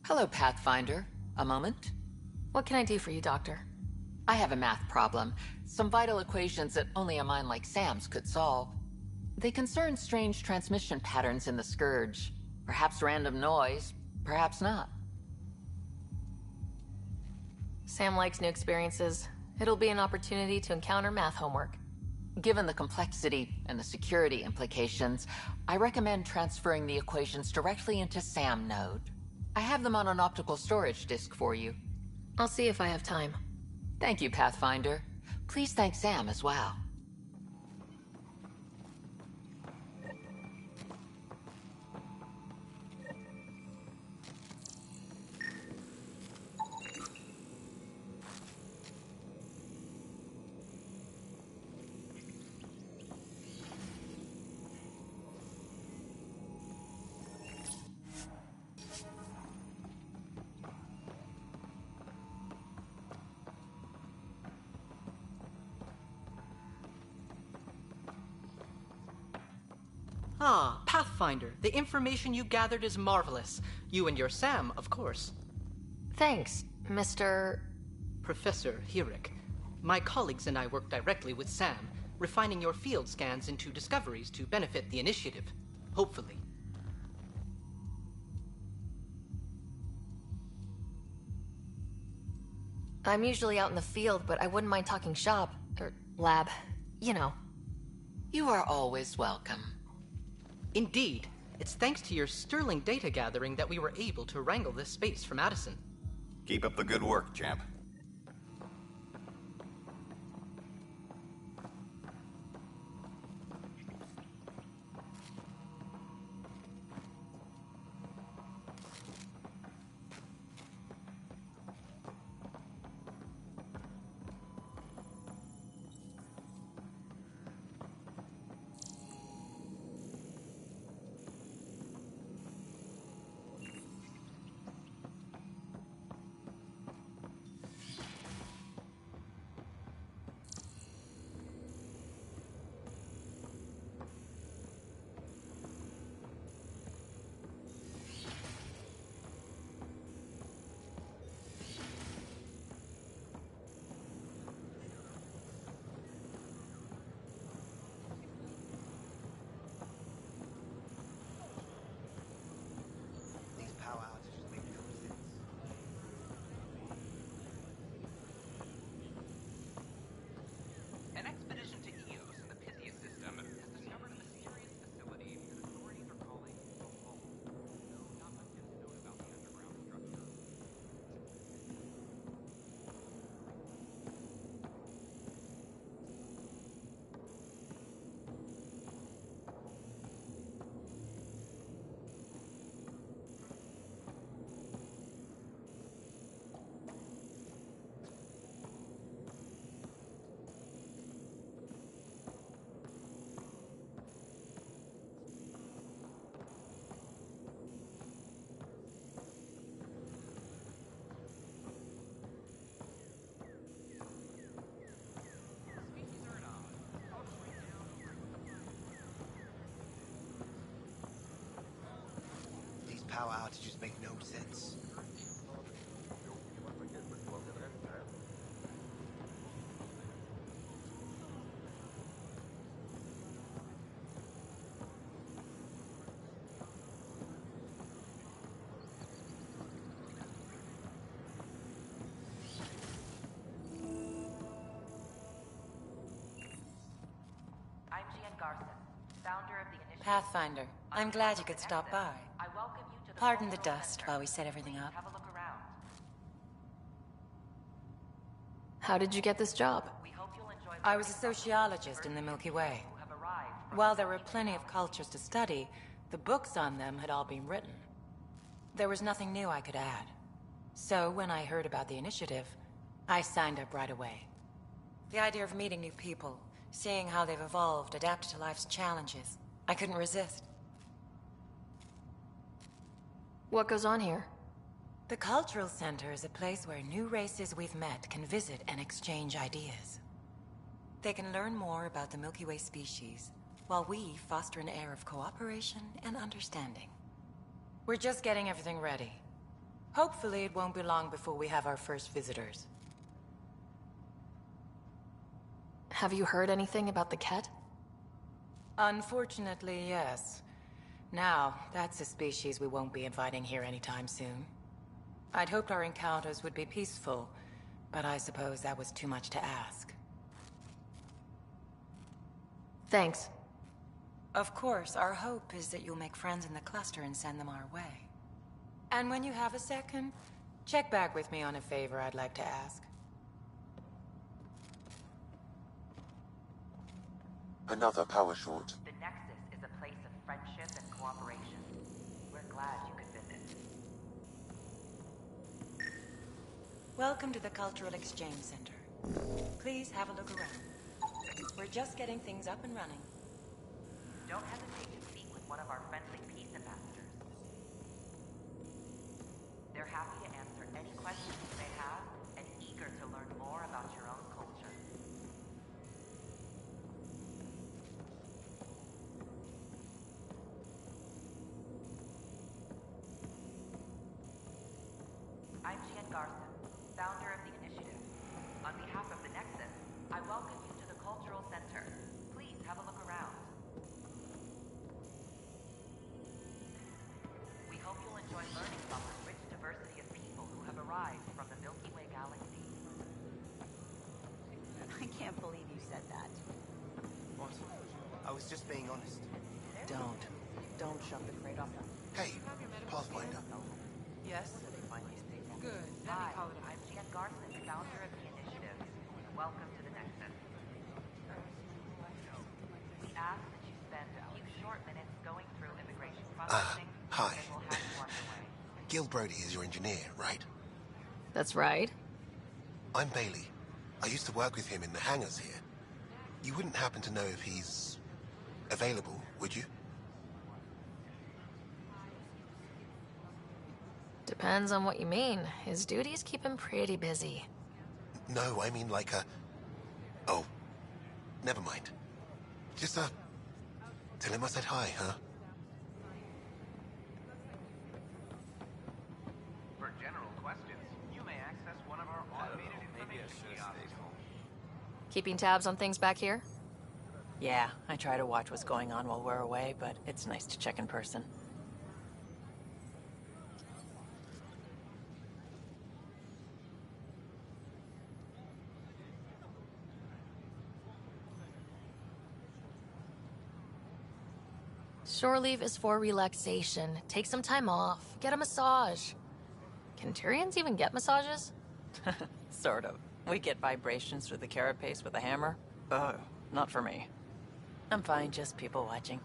Hello, Pathfinder. A moment? What can I do for you, Doctor? I have a math problem. Some vital equations that only a mind like Sam's could solve. They concern strange transmission patterns in the Scourge. Perhaps random noise, perhaps not. Sam likes new experiences. It'll be an opportunity to encounter math homework. Given the complexity and the security implications, I recommend transferring the equations directly into SAM node. I have them on an optical storage disk for you. I'll see if I have time. Thank you, Pathfinder. Please thank Sam as well. Ah, Pathfinder. The information you gathered is marvelous. You and your Sam, of course. Thanks, Mr. Professor Hirik. My colleagues and I work directly with Sam, refining your field scans into discoveries to benefit the initiative. Hopefully. I'm usually out in the field, but I wouldn't mind talking shop. Or lab. You know. You are always welcome. Indeed. It's thanks to your sterling data gathering that we were able to wrangle this space from Addison. Keep up the good work, champ. power outages make no sense. Pathfinder, I'm glad you could stop by. Pardon the dust while we set everything up. How did you get this job? I was a sociologist in the Milky Way. While there were plenty of cultures to study, the books on them had all been written. There was nothing new I could add. So when I heard about the initiative, I signed up right away. The idea of meeting new people, seeing how they've evolved, adapted to life's challenges, I couldn't resist. What goes on here? The Cultural Center is a place where new races we've met can visit and exchange ideas. They can learn more about the Milky Way species, while we foster an air of cooperation and understanding. We're just getting everything ready. Hopefully it won't be long before we have our first visitors. Have you heard anything about the Ket? Unfortunately, yes. Now, that's a species we won't be inviting here anytime soon. I'd hoped our encounters would be peaceful, but I suppose that was too much to ask. Thanks. Of course, our hope is that you'll make friends in the cluster and send them our way. And when you have a second, check back with me on a favor I'd like to ask. Another power short. The Nexus is a place of friendship and cooperation. We're glad you could visit. Welcome to the Cultural Exchange Center. Please have a look around. We're just getting things up and running. Don't hesitate to speak with one of our friendly peace ambassadors. They're happy to answer any questions you may have and eager to learn more about your own culture. I'm Gian Garson, founder of the initiative. On behalf of the Nexus, I welcome you to the Cultural Center. Please have a look around. We hope you'll enjoy learning about the rich diversity of people who have arrived from the Milky Way galaxy. I can't believe you said that. What? I was just being honest. Don't shove the crate off. Hey, Pathfinder. Yes? Good. Hi, I'm Gian Garson, founder of the initiative. Welcome to the Nexus. We ask that you spend a few short minutes going through immigration processing. Hi. Then we'll have you on your way. Gil Brody is your engineer, right? That's right. I'm Bailey. I used to work with him in the hangars here. You wouldn't happen to know if he's available, would you? Depends on what you mean. His duties keep him pretty busy. No, I mean like a... Oh, never mind. Just, tell him I said hi, huh? For general questions, you may access one of our automated information kiosks. Keeping tabs on things back here? Yeah, I try to watch what's going on while we're away, but it's nice to check in person. Shore leave is for relaxation. Take some time off. Get a massage. Can Tyrians even get massages? Sort of. We get vibrations through the carapace with a hammer. Ugh, not for me. I'm fine, just people watching.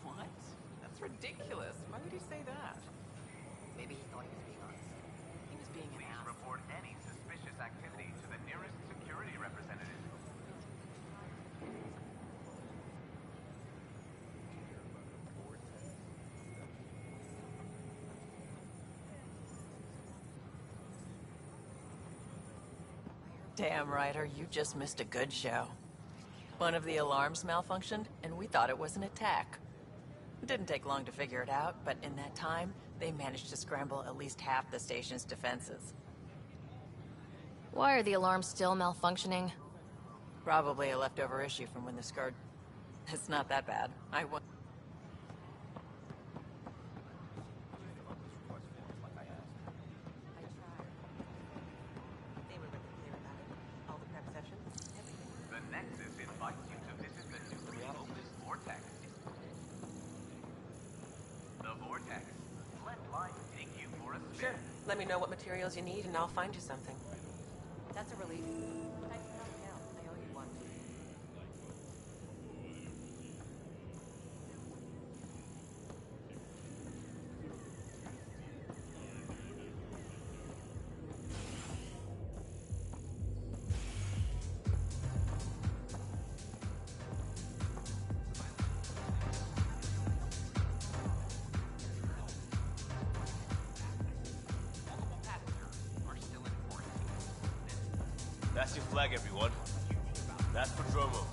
What? That's ridiculous. Why would he say that? Maybe he thought he was being honest. He was being an ass. Please report any suspicious activity to the nearest security representative. Damn, Ryder, you just missed a good show. One of the alarms malfunctioned, and we thought it was an attack. It didn't take long to figure it out, but in that time, they managed to scramble at least half the station's defenses. Why are the alarms still malfunctioning? Probably a leftover issue from when the Scourge... It's not that bad. The Nexus invites you to visit the newly opened Vortex. The Vortex. Let life take you for a spin. Sure. Let me know what materials you need and I'll find you something. That's a relief. Thanks for helping out. I owe you one. That's your flag, everyone. That's for Dromos.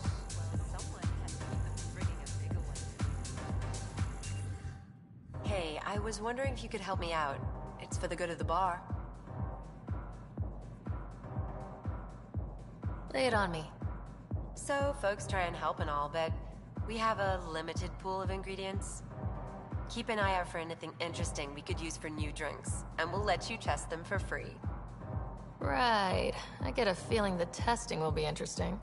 Hey, I was wondering if you could help me out. It's for the good of the bar. Lay it on me. So, folks try and help and all, but we have a limited pool of ingredients. Keep an eye out for anything interesting we could use for new drinks, and we'll let you test them for free. Right. I get a feeling the testing will be interesting.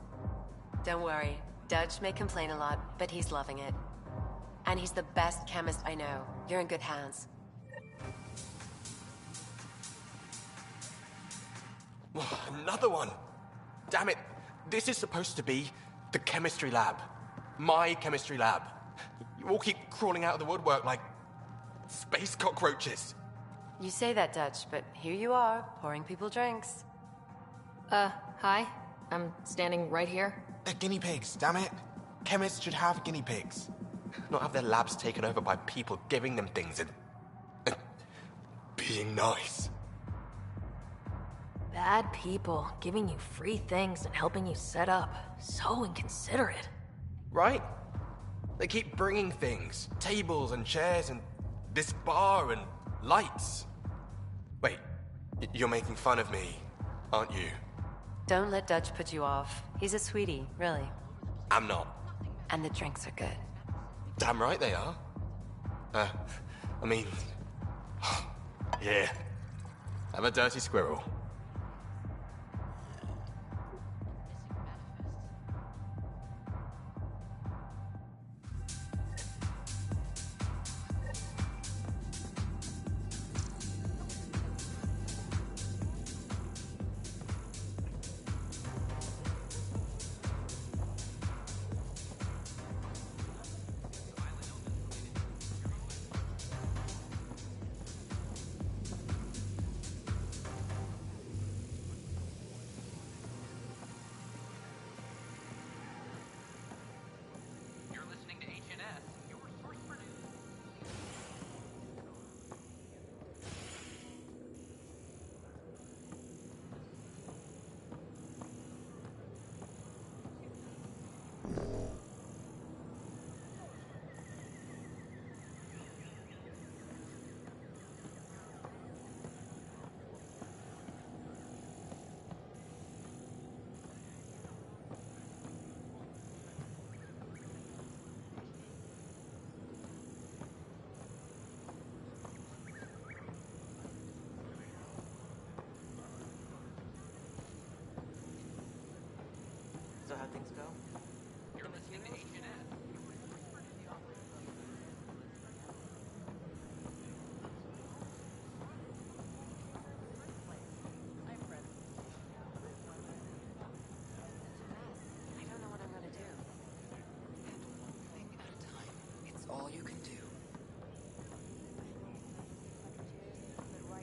Don't worry. Dutch may complain a lot, but he's loving it. And he's the best chemist I know. You're in good hands. Another one! Damn it! This is supposed to be the chemistry lab. My chemistry lab. You all keep crawling out of the woodwork like space cockroaches. You say that, Dutch, but here you are, pouring people drinks. Hi. I'm standing right here. They're guinea pigs, damn it. Chemists should have guinea pigs. Not have their labs taken over by people giving them things and being nice. Bad people giving you free things and helping you set up. So inconsiderate. Right? They keep bringing things. Tables and chairs and this bar and lights. Wait, you're making fun of me, aren't you? Don't let Dutch put you off. He's a sweetie, really. I'm not. And the drinks are good. Damn right they are. I mean... yeah. I'm a dirty squirrel. You're listening to HNS, your source for news. So how'd things go? You're listening to HNS. I don't know what I'm gonna do. Thing at a time. It's all you can do.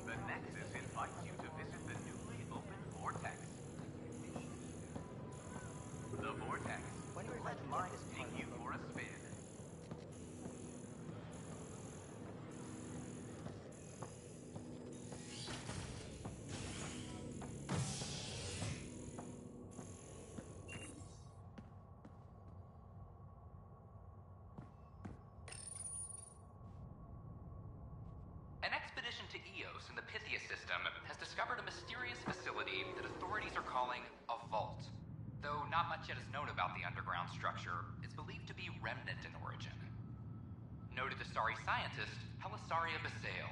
The Nexus invites you to visit the newly opened Vortex. The Vortex. Let life take you for a spin. Eos in the Pythia system has discovered a mysterious facility that authorities are calling a vault. Though not much yet is known about the underground structure, it's believed to be remnant in origin. Noted Asari scientist, Helisaria Basale.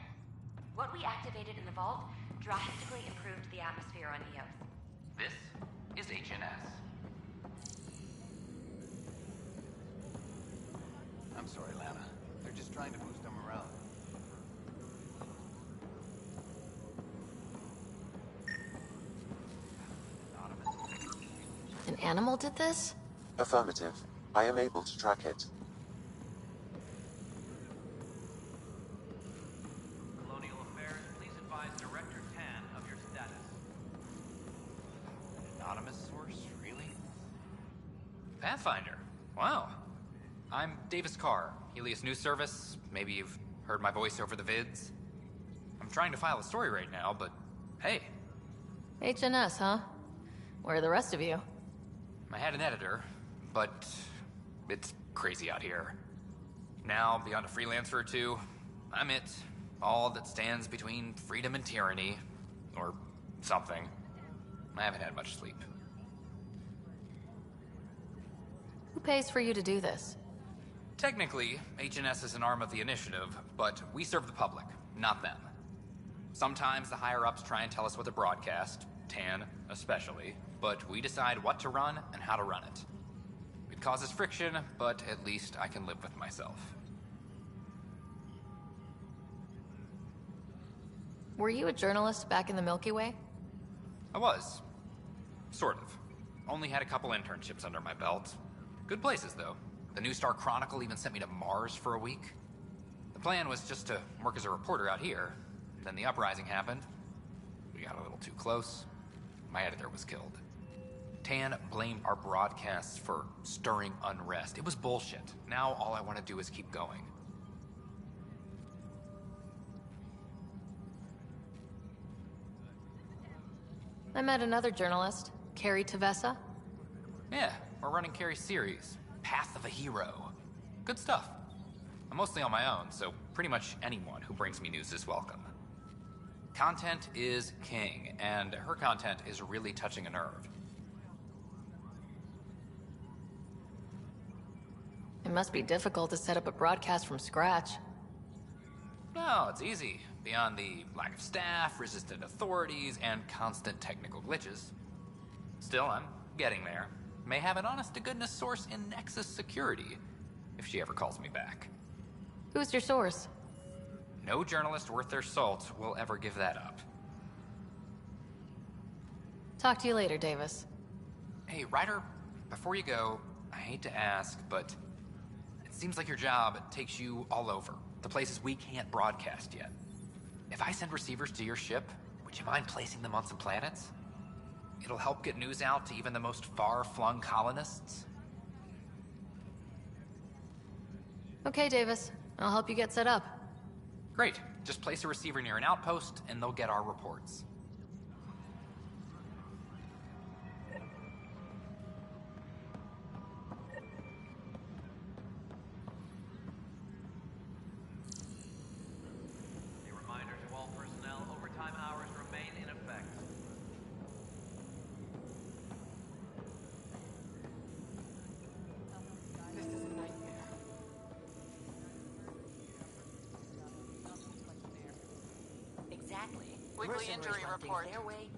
What we activated in the vault drastically improved the atmosphere on Eos. This is HNS. I'm sorry, Lana. They're just trying to boost them around. An animal did this? Affirmative. I am able to track it. Colonial Affairs, please advise Director Tan of your status. An anonymous source? Really? Pathfinder. Wow. I'm Davis Carr, Helios News Service. Maybe you've heard my voice over the vids. I'm trying to file a story right now, but hey. HNS, huh? Where are the rest of you? I had an editor, but it's crazy out here. Now, beyond a freelancer or two, I'm it. All that stands between freedom and tyranny. Or something. I haven't had much sleep. Who pays for you to do this? Technically, HNS is an arm of the initiative, but we serve the public, not them. Sometimes the higher-ups try and tell us what to broadcast, Tan especially, but we decide what to run and how to run it. It causes friction, but at least I can live with myself. Were you a journalist back in the Milky Way? I was. Sort of. Only had a couple internships under my belt. Good places, though. The New Star Chronicle even sent me to Mars for a week. The plan was just to work as a reporter out here. Then the uprising happened. We got a little too close. My editor was killed. Tan blamed our broadcasts for stirring unrest. It was bullshit. Now all I want to do is keep going. I met another journalist, Carrie Tavessa. Yeah, we're running Carrie's series, Path of a Hero. Good stuff. I'm mostly on my own, so pretty much anyone who brings me news is welcome. Content is king, and her content is really touching a nerve. It must be difficult to set up a broadcast from scratch. No, it's easy. Beyond the lack of staff, resistant authorities, and constant technical glitches. Still, I'm getting there. May have an honest-to-goodness source in Nexus security, if she ever calls me back. Who's your source? No journalist worth their salt will ever give that up. Talk to you later, Davis. Hey, Ryder, before you go, I hate to ask, but it seems like your job takes you all over, the places we can't broadcast yet. If I send receivers to your ship, would you mind placing them on some planets? It'll help get news out to even the most far-flung colonists. Okay, Davis. I'll help you get set up. Great. Just place a receiver near an outpost, and they'll get our reports. A reminder to all personnel, overtime hours remain in effect. This is a nightmare. Exactly. Weekly injury report.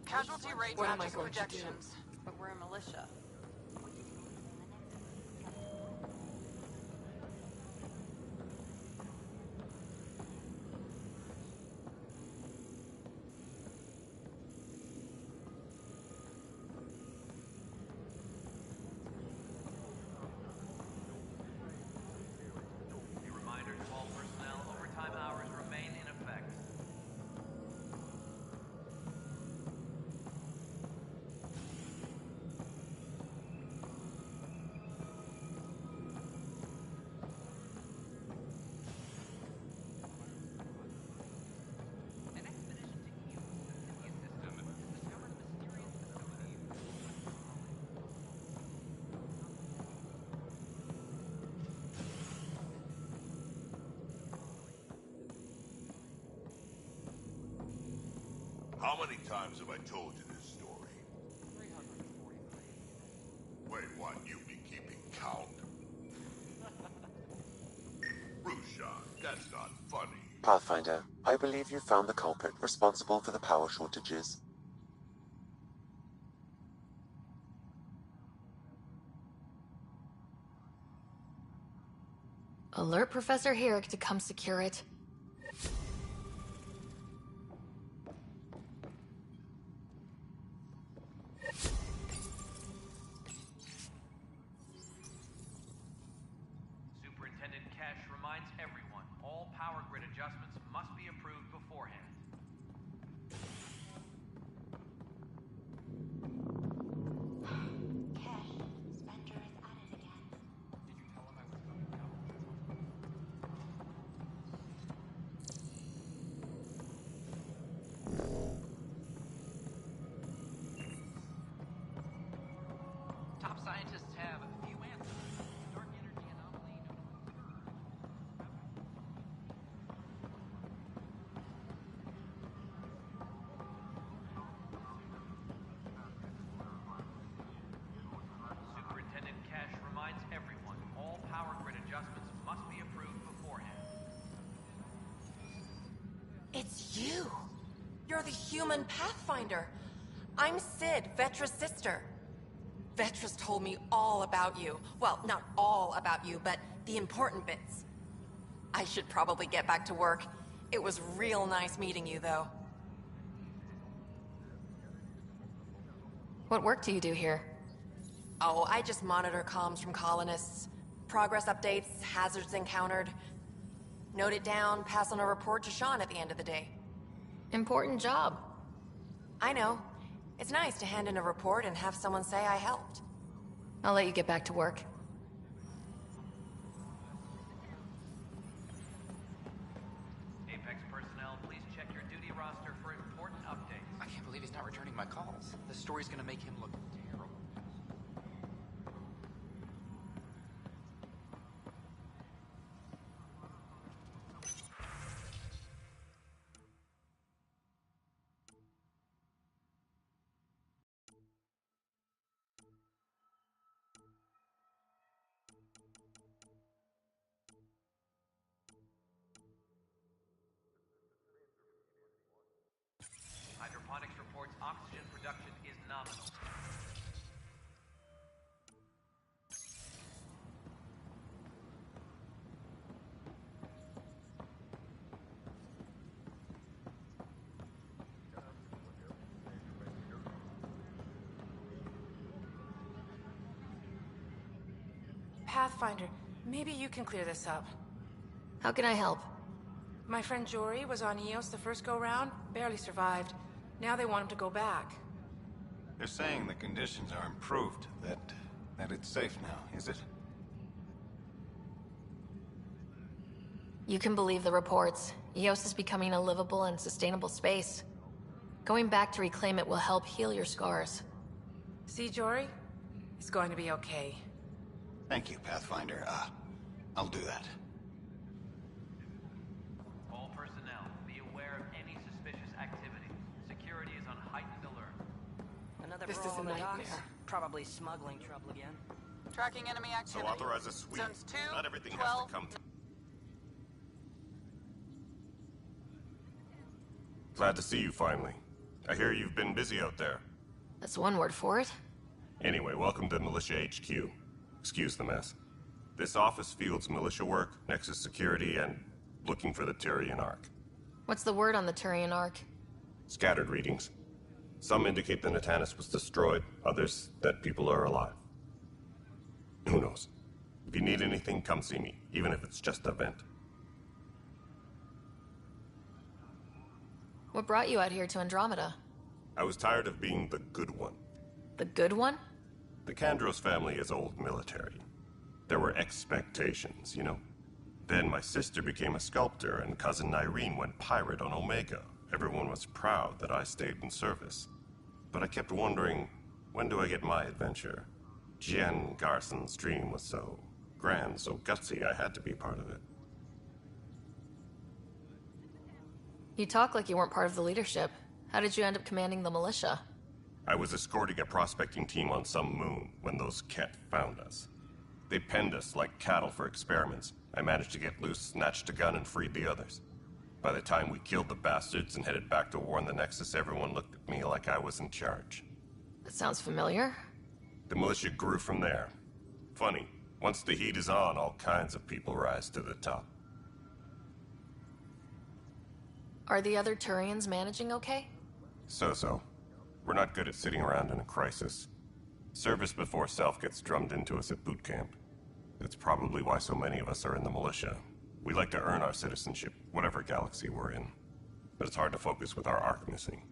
Casualty rate matches projections. But we're a militia. A reminder to all personnel, overtime hours remain in effect. How many times have I told you this story? 343. Wait, what? You've been keeping count? Rushan, that's not funny. Pathfinder, I believe you found the culprit responsible for the power shortages. Alert Professor Herrick to come secure it. Superintendent Cash reminds everyone, all power grid adjustments must be approved beforehand. Top scientists have a few answers. Dark energy anomaly Superintendent Cash reminds everyone, all power grid adjustments must be approved beforehand. It's you! You're the human Pathfinder! I'm Sid, Vetra's sister. Vetra's told me all about you. Well, not all about you, but the important bits. I should probably get back to work. It was real nice meeting you, though. What work do you do here? Oh, I just monitor comms from colonists. Progress updates, hazards encountered. Note it down, pass on a report to Sean at the end of the day. Important job. I know. It's nice to hand in a report and have someone say I helped. I'll let you get back to work. Apex personnel, please check your duty roster for important updates. I can't believe he's not returning my calls. This story's gonna make him look terrible. Hydroponics reports oxygen production is nominal. Pathfinder, maybe you can clear this up. How can I help? My friend Jory was on Eos the first go-round, barely survived. Now they want him to go back. They're saying the conditions are improved, that it's safe now, is it? You can believe the reports. Eos is becoming a livable and sustainable space. Going back to reclaim it will help heal your scars. See, Jory? It's going to be okay. Thank you, Pathfinder. I'll do that. All personnel, be aware of any suspicious activity. Security is on heightened alert. Another This brawl is a on the docks. nightmare. Probably smuggling trouble again. Tracking enemy So activity. authorize a sweep. Zones 2, Not everything 12. has to come to... Glad to see you finally. I hear you've been busy out there. That's one word for it. Anyway, welcome to Militia HQ. Excuse the mess. This office fields militia work, Nexus security, and looking for the Tyrian Ark. What's the word on the Turian Ark? Scattered readings. Some indicate the Natanus was destroyed, others that people are alive. Who knows? If you need anything, come see me, even if it's just a vent. What brought you out here to Andromeda? I was tired of being the good one. The good one? The Kandros family is old military. There were expectations, you know? Then my sister became a sculptor and cousin Irene went pirate on Omega. Everyone was proud that I stayed in service. But I kept wondering, when do I get my adventure? Jen Garson's dream was so grand, so gutsy, I had to be part of it. You talk like you weren't part of the leadership. How did you end up commanding the militia? I was escorting a prospecting team on some moon when those Ket found us. They penned us like cattle for experiments. I managed to get loose, snatched a gun, and freed the others. By the time we killed the bastards and headed back to warn the Nexus, everyone looked at me like I was in charge. That sounds familiar. The militia grew from there. Funny, once the heat is on, all kinds of people rise to the top. Are the other Turians managing okay? So-so. We're not good at sitting around in a crisis. Service before self gets drummed into us at boot camp. That's probably why so many of us are in the militia. We like to earn our citizenship, whatever galaxy we're in. But it's hard to focus with our arc missing.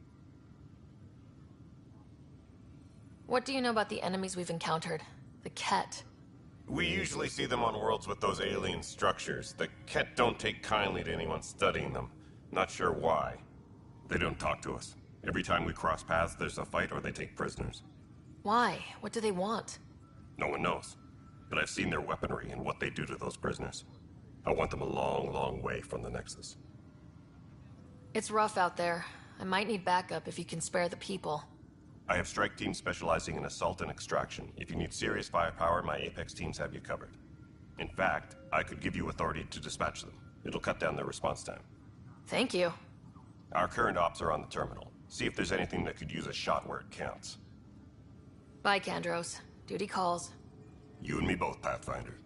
What do you know about the enemies we've encountered? The Ket. We usually see them on worlds with those alien structures. The Ket don't take kindly to anyone studying them. Not sure why. They don't talk to us. Every time we cross paths, there's a fight or they take prisoners. Why? What do they want? No one knows. But I've seen their weaponry and what they do to those prisoners. I want them a long, long way from the Nexus. It's rough out there. I might need backup if you can spare the people. I have strike teams specializing in assault and extraction. If you need serious firepower, my Apex teams have you covered. In fact, I could give you authority to dispatch them. It'll cut down their response time. Thank you. Our current ops are on the terminal. See if there's anything that could use a shot where it counts. Bye, Kandros. Duty calls. You and me both, Pathfinder.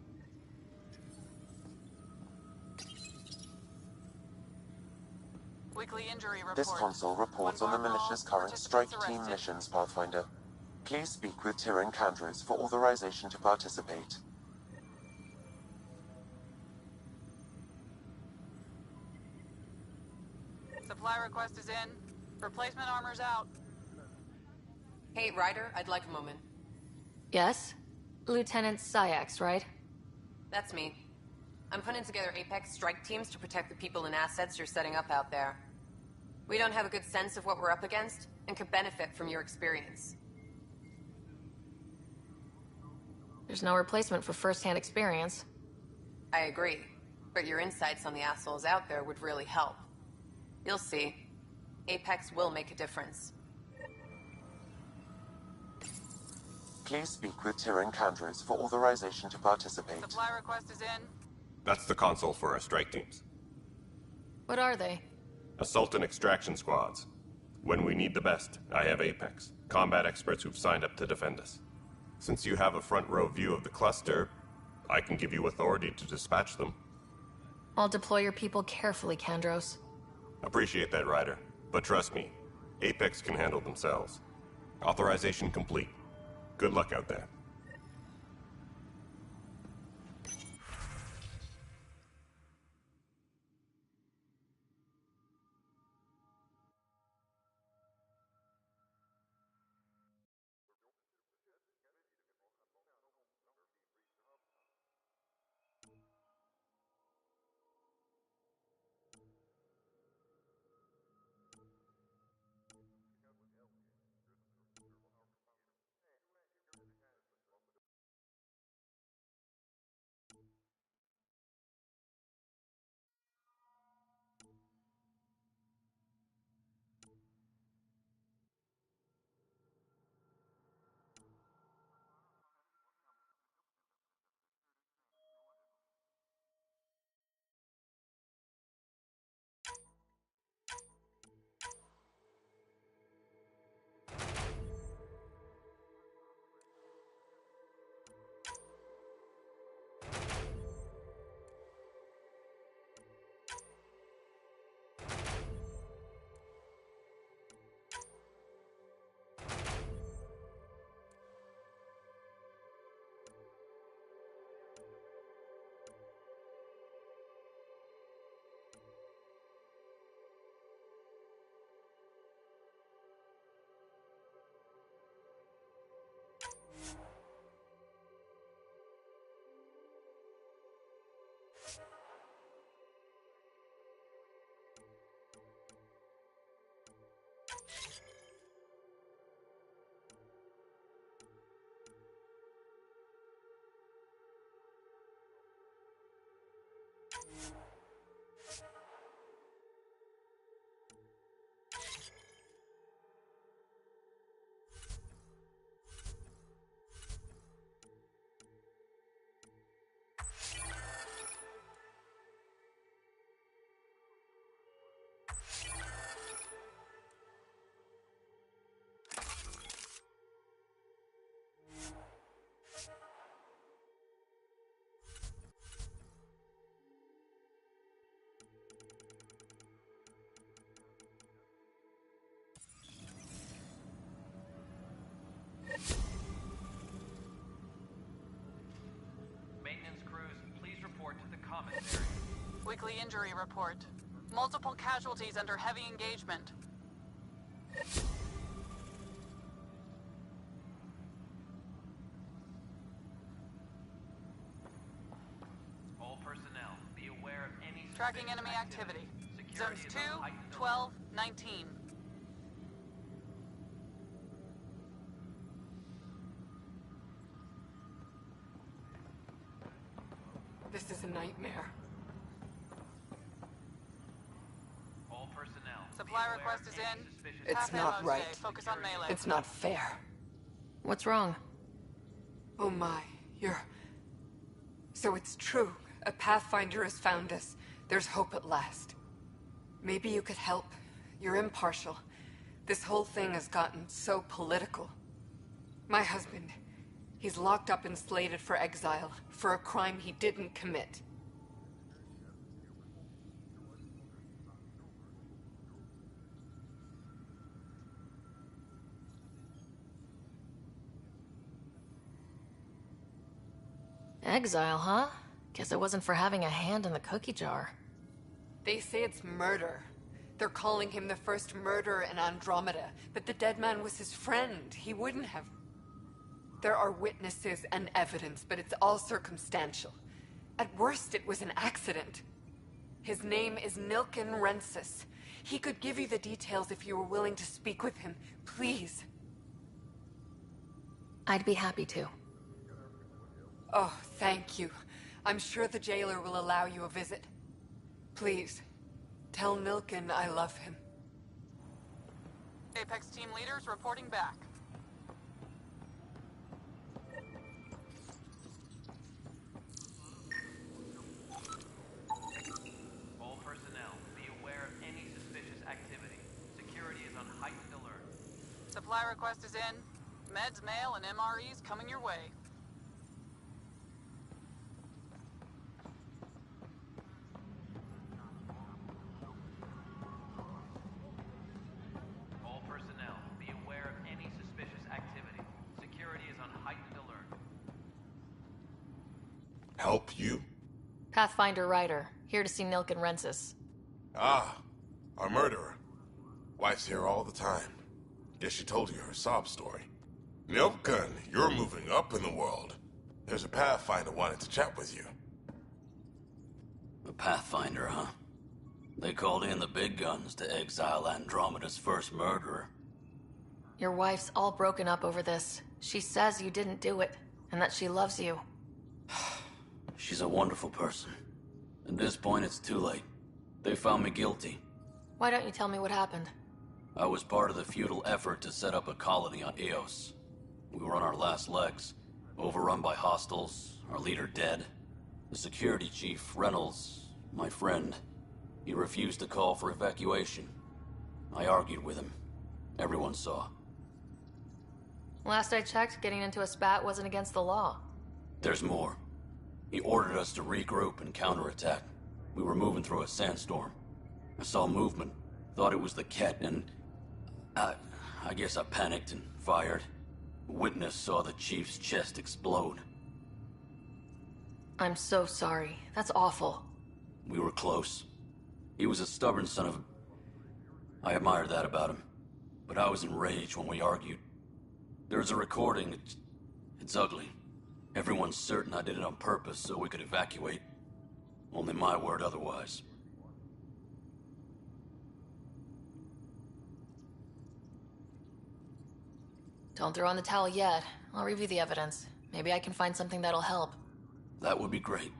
Weekly injury report. This console reports on the militia's current strike team missions, Pathfinder. Please speak with Tyrion Kandros for authorization to participate. Supply request is in. Replacement armor's out. Hey, Ryder, I'd like a moment. Yes? Lieutenant Syax, right? That's me. I'm putting together Apex strike teams to protect the people and assets you're setting up out there. We don't have a good sense of what we're up against, and could benefit from your experience. There's no replacement for first-hand experience. I agree, but your insights on the assholes out there would really help. You'll see. Apex will make a difference. Please speak with Tyrion Kandros for authorization to participate. Supply request is in. That's the console for our strike teams. What are they? Assault and extraction squads. When we need the best, I have Apex. Combat experts who've signed up to defend us. Since you have a front row view of the cluster, I can give you authority to dispatch them. I'll deploy your people carefully, Kandros. Appreciate that, Ryder. But trust me, Apex can handle themselves. Authorization complete. Good luck out there. commissary. Weekly injury report. Multiple casualties under heavy engagement. All personnel, be aware of any Tracking enemy activity. Zones 2, 12, 19. This is a nightmare. All personnel. Supply request is in. It's Half not ammo right. today. Focus on melee. It's not fair. What's wrong? Oh my, you're... So it's true. A Pathfinder has found us. There's hope at last. Maybe you could help. You're impartial. This whole thing has gotten so political. My husband, he's locked up and slated for exile for a crime he didn't commit. Exile, huh? Guess it wasn't for having a hand in the cookie jar. They say it's murder. They're calling him the first murderer in Andromeda, but the dead man was his friend. He wouldn't have... There are witnesses and evidence, but it's all circumstantial. At worst, it was an accident. His name is Nilken Rensis. He could give you the details if you were willing to speak with him. Please. I'd be happy to. Oh, thank you. I'm sure the jailer will allow you a visit. Please, tell Nilken I love him. Apex team leaders reporting back. All personnel, be aware of any suspicious activity. Security is on heightened alert. Supply request is in. Meds, mail, and MREs coming your way. All personnel, be aware of any suspicious activity. Security is on heightened alert. Help you? Pathfinder Ryder, here to see Nilken Rensis. Ah, our murderer. Wife's here all the time. Guess she told you her sob story. Nilken, you're moving up in the world. There's a Pathfinder wanting to chat with you. A Pathfinder, huh? They called in the big guns to exile Andromeda's first murderer. Your wife's all broken up over this. She says you didn't do it, and that she loves you. She's a wonderful person. At this point, it's too late. They found me guilty. Why don't you tell me what happened? I was part of the futile effort to set up a colony on Eos. We were on our last legs, overrun by hostiles, our leader dead. The security chief, Reynolds, my friend, he refused to call for evacuation. I argued with him. Everyone saw. Last I checked, getting into a spat wasn't against the law. There's more. He ordered us to regroup and counterattack. We were moving through a sandstorm. I saw movement, thought it was the Ket, and... I guess I panicked and fired. A witness saw the chief's chest explode. I'm so sorry. That's awful. We were close. He was a stubborn son of a... I admired that about him. But I was enraged when we argued. There's a recording. It's ugly. Everyone's certain I did it on purpose so we could evacuate. Only my word otherwise. Don't throw in the towel yet. I'll review the evidence. Maybe I can find something that'll help. That would be great.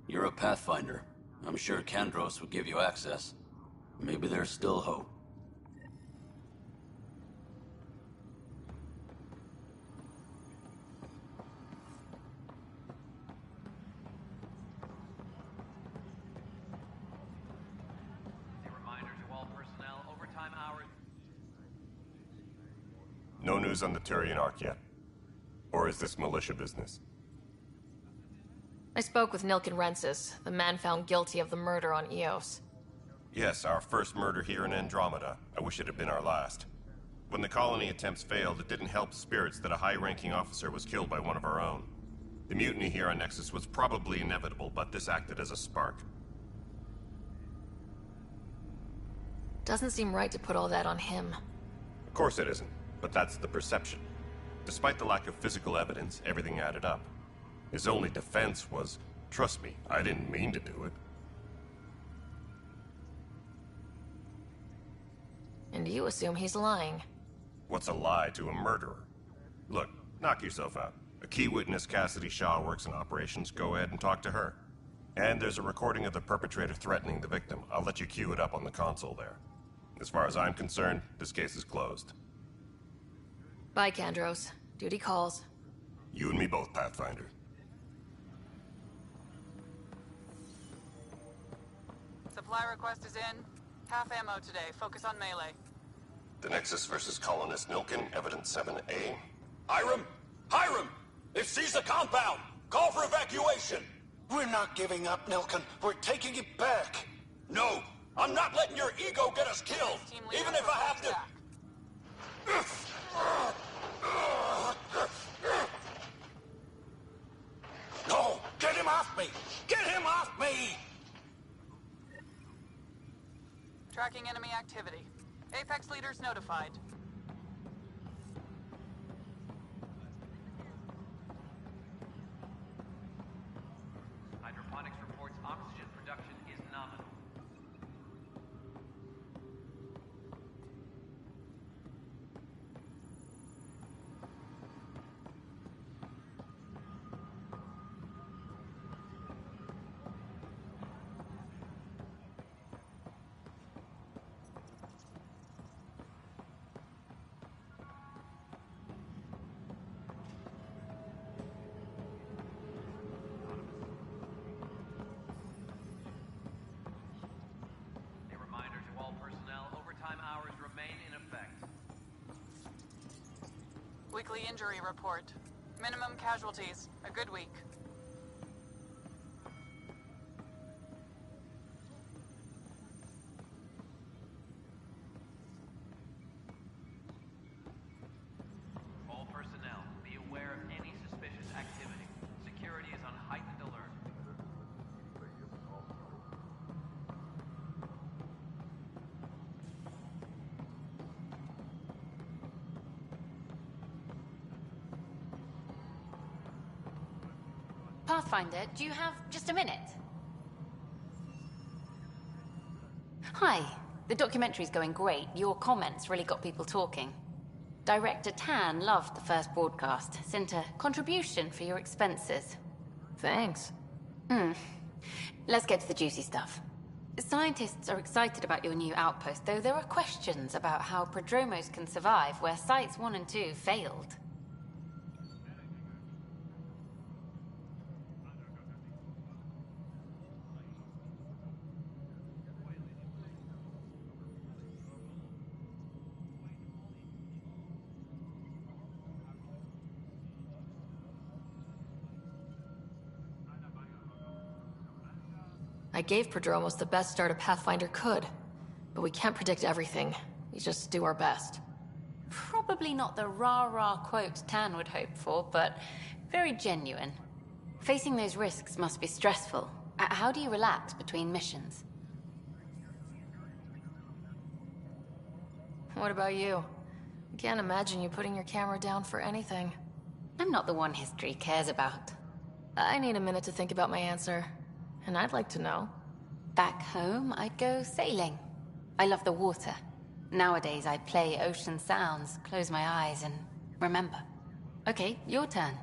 You're a Pathfinder. I'm sure Kandros would give you access. Maybe there's still hope. A reminder to all personnel, overtime hours. No news on the Turian Ark yet? Or is this militia business? I spoke with Nilken Rensis, the man found guilty of the murder on Eos. Yes, our first murder here in Andromeda. I wish it had been our last. When the colony attempts failed, it didn't help spirits that a high-ranking officer was killed by one of our own. The mutiny here on Nexus was probably inevitable, but this acted as a spark. Doesn't seem right to put all that on him. Of course it isn't, but that's the perception. Despite the lack of physical evidence, everything added up. His only defense was, trust me, I didn't mean to do it. And you assume he's lying. What's a lie to a murderer? Look, knock yourself out. A key witness, Cassidy Shaw, works in operations. Go ahead and talk to her. And there's a recording of the perpetrator threatening the victim. I'll let you cue it up on the console there. As far as I'm concerned, this case is closed. Bye, Kandros. Duty calls. You and me both, Pathfinder. Supply request is in. Half ammo today. Focus on melee. The Nexus versus Colonist Nilkin, Evidence 7A. Hiram! Hiram! They've seized the compound! Call for evacuation! We're not giving up, Nilkin. We're taking it back. No! I'm not letting your ego get us killed! Even if I have to... No! Get him off me! Get him off me! Tracking enemy activity. Apex leaders notified. Hydroponics reports oxygen production is nominal. A reminder to all personnel, overtime hours remain in effect. Weekly injury report. Minimum casualties. A good week. All personnel, be aware of any suspicious activity. Security is on heightened alert. Pathfinder, do you have just a minute? Hi. The documentary's going great. Your comments really got people talking. Director Tan loved the first broadcast. Sent a contribution for your expenses. Thanks. Let's get to the juicy stuff. Scientists are excited about your new outpost, though there are questions about how prodromos can survive where Sites 1 and 2 failed. I gave Prodromos the best start a Pathfinder could, but we can't predict everything. We just do our best. Probably not the rah-rah quote Tan would hope for, but very genuine. Facing those risks must be stressful. How do you relax between missions? What about you? I can't imagine you putting your camera down for anything. I'm not the one history cares about. I need a minute to think about my answer. And I'd like to know. Back home, I'd go sailing. I love the water. Nowadays, I play ocean sounds, close my eyes, and remember. Okay, your turn.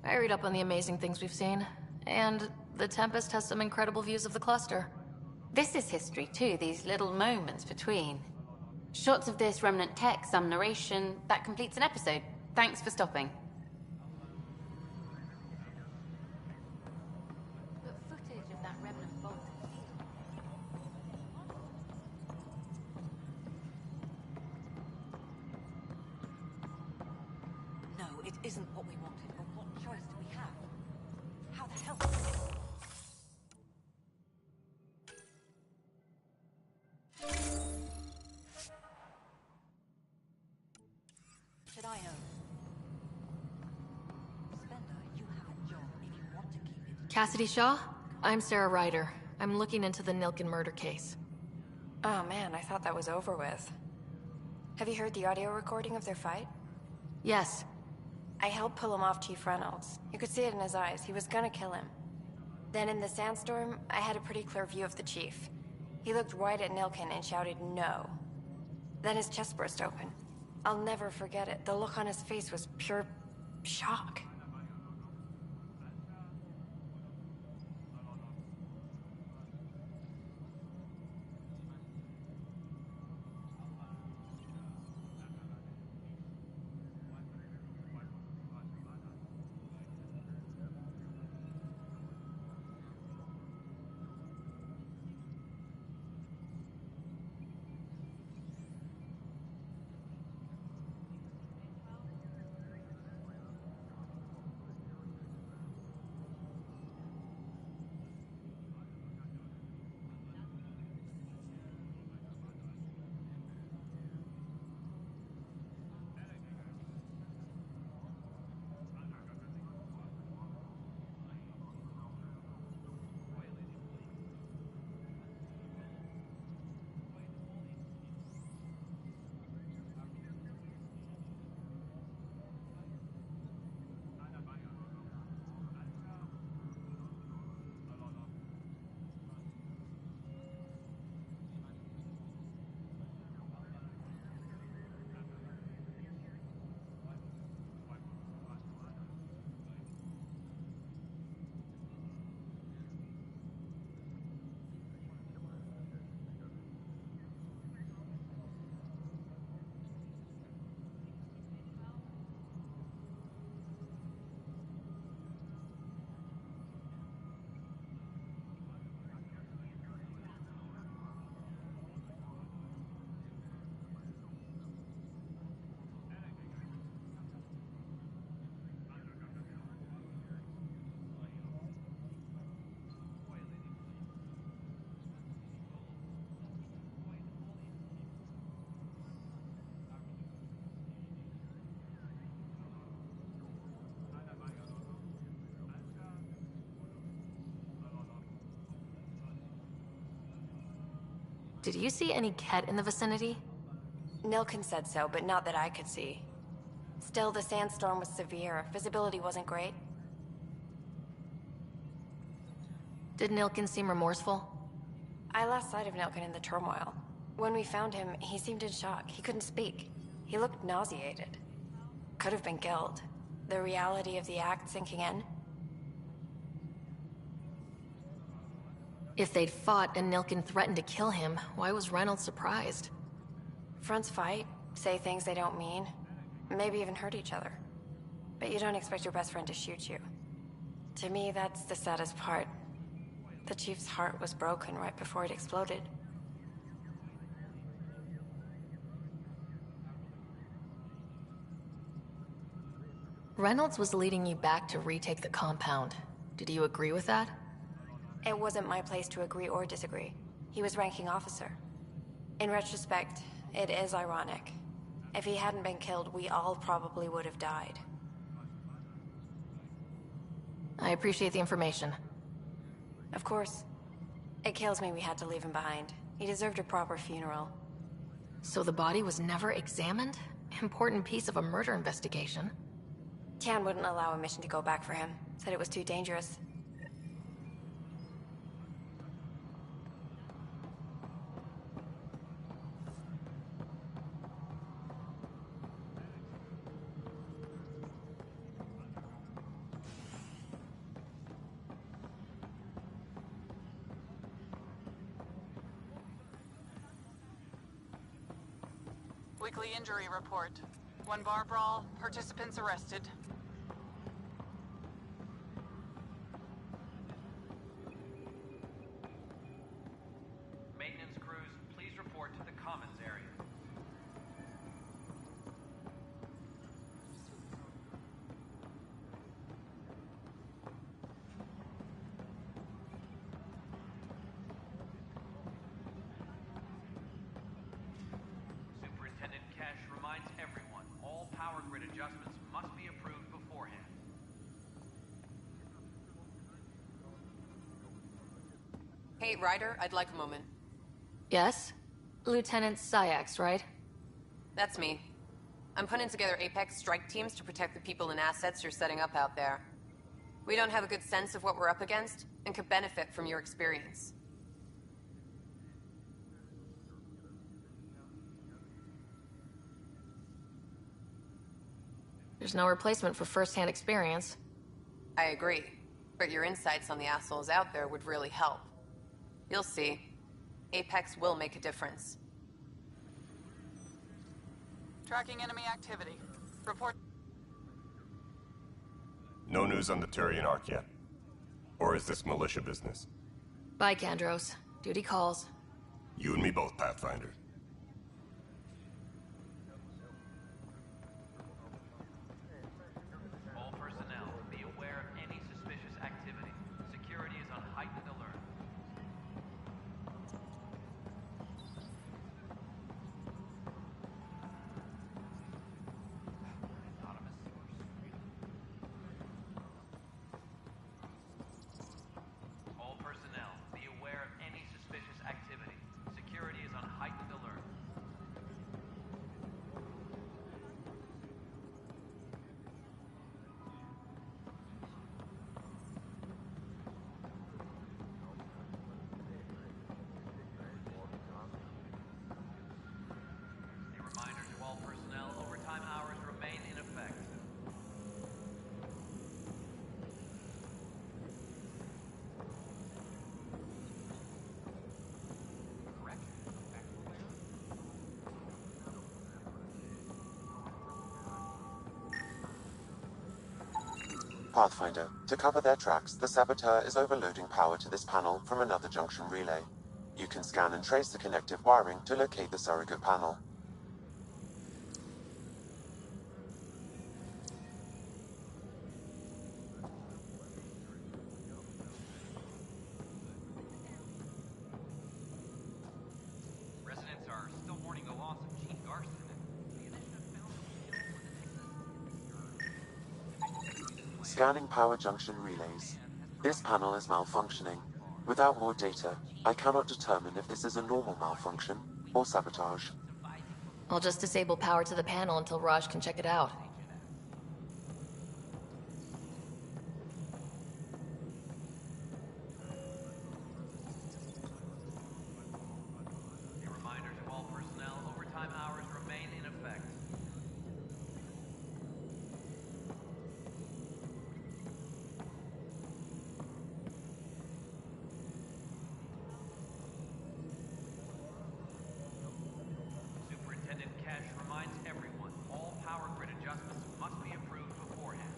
I read up on the amazing things we've seen, and the Tempest has some incredible views of the cluster. This is history too, these little moments between. Shots of this remnant tech, some narration, that completes an episode. Thanks for stopping. But footage of that remnant vault. No, it isn't what we wanted, but what choice do we have? How the hell... Dino. Spender, you have a job if you want to keep it. Cassidy Shaw? I'm Sarah Ryder. I'm looking into the Nilken murder case. Oh man, I thought that was over with. Have you heard the audio recording of their fight? Yes. I helped pull him off Chief Reynolds. You could see it in his eyes. He was gonna kill him. Then in the sandstorm, I had a pretty clear view of the Chief. He looked right at Nilken and shouted no. Then his chest burst open. I'll never forget it. The look on his face was pure shock. Did you see any Ket in the vicinity? Nilken said so, but not that I could see. Still, the sandstorm was severe. Visibility wasn't great. Did Nilken seem remorseful? I lost sight of Nilken in the turmoil. When we found him, he seemed in shock. He couldn't speak. He looked nauseated. Could have been killed. The reality of the act sinking in. If they'd fought and Nilken threatened to kill him, why was Reynolds surprised? Fronts fight, say things they don't mean, maybe even hurt each other. But you don't expect your best friend to shoot you. To me, that's the saddest part. The Chief's heart was broken right before it exploded. Reynolds was leading you back to retake the compound. Did you agree with that? It wasn't my place to agree or disagree. He was ranking officer. In retrospect, it is ironic. If he hadn't been killed, we all probably would have died. I appreciate the information. Of course. It kills me we had to leave him behind. He deserved a proper funeral. So the body was never examined? Important piece of a murder investigation. Tian wouldn't allow a mission to go back for him. Said it was too dangerous. Weekly injury report. 1 bar brawl, participants arrested. Maintenance crews, please report to the commons area. Superintendent Cash reminds everyone, all power grids grid adjustments must be approved beforehand. Hey, Ryder, I'd like a moment. Yes? Lieutenant Syax, right? That's me. I'm putting together Apex strike teams to protect the people and assets you're setting up out there. We don't have a good sense of what we're up against, and could benefit from your experience. There's no replacement for first-hand experience. I agree, but your insights on the assholes out there would really help. You'll see. Apex will make a difference. Tracking enemy activity. Report. No news on the Turian Ark yet? Or is this militia business? Bye, Kandros. Duty calls. You and me both, Pathfinder. All personnel, be aware of any suspicious activity. Security is on heightened alert. All personnel, be aware of any suspicious activity. Security is on heightened alert. A reminder to all personnel, overtime hours remain in effect. Pathfinder, to cover their tracks, the Saboteur is overloading power to this panel from another junction relay. You can scan and trace the connective wiring to locate the surrogate panel. Residents are still mourning the loss of Chief Garson. The initiative found Scanning power junction relays. This panel is malfunctioning. Without more data, I cannot determine if this is a normal malfunction or sabotage. I'll just disable power to the panel until Raj can check it out. A reminder to all personnel, overtime hours remain in effect. Superintendent Cash reminds everyone, all power grid adjustments must be approved beforehand.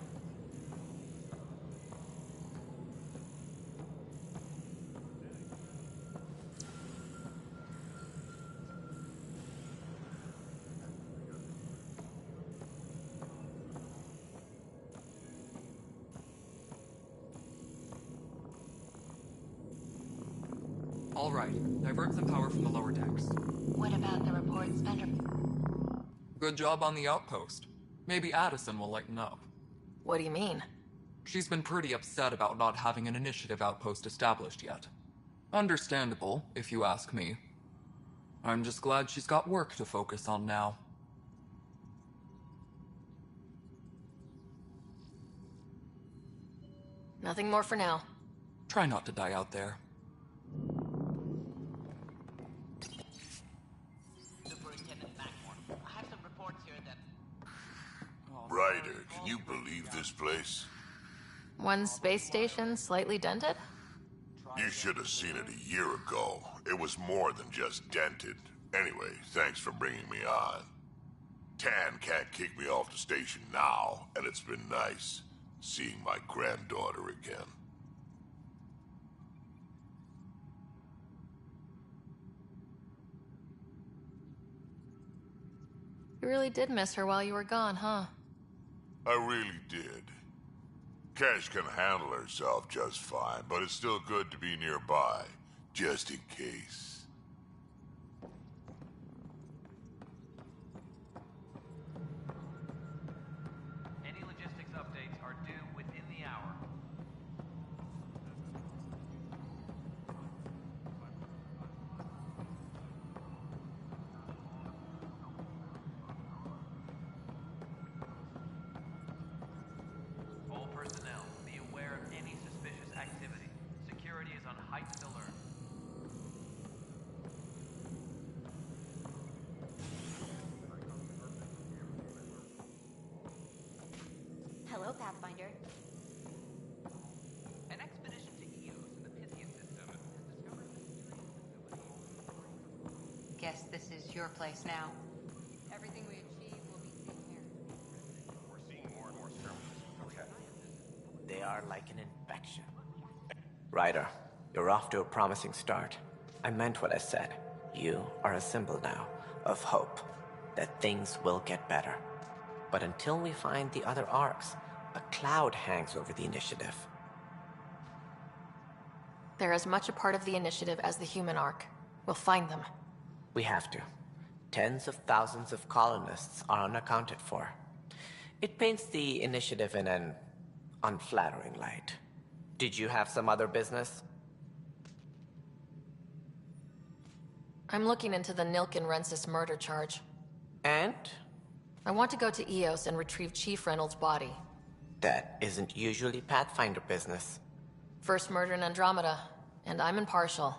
All right, divert some power from the lower decks. What about the reports, Vendor? Good job on the outpost. Maybe Addison will lighten up. What do you mean? She's been pretty upset about not having an initiative outpost established yet. Understandable, if you ask me. I'm just glad she's got work to focus on now. Nothing more for now. Try not to die out there. I have some reports here that... Ryder, can you believe this place? One space station slightly dented? You should have seen it a year ago. It was more than just dented. Anyway, thanks for bringing me on. Tan can't kick me off the station now, and it's been nice seeing my granddaughter again. You really did miss her while you were gone, huh? I really did. Cash can handle herself just fine, but it's still good to be nearby, just in case. Pathfinder. An expedition to Eos in the Pythian system has discovered a mysterious facility. Guess this is your place now. Everything we achieve will be seen here. We're seeing more and more skirmishes with the cat. They are like an infection. Ryder, you're off to a promising start. I meant what I said. You are a symbol now of hope, that things will get better. But until we find the other arcs, a cloud hangs over the initiative. They're as much a part of the initiative as the human arc. We'll find them. We have to. Tens of thousands of colonists are unaccounted for. It paints the initiative in an unflattering light. Did you have some other business? I'm looking into the Nilken Rensis murder charge. And? I want to go to Eos and retrieve Chief Reynolds' body. That isn't usually Pathfinder business. First murder in Andromeda, and I'm impartial.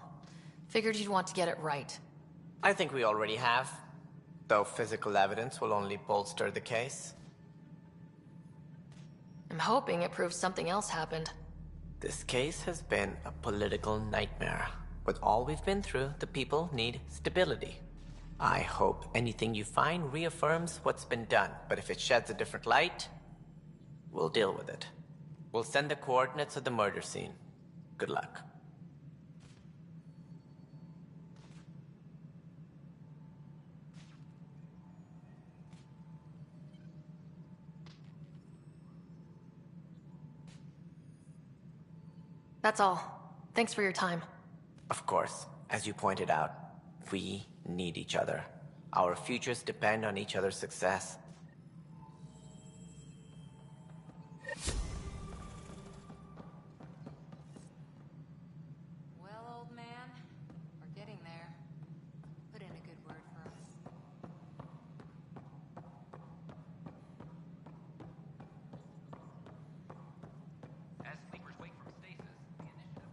Figured you'd want to get it right. I think we already have, though physical evidence will only bolster the case. I'm hoping it proves something else happened. This case has been a political nightmare. With all we've been through, the people need stability. I hope anything you find reaffirms what's been done, but if it sheds a different light, we'll deal with it. We'll send the coordinates of the murder scene. Good luck. That's all. Thanks for your time. Of course, as you pointed out, we need each other. Our futures depend on each other's success. Well, old man, we're getting there. Put in a good word for us. As sleepers wake from stasis, the initiative...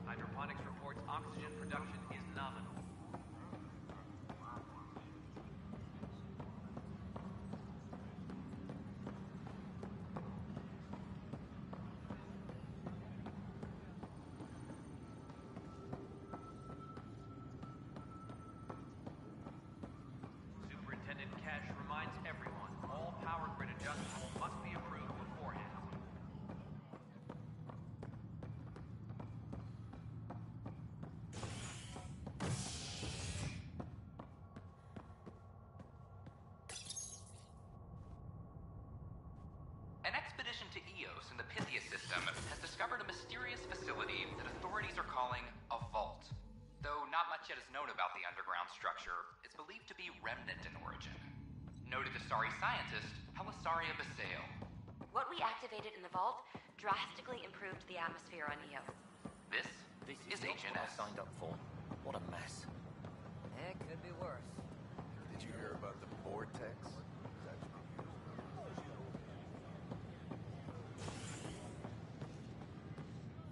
Hydroponics reports oxygen production is nominal. Superintendent Cash reminds everyone, all power grid adjustments must be approved beforehand. An expedition to Eos in the Pythia system has discovered a mysterious facility that authorities are calling a vault. Though not much yet is known about the underground structure, it's believed to be remnant in origin. Noted Asari scientist Helisaria Basale. What we activated in the vault drastically improved the atmosphere on Eos. This is not what I HNS. signed up for. What a mess. It could be worse. Did you hear about the vortex?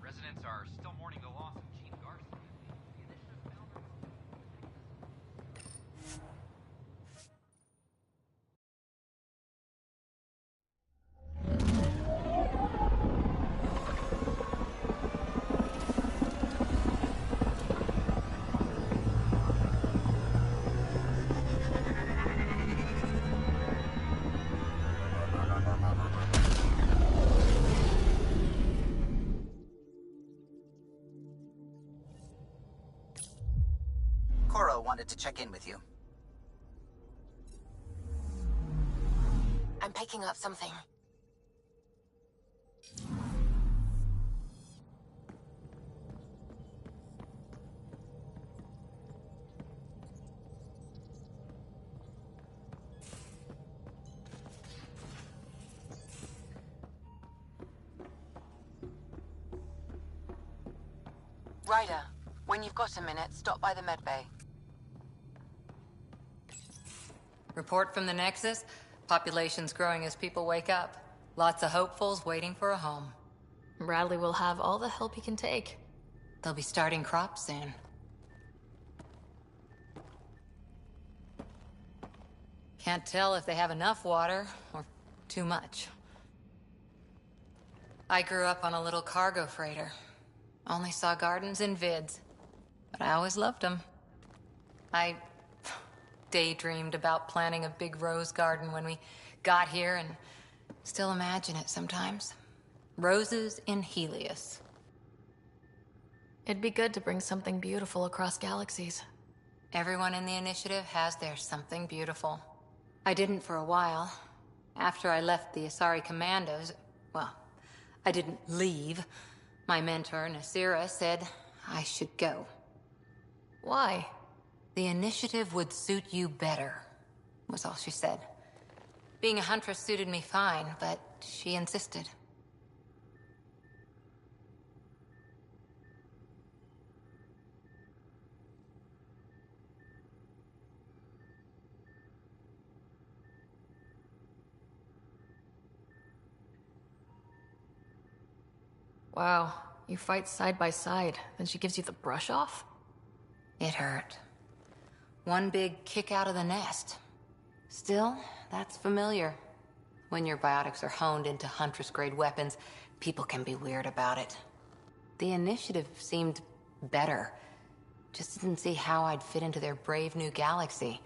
Residents are still mourning the loss of Chief Garcia. The initiative found their... Coro wanted to check in with you. I'm picking up something. Ryder, when you've got a minute, stop by the medbay. Report from the Nexus? Population's growing as people wake up. Lots of hopefuls waiting for a home. Bradley will have all the help he can take. They'll be starting crops soon. Can't tell if they have enough water or too much. I grew up on a little cargo freighter. Only saw gardens in vids, but I always loved them. I daydreamed about planting a big rose garden when we got here and still imagine it sometimes. Roses in Helios. It'd be good to bring something beautiful across galaxies. Everyone in the initiative has their something beautiful. I didn't for a while. After I left the Asari Commandos, well, I didn't leave. My mentor, Nasira, said I should go. Why? The initiative would suit you better, was all she said. Being a huntress suited me fine, but she insisted. Wow, you fight side by side, then she gives you the brush off? It hurt. One big kick out of the nest. Still, that's familiar. When your biotics are honed into Huntress-grade weapons, people can be weird about it. The initiative seemed better. Just didn't see how I'd fit into their brave new galaxy.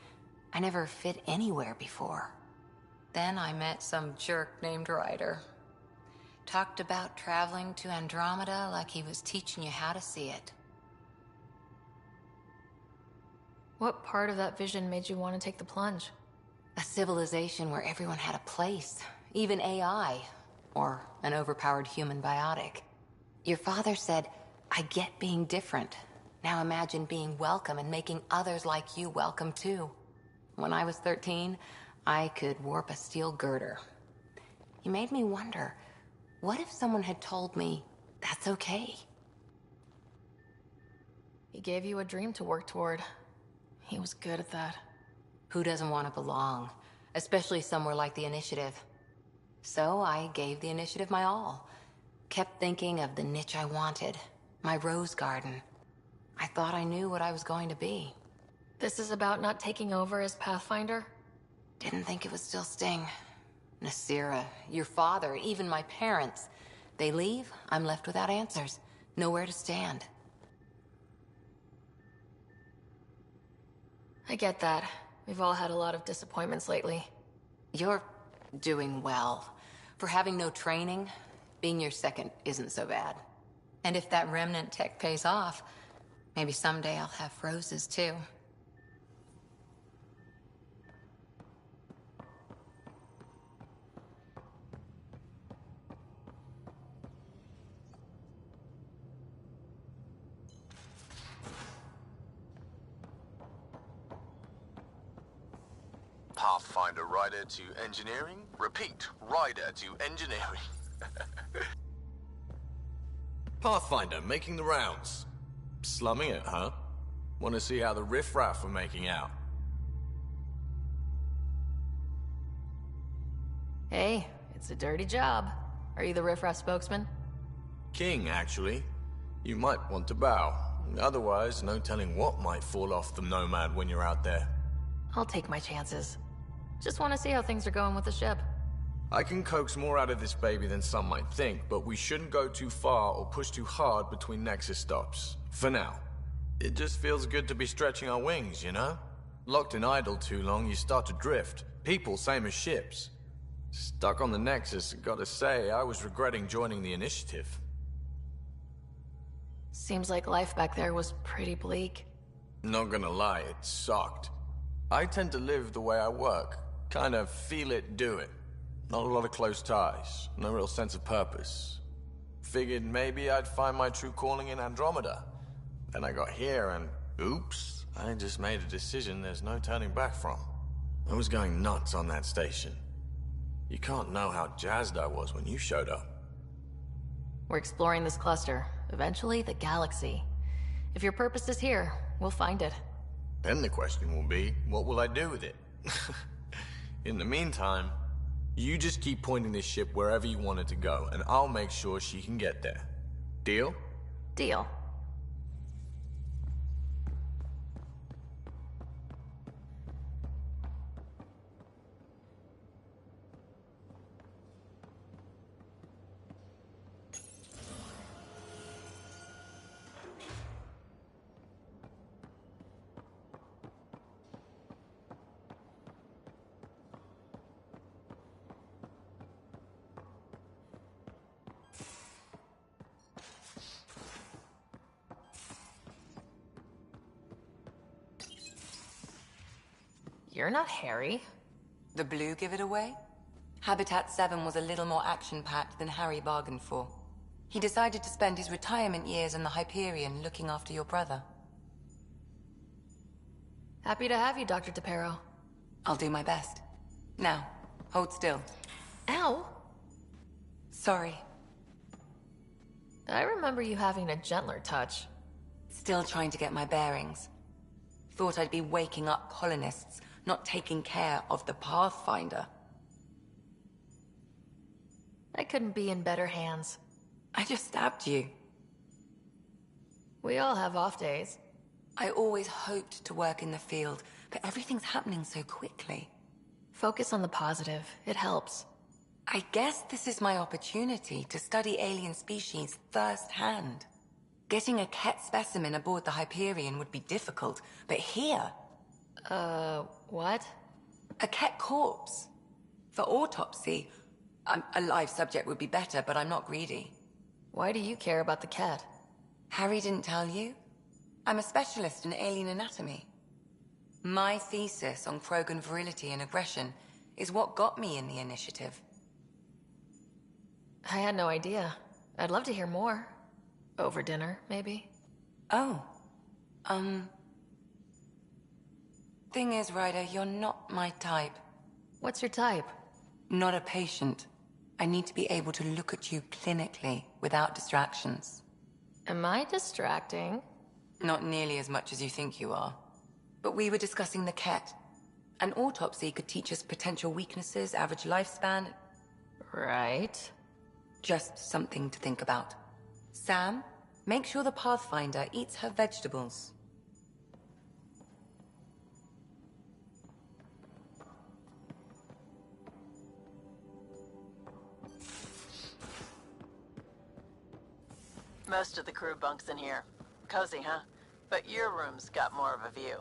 I never fit anywhere before. Then I met some jerk named Ryder. Talked about traveling to Andromeda like he was teaching you how to see it. What part of that vision made you want to take the plunge? A civilization where everyone had a place, even AI, or an overpowered human biotic. Your father said, I get being different. Now imagine being welcome and making others like you welcome too. When I was 13, I could warp a steel girder. He made me wonder, what if someone had told me that's okay? He gave you a dream to work toward. He was good at that. Who doesn't want to belong? Especially somewhere like the Initiative. So I gave the Initiative my all. Kept thinking of the niche I wanted. My rose garden. I thought I knew what I was going to be. This is about not taking over as Pathfinder? Didn't think it would still sting. Nasira, your father, even my parents. They leave, I'm left without answers. Nowhere to stand. I get that. We've all had a lot of disappointments lately. You're doing well. For having no training, being your second isn't so bad. And if that remnant tech pays off, maybe someday I'll have roses too. Pathfinder rider to engineering? Repeat, rider to engineering. Pathfinder making the rounds. Slumming it, huh? Want to see how the riffraff are making out? Hey, it's a dirty job. Are you the riffraff spokesman? King, actually. You might want to bow. Otherwise, no telling what might fall off the Nomad when you're out there. I'll take my chances. Just want to see how things are going with the ship. I can coax more out of this baby than some might think, but we shouldn't go too far or push too hard between Nexus stops. For now. It just feels good to be stretching our wings, you know? Locked in idle too long, you start to drift. People, same as ships. Stuck on the Nexus, gotta say, I was regretting joining the Initiative. Seems like life back there was pretty bleak. Not gonna lie, it sucked. I tend to live the way I work. Kind of feel it, do it. Not a lot of close ties. No real sense of purpose. Figured maybe I'd find my true calling in Andromeda. Then I got here and, oops, I just made a decision there's no turning back from. I was going nuts on that station. You can't know how jazzed I was when you showed up. We're exploring this cluster. Eventually, the galaxy. If your purpose is here, we'll find it. Then the question will be, what will I do with it? In the meantime, You just keep pointing this ship wherever you want it to go, and I'll make sure she can get there. Deal? Deal. You're not Harry. The blue give it away? Habitat 7 was a little more action-packed than Harry bargained for. He decided to spend his retirement years in the Hyperion looking after your brother. Happy to have you, Dr. DePero. I'll do my best. Now, hold still. Ow! Sorry. I remember you having a gentler touch. Still trying to get my bearings. Thought I'd be waking up colonists, not taking care of the Pathfinder. I couldn't be in better hands. I just stabbed you. We all have off days. I always hoped to work in the field, but everything's happening so quickly. Focus on the positive. It helps. I guess this is my opportunity to study alien species firsthand. Getting a Ket specimen aboard the Hyperion would be difficult, but here... what? A Ket corpse. For autopsy. A live subject would be better, but I'm not greedy. Why do you care about the Ket? Harry didn't tell you? I'm a specialist in alien anatomy. My thesis on Krogan virility and aggression is what got me in the initiative. I had no idea. I'd love to hear more. Over dinner, maybe? Oh. Thing is, Ryder, you're not my type. What's your type? Not a patient. I need to be able to look at you clinically, without distractions. Am I distracting? Not nearly as much as you think you are. But we were discussing the Ket. An autopsy could teach us potential weaknesses, average lifespan... Right. Just something to think about. Sam, make sure the Pathfinder eats her vegetables. Most of the crew bunks in here. Cozy, huh? But your room's got more of a view.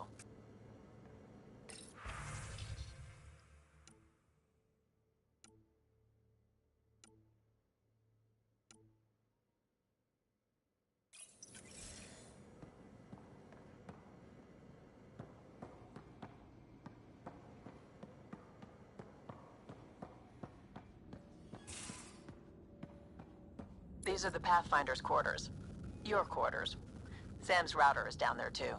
These are the Pathfinder's quarters. Your quarters. Sam's router is down there too.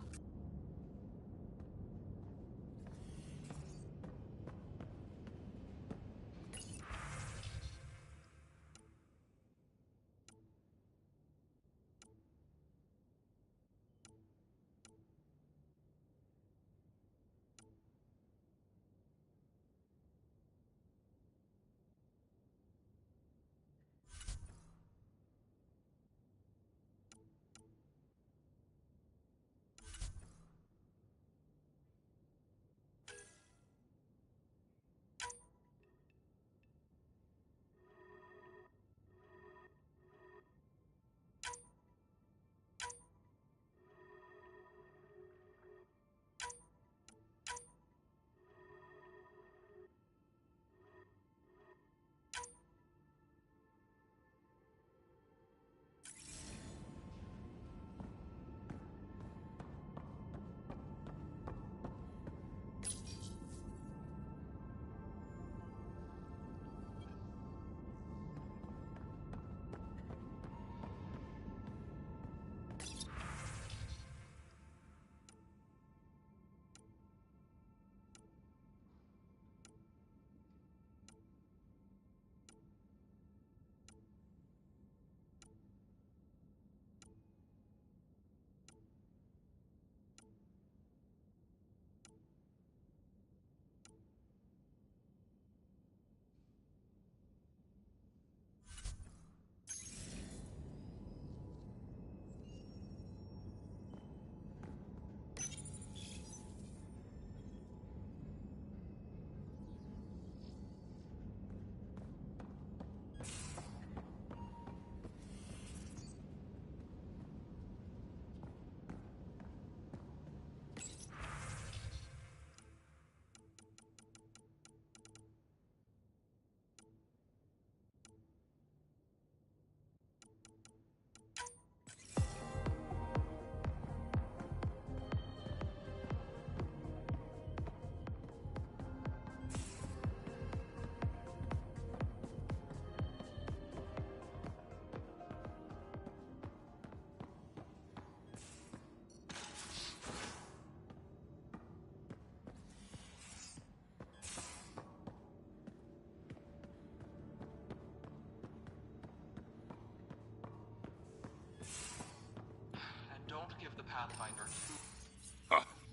Pathfinder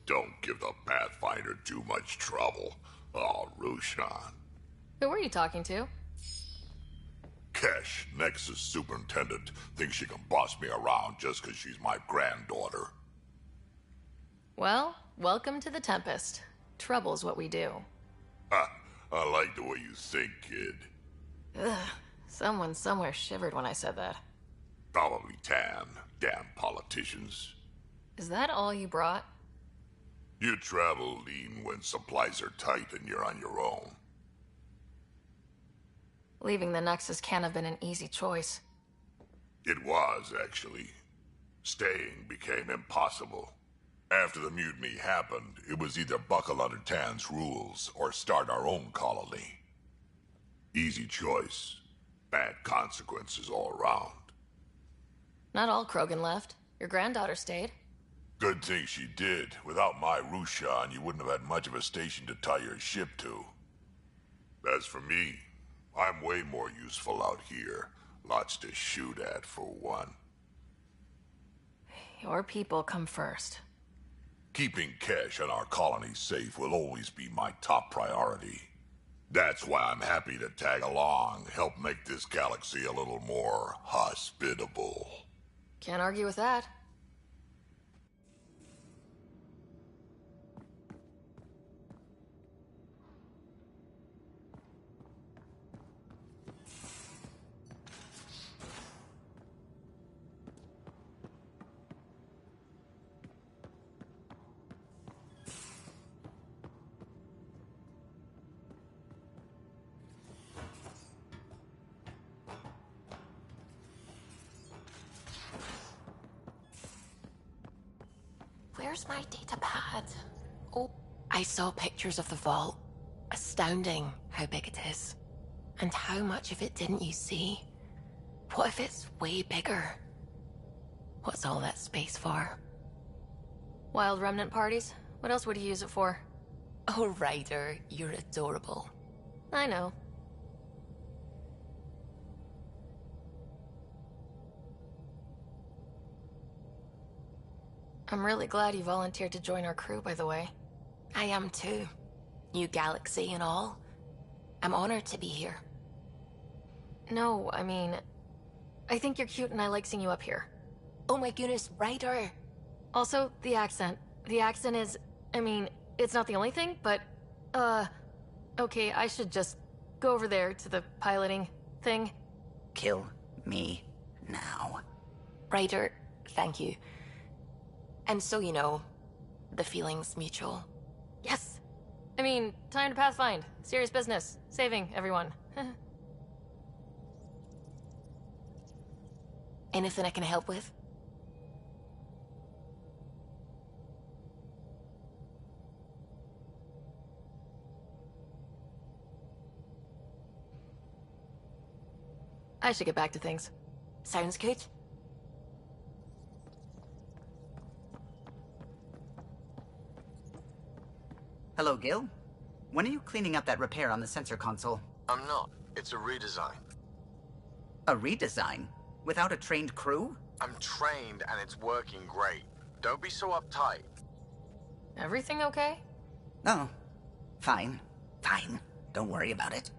Don't give the Pathfinder too much trouble. Oh, Rushan. Who were you talking to? Kesh, Nexus Superintendent, thinks she can boss me around just because she's my granddaughter. Well, welcome to the Tempest. Trouble's what we do. I like the way you think, kid. Ugh, someone somewhere shivered when I said that. Probably Tan. Damn politicians. Is that all you brought? You travel lean when supplies are tight and you're on your own. Leaving the Nexus can't have been an easy choice. It was, actually. Staying became impossible. After the mutiny happened, it was either buckle under Tan's rules or start our own colony. Easy choice. Bad consequences all around. Not all Krogan left. Your granddaughter stayed. Good thing she did. Without my Rushan, you wouldn't have had much of a station to tie your ship to. As for me, I'm way more useful out here. Lots to shoot at, for one. Your people come first. Keeping Kesh and our colony safe will always be my top priority. That's why I'm happy to tag along, help make this galaxy a little more hospitable. Can't argue with that. Where's my data pad? Oh, I saw pictures of the vault. Astounding how big it is. And how much of it didn't you see? What if it's way bigger? What's all that space for? Wild remnant parties? What else would you use it for? Oh, Ryder, you're adorable. I know. I'm really glad you volunteered to join our crew, by the way. I am too. New galaxy and all. I'm honored to be here. No, I mean... I think you're cute and I like seeing you up here. Oh my goodness, Ryder! Also, the accent. The accent is... I mean, it's not the only thing, but... Okay, I should just go over there to the piloting thing. Kill me now. Ryder, thank you. And so you know, the feeling's mutual. Yes! I mean, time to Pathfind. Serious business. Saving everyone. Anything I can help with? I should get back to things. Sounds good. Hello, Gil. When are you cleaning up that repair on the sensor console? I'm not. It's a redesign. A redesign? Without a trained crew? I'm trained and it's working great. Don't be so uptight. Everything okay? Oh, fine. Fine. Don't worry about it.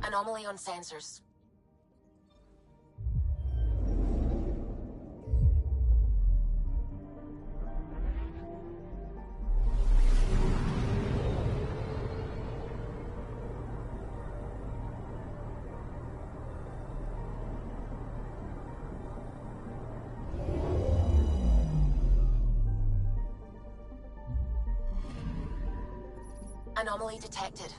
Anomaly on sensors. Anomaly detected.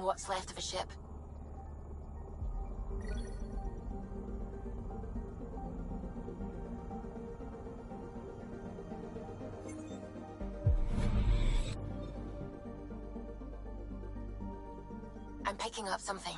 what's left of a ship. I'm picking up something.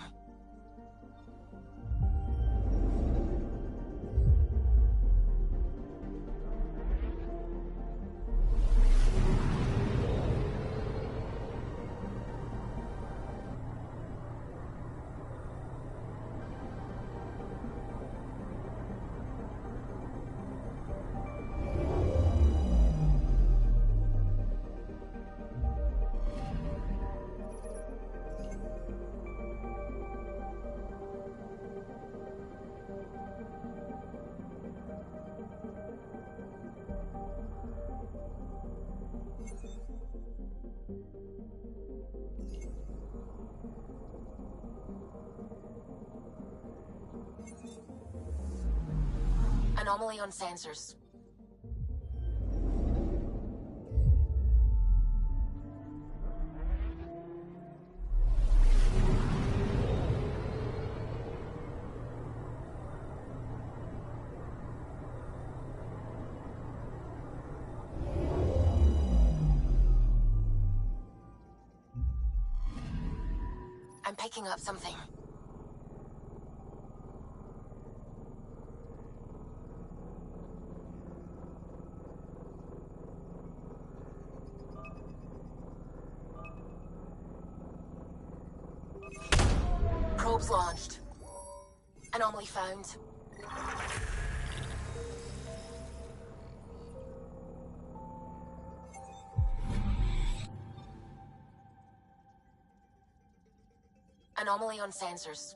Anomaly on sensors. I'm picking up something. Probes launched. Anomaly found. Anomaly on sensors.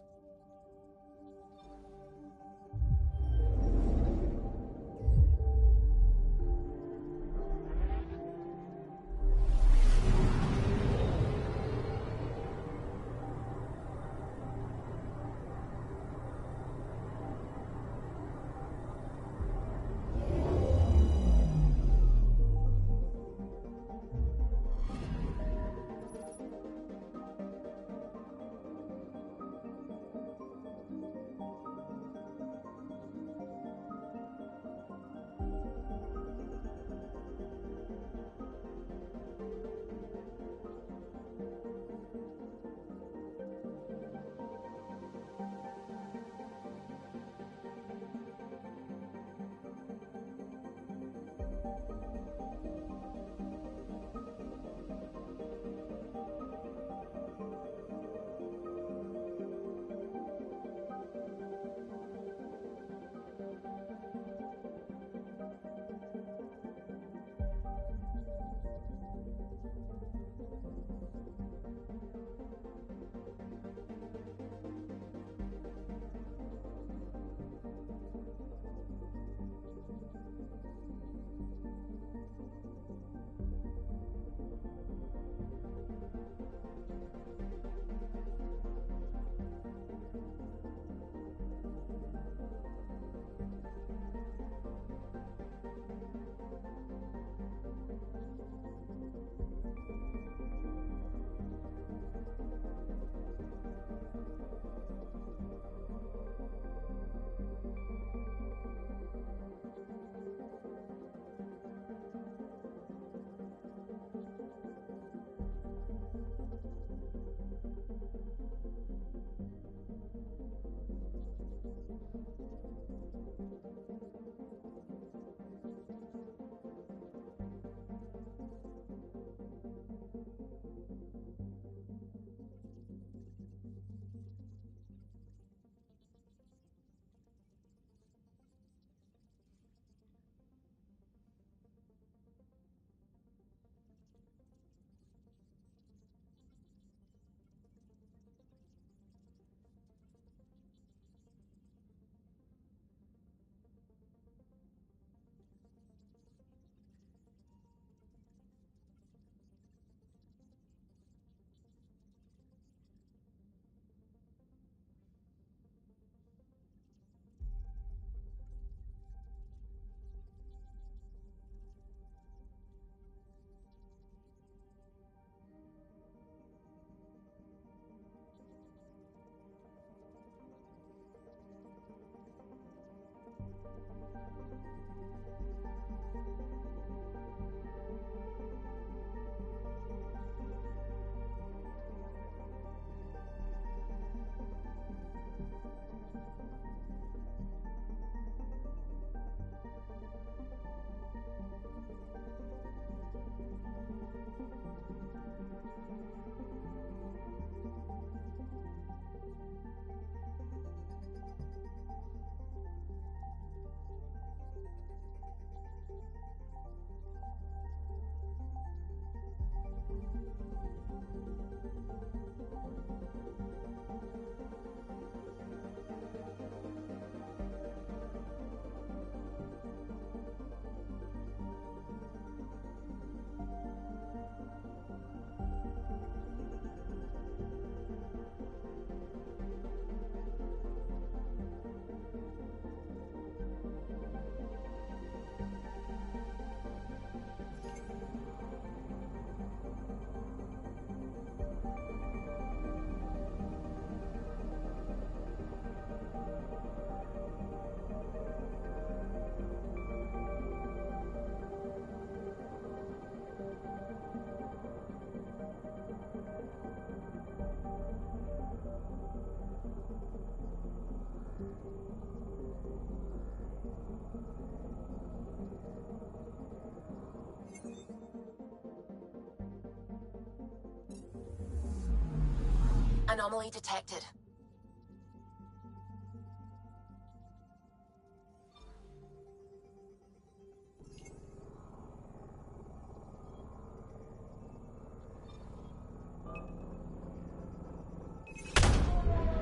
Anomaly detected.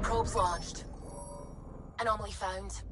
Probes launched. Anomaly found.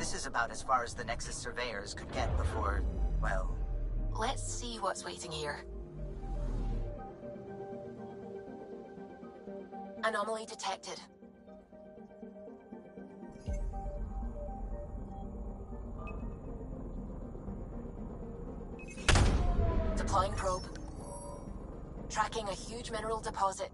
This is about as far as the Nexus surveyors could get before, well... Let's see what's waiting here. Anomaly detected. Deploying probe. Tracking a huge mineral deposit.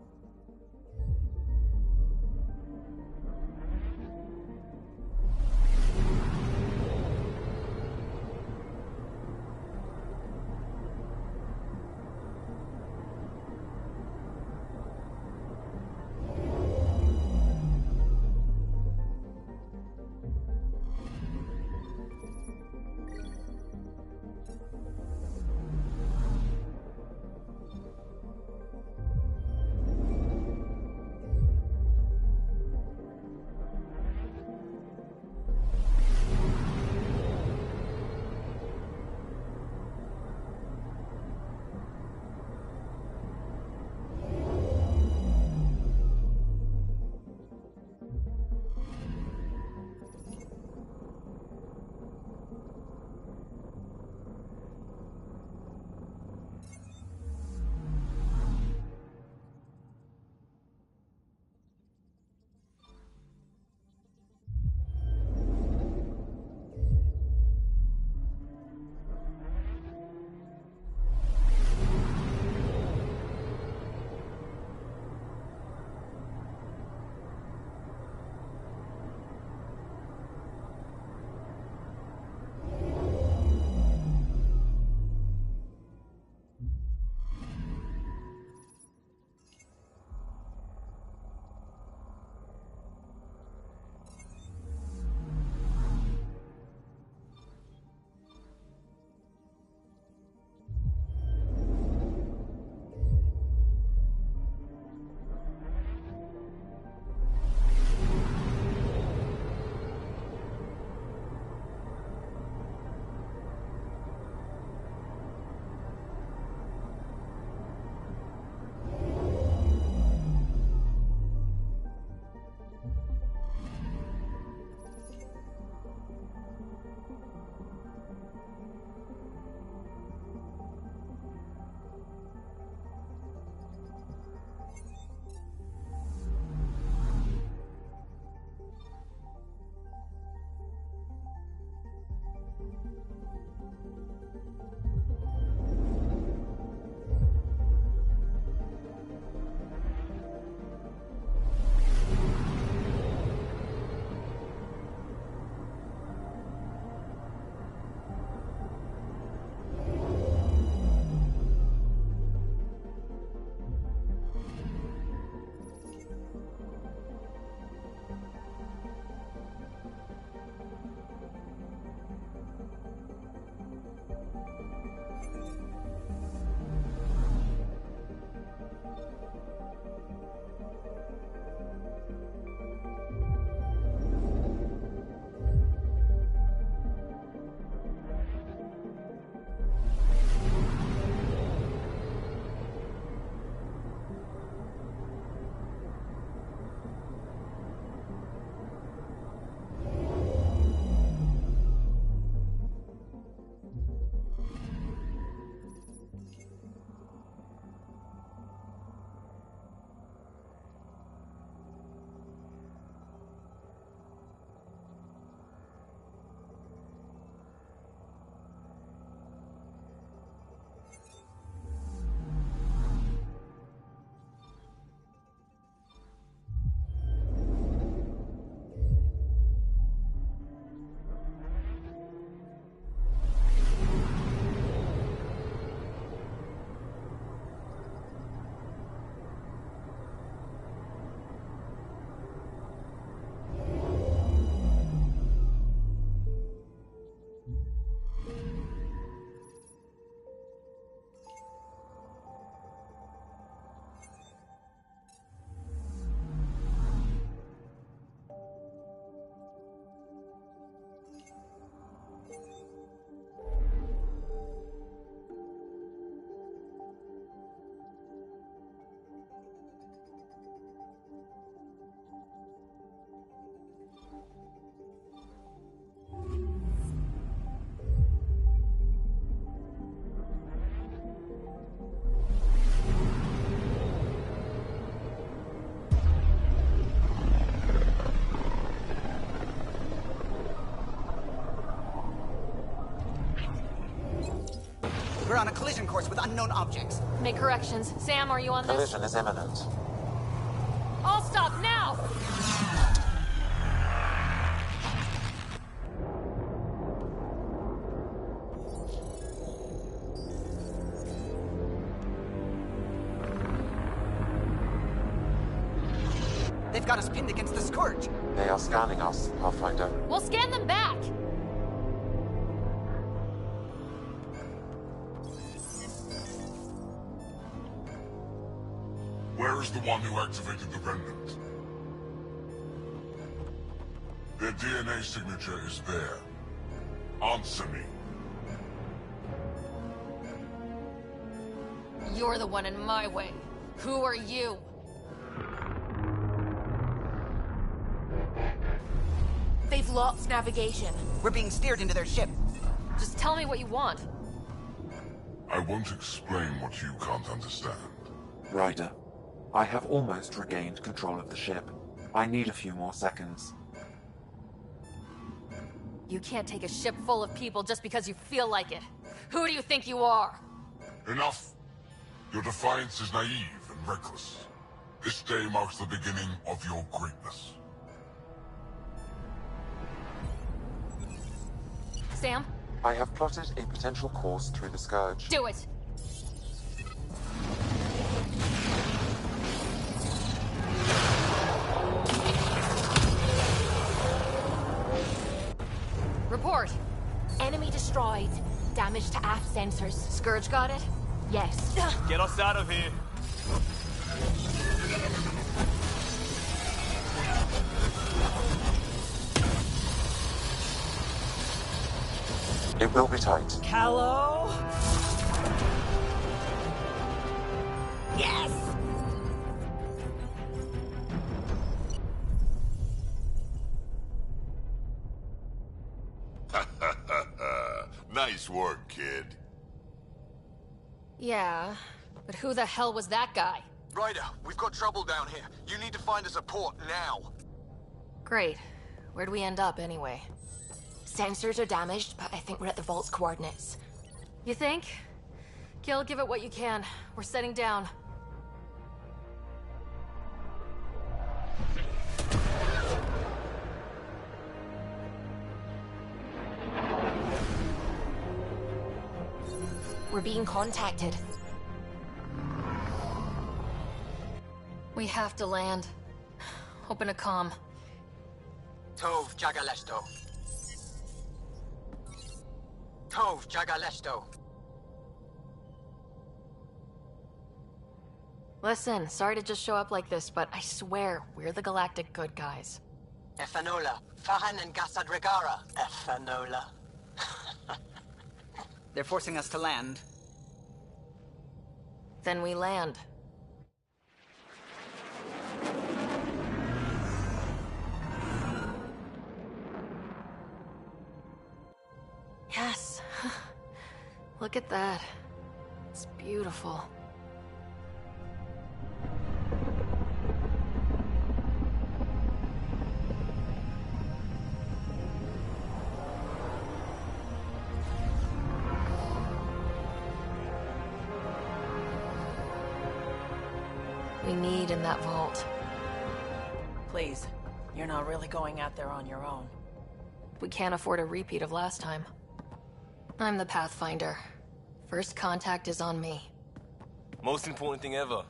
We're on a collision course with unknown objects. Make corrections. Sam, are you on this? Collision is imminent. All stop now! They've got us pinned against the Scourge. They are scanning us, Pathfinder. We'll scan them back! Where is the one who activated the remnant? Their DNA signature is there. Answer me. You're the one in my way. Who are you? They've lost navigation. We're being steered into their ship. Just tell me what you want. I won't explain what you can't understand. Ryder, I have almost regained control of the ship. I need a few more seconds. You can't take a ship full of people just because you feel like it. Who do you think you are? Enough! Your defiance is naive and reckless. This day marks the beginning of your greatness. Sam? I have plotted a potential course through the Scourge. Do it! Report! Enemy destroyed. Damage to aft sensors. Scourge got it? Yes. Get us out of here. It will be tight. Callow? Yes! Nice work, kid. Yeah, but who the hell was that guy? Ryder, we've got trouble down here. You need to find us a port now. Great. Where'd we end up, anyway? Sensors are damaged, but I think we're at the vault's coordinates. You think? Gil, give it what you can. We're setting down. We're being contacted. We have to land. Open a comm. Tov Jagalesto. Tov Jagalesto. Listen, sorry to just show up like this, but I swear, we're the galactic good guys. Efanola. Fahan and Gasadregara. Efanola. They're forcing us to land. Then we land. Yes. Look at that. It's beautiful. We need in that vault. Please, you're not really going out there on your own. We can't afford a repeat of last time. I'm the Pathfinder. First contact is on me. Most important thing ever.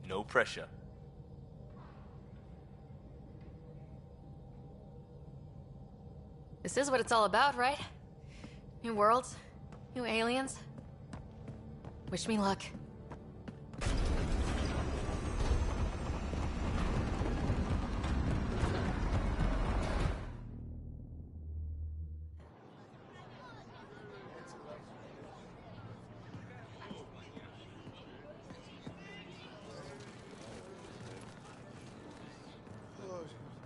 No pressure. This is what it's all about, right? New worlds? New aliens? Wish me luck.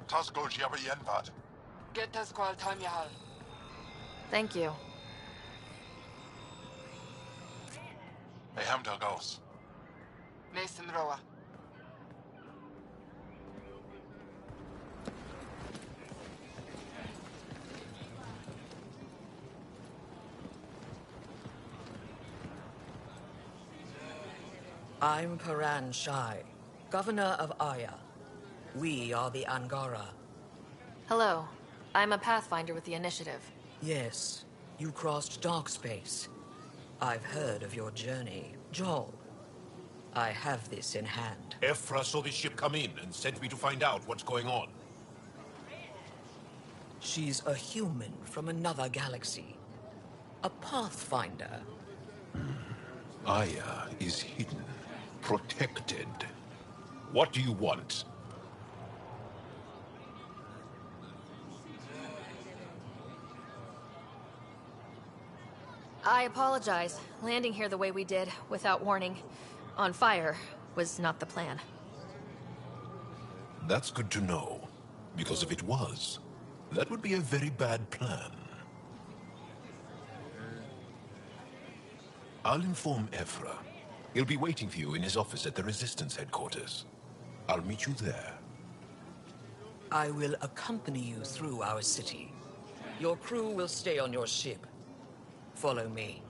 Tasco Jiabayenvat. Get us qual time yahal. Thank you. Hey, Hamdel goes. Mason Roa. I'm Paran Shai, Governor of Aya. We are the Angara. Hello. I'm a Pathfinder with the Initiative. Yes, you crossed dark space. I've heard of your journey, Joel. I have this in hand. Ephra saw this ship come in and sent me to find out what's going on. She's a human from another galaxy. A Pathfinder. Aya is hidden, protected. What do you want? I apologize. Landing here the way we did, without warning, on fire, was not the plan. That's good to know. Because if it was, that would be a very bad plan. I'll inform Ephra. He'll be waiting for you in his office at the Resistance headquarters. I'll meet you there. I will accompany you through our city. Your crew will stay on your ship. Follow me.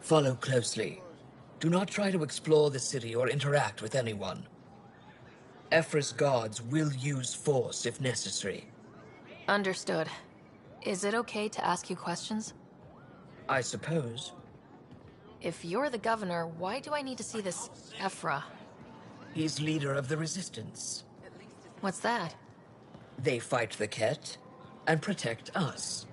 Follow closely. Do not try to explore the city or interact with anyone. Ephra's guards will use force if necessary. Understood. Is it okay to ask you questions? I suppose. If you're the governor, why do I need to see this Ephra? He's leader of the Resistance. What's that? They fight the Ket and protect us.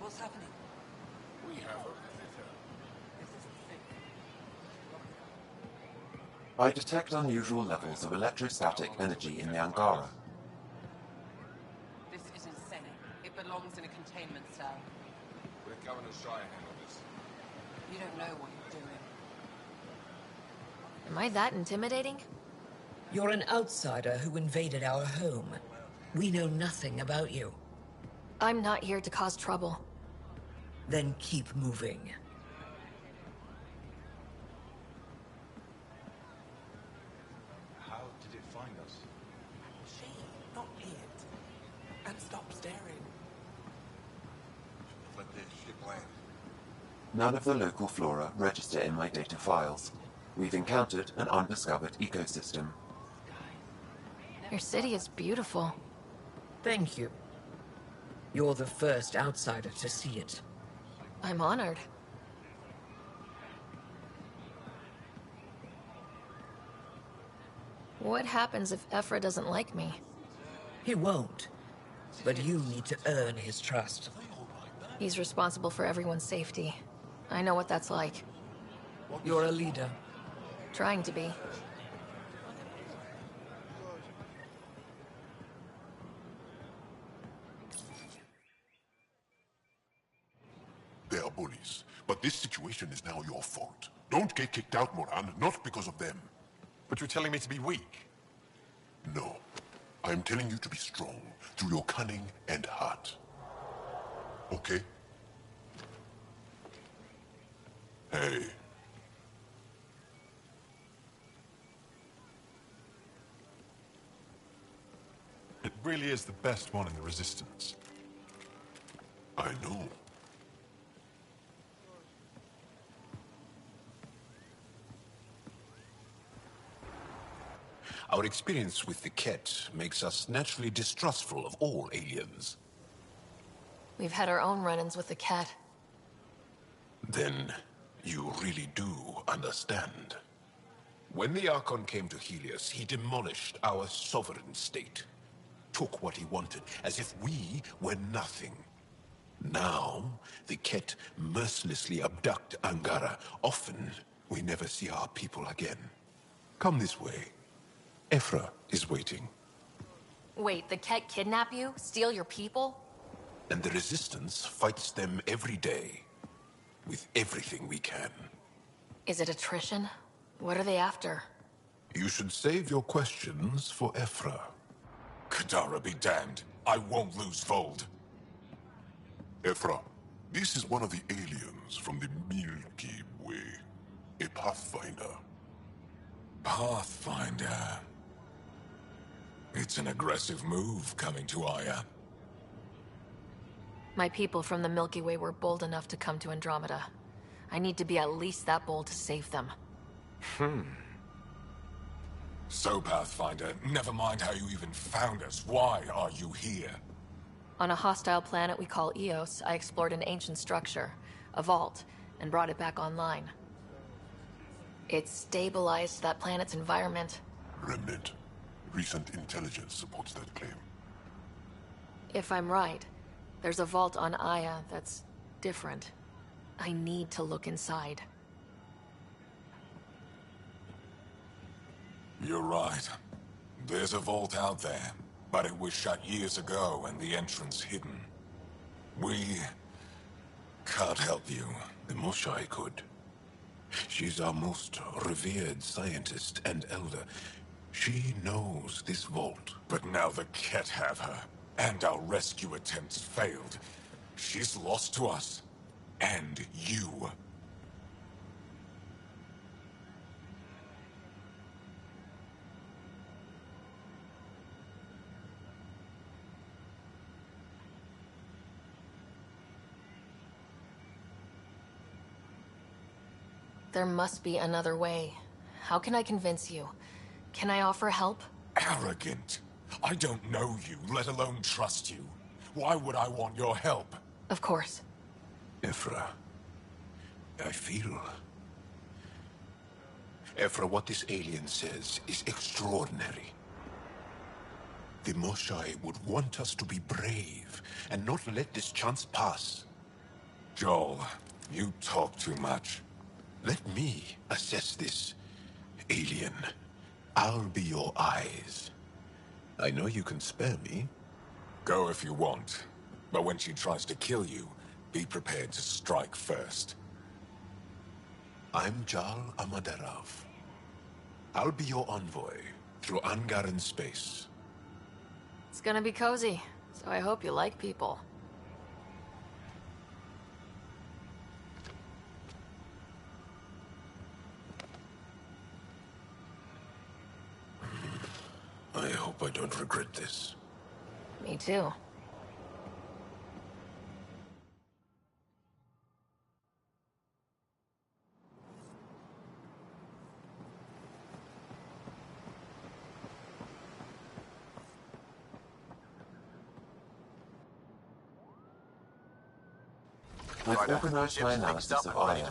What's happening? I detect unusual levels of electrostatic energy in the Angara. This is insane. It belongs in a containment cell. The governor's trying to handle this. You don't know what you're doing. Am I that intimidating? You're an outsider who invaded our home. We know nothing about you. I'm not here to cause trouble. Then keep moving. How did it find us? She, not it. And stop staring. Let this ship land. None of the local flora register in my data files. We've encountered an undiscovered ecosystem. Your city is beautiful. Thank you. You're the first outsider to see it. I'm honored. What happens if Ephra doesn't like me? He won't. But you need to earn his trust. He's responsible for everyone's safety. I know what that's like. You're a leader. Trying to be. They are bullies, but this situation is now your fault. Don't get kicked out, Moran, not because of them. But you're telling me to be weak? No. I'm telling you to be strong through your cunning and heart. Okay? Hey. It really is the best one in the Resistance. I know. Our experience with the Ket makes us naturally distrustful of all aliens. We've had our own run-ins with the cat. Then you really do understand. When the Archon came to Helios, he demolished our sovereign state. Took what he wanted, as if we were nothing. Now, the Ket mercilessly abduct Angara. Often, we never see our people again. Come this way. Ephra is waiting. Wait, the Ket kidnap you? Steal your people? And the Resistance fights them every day. With everything we can. Is it attrition? What are they after? You should save your questions for Ephra. Kadara be damned. I won't lose Vold. Ephra, this is one of the aliens from the Milky Way. A Pathfinder. Pathfinder. It's an aggressive move coming to Aya. My people from the Milky Way were bold enough to come to Andromeda. I need to be at least that bold to save them. So, Pathfinder, never mind how you even found us. Why are you here? On a hostile planet we call Eos, I explored an ancient structure, a vault, and brought it back online. It stabilized that planet's environment. Remnant. Recent intelligence supports that claim. If I'm right, there's a vault on Aya that's different. I need to look inside. You're right. There's a vault out there, but it was shut years ago and the entrance hidden. We can't help you. The Moshai could. She's our most revered scientist and elder. She knows this vault. But now the Ket have her, and our rescue attempts failed. She's lost to us. And you. There must be another way. How can I convince you? Can I offer help? Arrogant. I don't know you, let alone trust you. Why would I want your help? Of course. Ephra, I feel... Ephra, what this alien says is extraordinary. The Moshai would want us to be brave and not let this chance pass. Joel, you talk too much. Let me assess this, alien. I'll be your eyes. I know you can spare me. Go if you want, but when she tries to kill you, be prepared to strike first. I'm Jal Amaderov. I'll be your envoy through Angaran space. It's gonna be cozy, so I hope you like people. I hope I don't regret this. Me too. I've organized my analysis of Aya.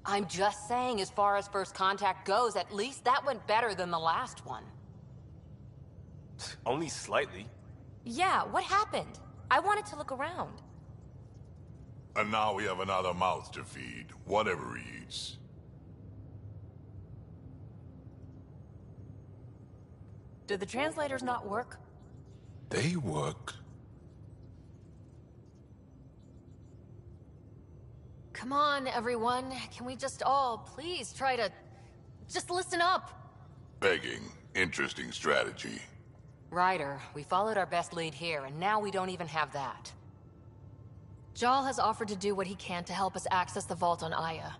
I'm just saying, as far as first contact goes, at least that went better than the last one. Only slightly. Yeah, what happened? I wanted to look around. And now we have another mouth to feed, whatever he eats. Did the translators not work? They work. Come on, everyone. Can we just all please try to... just listen up? Begging. Interesting strategy. Ryder, we followed our best lead here, and now we don't even have that. Jal has offered to do what he can to help us access the vault on Aya.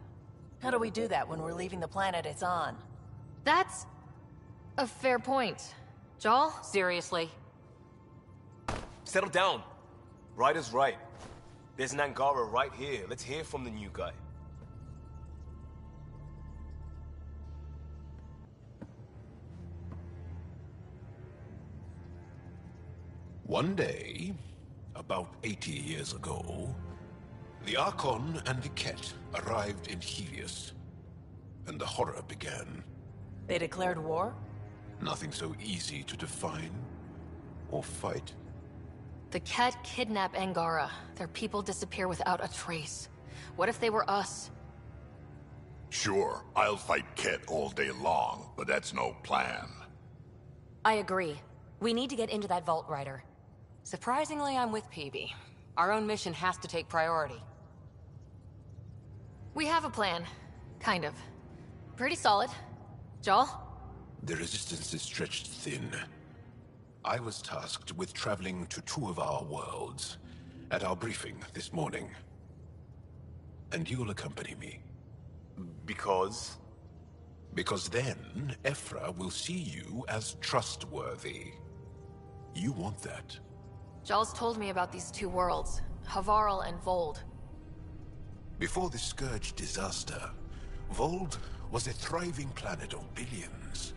How do we do that when we're leaving the planet it's on? That's... a fair point. Jal? Seriously? Settle down. Ryder's right. There's an Angara right here. Let's hear from the new guy. One day, about 80 years ago, the Archon and the Ket arrived in Helios, and the horror began. They declared war? Nothing so easy to define or fight. The Ket kidnap Angara. Their people disappear without a trace. What if they were us? Sure, I'll fight Ket all day long, but that's no plan. I agree. We need to get into that vault, Ryder. Surprisingly, I'm with PB. Our own mission has to take priority. We have a plan. Kind of. Pretty solid. Jal? The resistance is stretched thin. I was tasked with traveling to two of our worlds at our briefing this morning. And you'll accompany me. Because? Because then, Ephra will see you as trustworthy. You want that. Jal's told me about these two worlds, Havarl and Vold. Before the Scourge disaster, Vold was a thriving planet of billions.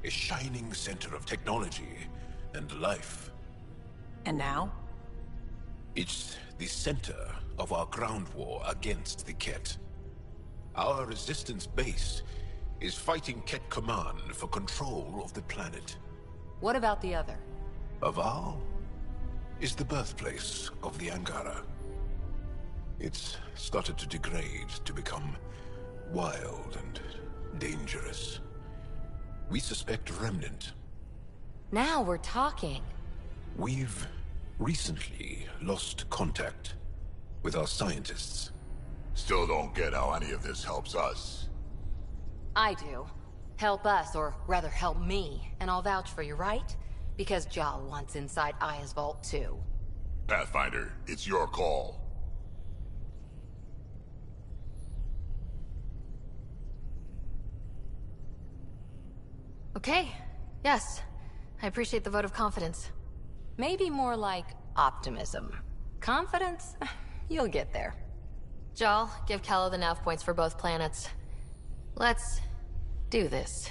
A shining center of technology and life. And now? It's the center of our ground war against the Ket. Our resistance base is fighting Ket Command for control of the planet. What about the other? Havarl is the birthplace of the Angara. It's started to degrade, to become wild and dangerous. We suspect Remnant. Now we're talking. We've recently lost contact with our scientists. Still don't get how any of this helps us. I do. Help us, or rather help me, and I'll vouch for you, right? Because Jal wants inside Aya's vault too. Pathfinder, it's your call. Okay. Yes. I appreciate the vote of confidence. Maybe more like optimism. Confidence? You'll get there. Jal, give Callow the nav points for both planets. Let's do this.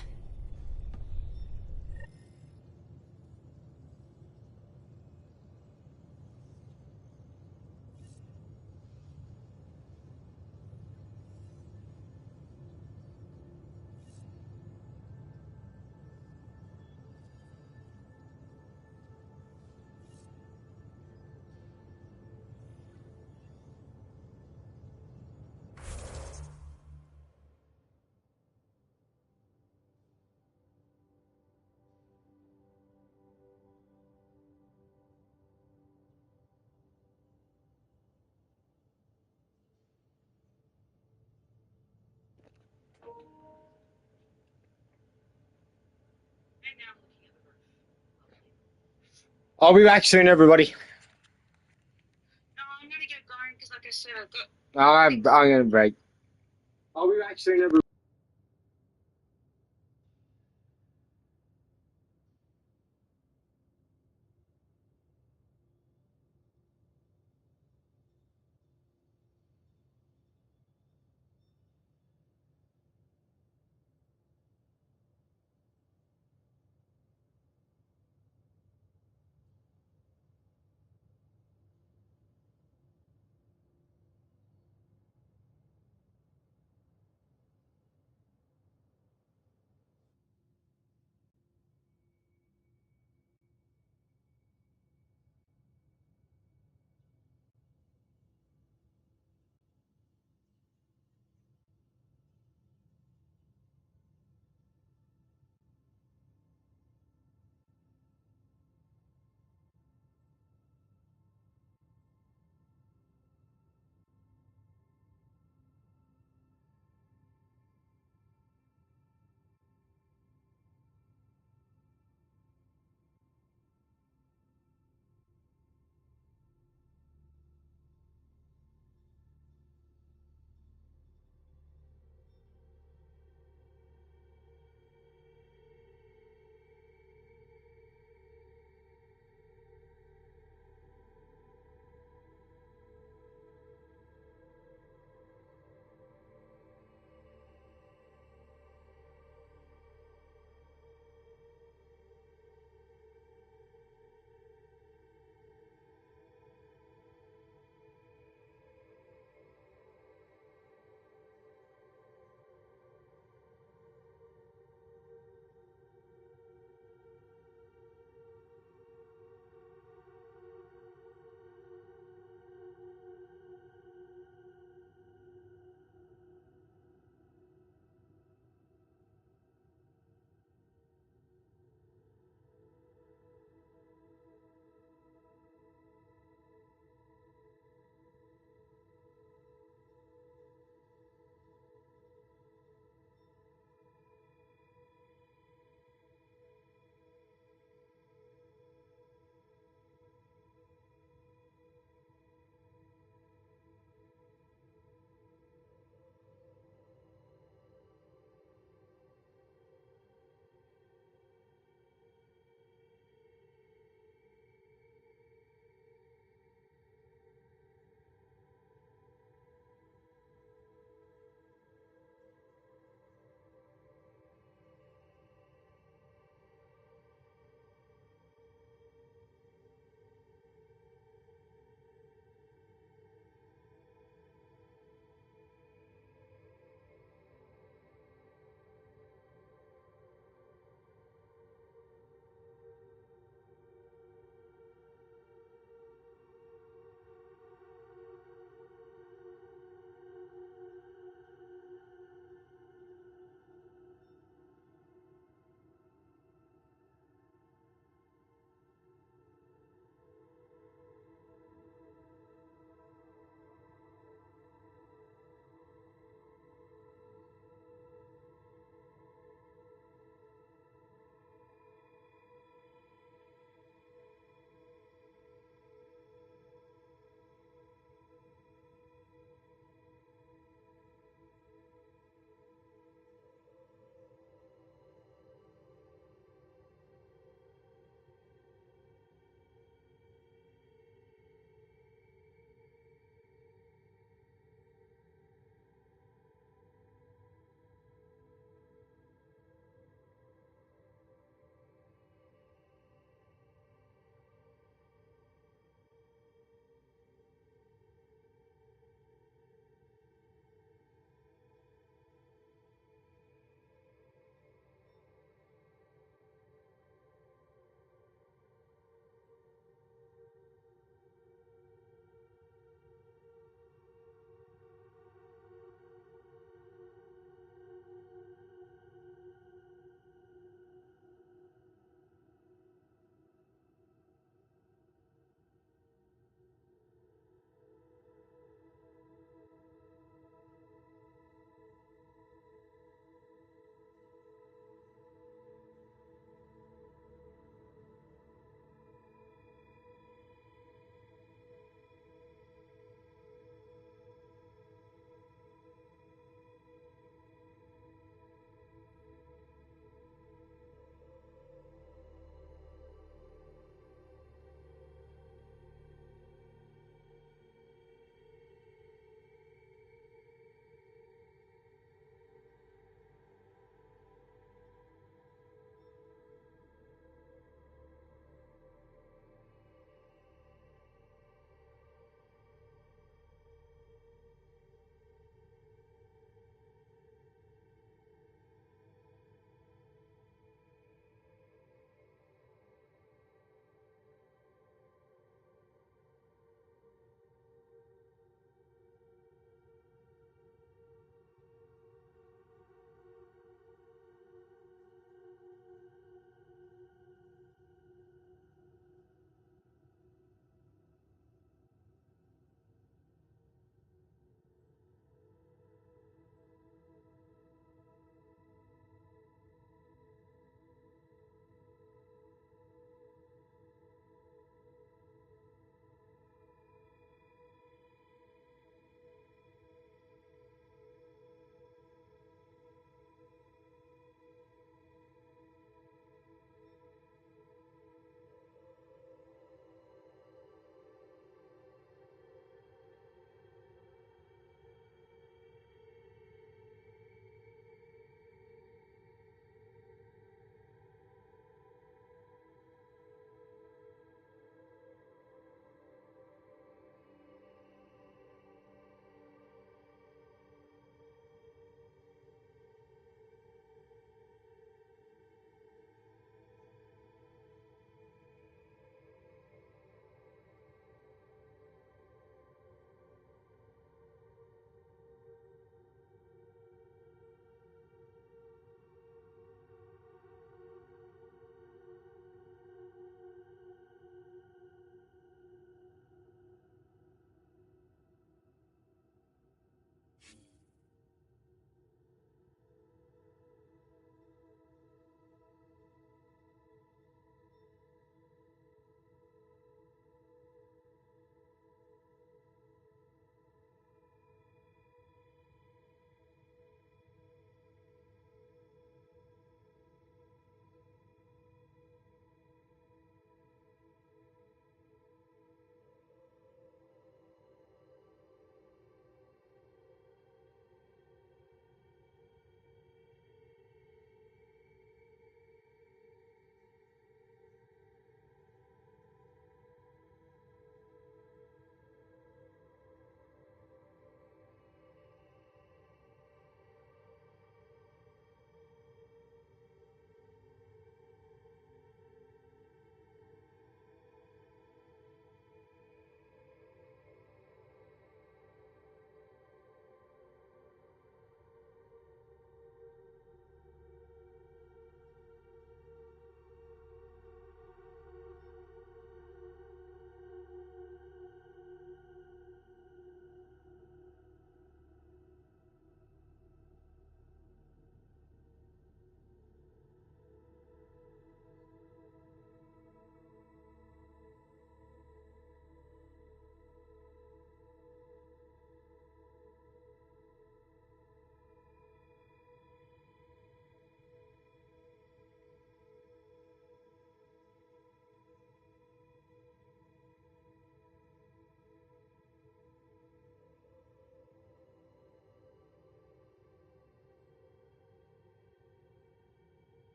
I'll be back soon, everybody. No, I'm gonna get going because, like I said, I've got. I'm gonna break. I'll be back soon, everybody.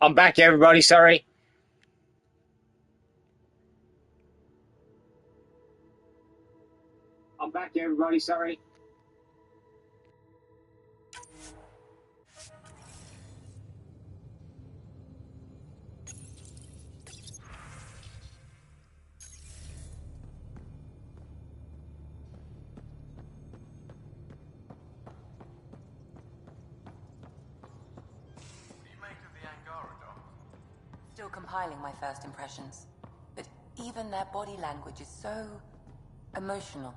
I'm back, everybody. Sorry. I'm back, everybody. Sorry. Still compiling my first impressions. But even their body language is so emotional.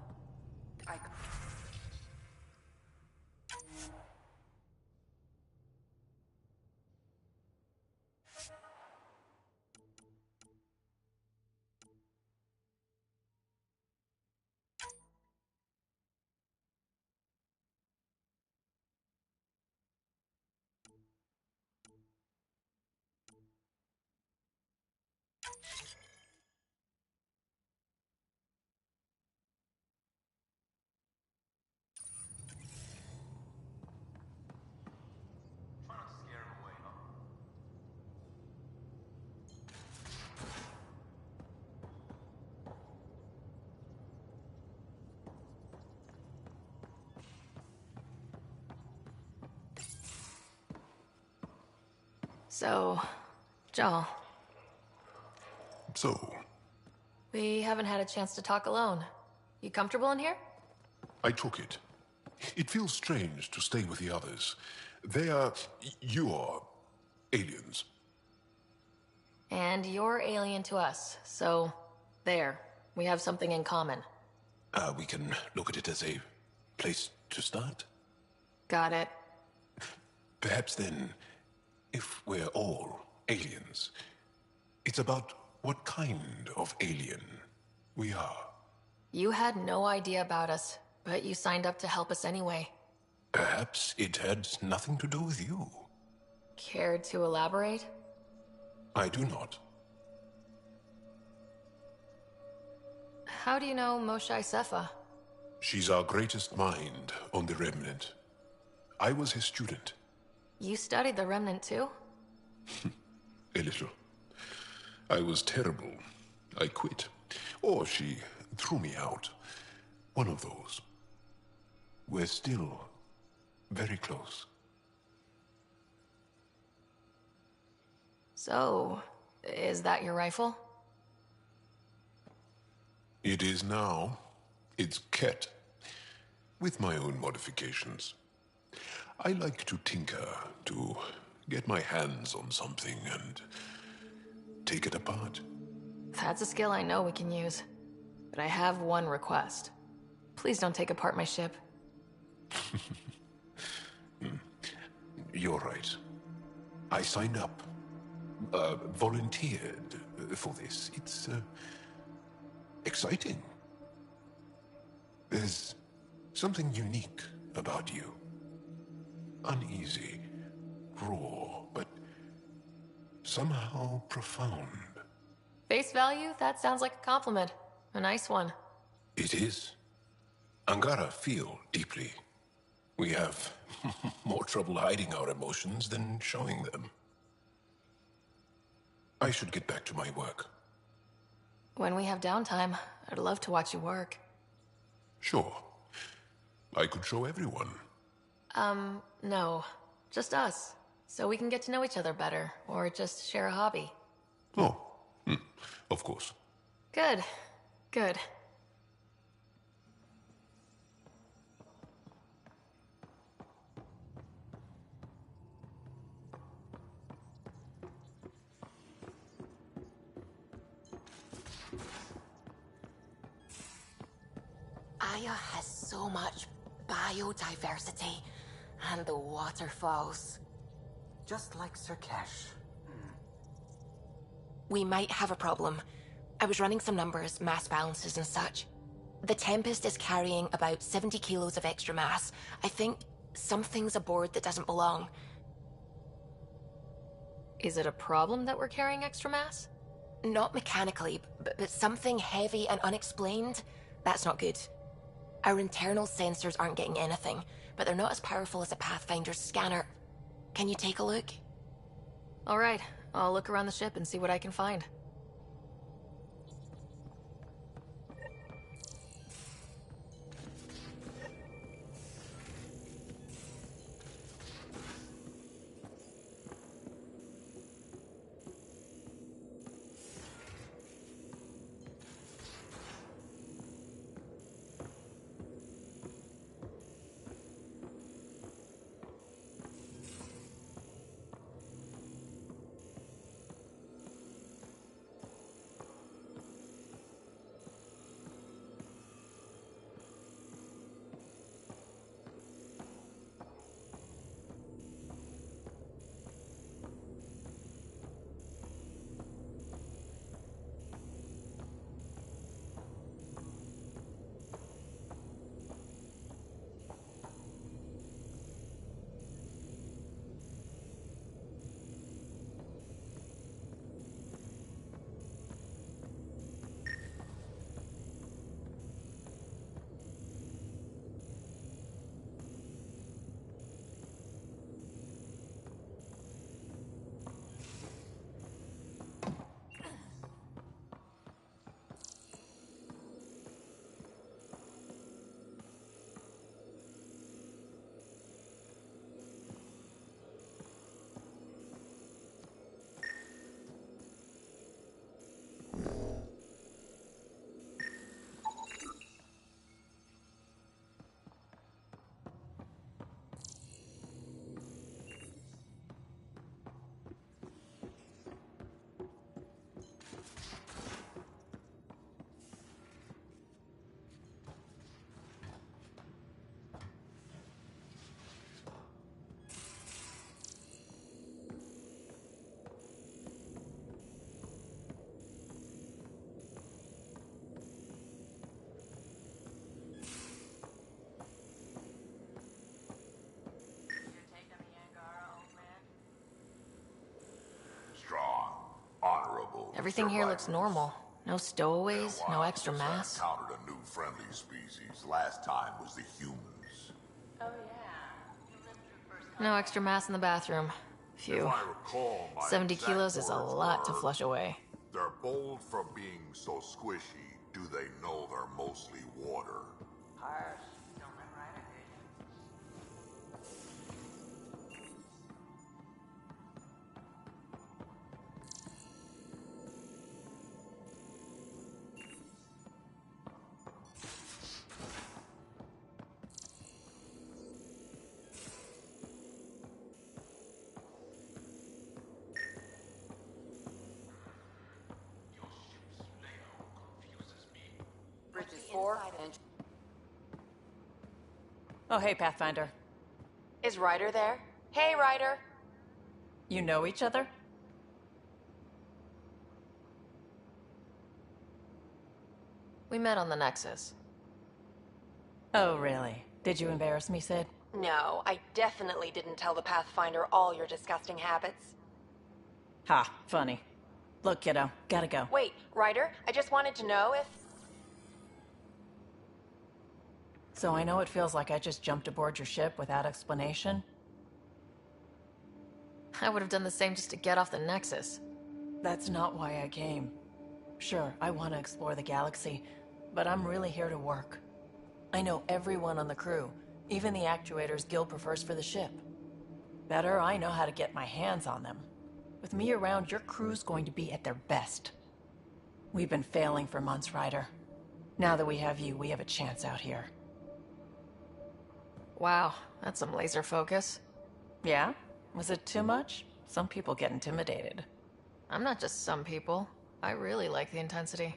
So, Joel. So, We haven't had a chance to talk alone. You comfortable in here? I took it. It feels strange to stay with the others. They are... you are... aliens. And you're alien to us, so there. We have something in common. We can look at it as a place to start. Got it. Perhaps then, if we're all aliens, it's about what kind of alien we are. You had no idea about us, but you signed up to help us anyway. Perhaps it had nothing to do with you. Care to elaborate? I do not. How do you know Moshae Sefa? She's our greatest mind on the Remnant. I was his student. You studied the Remnant too? A little. I was terrible. I quit. Or she threw me out. One of those. We're still very close. So, is that your rifle? It is now. It's Ket. With my own modifications. I like to tinker, to get my hands on something and take it apart. That's a skill I know we can use. But I have one request. Please don't take apart my ship. You're right. I signed up. Volunteered for this. It's exciting. There's something unique about you. Uneasy, raw, but somehow profound. Face value? That sounds like a compliment. A nice one. It is. Angara feel deeply. We have more trouble hiding our emotions than showing them. I should get back to my work. When we have downtime, I'd love to watch you work. Sure. I could show everyone. No. Just us. So we can get to know each other better, or just share a hobby. Oh, of course. Good. Good. Aya has so much biodiversity, and the waterfalls. Just like Sirkesh. We might have a problem. I was running some numbers, mass balances and such. The Tempest is carrying about 70 kilos of extra mass. I think something's aboard that doesn't belong. Is it a problem that we're carrying extra mass? Not mechanically, but something heavy and unexplained. That's not good. Our internal sensors aren't getting anything, but they're not as powerful as a Pathfinder's scanner. Can you take a look? All right, I'll look around the ship and see what I can find. Strong, honorable. Everything here looks normal. No stowaways, no extra Since I mass. encountered a new friendly species. Last time was the humans. Oh, yeah. No extra mass in the bathroom. Phew. If I recall, my 70 exact kilos is a words lot to were, flush away. "They're bold for being so squishy. Do they know they're mostly water?" Harsh. Don't let Ryder hear you. Bridges 4 and... Oh, hey, Pathfinder. Is Ryder there? Hey, Ryder! You know each other? We met on the Nexus. Oh, really? Did you embarrass me, Sid? No, I definitely didn't tell the Pathfinder all your disgusting habits. Ha, funny. Look, kiddo, gotta go. Wait, Ryder, I just wanted to know if... So I know it feels like I just jumped aboard your ship without explanation. I would have done the same just to get off the Nexus. That's not why I came. Sure, I want to explore the galaxy, but I'm really here to work. I know everyone on the crew, even the actuators Gil prefers for the ship. Better, I know how to get my hands on them. With me around, your crew's going to be at their best. We've been failing for months, Ryder. Now that we have you, we have a chance out here. Wow, that's some laser focus. Yeah? Was it too much? Some people get intimidated. I'm not just some people. I really like the intensity.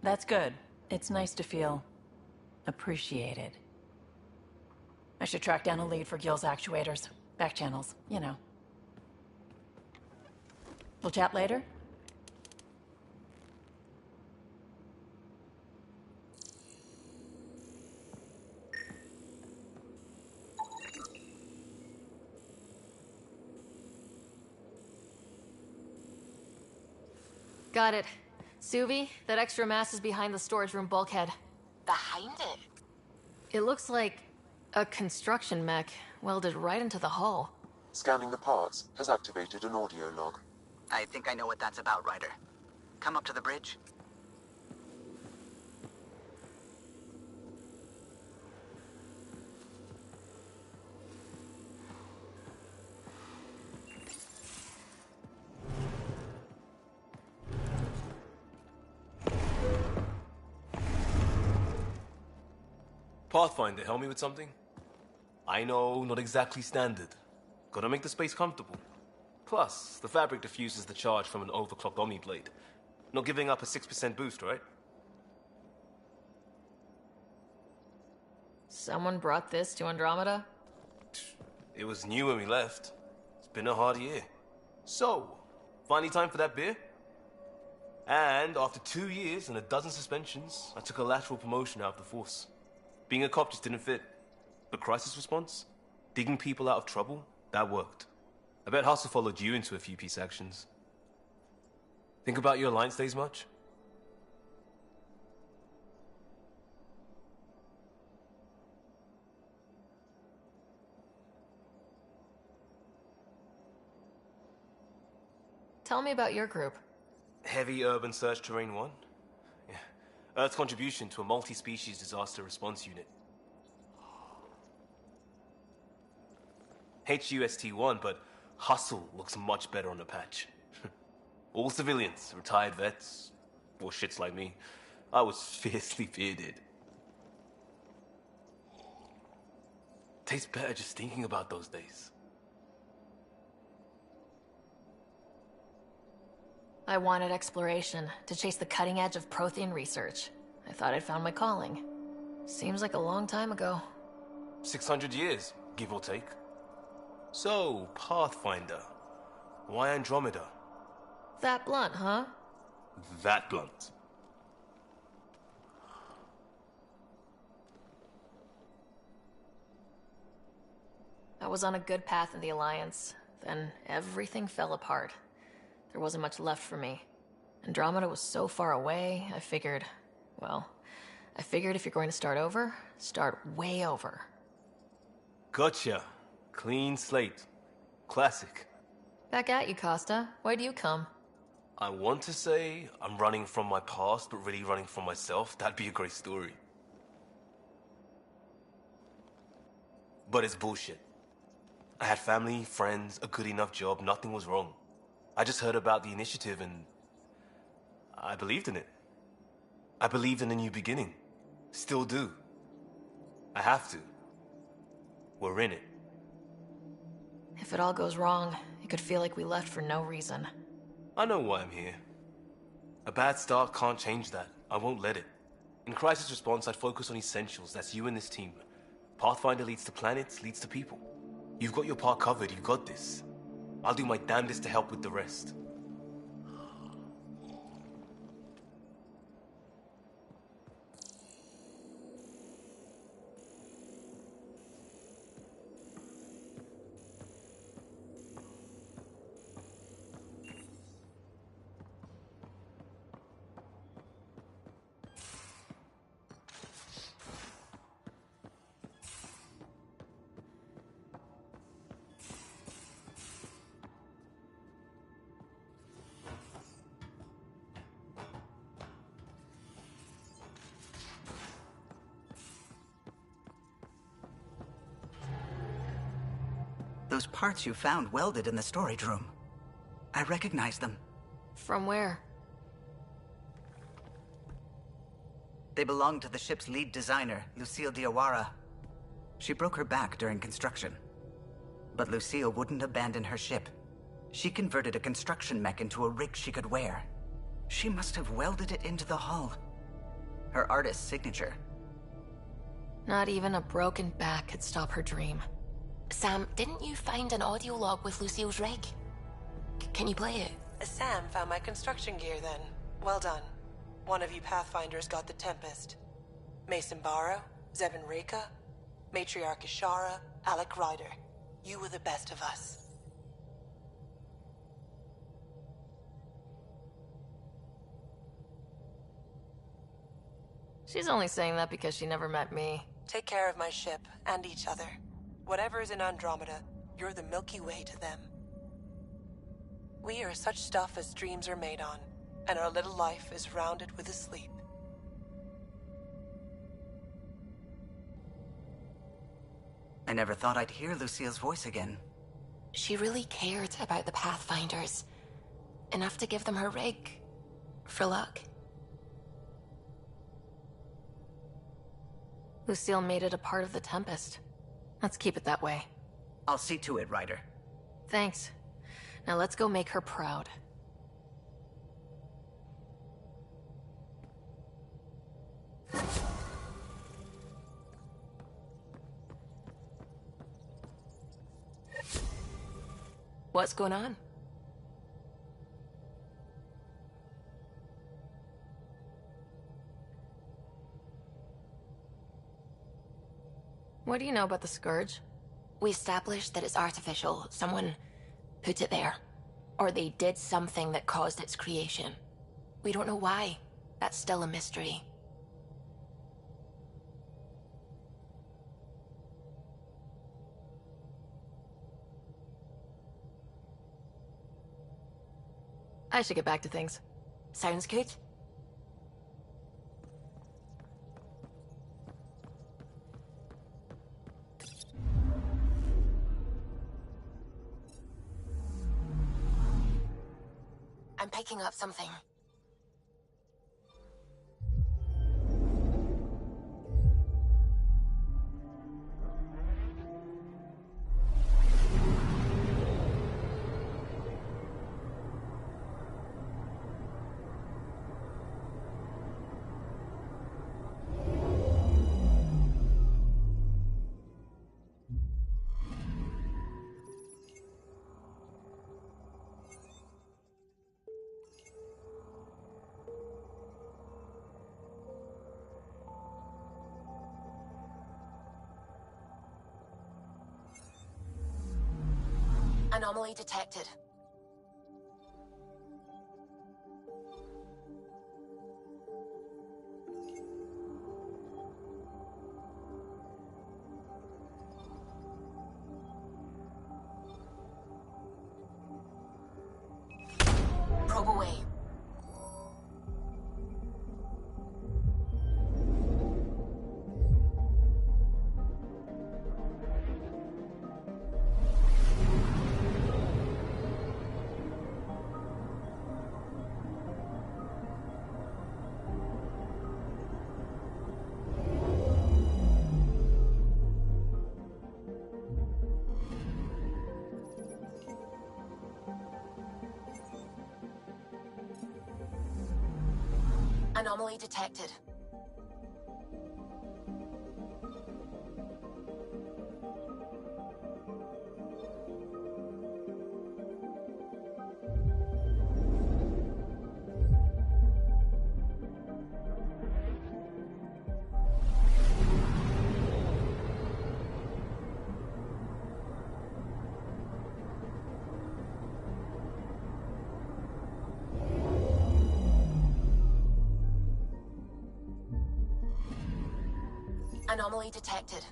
That's good. It's nice to feel appreciated. I should track down a lead for Gil's actuators. Back channels, you know. We'll chat later? Got it. Suvi, that extra mass is behind the storage room bulkhead. Behind it? It looks like a construction mech welded right into the hull. Scanning the parts has activated an audio log. I think I know what that's about, Ryder. Come up to the bridge. Pathfinder, help me with something? I know, not exactly standard. Gotta make the space comfortable. Plus, the fabric diffuses the charge from an overclocked Omniblade. Not giving up a 6% boost, right? Someone brought this to Andromeda? It was new when we left. It's been a hard year. So, finally time for that beer? And after 2 years and a dozen suspensions, I took a lateral promotion out of the force. Being a cop just didn't fit. But crisis response? Digging people out of trouble? That worked. I bet Hustle followed you into a few peace actions. Think about your Alliance days much? Tell me about your group. Heavy Urban Search Terrain 1? Yeah. Earth's contribution to a multi-species disaster response unit. HUST-1, but Hustle looks much better on the patch. All civilians, retired vets, or shits like me. I was fiercely bearded. Tastes better just thinking about those days. I wanted exploration, to chase the cutting edge of Prothean research. I thought I'd found my calling. Seems like a long time ago. 600 years, give or take. So, Pathfinder. Why Andromeda? That blunt, huh? That blunt. I was on a good path in the Alliance. Then everything fell apart. There wasn't much left for me. Andromeda was so far away, I figured if you're going to start over, start way over. Gotcha. Clean slate. Classic. Back at you, Costa. Why do you come? I want to say I'm running from my past, but really running from myself. That'd be a great story. But it's bullshit. I had family, friends, a good enough job, nothing was wrong. I just heard about the initiative and I believed in it. I believed in a new beginning. Still do. I have to. We're in it. If it all goes wrong, it could feel like we left for no reason. I know why I'm here. A bad start can't change that. I won't let it. In crisis response, I'd focus on essentials. That's you and this team. Pathfinder leads to planets, leads to people. You've got your part covered. You got this. I'll do my damnedest to help with the rest. Those parts you found welded in the storage room. I recognize them. From where? They belong to the ship's lead designer, Lucille Diawara. She broke her back during construction. But Lucille wouldn't abandon her ship. She converted a construction mech into a rig she could wear. She must have welded it into the hull. Her artist's signature. Not even a broken back could stop her dream. Sam, didn't you find an audio log with Lucille's rig? Can you play it? Sam found my construction gear then. Well done. One of you Pathfinders got the Tempest. Mason Barrow, Zevin Reka, Matriarch Ishara, Alec Ryder. You were the best of us. She's only saying that because she never met me. Take care of my ship, and each other. Whatever is in Andromeda, You're the Milky Way to them. We are such stuff as dreams are made on, and our little life is rounded with a sleep. I never thought I'd hear Lucille's voice again. She really cared about the Pathfinders. Enough to give them her rig. For luck. Lucille made it a part of the Tempest. Let's keep it that way. I'll see to it, Ryder. Thanks. Now let's go make her proud. What's going on? What do you know about the Scourge? We established that it's artificial. Someone put it there. Or they did something that caused its creation. We don't know why. That's still a mystery. I should get back to things. Sounds good. I'm picking up something. Anomaly detected. Probe away. Anomaly detected. Anomaly detected.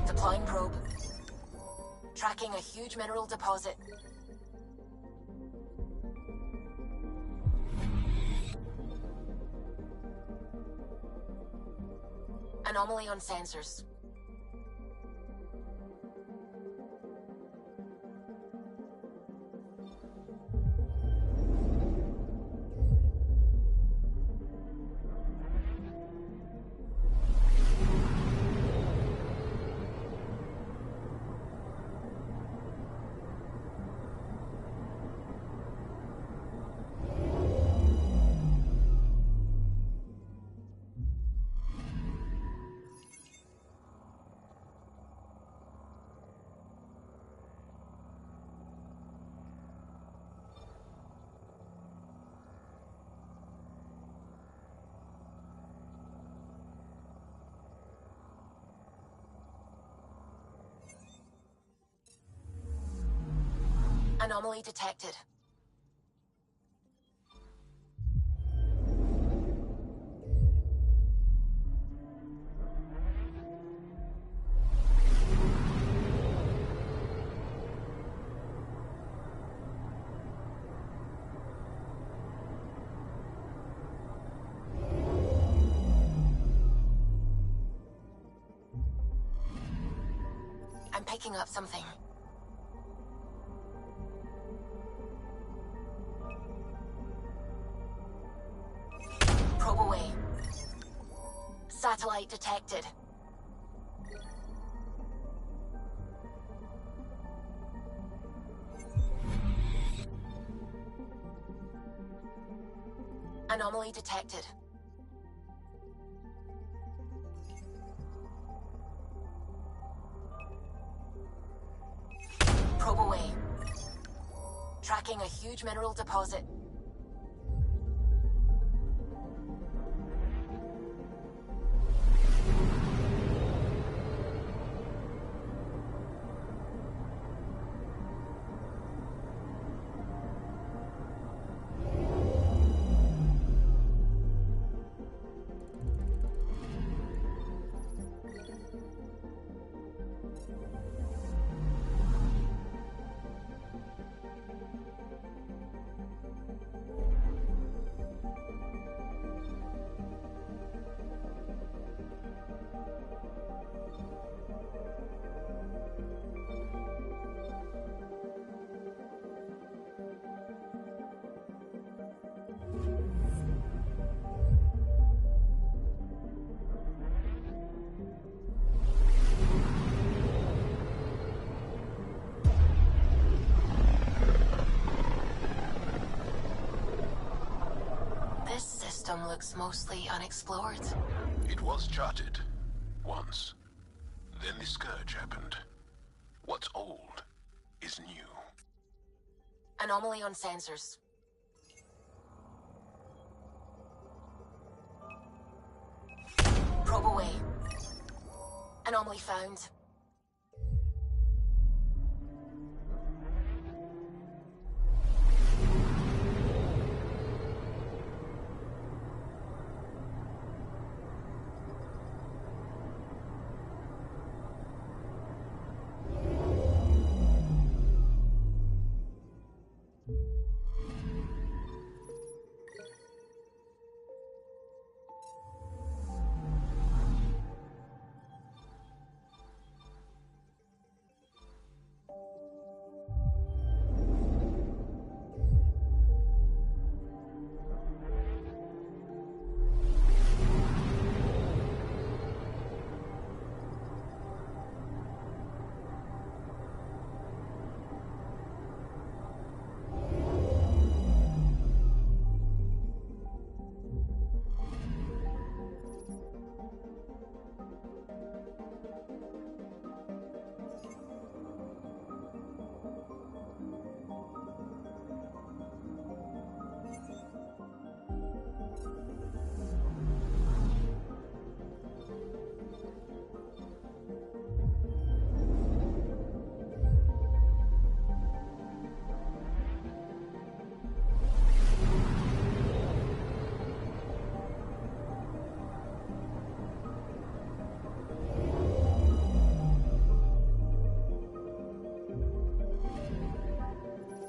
Deploying probe. Tracking a huge mineral deposit. Anomaly on sensors. Anomaly detected. I'm picking up something. Probe away. Satellite detected. Anomaly detected. Probe away. Tracking a huge mineral deposit. This system looks mostly unexplored. It was charted. Once. Then the Scourge happened. What's old is new. Anomaly on sensors. Probe away. Anomaly found.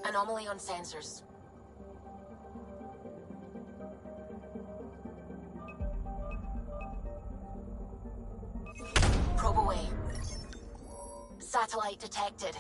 Anomaly on sensors. Probe away. Satellite detected.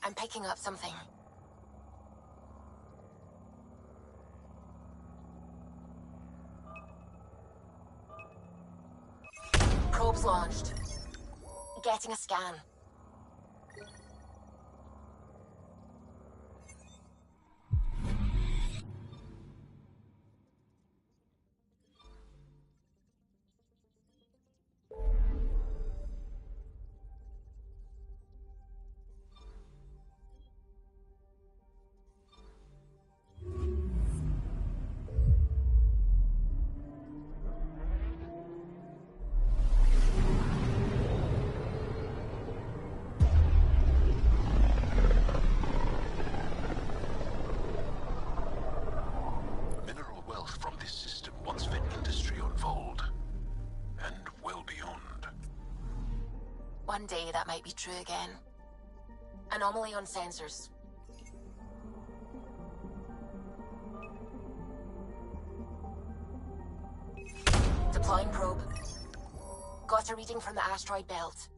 I'm picking up something. Probes launched. Getting a scan. One day that might be true again. Anomaly on sensors. Deploying probe. Got a reading from the asteroid belt.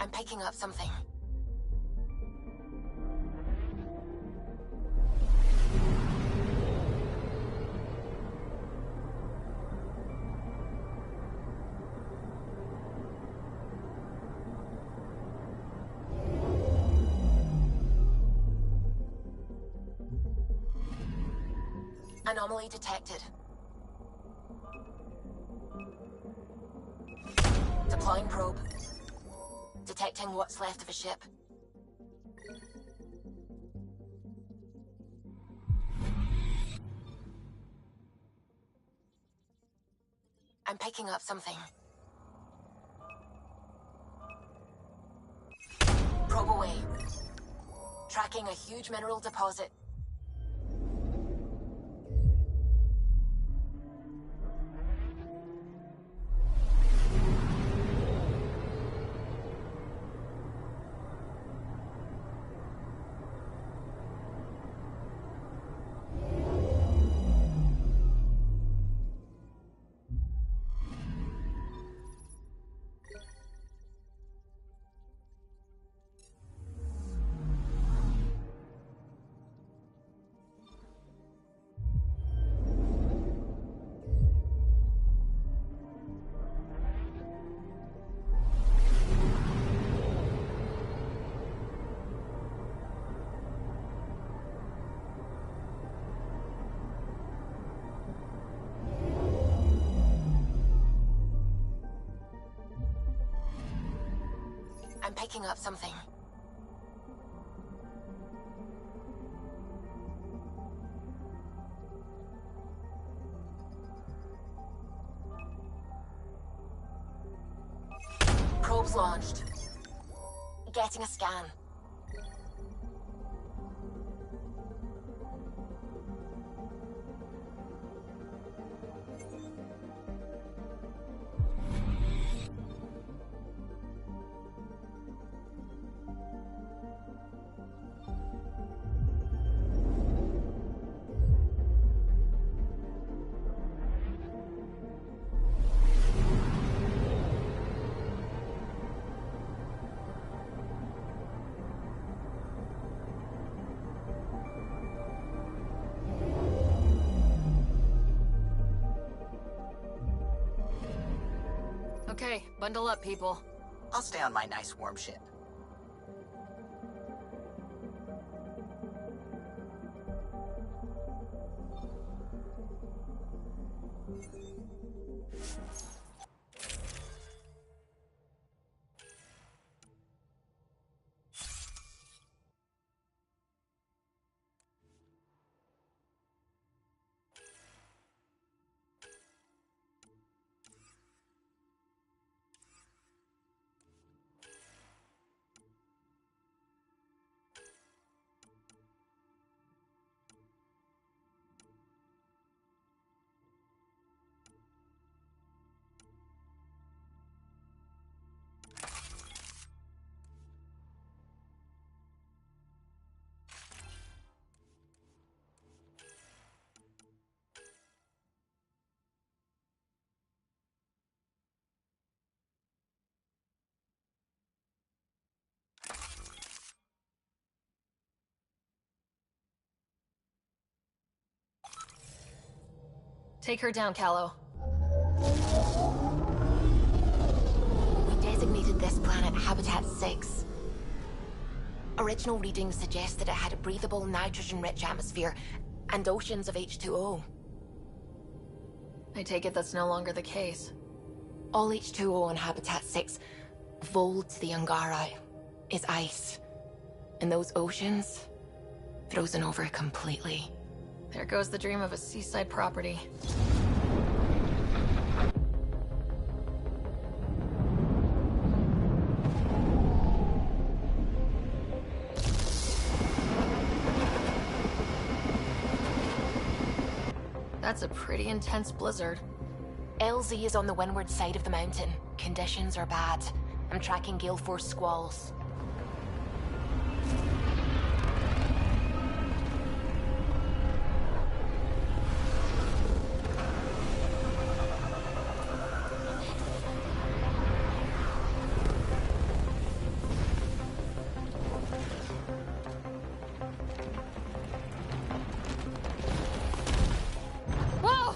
I'm picking up something. Anomaly detected. Deploying probe. Detecting what's left of a ship. I'm picking up something. Probe away. Tracking a huge mineral deposit. I'm picking up something. Probes launched. Getting a scan. Okay, bundle up, people. I'll stay on my nice warm ship. Take her down, Callow. We designated this planet Habitat 6. Original readings suggest that it had a breathable, nitrogen-rich atmosphere and oceans of H2O. I take it that's no longer the case. All H2O on Habitat 6, vol to the Angara, is ice. And those oceans, frozen over completely. There goes the dream of a seaside property. That's a pretty intense blizzard. LZ is on the windward side of the mountain. Conditions are bad. I'm tracking gale force squalls. Whoa!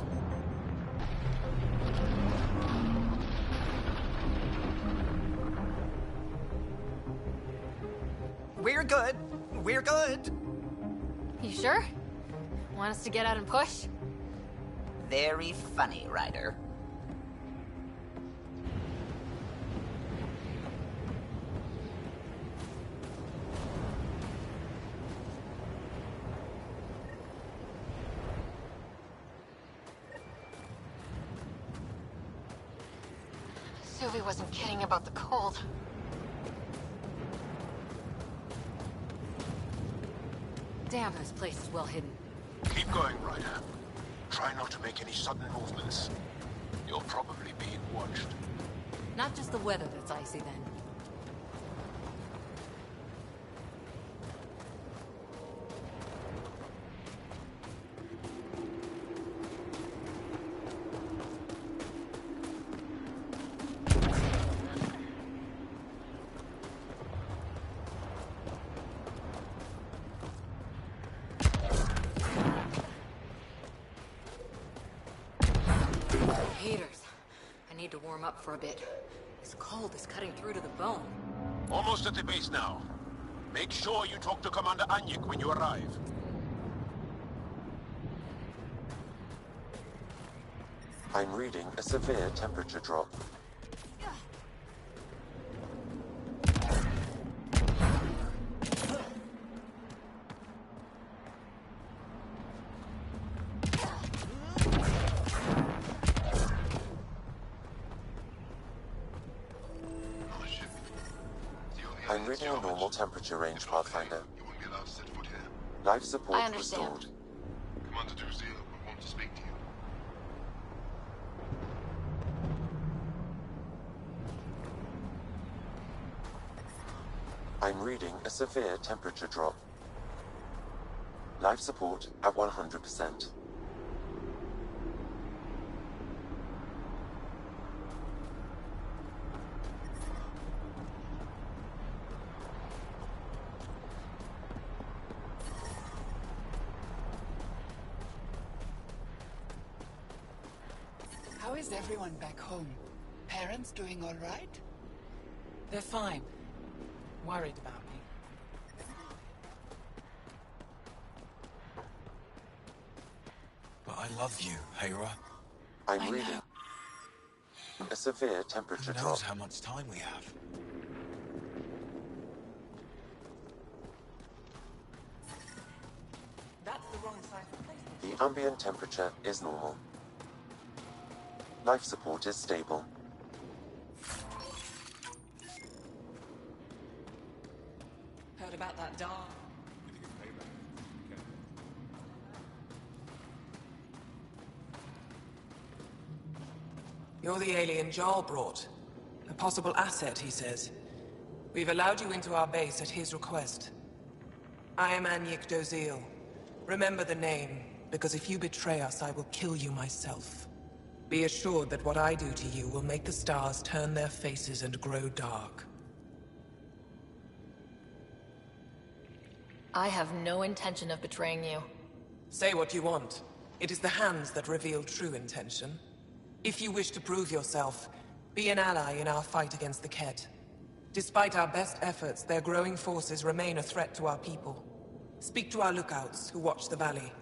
We're good. We're good. You sure? Want us to get out and push? very funny, Ryder. Suvi wasn't kidding about the cold. Damn, this place is well hidden. Keep going, Ryder. Try not to make any sudden movements. You're probably being watched. Not just the weather that's icy then. Haters. I need to warm up for a bit. This cold is cutting through to the bone. Almost at the base now. Make sure you talk to Commander Anyik when you arrive. I'm reading a severe temperature drop. I'm reading a normal temperature range, Pathfinder. Life support restored. Commander Drusilla will want to speak to you. I'm reading a severe temperature drop. Life support at 100%. How is everyone back home? Parents doing all right? They're fine. Worried about me. But I love you, Hera. I'm reading a severe temperature Who drop. knows how much time we have? That's the wrong side for placement. The ambient temperature is normal. Life support is stable. Heard about that dog? You're the alien Jarl brought. A possible asset, he says. We've allowed you into our base at his request. I am Anyik Dozil. Remember the name, because if you betray us, I will kill you myself. Be assured that what I do to you will make the stars turn their faces and grow dark. I have no intention of betraying you. Say what you want. It is the hands that reveal true intention. If you wish to prove yourself, be an ally in our fight against the Ket. Despite our best efforts, their growing forces remain a threat to our people. Speak to our lookouts, who watch the valley.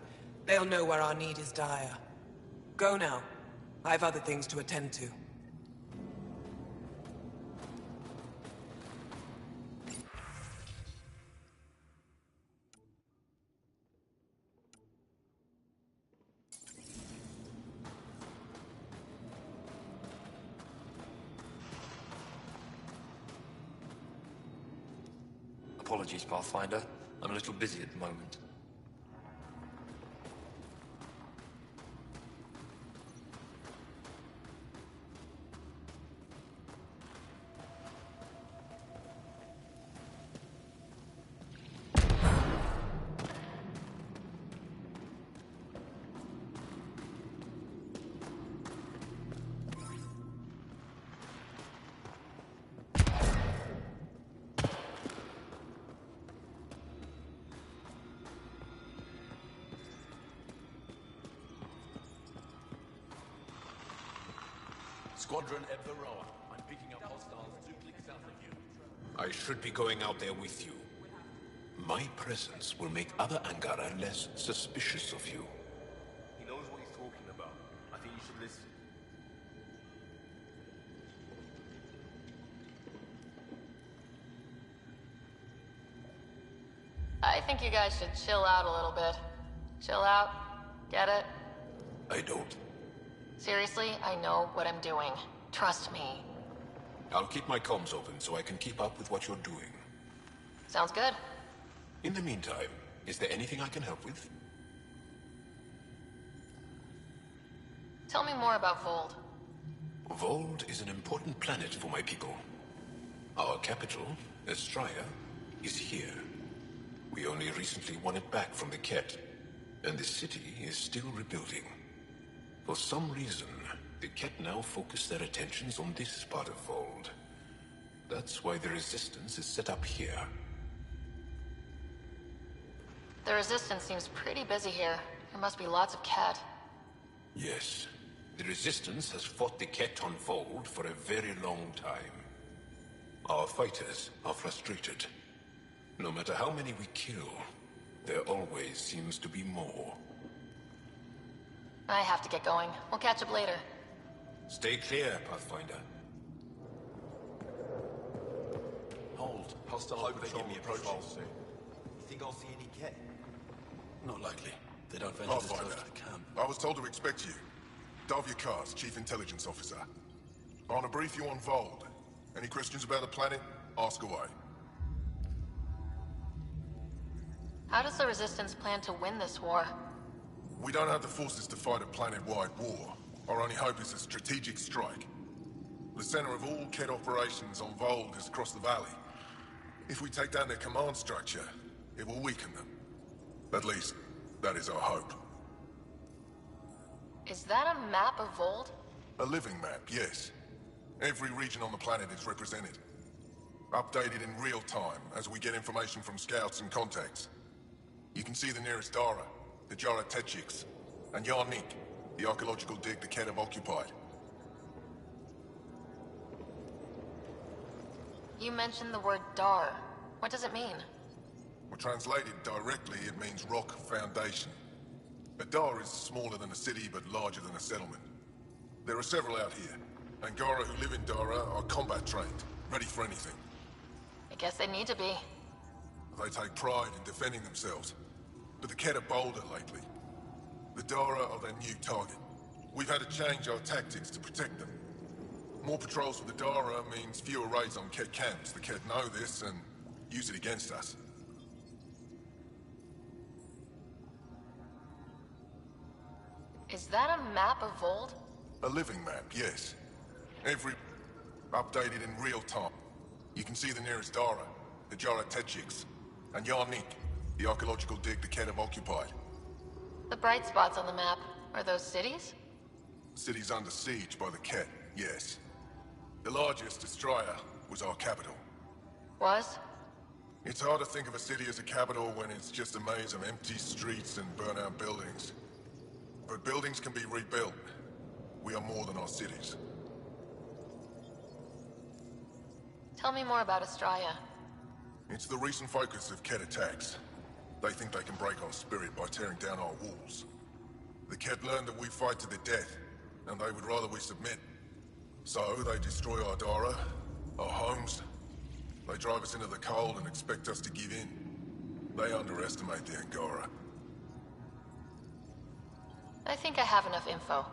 They'll know where our need is dire. Go now. I have other things to attend to. Apologies, Pathfinder. I'm a little busy at the moment. Squadron Ebveroa. I'm picking up hostiles 2 clicks south of you. I should be going out there with you. My presence will make other Angara less suspicious of you. He knows what he's talking about. think you guys should chill out a little bit. Chill out. Get it? I don't. Seriously, I know what I'm doing. Trust me. I'll keep my comms open so I can keep up with what you're doing. Sounds good. In the meantime, is there anything I can help with? Tell me more about Vold. Vold is an important planet for my people. Our capital, Estraya, is here. We only recently won it back from the Ket, and the city is still rebuilding. For some reason, the Ket now focus their attentions on this part of Vold. That's why the Resistance is set up here. The Resistance seems pretty busy here. There must be lots of Ket. Yes. The Resistance has fought the Ket on Vold for a very long time. Our fighters are frustrated. No matter how many we kill, there always seems to be more. I have to get going. We'll catch up later. Stay clear, Pathfinder. Hold. Hostile over there. Give me a profile soon. You think I'll see any Ket? Not likely. They don't venture this close to the camp. I was told to expect you. Davia Kars, Chief Intelligence Officer. I want to brief you on Vold. Any questions about the planet? Ask away. How does the Resistance plan to win this war? We don't have the forces to fight a planet-wide war. Our only hope is a strategic strike. The center of all Ket operations on Vold is across the valley. If we take down their command structure, it will weaken them. At least, that is our hope. Is that a map of Vold? A living map, yes. Every region on the planet is represented. Updated in real time as we get information from scouts and contacts. You can see the nearest Dara, the Jara Tetchiks, and Yarnik, the archaeological dig the Ket have occupied. You mentioned the word Dar. What does it mean? Well, translated directly, it means rock foundation. A Dar is smaller than a city, but larger than a settlement. There are several out here. Angara who live in Dara are combat trained, ready for anything. I guess they need to be. They take pride in defending themselves. But the Ket are bolder lately. The Dara are their new target. We've had to change our tactics to protect them. More patrols with the Dara means fewer raids on Ket camps. The Ket know this and use it against us. Is that a map of Vold? A living map, yes. Every... updated in real time. You can see the nearest Dara, the Jara Tetchiks, and Yarnik, the archaeological dig the Ket have occupied. The bright spots on the map, are those cities? Cities under siege by the Ket, yes. The largest, Estraya, was our capital. Was? It's hard to think of a city as a capital when it's just a maze of empty streets and burnt-out buildings. But buildings can be rebuilt. We are more than our cities. Tell me more about Estraya. It's the recent focus of Ket attacks. They think they can break our spirit by tearing down our walls. The Ket learned that we fight to the death, and they would rather we submit. So they destroy our Dara, our homes. They drive us into the cold and expect us to give in. They underestimate the Angara. I think I have enough info.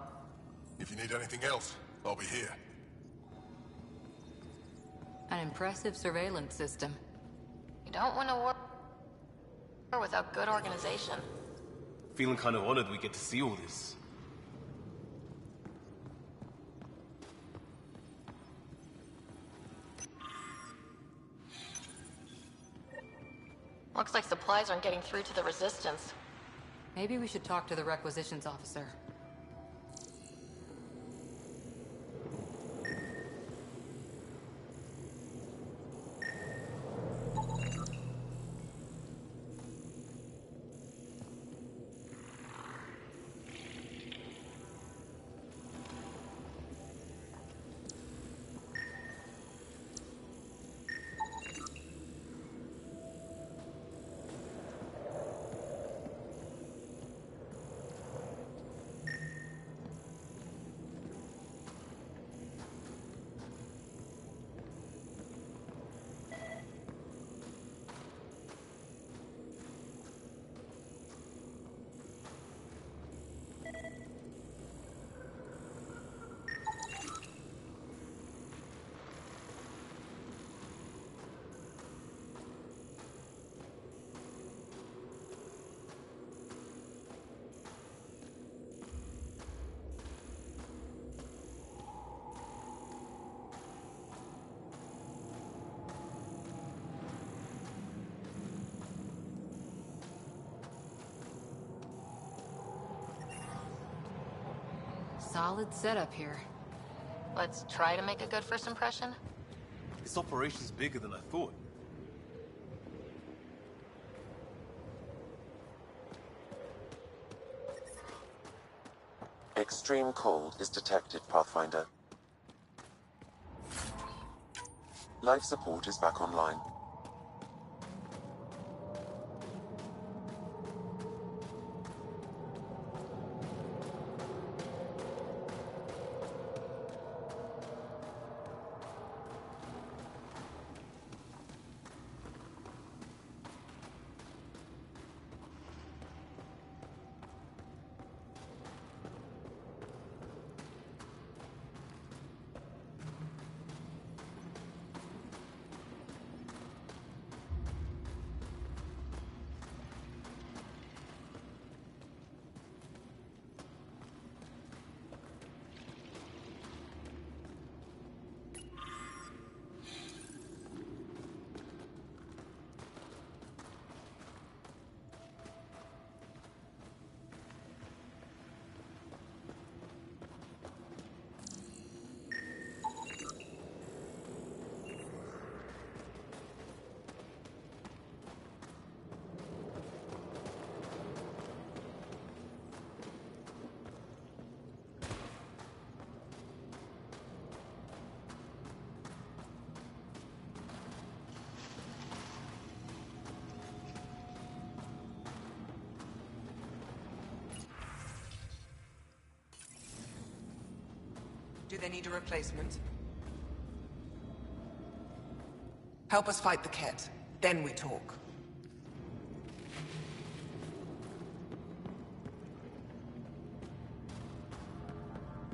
If you need anything else, I'll be here. An impressive surveillance system. You don't win a war without good organization. Feeling kind of honored we get to see all this. Looks like supplies aren't getting through to the Resistance. Maybe we should talk to the requisitions officer. solid setup here. Let's try to make a good first impression. This operation's bigger than I thought. Extreme cold is detected, Pathfinder. Life support is back online. Do they need a replacement? Help us fight the Ket. Then we talk.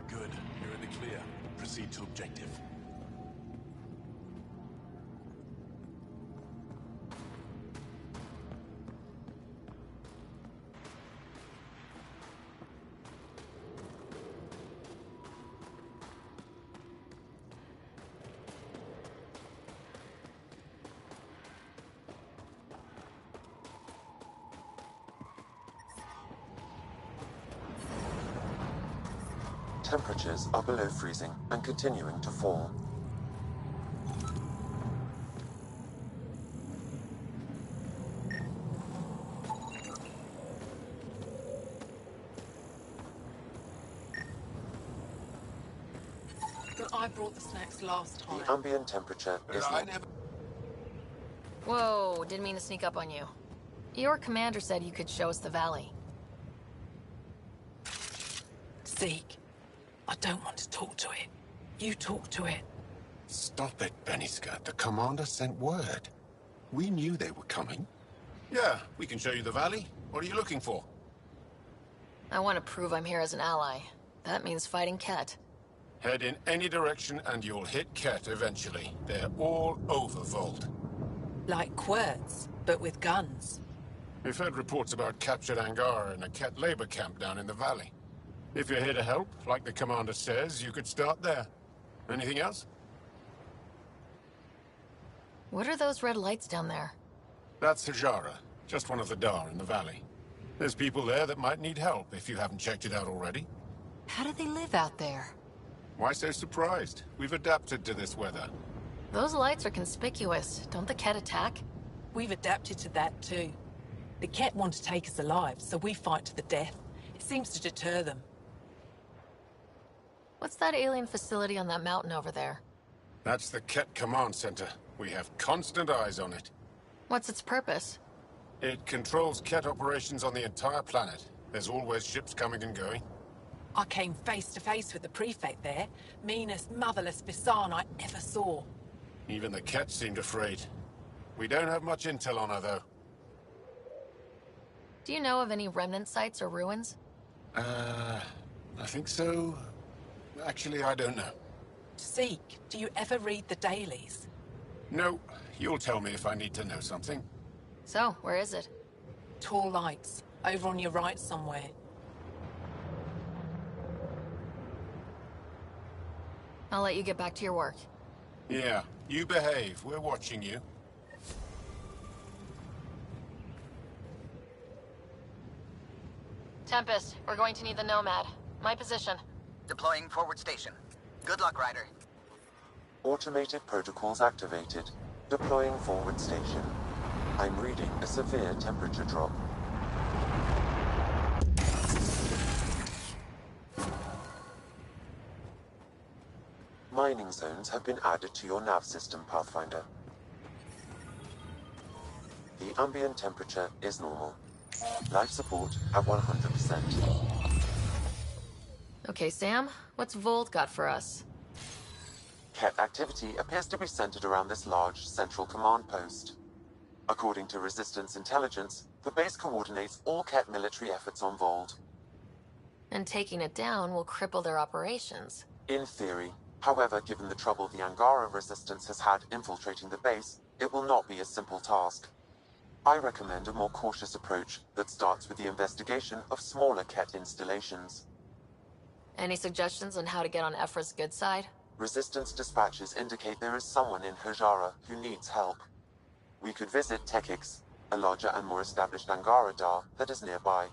Good. You're in the clear. Proceed to objective. Temperatures are below freezing and continuing to fall. But I brought the snacks last time. The ambient temperature is low. Whoa, didn't mean to sneak up on you. Your commander said you could show us the valley. Zeke, I don't want to talk to it. You talk to it. Stop it, Beniska. The commander sent word. We knew they were coming. Yeah, we can show you the valley. What are you looking for? I want to prove I'm here as an ally. That means fighting Ket. Head in any direction and you'll hit Ket eventually. They're all over Vold. Like Quirts, but with guns. We've heard reports about captured Angara in a Ket labor camp down in the valley. If you're here to help, like the commander says, you could start there. Anything else? What are those red lights down there? That's Hajara, just one of the Dar in the valley. There's people there that might need help if you haven't checked it out already. How do they live out there? Why so surprised? We've adapted to this weather. Those lights are conspicuous. Don't the Ket attack? We've adapted to that too. The Ket want to take us alive, so we fight to the death. It seems to deter them. What's that alien facility on that mountain over there? That's the Ket Command Center. We have constant eyes on it. What's its purpose? It controls Ket operations on the entire planet. There's always ships coming and going. I came face to face with the prefect there. Meanest, motherless Bisan I ever saw. Even the Ket seemed afraid. We don't have much intel on her, though. Do you know of any remnant sites or ruins? I think so. Actually, I don't know. Zeke, do you ever read the dailies? No, you'll tell me if I need to know something. So, where is it? Tall lights, over on your right somewhere. I'll let you get back to your work. Yeah, you behave. We're watching you. Tempest, we're going to need the Nomad. My position. Deploying forward station. Good luck, Ryder. Automated protocols activated. Deploying forward station. I'm reading a severe temperature drop. Mining zones have been added to your nav system, Pathfinder. The ambient temperature is normal. Life support at 100%. Okay, Sam, what's Volt got for us? Ket activity appears to be centered around this large central command post. According to Resistance intelligence, the base coordinates all Ket military efforts on Vold. And taking it down will cripple their operations. In theory. However, given the trouble the Angara Resistance has had infiltrating the base, it will not be a simple task. I recommend a more cautious approach that starts with the investigation of smaller Ket installations. Any suggestions on how to get on Ephra's good side? Resistance dispatches indicate there is someone in Hajara who needs help. We could visit Tekix, a larger and more established Angara Dar that is nearby.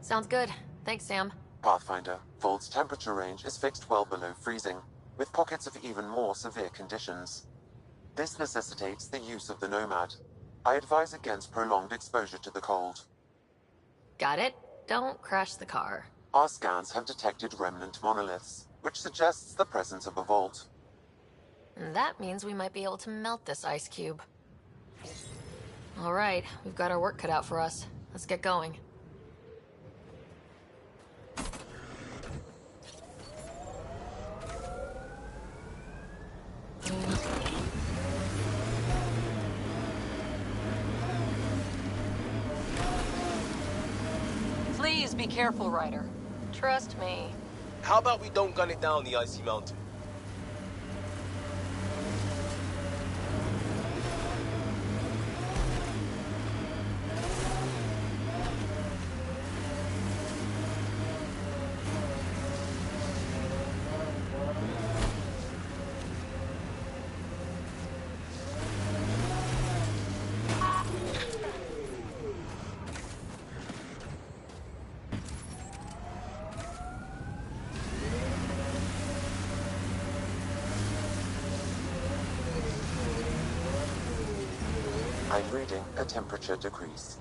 Sounds good. Thanks, Sam. Pathfinder, Vold's temperature range is fixed well below freezing, with pockets of even more severe conditions. This necessitates the use of the Nomad. I advise against prolonged exposure to the cold. Got it. Don't crash the car. Our scans have detected remnant monoliths, which suggests the presence of a vault. And that means we might be able to melt this ice cube. All right, we've got our work cut out for us. Let's get going. Please be careful, Ryder. Trust me. How about we don't gun it down the icy mountain? I'm reading a temperature decrease.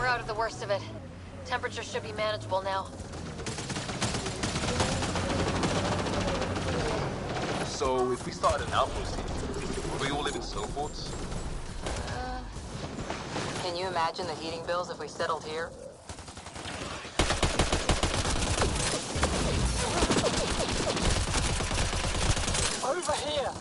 Out of the worst of it. Temperature should be manageable now. So, if we started an outpost here, would we all live in snowforts? Can you imagine the heating bills if we settled here? Over here!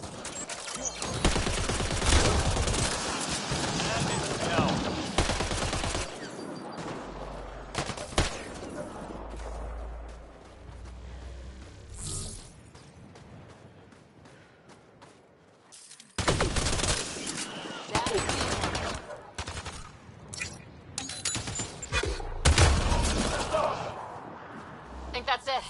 I think that's it.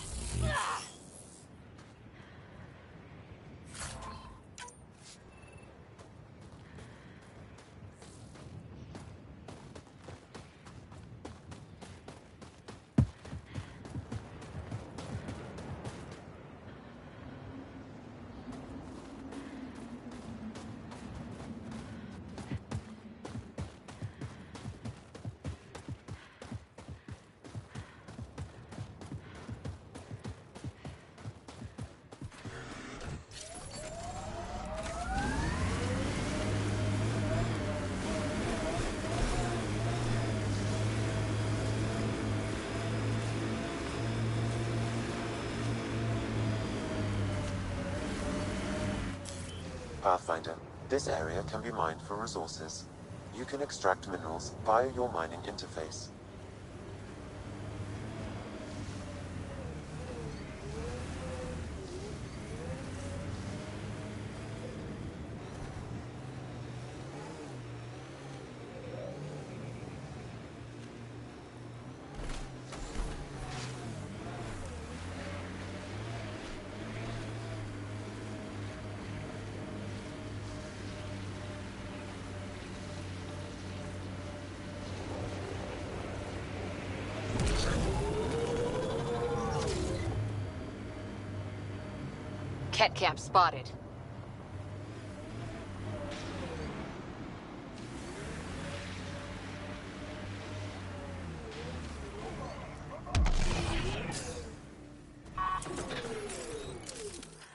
Pathfinder. This area can be mined for resources. You can extract minerals via your mining interface. Ket camp spotted.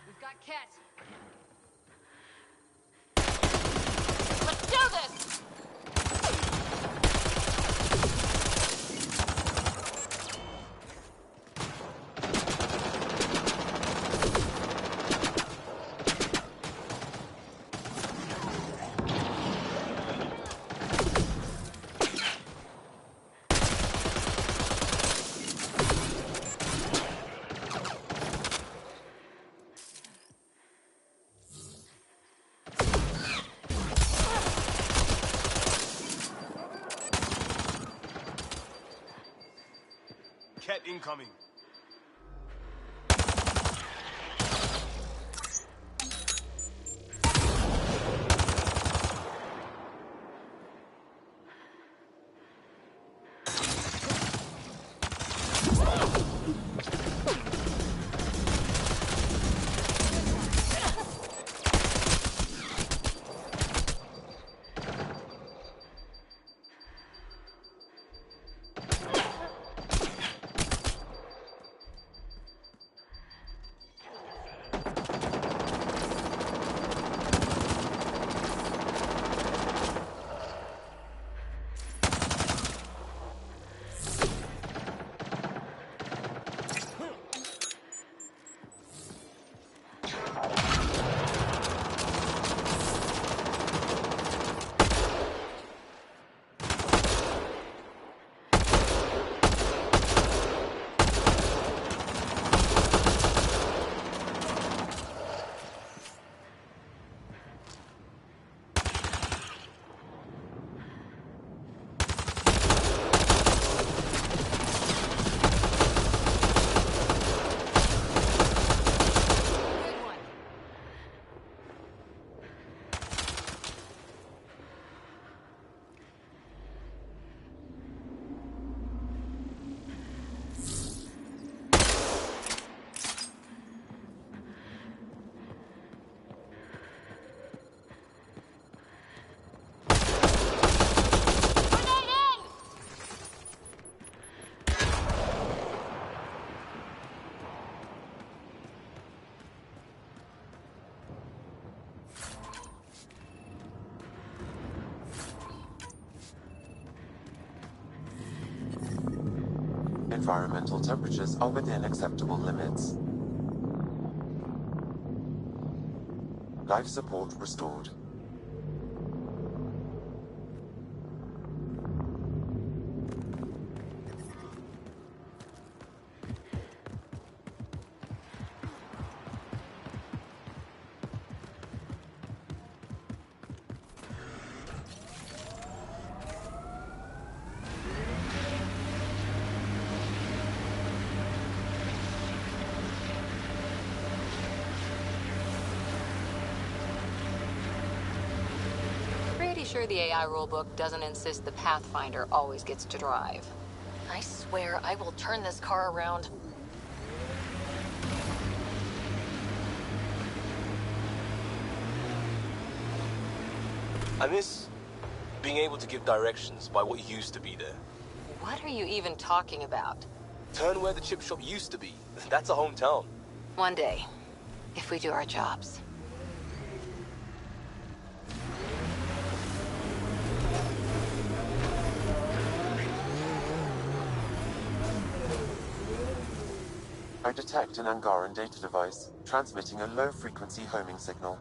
We've got Ket. Let's do this! Ket incoming. Environmental temperatures are within acceptable limits. Life support restored. Pretty sure the AI rulebook doesn't insist the Pathfinder always gets to drive. I swear I will turn this car around. I miss being able to give directions by what used to be there. What are you even talking about? Turn where the chip shop used to be. That's a hometown. One day, if we do our jobs. I detect an Angaran data device, transmitting a low-frequency homing signal.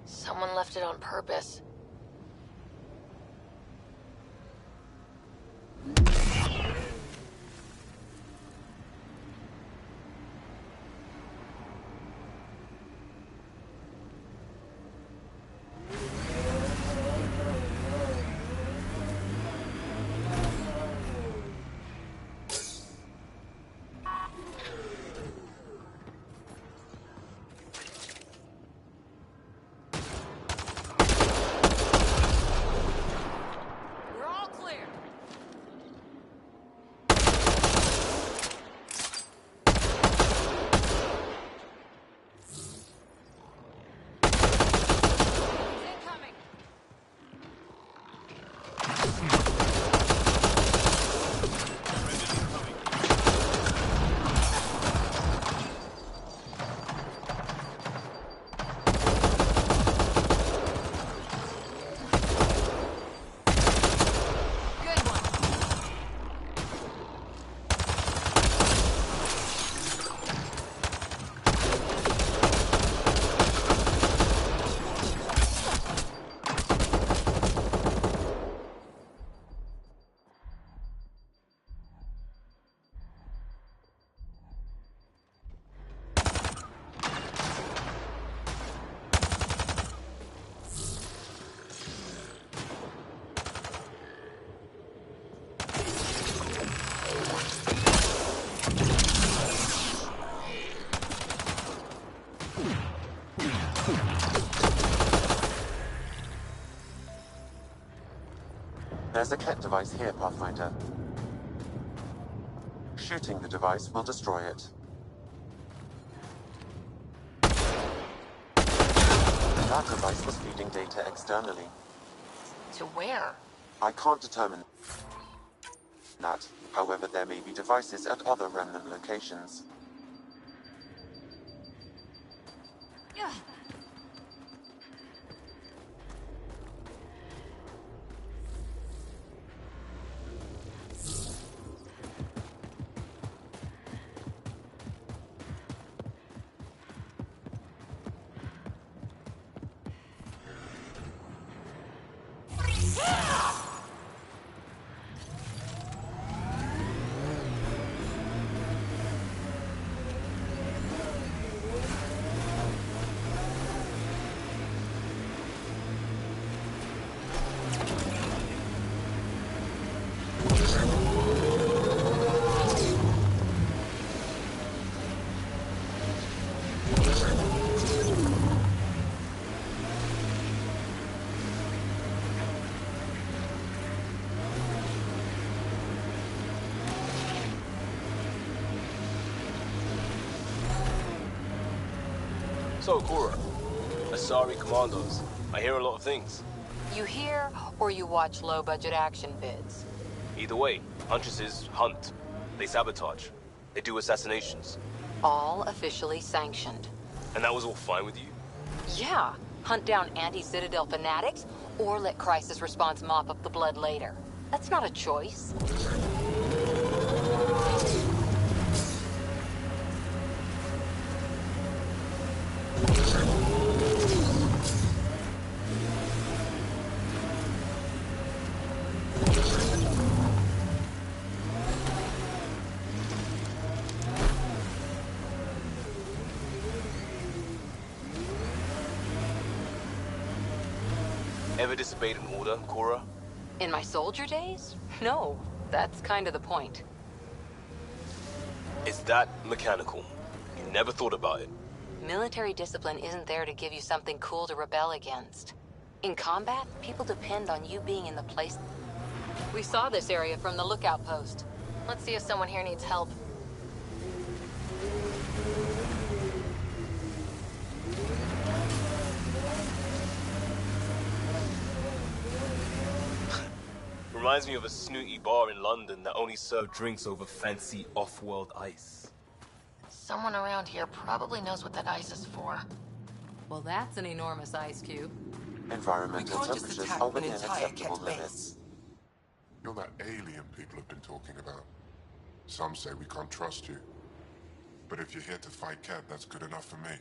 Someone left it on purpose. There's a Ket device here, Pathfinder. Shooting the device will destroy it. That device was feeding data externally. To where? I can't determine that. However, there may be devices at other remnant locations. So, Cora, Asari Commandos. I hear a lot of things. You hear or you watch low-budget action vids? Either way, Huntresses hunt. They sabotage. They do assassinations. All officially sanctioned. And that was all fine with you? Yeah. Hunt down anti-Citadel fanatics, or let Crisis Response mop up the blood later. That's not a choice. Ever disobeyed an order, Cora? In my soldier days? No. That's kind of the point. It's that mechanical. You never thought about it. Military discipline isn't there to give you something cool to rebel against. In combat, people depend on you being in the place. We saw this area from the lookout post. Let's see if someone here needs help. Reminds me of a snooty bar in London that only served drinks over fancy off-world ice. Someone around here probably knows what that ice is for. Well, that's an enormous ice cube. Environmental temperatures are within acceptable limits. You're that alien people have been talking about. Some say we can't trust you. But if you're here to fight Ket, that's good enough for me.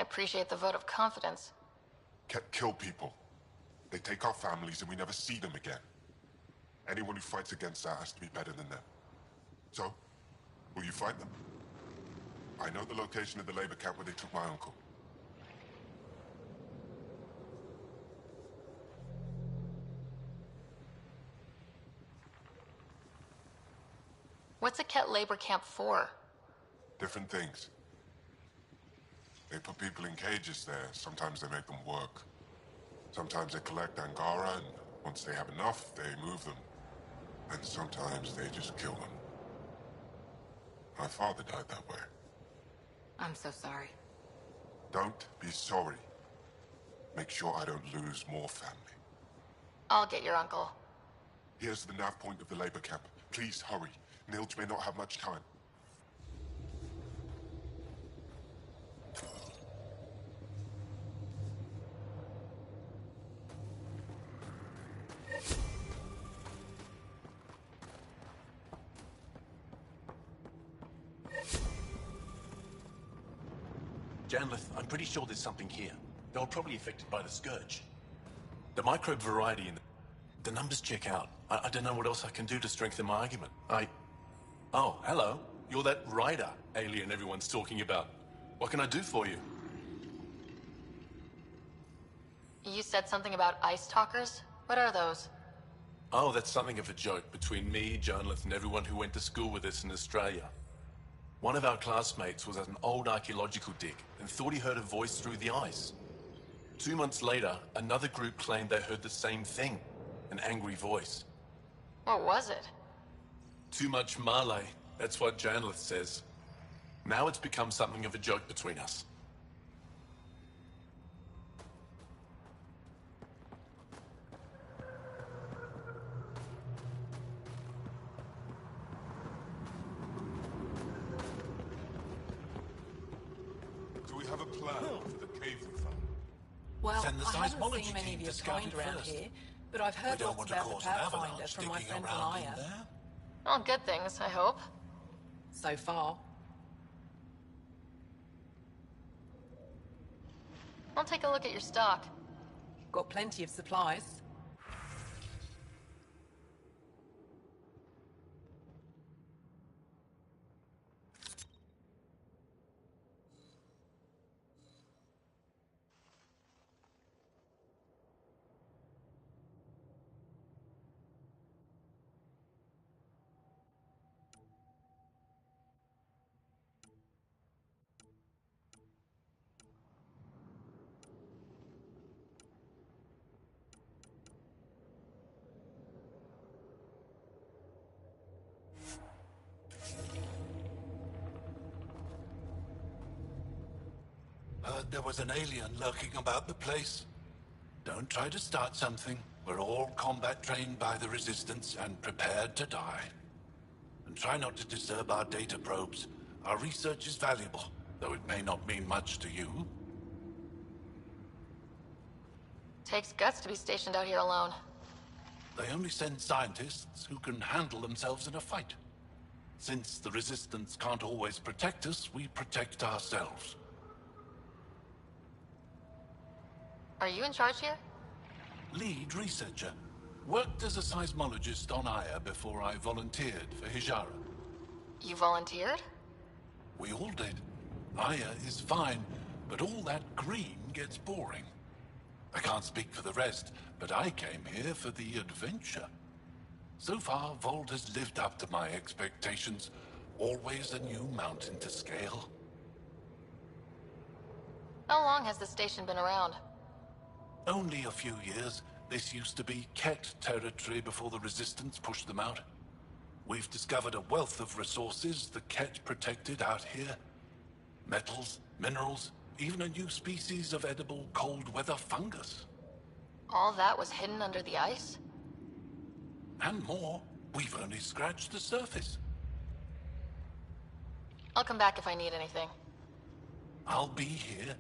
appreciate the vote of confidence. Ket kill people. They take our families and we never see them again. Anyone who fights against that has to be better than them. So, will you fight them? I know the location of the labor camp where they took my uncle. What's a Ket labor camp for? Different things. They put people in cages there. Sometimes they make them work. Sometimes they collect Angara, and once they have enough, they move them. And sometimes they just kill them. My father died that way. I'm so sorry. Don't be sorry. Make sure I don't lose more family. I'll get your uncle. Here's the nav point of the labor camp. Please hurry. Nilj may not have much time. Janlith, I'm pretty sure there's something here. They were probably affected by the Scourge. The microbe variety and the numbers check out. I don't know what else I can do to strengthen my argument. Oh, hello. You're that rider alien everyone's talking about. What can I do for you? You said something about ice talkers? What are those? Oh, that's something of a joke between me, Janlith, and everyone who went to school with us in Australia. One of our classmates was at an old archaeological dig and thought he heard a voice through the ice. 2 months later, another group claimed they heard the same thing, an angry voice. What was it? Too much Malay, that's what Janlith says. Now it's become something of a joke between us. Do we have a plan for the cave we found? Well, Send the I haven't seismology seen many team of to your scout kind it around first. here, but I've heard We don't lots want to about the cause an Pathfinder avalanche from my digging friend around in Malaya. there. All good things, I hope. So far. I'll take a look at your stock. Got plenty of supplies. Heard there was an alien lurking about the place. Don't try to start something. We're all combat trained by the Resistance and prepared to die. And try not to disturb our data probes. Our research is valuable, though it may not mean much to you. Takes guts to be stationed out here alone. They only send scientists who can handle themselves in a fight. Since the Resistance can't always protect us, we protect ourselves. Are you in charge here? Lead researcher. Worked as a seismologist on Aya before I volunteered for Hijara. You volunteered? We all did. Aya is fine, but all that green gets boring. I can't speak for the rest, but I came here for the adventure. So far, Vold has lived up to my expectations. Always a new mountain to scale. How long has this station been around? Only a few years. This used to be Ket territory before the Resistance pushed them out. We've discovered a wealth of resources the Ket protected out here. Metals, minerals, even a new species of edible cold weather fungus. All that was hidden under the ice? And more. We've only scratched the surface. I'll come back if I need anything. I'll be here.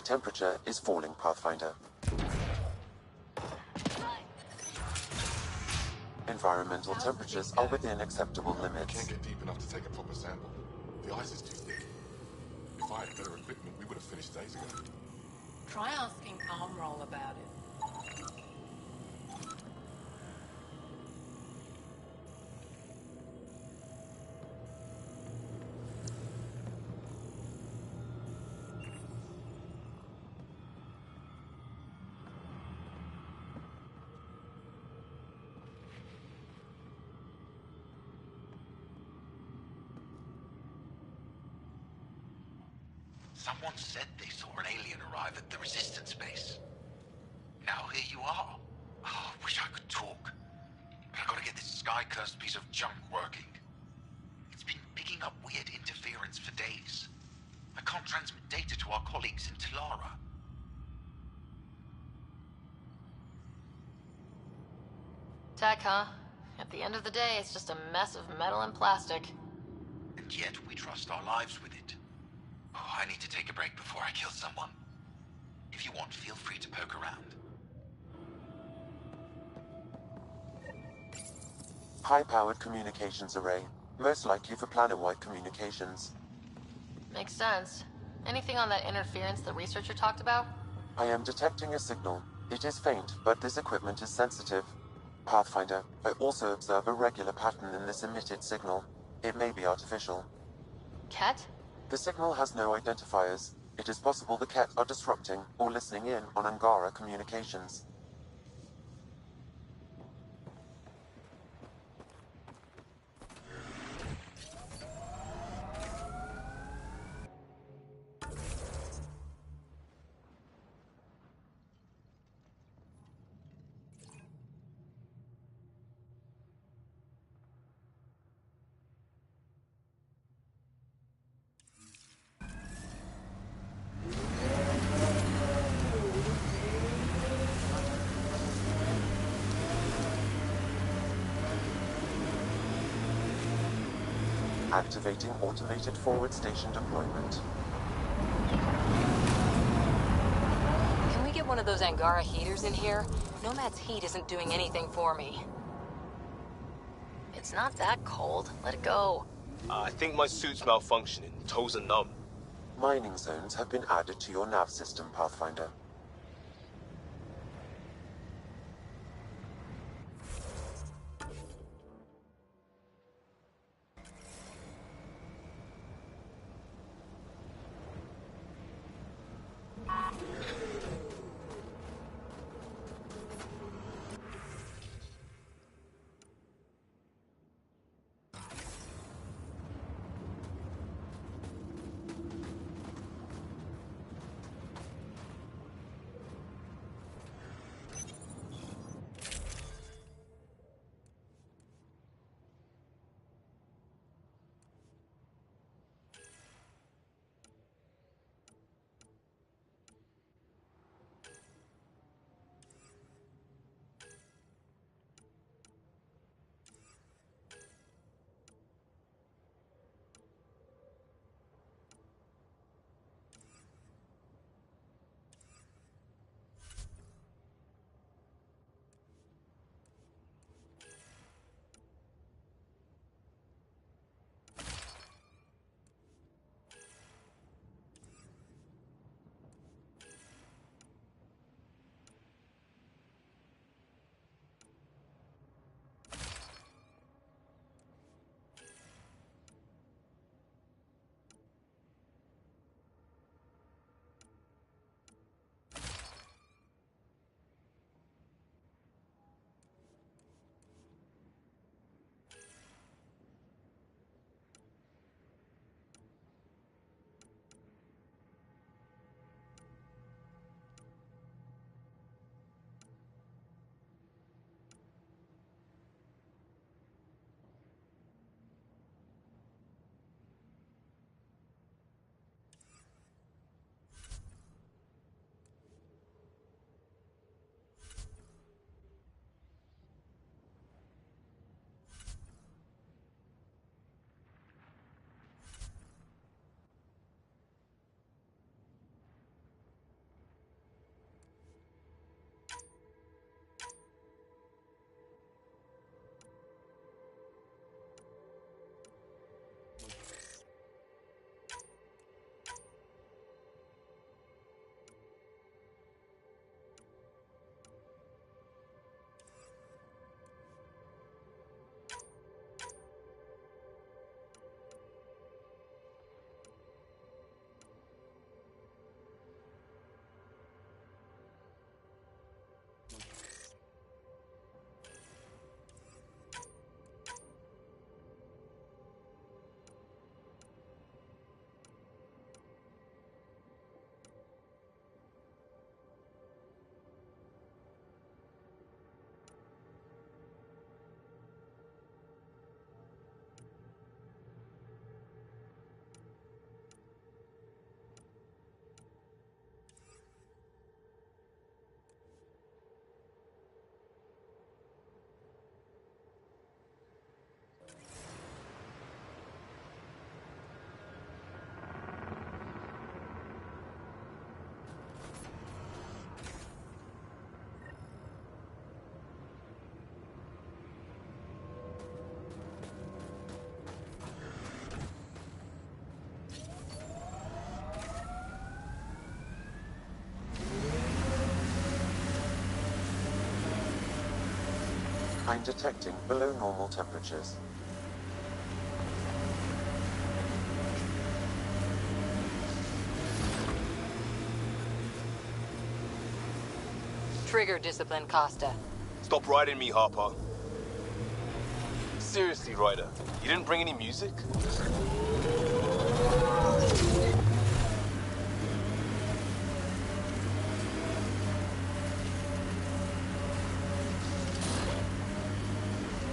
temperature is falling, Pathfinder. Environmental temperatures are within acceptable limits. Can't get deep enough to take a proper sample. The ice is too thick. If I had better equipment, we would have finished days ago. Try asking Almroll about it. Someone said they saw an alien arrive at the Resistance base. Now here you are. Oh, wish I could talk. But I gotta get this sky-cursed piece of junk working. It's been picking up weird interference for days. I can't transmit data to our colleagues in Tilara. Tech, huh? At the end of the day, it's just a mess of metal and plastic. And yet we trust our lives with it. Oh, I need to take a break before I kill someone. If you want, feel free to poke around. High-powered communications array, most likely for planet-wide communications. Makes sense. Anything on that interference the researcher talked about? I am detecting a signal. It is faint, but this equipment is sensitive. Pathfinder, I also observe a regular pattern in this emitted signal. It may be artificial. Ket? The signal has no identifiers. It is possible the Ket are disrupting or listening in on Angara communications. Activating automated forward station deployment. Can we get one of those Angara heaters in here? Nomad's heat isn't doing anything for me. It's not that cold. Let it go. I think my suit's malfunctioning. Toes are numb. Mining zones have been added to your nav system, Pathfinder. I'm detecting below normal temperatures. Trigger discipline, Costa. Stop riding me, Harper. Seriously, Ryder, you didn't bring any music?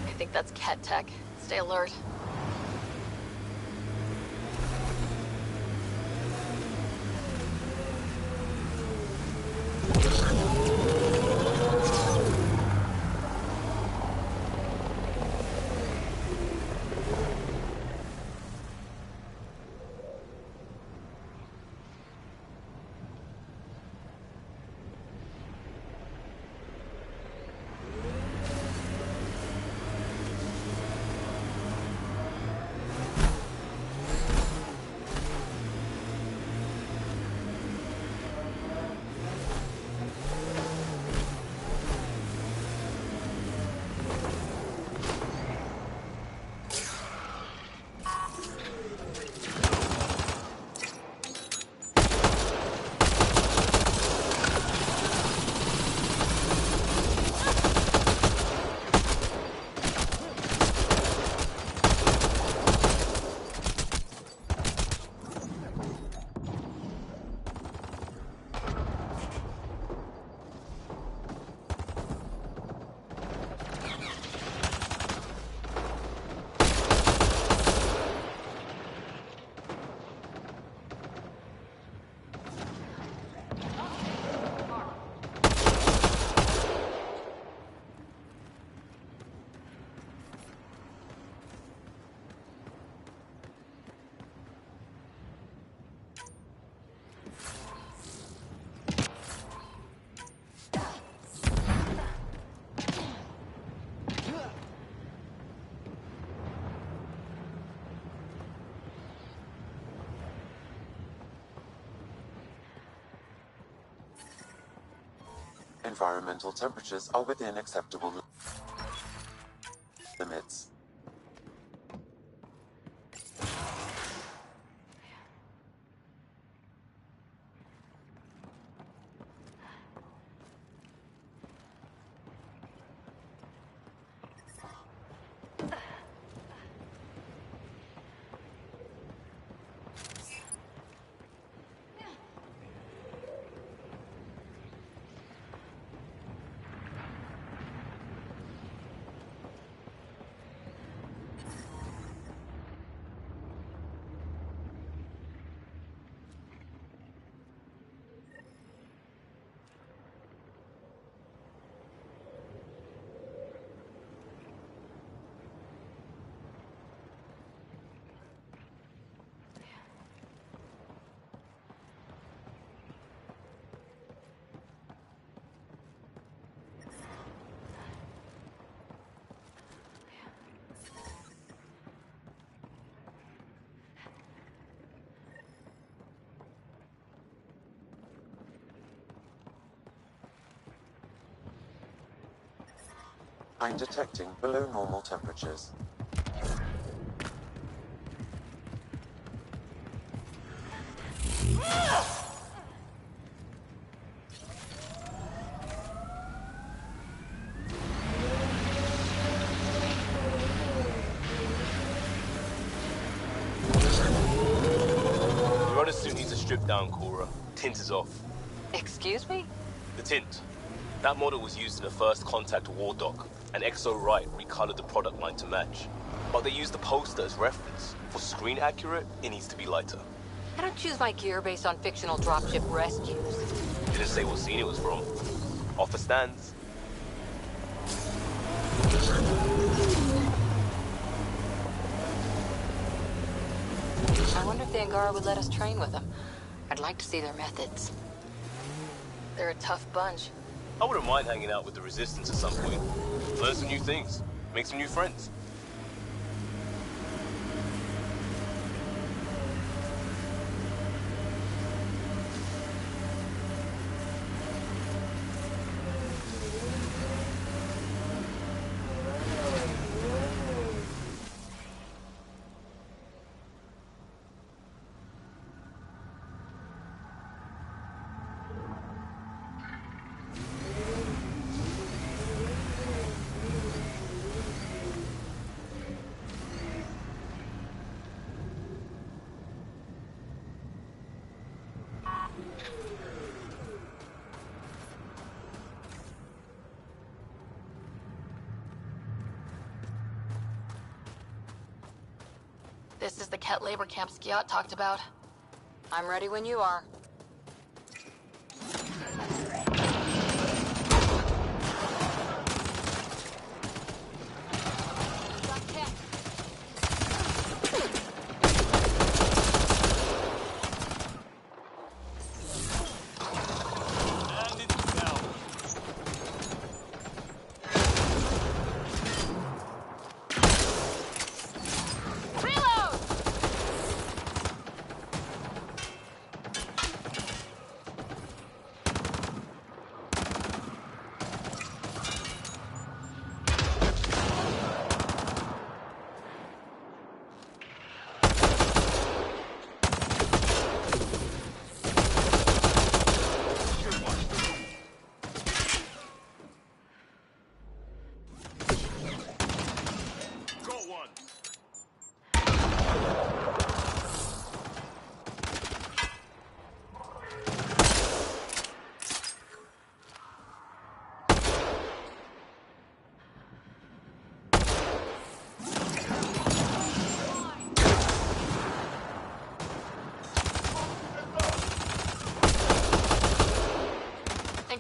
I think that's Ket Tech. Stay alert. Environmental temperatures are within acceptable limits. I'm detecting below normal temperatures. The runner suit needs to strip down, Cora. Tint is off. Excuse me? The tint. That model was used in the first Contact War Doc, and Exo Wright recolored the product line to match. But they used the poster as reference. For screen accurate, it needs to be lighter. I don't choose my gear based on fictional dropship rescues. Didn't say what scene it was from. Offer stands. I wonder if the Angara would let us train with them. I'd like to see their methods. They're a tough bunch. I wouldn't mind hanging out with the Resistance at some point. Learn some new things. Make some new friends. This is the Ket labor camp Skiat talked about. I'm ready when you are.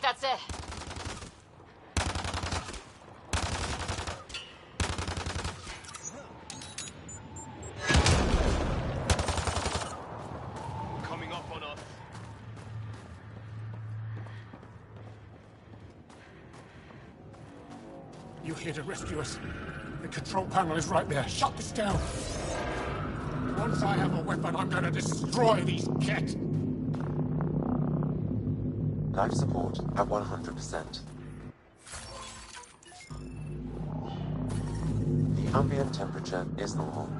That's it. Coming up on us. You here to rescue us? The control panel is right there. Shut this down. Once I have a weapon, I'm gonna destroy these Ket. Life support at 100%. The ambient temperature is normal.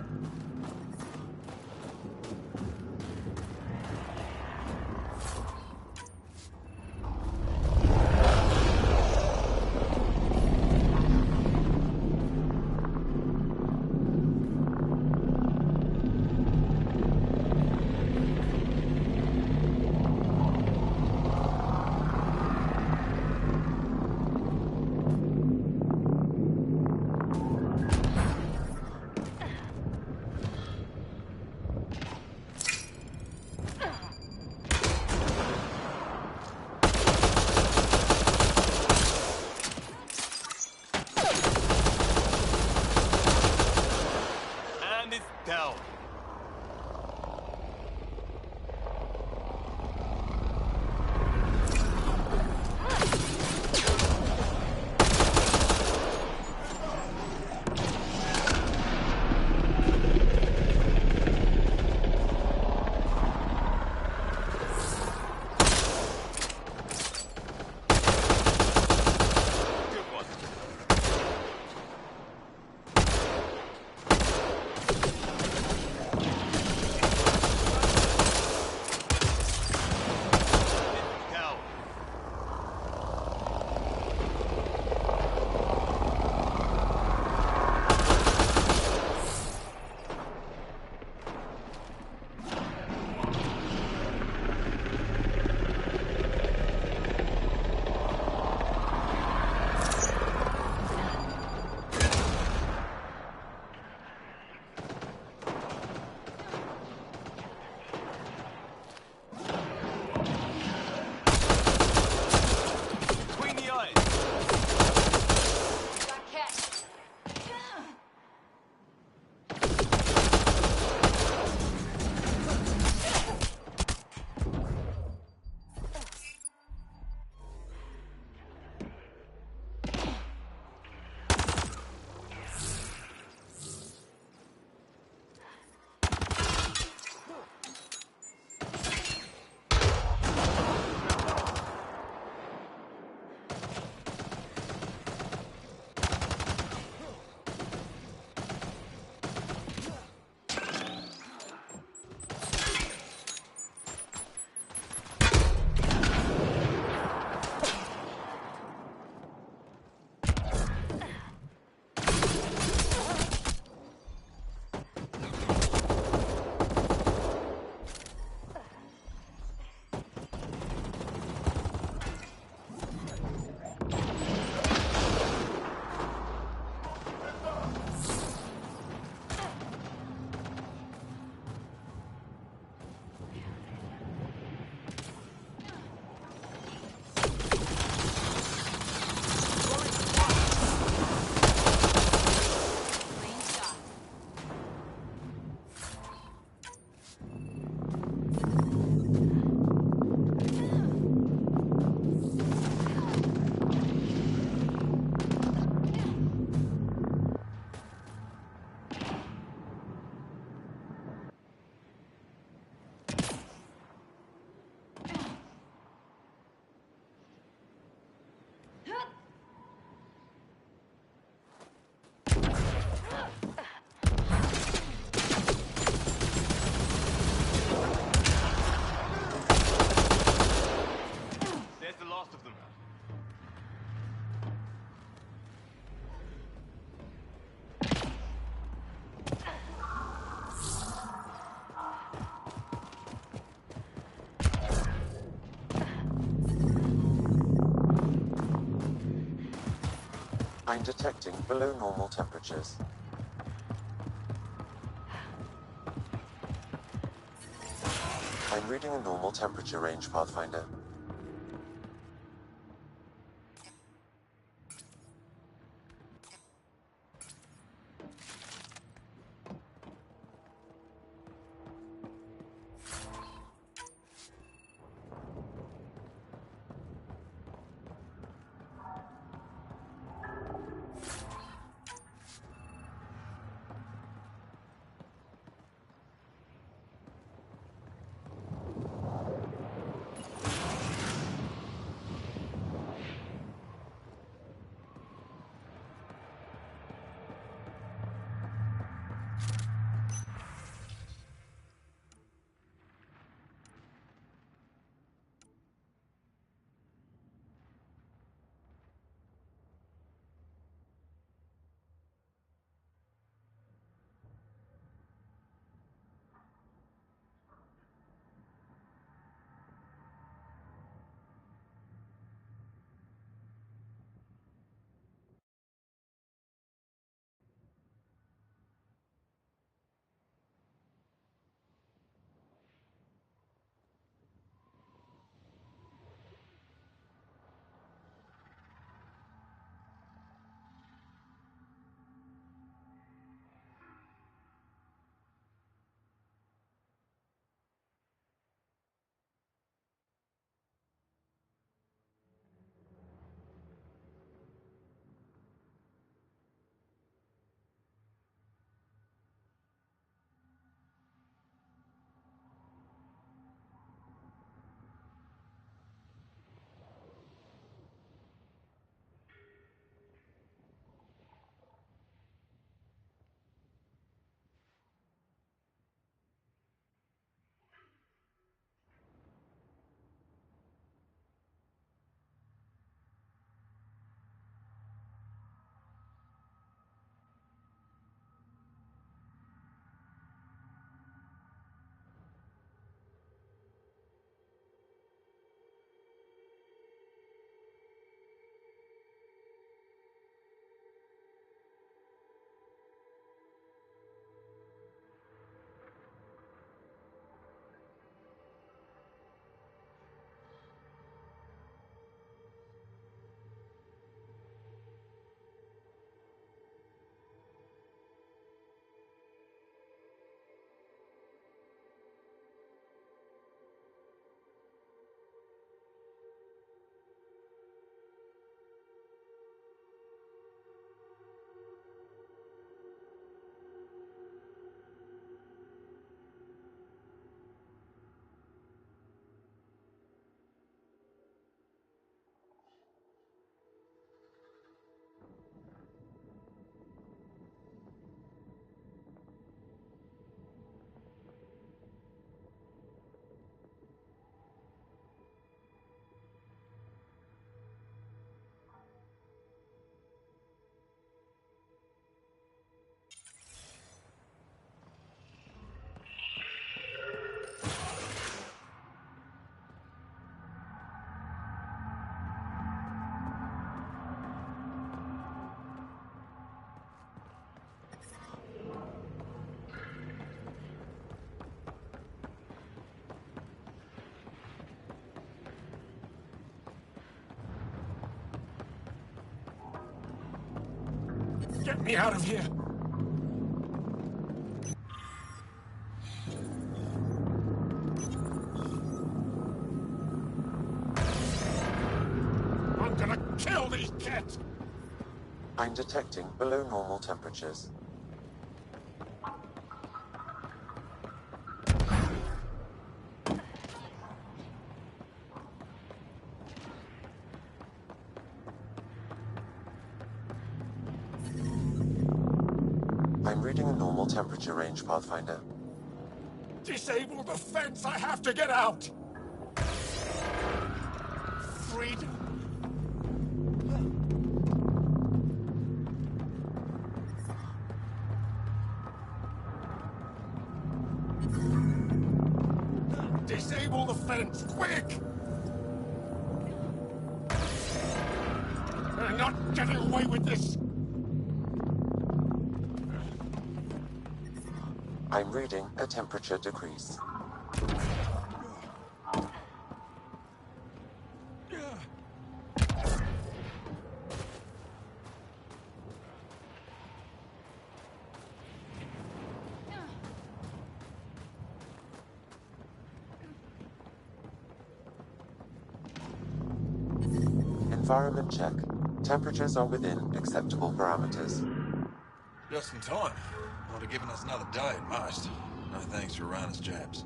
Down. I'm detecting below normal temperatures. I'm reading a normal temperature range, Pathfinder. Get me out of here! I'm gonna kill these kids! I'm detecting below normal temperatures. I'm reading a normal temperature range, Pathfinder. Disable the fence! I have to get out! Freedom! Disable the fence, quick! Not not getting away with this! I'm reading a temperature decrease. Environment check. Temperatures are within acceptable parameters. Just in time. Would have given us another day at most. No thanks for Rana's jabs.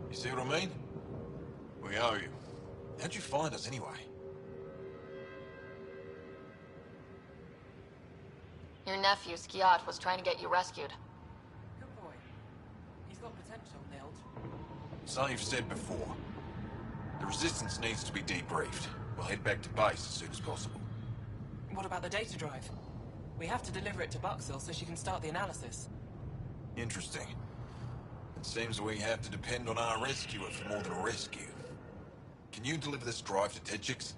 You see what I mean? We owe you. How'd you find us anyway? Your nephew, Skiat, was trying to get you rescued. Good boy. He's got potential, Nilge. So you've said before. The Resistance needs to be debriefed. We'll head back to base as soon as possible. What about the data drive? We have to deliver it to Buxil so she can start the analysis. Interesting. It seems we have to depend on our rescuer for more than a rescue. Can you deliver this drive to Techix?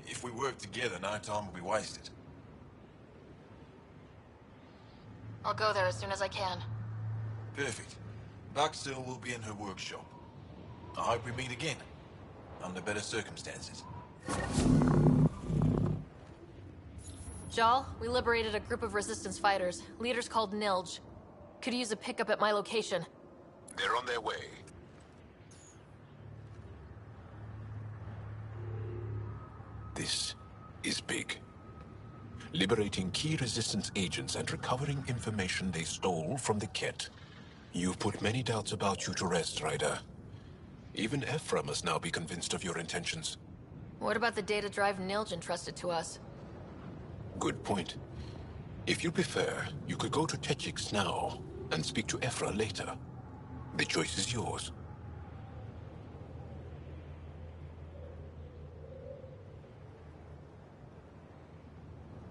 If we work together, no time will be wasted. I'll go there as soon as I can. Perfect. Buxil will be in her workshop. I hope we meet again. Under better circumstances. Jal, we liberated a group of Resistance fighters. Leaders called Nilge. Could use a pickup at my location. They're on their way. This is big. Liberating key Resistance agents and recovering information they stole from the Ket. You've put many doubts about you to rest, Ryder. Even Ephra must now be convinced of your intentions. What about the data drive Nilge entrusted to us? Good point. If you prefer, you could go to Techix now and speak to Ephra later. The choice is yours.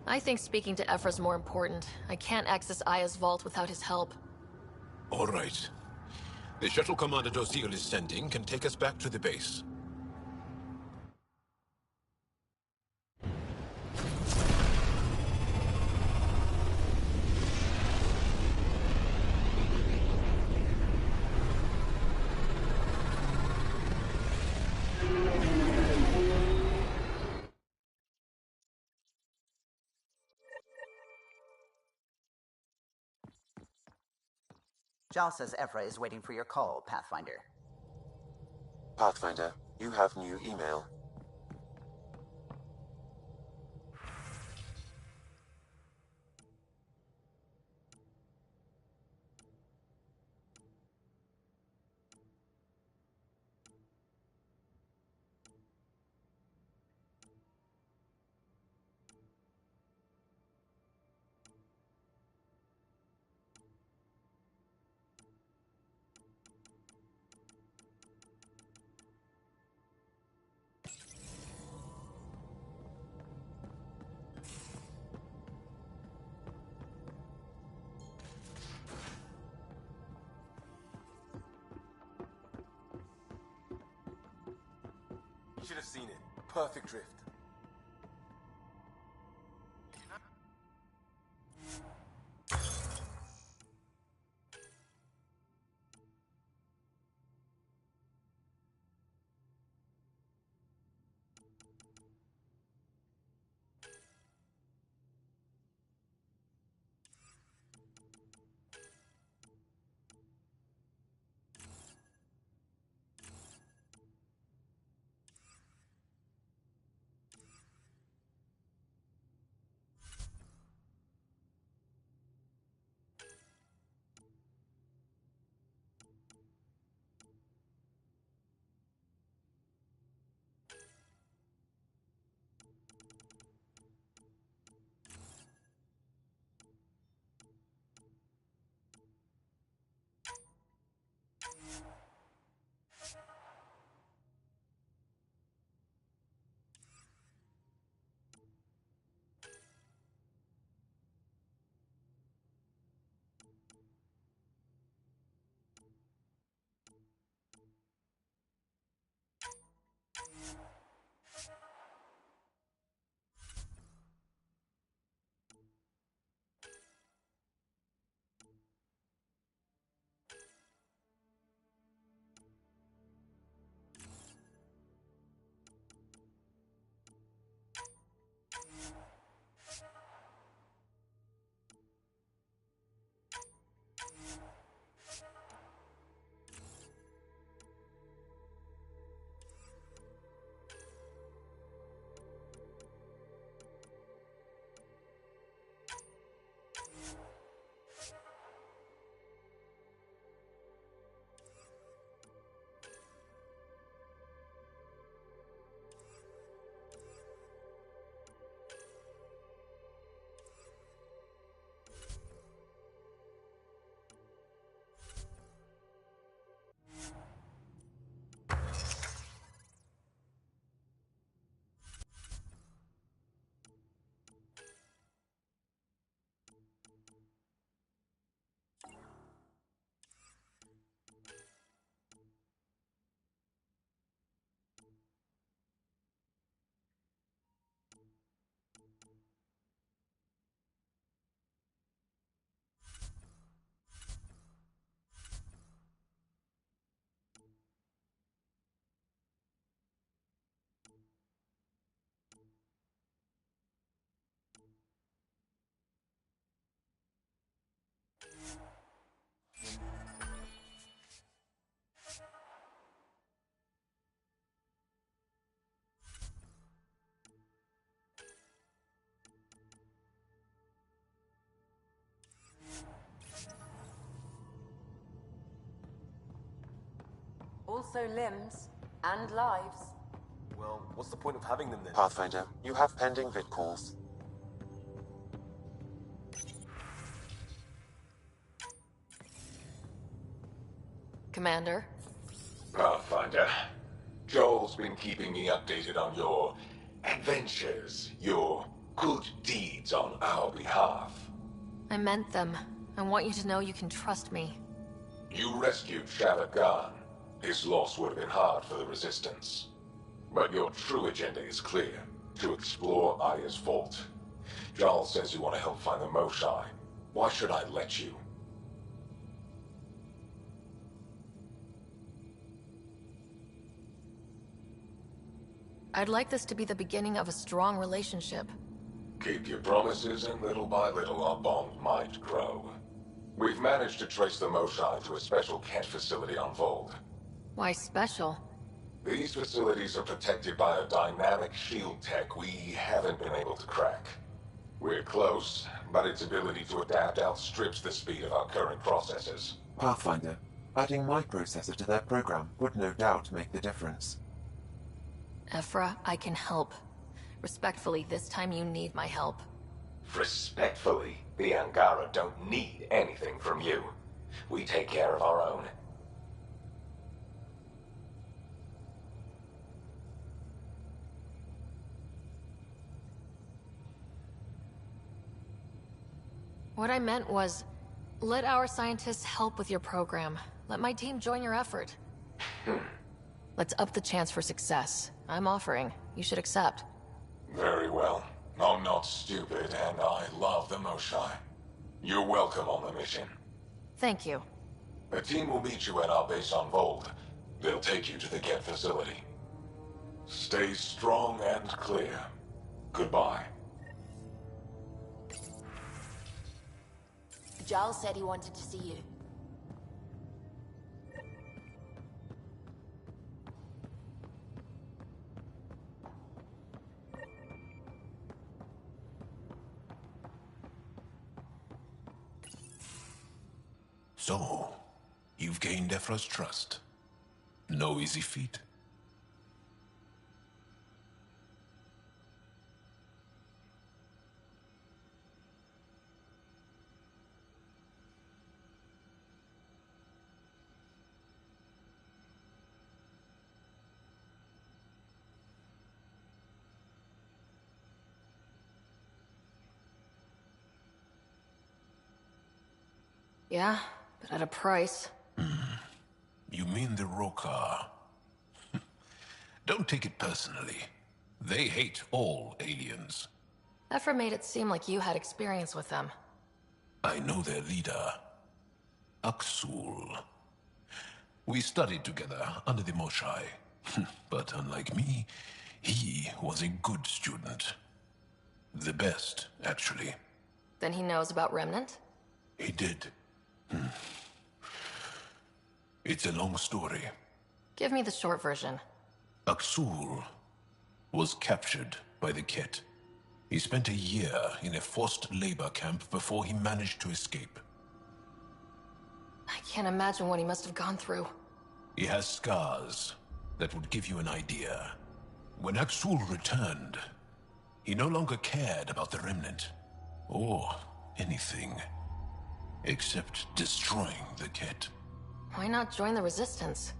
I think speaking to Ephra's more important. I can't access Aya's vault without his help. All right. The shuttle Commander Dozil is sending can take us back to the base. Jal says Ephra is waiting for your call, Pathfinder. Pathfinder, you have new email. You should have seen it. Perfect drift. also limbs and lives. Well, what's the point of having them then? Pathfinder, you have pending vid calls. Commander? Pathfinder, Joel's been keeping me updated on your adventures, your good deeds on our behalf. I meant them. I want you to know you can trust me. You rescued Shavit Khan. His loss would have been hard for the Resistance. But your true agenda is clear. To explore Aya's vault. Jarl says you want to help find the Moshai. Why should I let you? I'd like this to be the beginning of a strong relationship. Keep your promises, and little by little our bond might grow. We've managed to trace the Moshai to a special Kent facility on Vold. Why special? These facilities are protected by a dynamic shield tech we haven't been able to crack. We're close, but its ability to adapt outstrips the speed of our current processors. Pathfinder, adding my processor to their program would no doubt make the difference. Ephra, I can help. Respectfully, this time you need my help. Respectfully, the Angara don't need anything from you. We take care of our own. What I meant was, let our scientists help with your program. Let my team join your effort. Let's up the chance for success. I'm offering. You should accept. Very well. I'm not stupid, and I love the Moshai. You're welcome on the mission. Thank you. The team will meet you at our base on Vold. They'll take you to the Get facility. Stay strong and clear. Goodbye. Giles said he wanted to see you. So, you've gained Ephra's trust. No easy feat. Yeah, but at a price. You mean the Rokar? Don't take it personally. They hate all aliens. Ephra made it seem like you had experience with them. I know their leader, Aksul. We studied together under the Moshai. But unlike me, he was a good student. The best, actually. Then he knows about Remnant? He did. It's a long story. Give me the short version. Aksul was captured by the Ket. He spent a year in a forced labor camp before he managed to escape. I can't imagine what he must have gone through. He has scars that would give you an idea. When Aksul returned, he no longer cared about the Remnant, or anything, except destroying the Ket. Why not join the Resistance?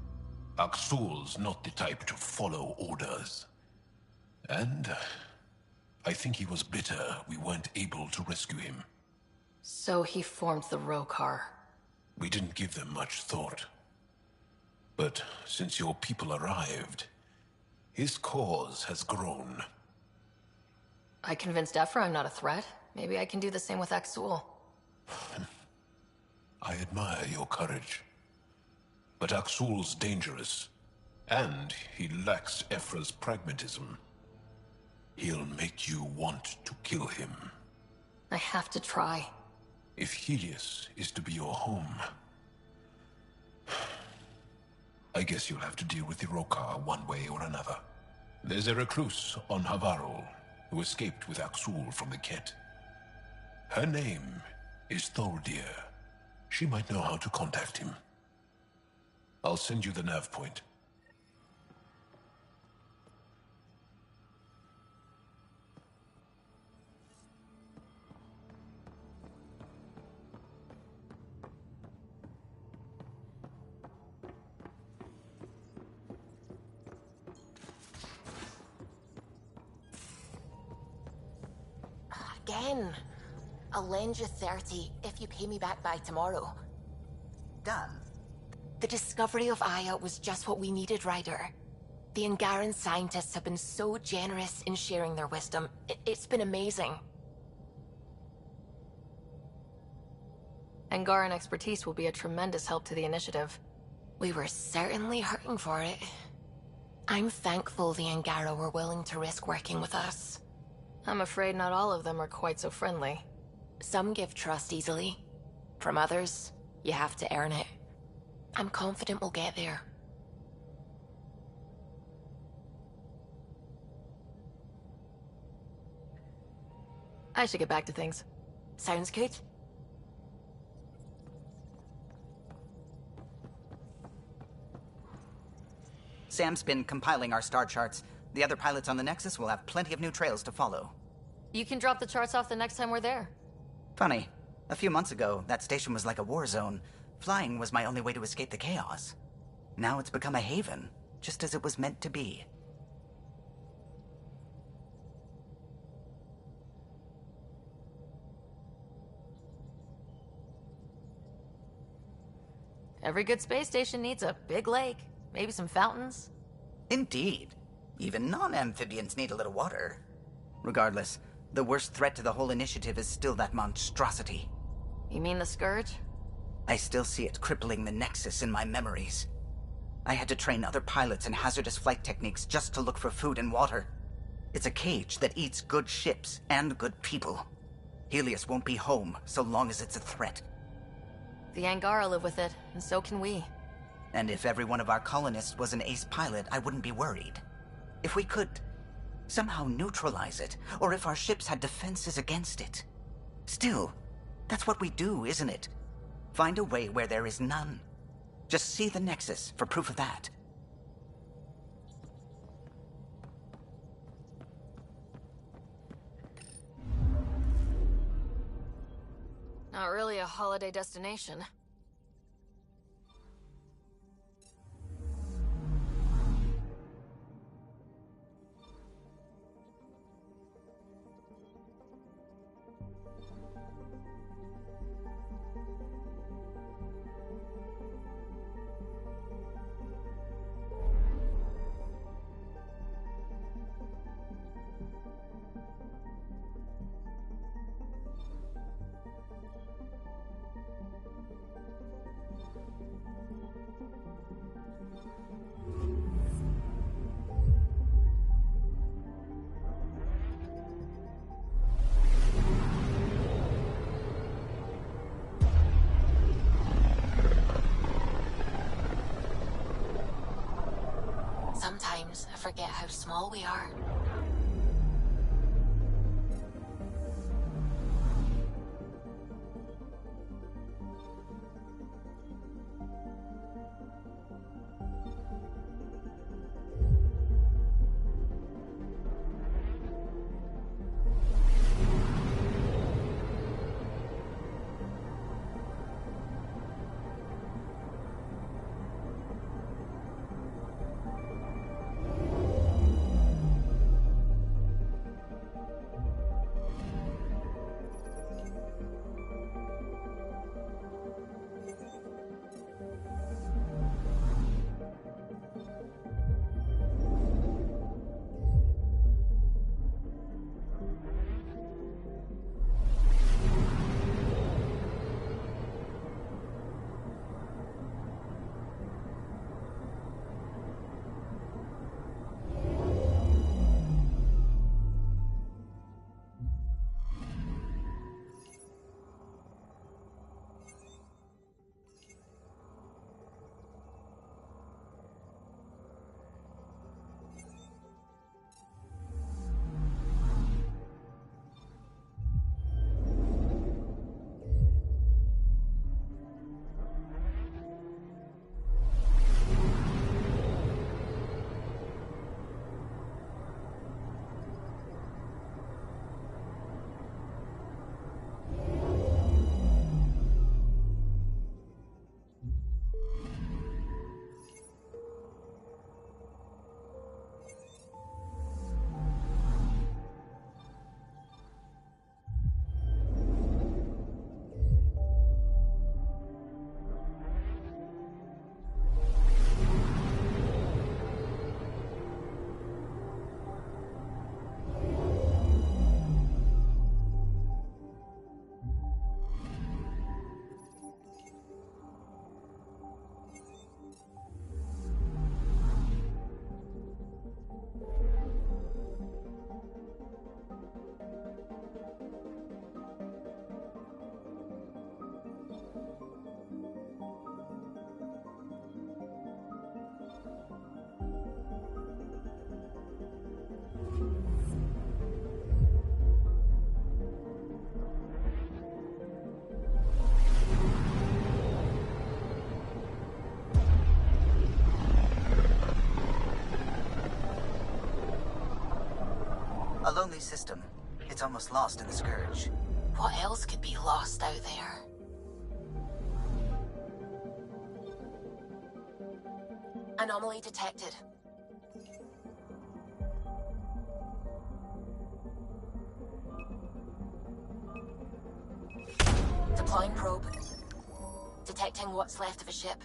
Aksul's not the type to follow orders. And I think he was bitter we weren't able to rescue him. So he formed the Rokar. We didn't give them much thought. But since your people arrived, his cause has grown. I convinced Ephra I'm not a threat. Maybe I can do the same with Aksul. I admire your courage. But Aksul's dangerous, and he lacks Ephra's pragmatism. He'll make you want to kill him. I have to try. If Helios is to be your home, I guess you'll have to deal with the Rokar one way or another. There's a recluse on Havarul who escaped with Aksul from the Ket. Her name is Thordir. She might know how to contact him. I'll send you the nav point. Again. I'll lend you 30 if you pay me back by tomorrow. Done. The discovery of Aya was just what we needed, Ryder. The Angaran scientists have been so generous in sharing their wisdom. It's been amazing. Angaran expertise will be a tremendous help to the initiative. We were certainly hurting for it. I'm thankful the Angara were willing to risk working with us. I'm afraid not all of them are quite so friendly. Some give trust easily. From others, you have to earn it. I'm confident we'll get there. I should get back to things. Sounds good. Sam's been compiling our star charts. The other pilots on the Nexus will have plenty of new trails to follow. You can drop the charts off the next time we're there. Funny. A few months ago, that station was like a war zone. Flying was my only way to escape the chaos. Now it's become a haven, just as it was meant to be. Every good space station needs a big lake, maybe some fountains. Indeed. Even non-amphibians need a little water. Regardless, the worst threat to the whole initiative is still that monstrosity. You mean the Scourge? I still see it crippling the Nexus in my memories. I had to train other pilots in hazardous flight techniques just to look for food and water. It's a cage that eats good ships and good people. Helios won't be home so long as it's a threat. The Angara live with it, and so can we. And if every one of our colonists was an ace pilot, I wouldn't be worried. If we could somehow neutralize it, or if our ships had defenses against it. Still, that's what we do, isn't it? Find a way where there is none. Just see the Nexus for proof of that. Not really a holiday destination. Sometimes I forget how small we are. A lonely system. It's almost lost in the Scourge. What else could be lost out there? Anomaly detected. Deploying probe. Detecting what's left of a ship.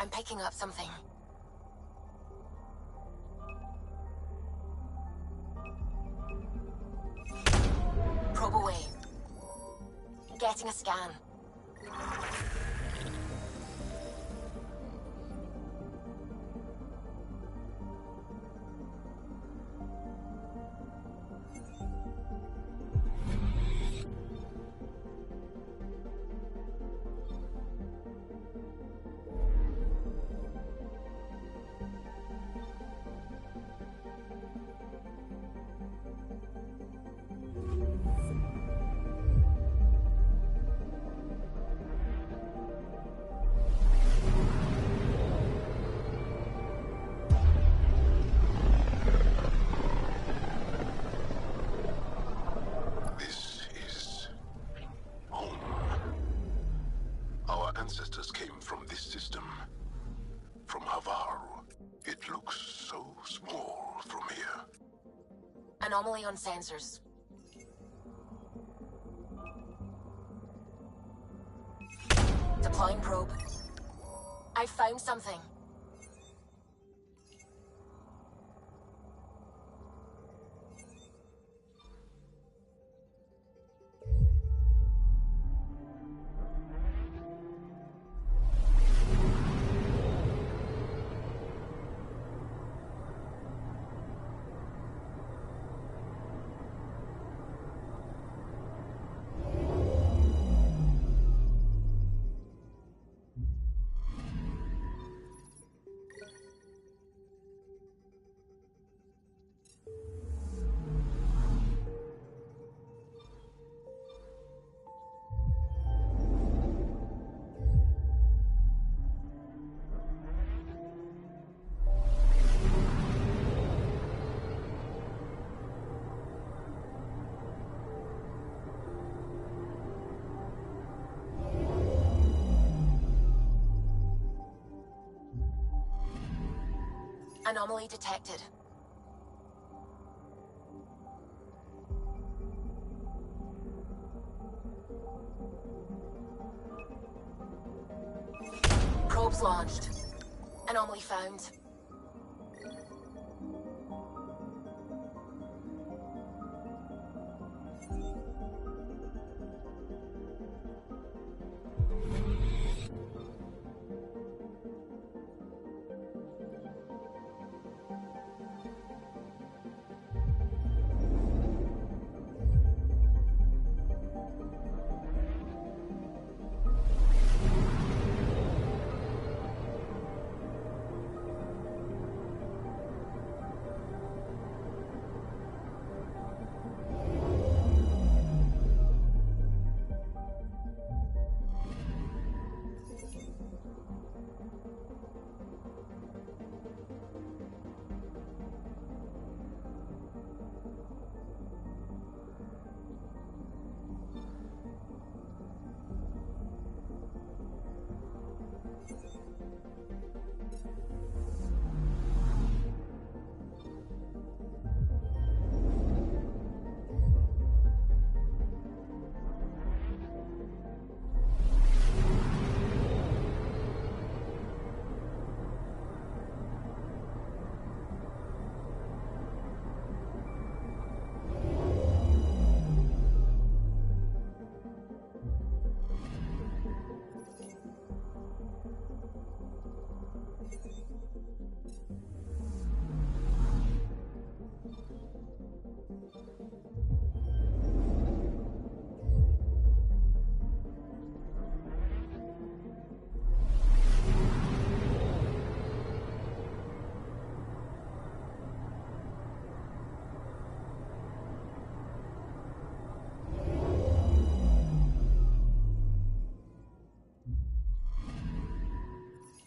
I'm picking up something. Probe away. Getting a scan. This is home. Our ancestors came from this system. From Havaru. It looks so small from here. Anomaly on sensors. Deploying probe. I found something. Anomaly detected. Probes launched. Anomaly found.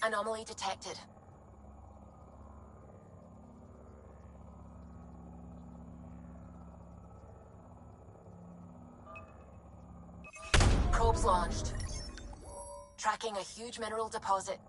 Anomaly detected. Probes launched. Tracking a huge mineral deposit.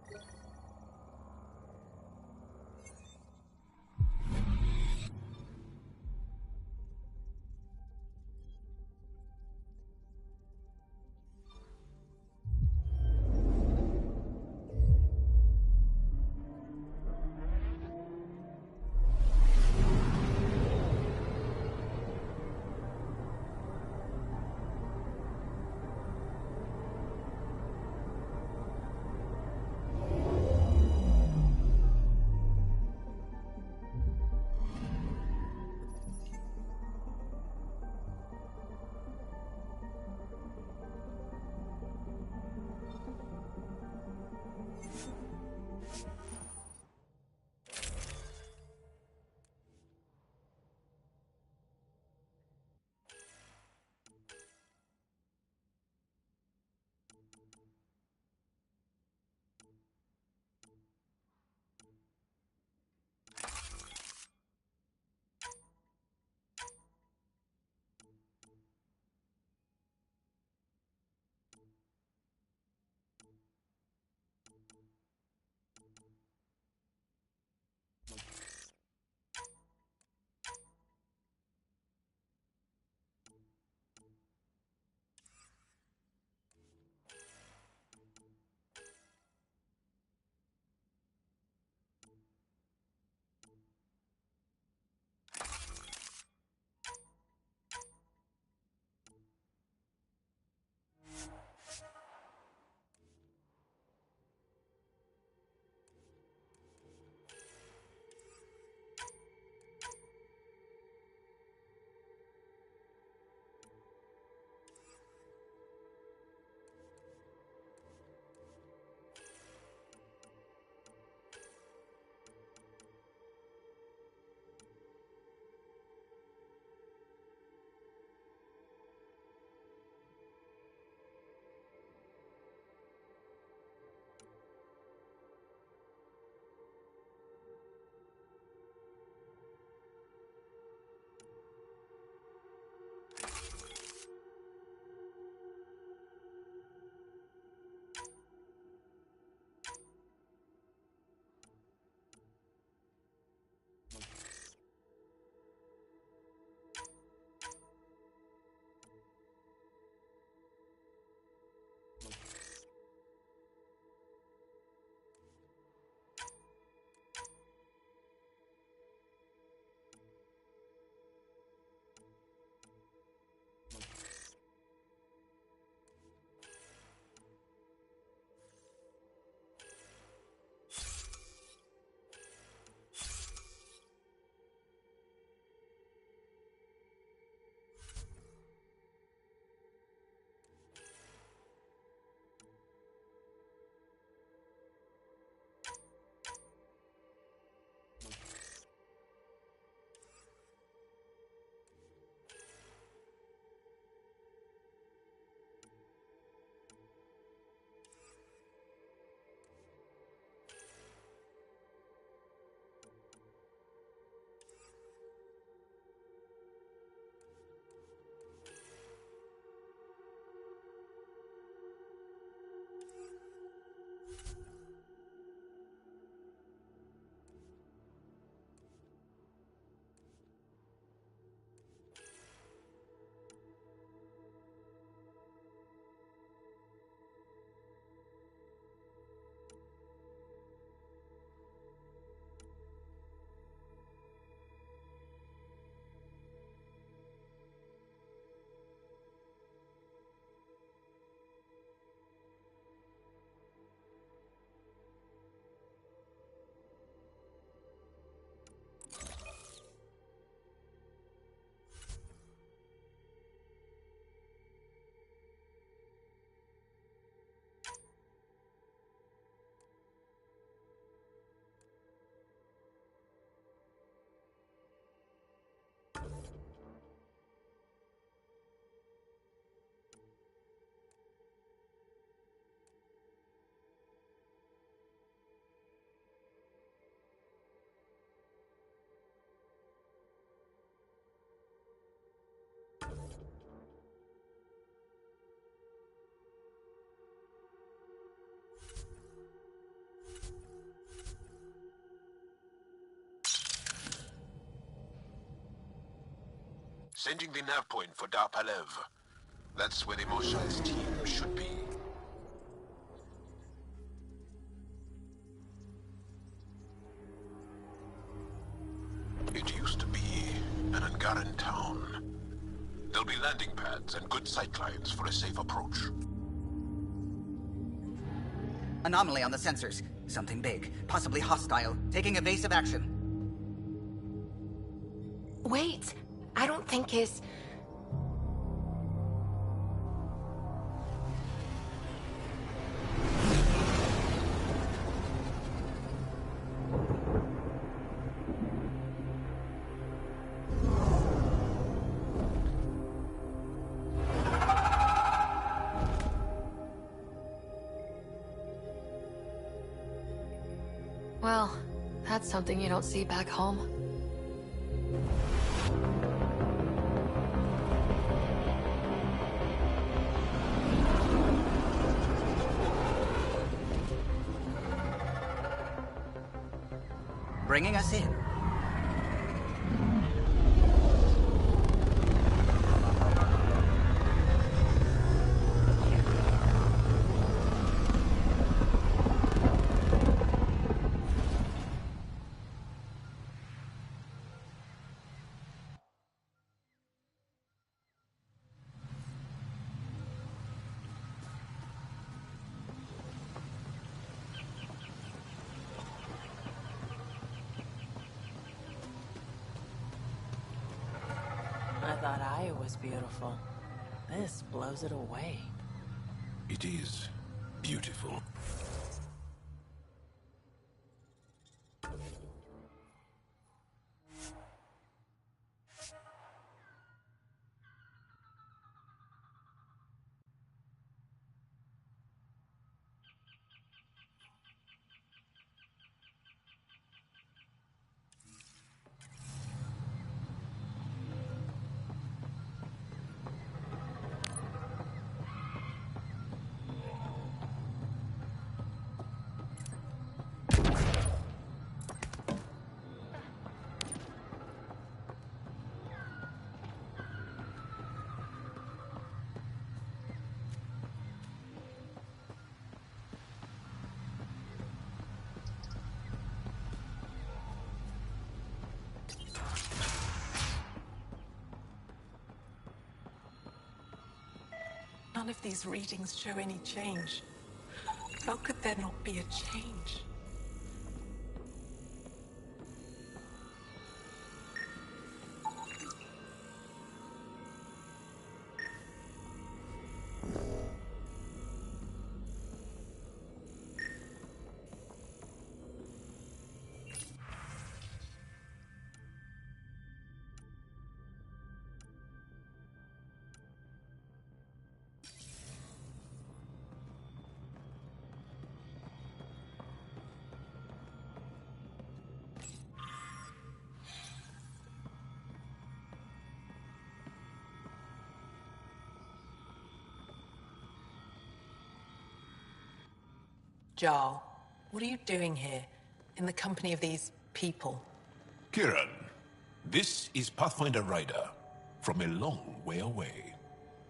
Sending the nav point for Dar Palev. That's where the Mosha's team should be. It used to be an Angaran town. There'll be landing pads and good sightlines for a safe approach. Anomaly on the sensors. Something big, possibly hostile, taking evasive action. Wait, I don't think his... Well, that's something you don't see back home. Bringing us in. I thought Aya was beautiful. This blows it away. It is beautiful. None of these readings show any change. How could there not be a change? Jarl, what are you doing here, in the company of these people? Kiran, this is Pathfinder Ryder, from a long way away.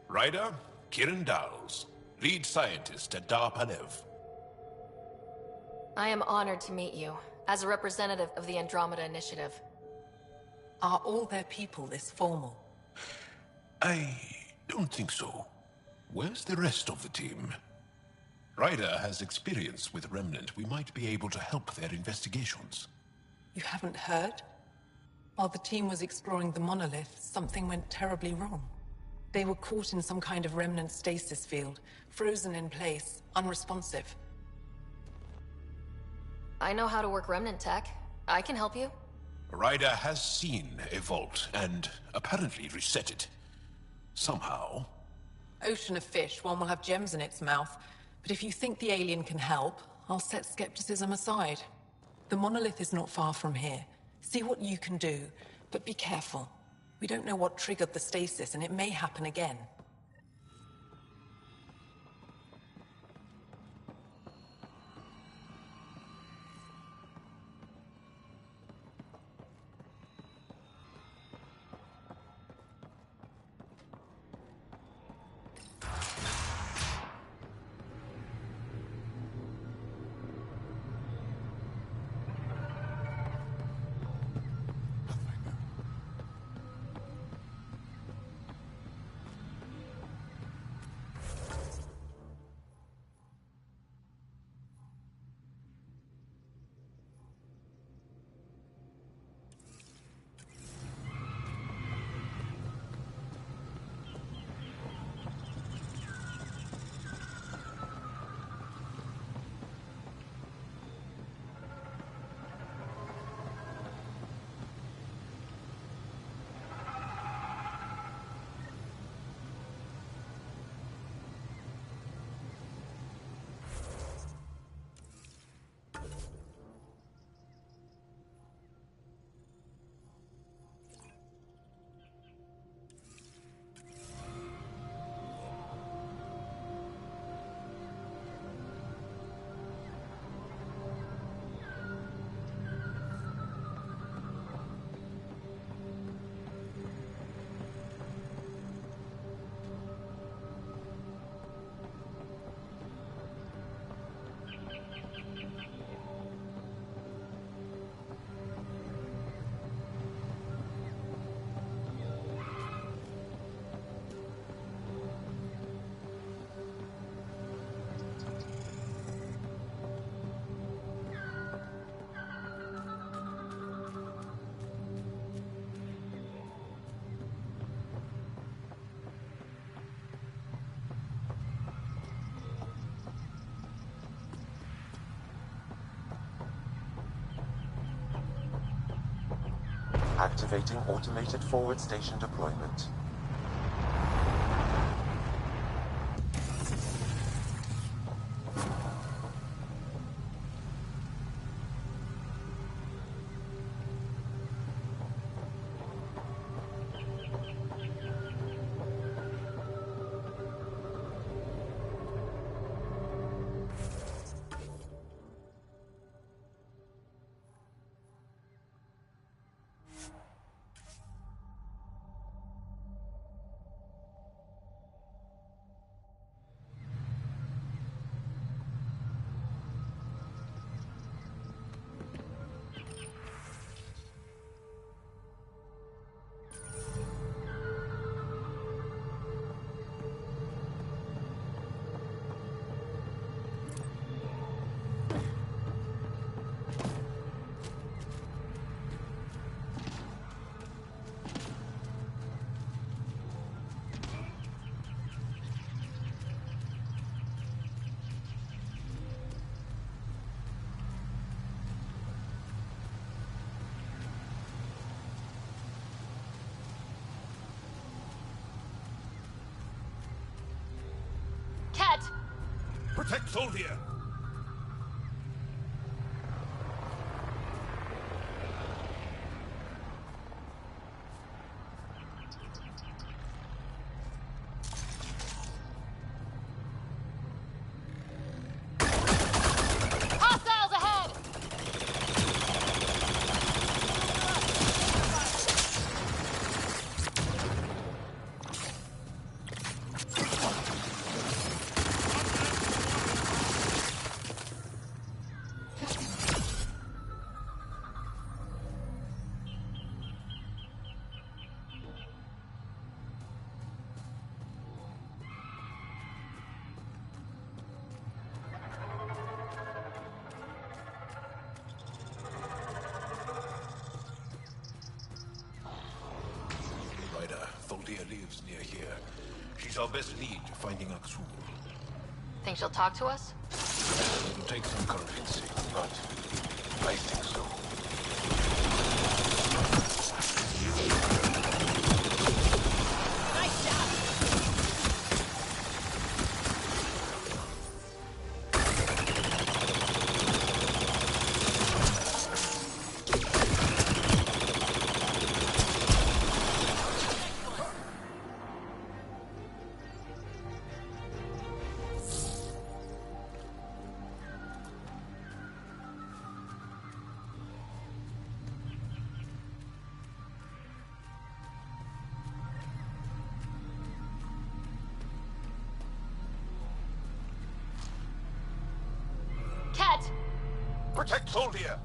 Ryder, Kiran Dals, lead scientist at Dar Palev. I am honored to meet you, as a representative of the Andromeda Initiative. Are all their people this formal? I don't think so. Where's the rest of the team? Ryder has experience with Remnant. We might be able to help their investigations. You haven't heard? While the team was exploring the monolith, something went terribly wrong. They were caught in some kind of remnant stasis field, frozen in place, unresponsive. I know how to work remnant tech. I can help you. Ryder has seen a vault and apparently reset it. Somehow. Ocean of fish, one will have gems in its mouth. But if you think the alien can help, I'll set skepticism aside. The monolith is not far from here. See what you can do, but be careful. We don't know what triggered the stasis, and it may happen again. Activating automated forward station deployment. Cat! Protect Soldier! Hostiles ahead! Tholdia lives near here. She's our best lead to finding Aksul. Think she'll talk to us? It'll take some convincing, but I think so. Cat! Protect Soldier!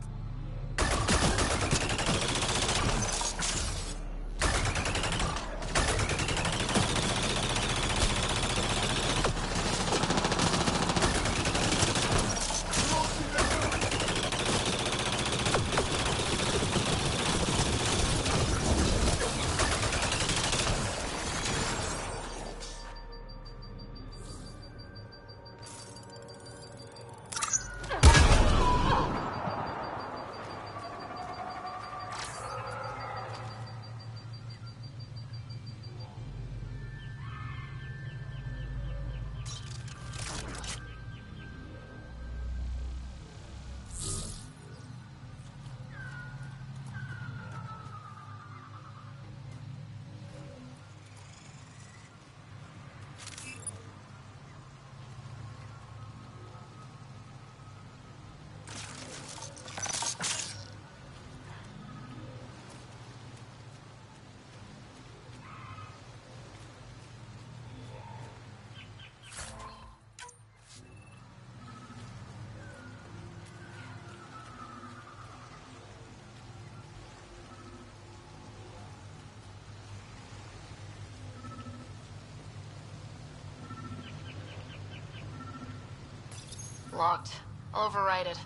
Locked. I'll override it.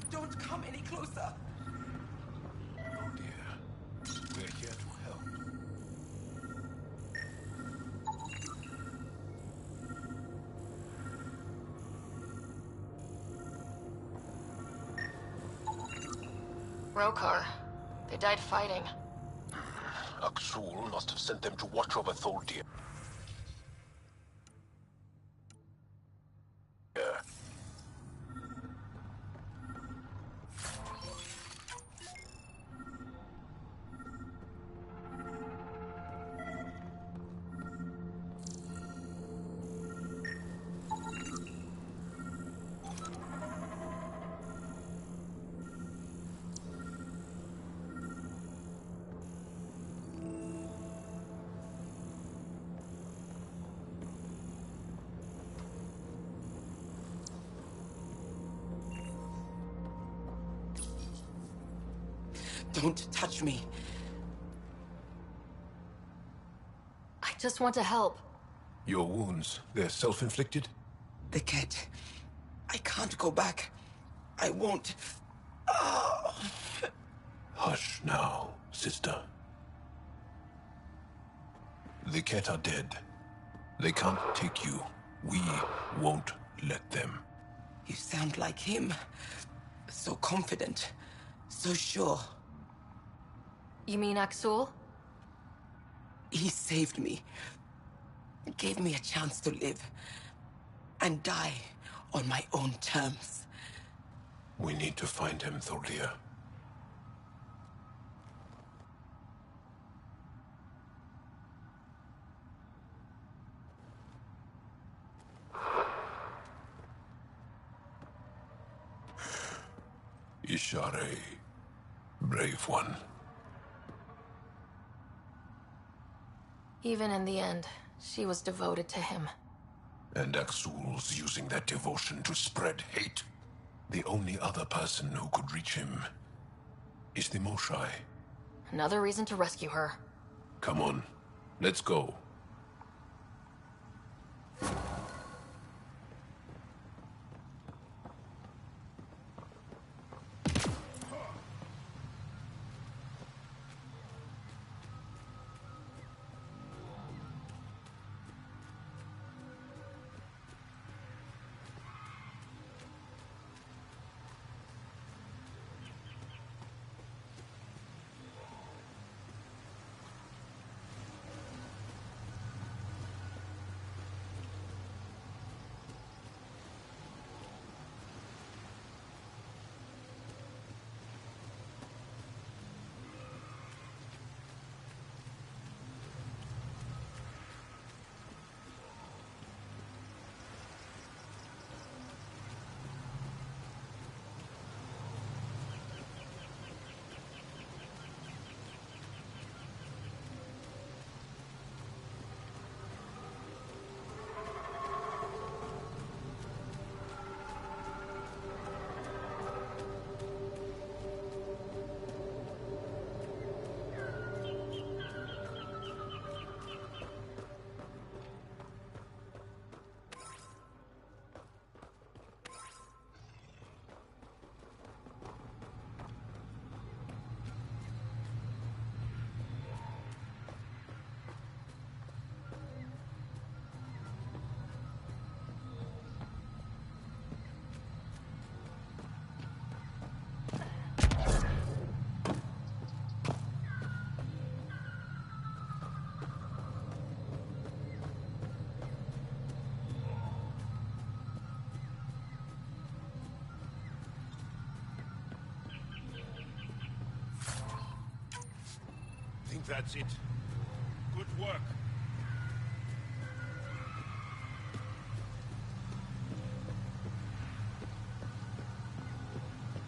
Don't come any closer. Oh dear. We're here to help. Rokar. They died fighting. Aksul must have sent them to watch over Tholdir. Don't touch me. I just want to help. Your wounds, they're self-inflicted? The Ket. I can't go back. I won't. Oh. Hush now, sister. The Ket are dead. They can't take you. We won't let them. You sound like him. So confident. So sure. You mean Aksul? He saved me. Gave me a chance to live. And die on my own terms. We need to find him, Tholdir. Ishare, brave one. Even in the end, she was devoted to him. And Aksul's using that devotion to spread hate. The only other person who could reach him is the Moshai. Another reason to rescue her. Come on, let's go. That's it. Good work.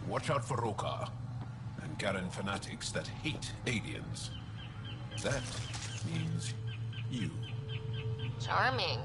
Watch out for Rokar and Garen fanatics that hate aliens. That means you. Charming.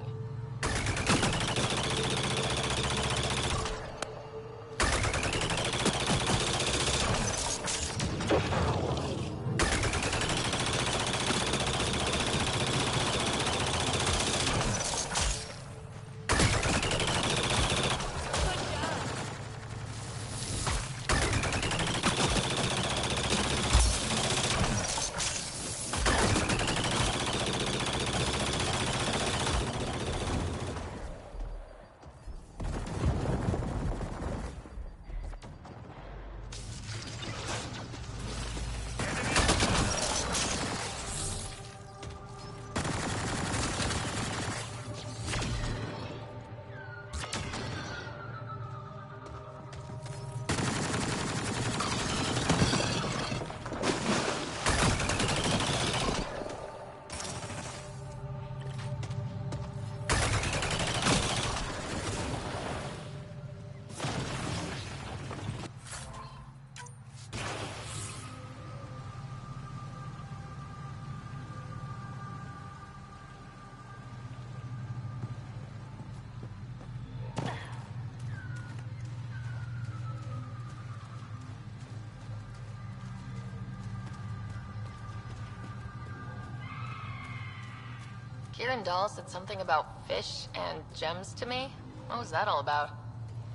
Kieran Dahl said something about fish and gems to me. What was that all about?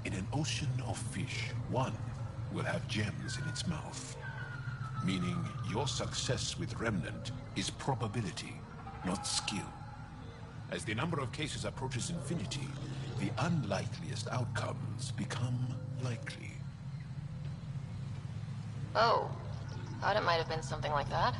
In an ocean of fish, one will have gems in its mouth. Meaning your success with Remnant is probability, not skill. As the number of cases approaches infinity, the unlikeliest outcomes become likely. Oh, thought it might have been something like that.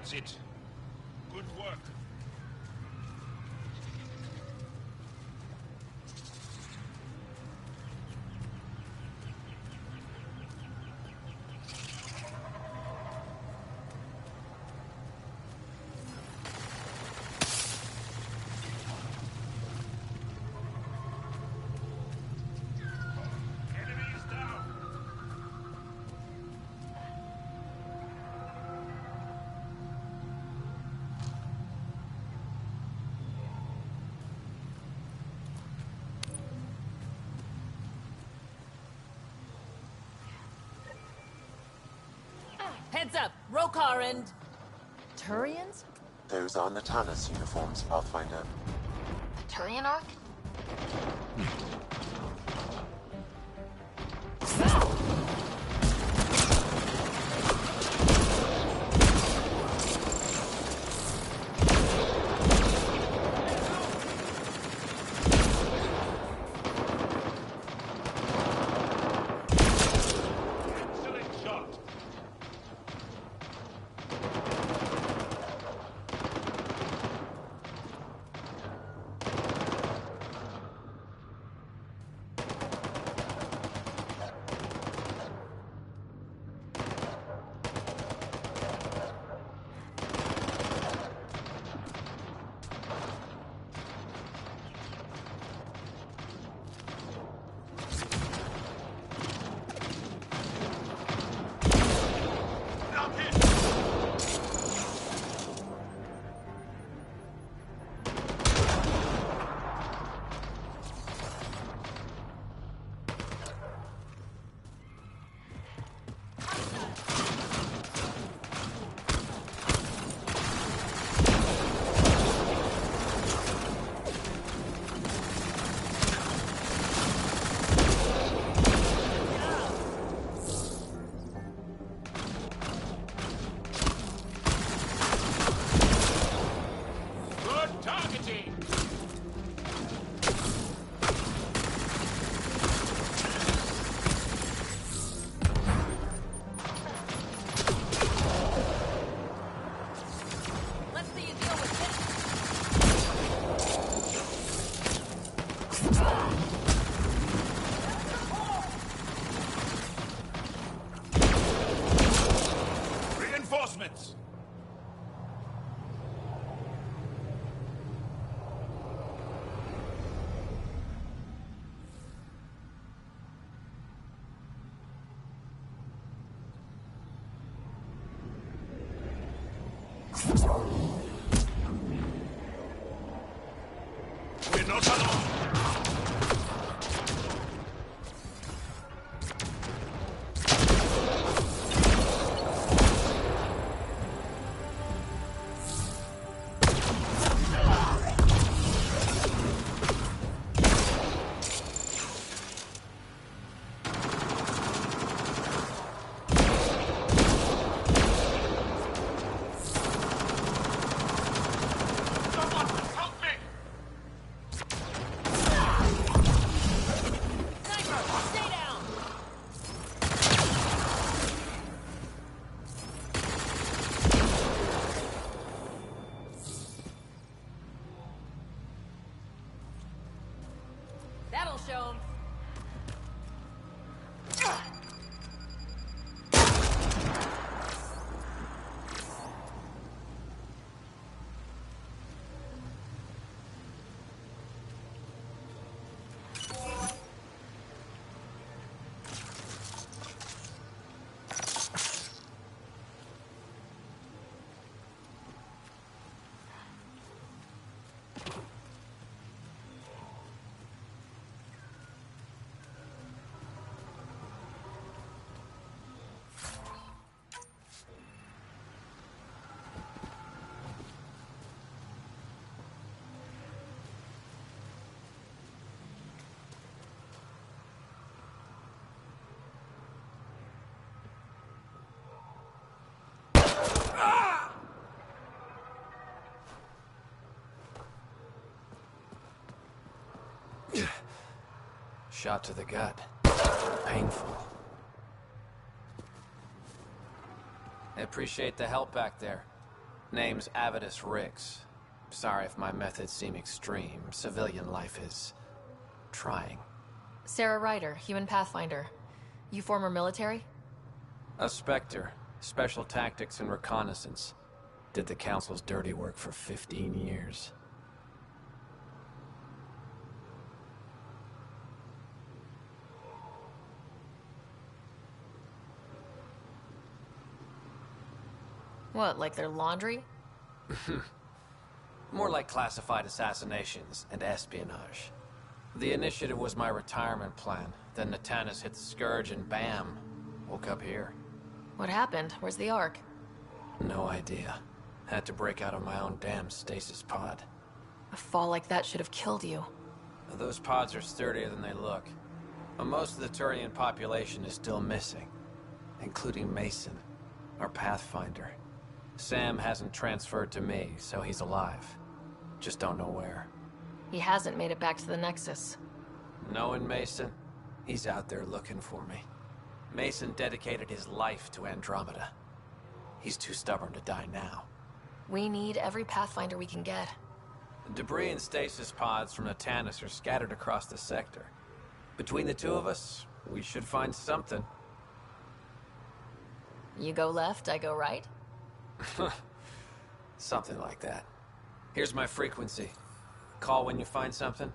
that's it. Good work. Heads up! Rokar and... Turians? Those are Natana's uniforms, Pathfinder. The Turian Ark? Reinforcements! We're not alone! That'll show 'em. Shot to the gut. Painful. I appreciate the help back there. Name's Avidus Rix. Sorry if my methods seem extreme. Civilian life is... trying. Sarah Ryder, human pathfinder. You former military? A Spectre. Special tactics and reconnaissance. Did the Council's dirty work for 15 years. What, like their laundry? More like classified assassinations and espionage. The initiative was my retirement plan. Then Natanis hit the Scourge and bam, woke up here. What happened? Where's the Ark? No idea. Had to break out of my own damn stasis pod. A fall like that should have killed you. Those pods are sturdier than they look. But most of the Turian population is still missing, including Mason, our Pathfinder. Sam hasn't transferred to me, so he's alive. Just don't know where. He hasn't made it back to the Nexus. Knowing Mason, he's out there looking for me. Mason dedicated his life to Andromeda. He's too stubborn to die now. We need every Pathfinder we can get. The debris and stasis pods from Natanis are scattered across the sector. Between the two of us, we should find something. You go left, I go right? Something like that. Here's my frequency. Call when you find something.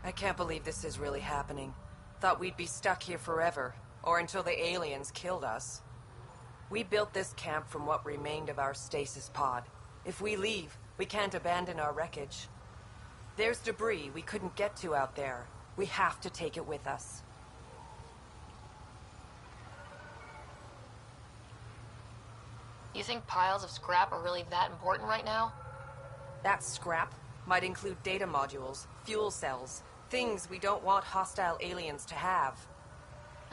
I can't believe this is really happening. Thought we'd be stuck here forever, or until the aliens killed us. We built this camp from what remained of our stasis pod. If we leave, we can't abandon our wreckage. There's debris we couldn't get to out there. We have to take it with us. You think piles of scrap are really that important right now? That scrap might include data modules, fuel cells, things we don't want hostile aliens to have.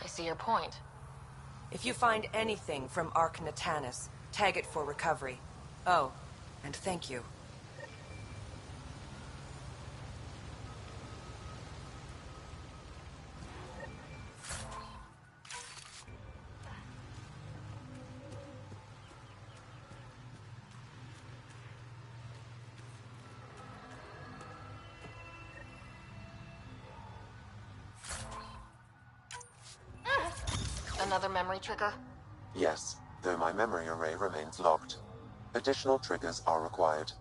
I see your point. If you find anything from Ark Natanis, tag it for recovery. Oh, and thank you. Another memory trigger? Yes, though my memory array remains locked. Additional triggers are required.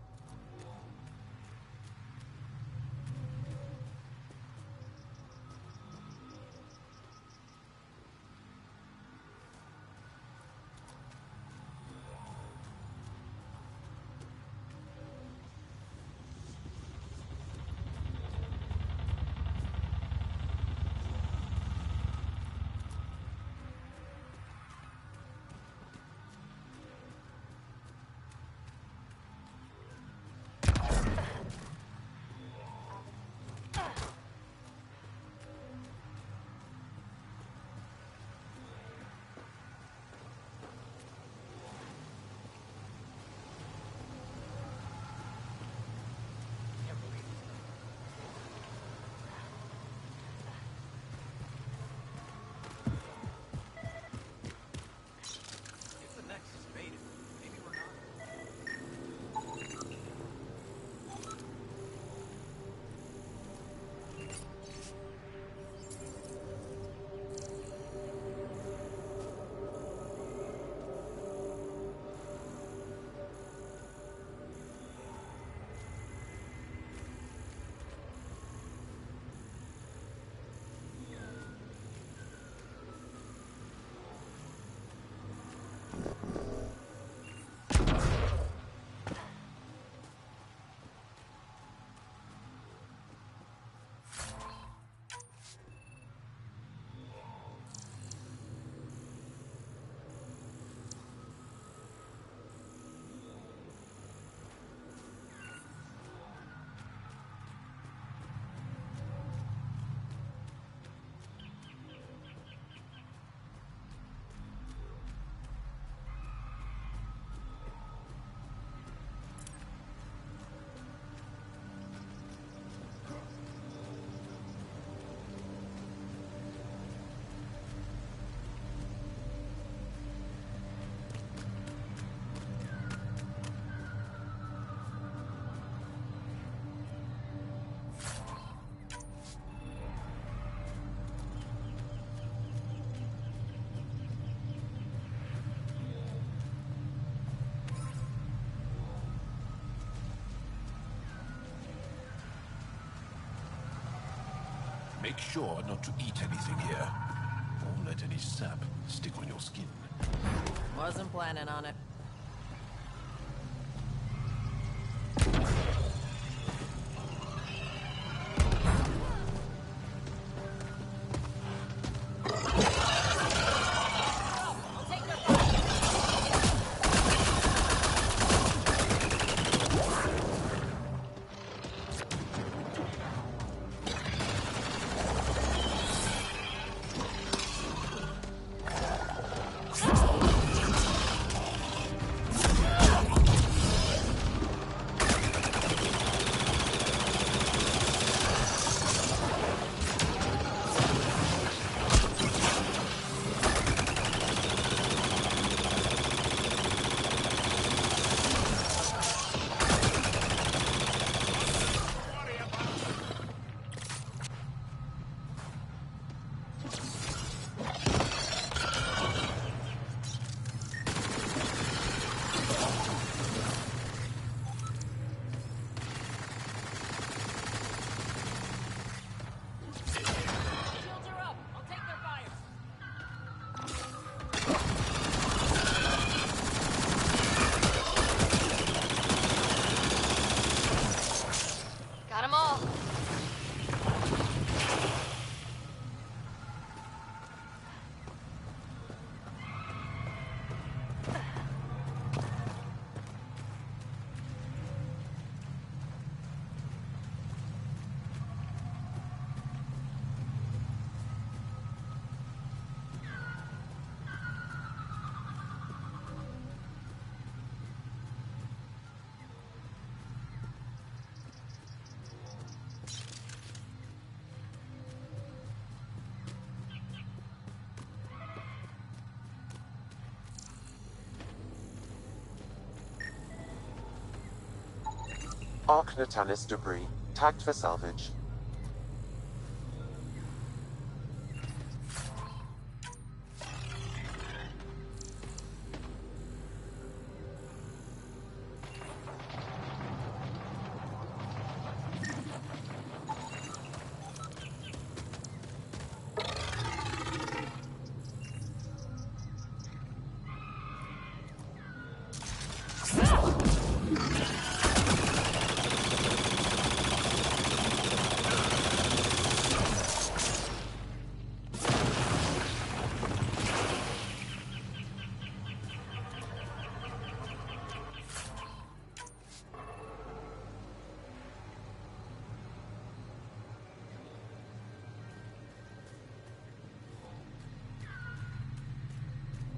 make sure not to eat anything here. Or let any sap stick on your skin. Wasn't planning on it. Got 'em all. Arc Natalis debris, tagged for salvage.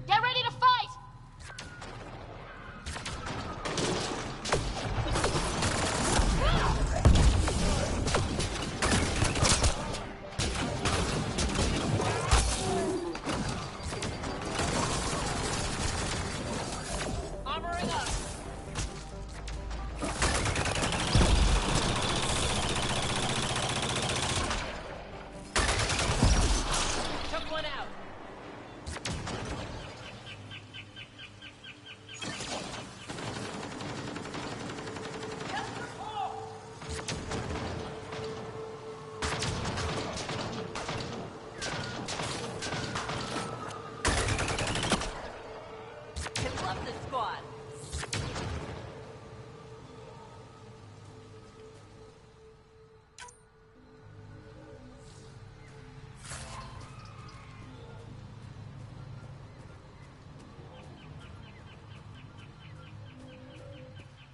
Get ready to fight! Armoring up! Took one out! Disrupted squad!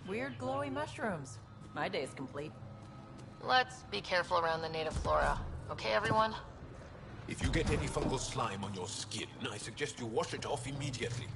Weird glowy mushrooms. My day's complete. Let's be careful around the native flora. Okay, everyone? If you get any fungal slime on your skin, I suggest you wash it off immediately.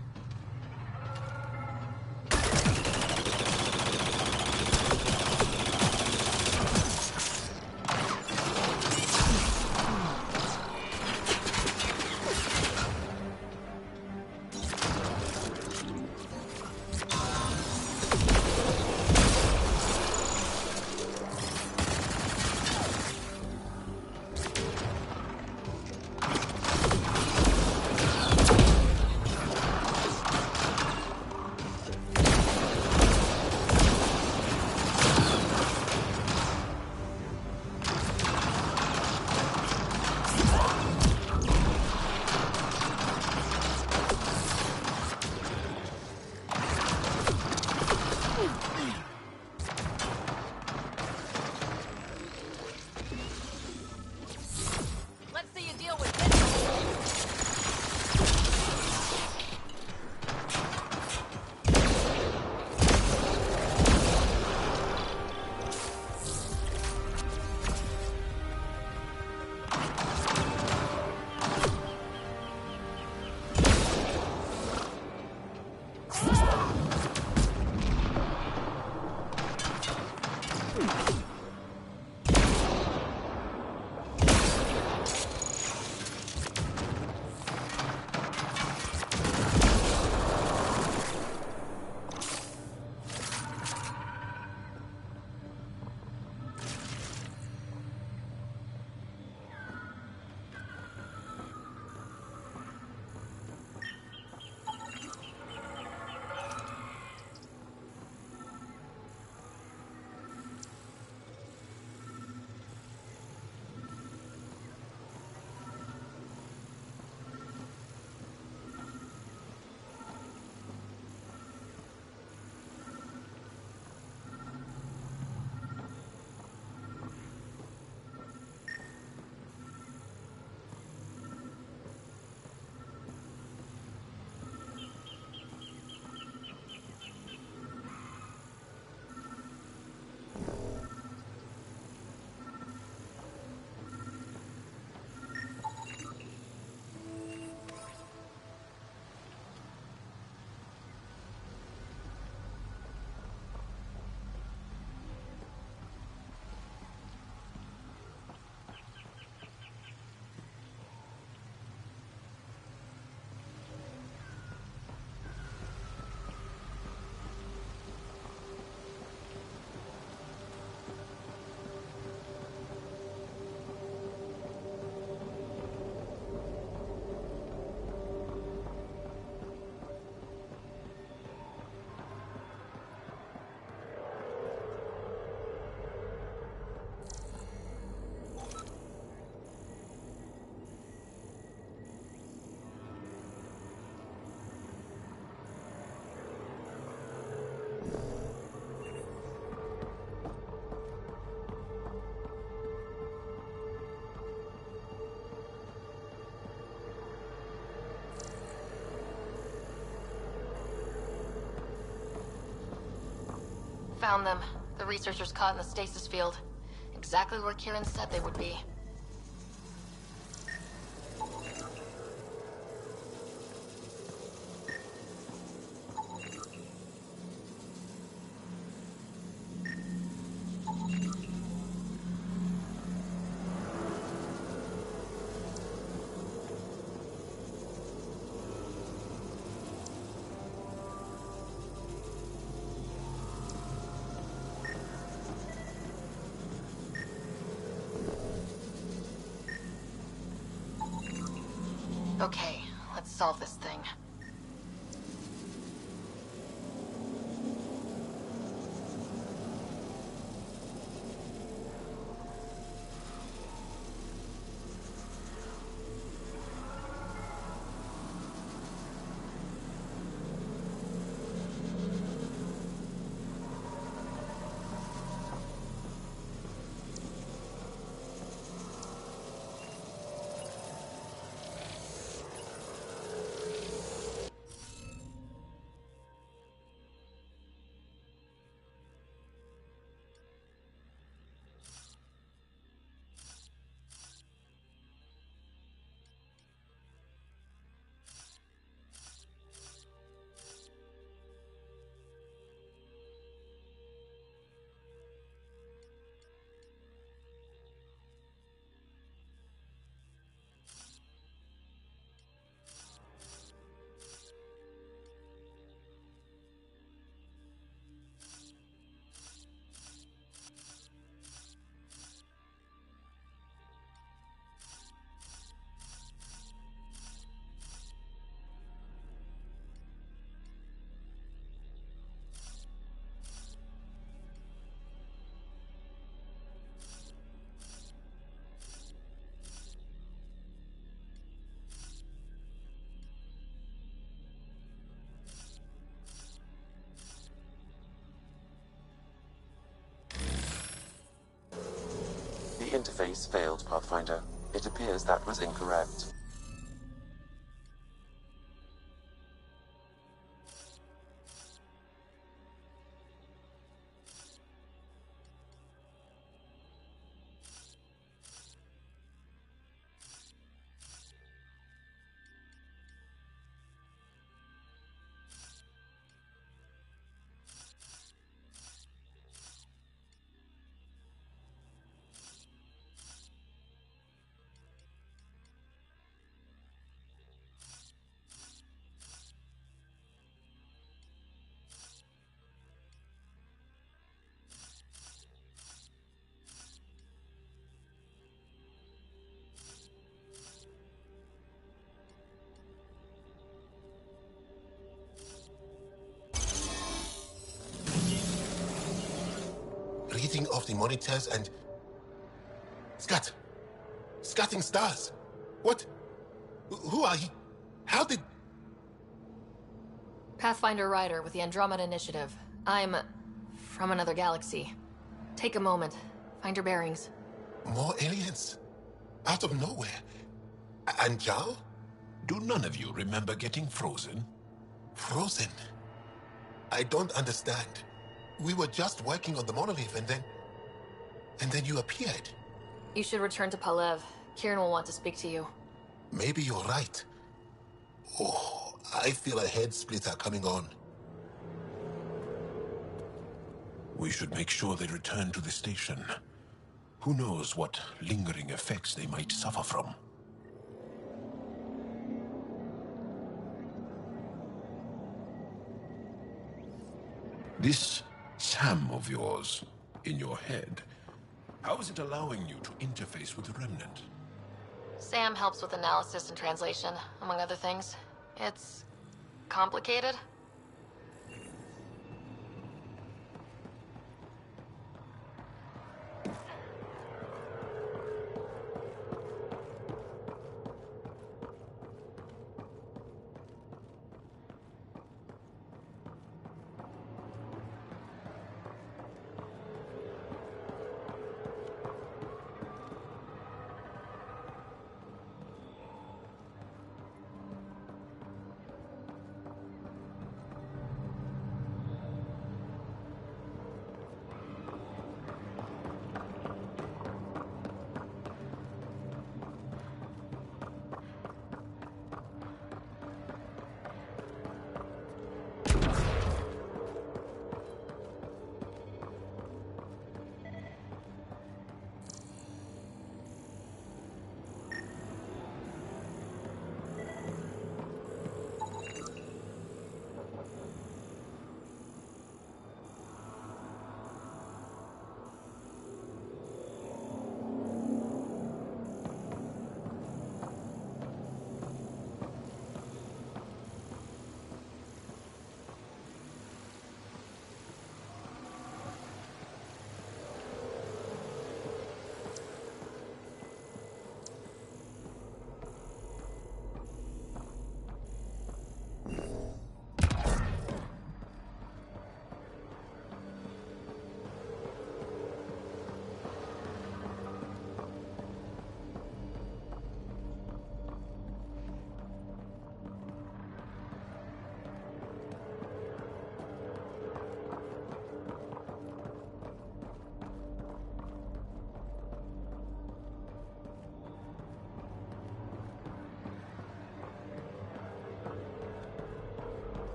Found them. The researchers caught in the stasis field. Exactly where Kieran said they would be. Okay, let's solve this thing. The interface failed, Pathfinder. It appears that was incorrect. Reading of the monitors and... Scatting stars. What? Who are you? How did... Pathfinder Ryder with the Andromeda Initiative. I'm... from another galaxy. Take a moment. Find your bearings. More aliens? Out of nowhere? And Jal? Do none of you remember getting frozen? Frozen? I don't understand. We were just working on the monolith and then... And then you appeared. You should return to Palev. Kieran will want to speak to you. Maybe you're right. Oh, I feel a head splitter coming on. We should make sure they return to the station. Who knows what lingering effects they might suffer from. This Sam of yours, in your head, how is it allowing you to interface with the Remnant? Sam helps with analysis and translation, among other things. It's... complicated?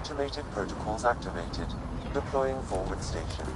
Automated protocols activated. Deploying forward station.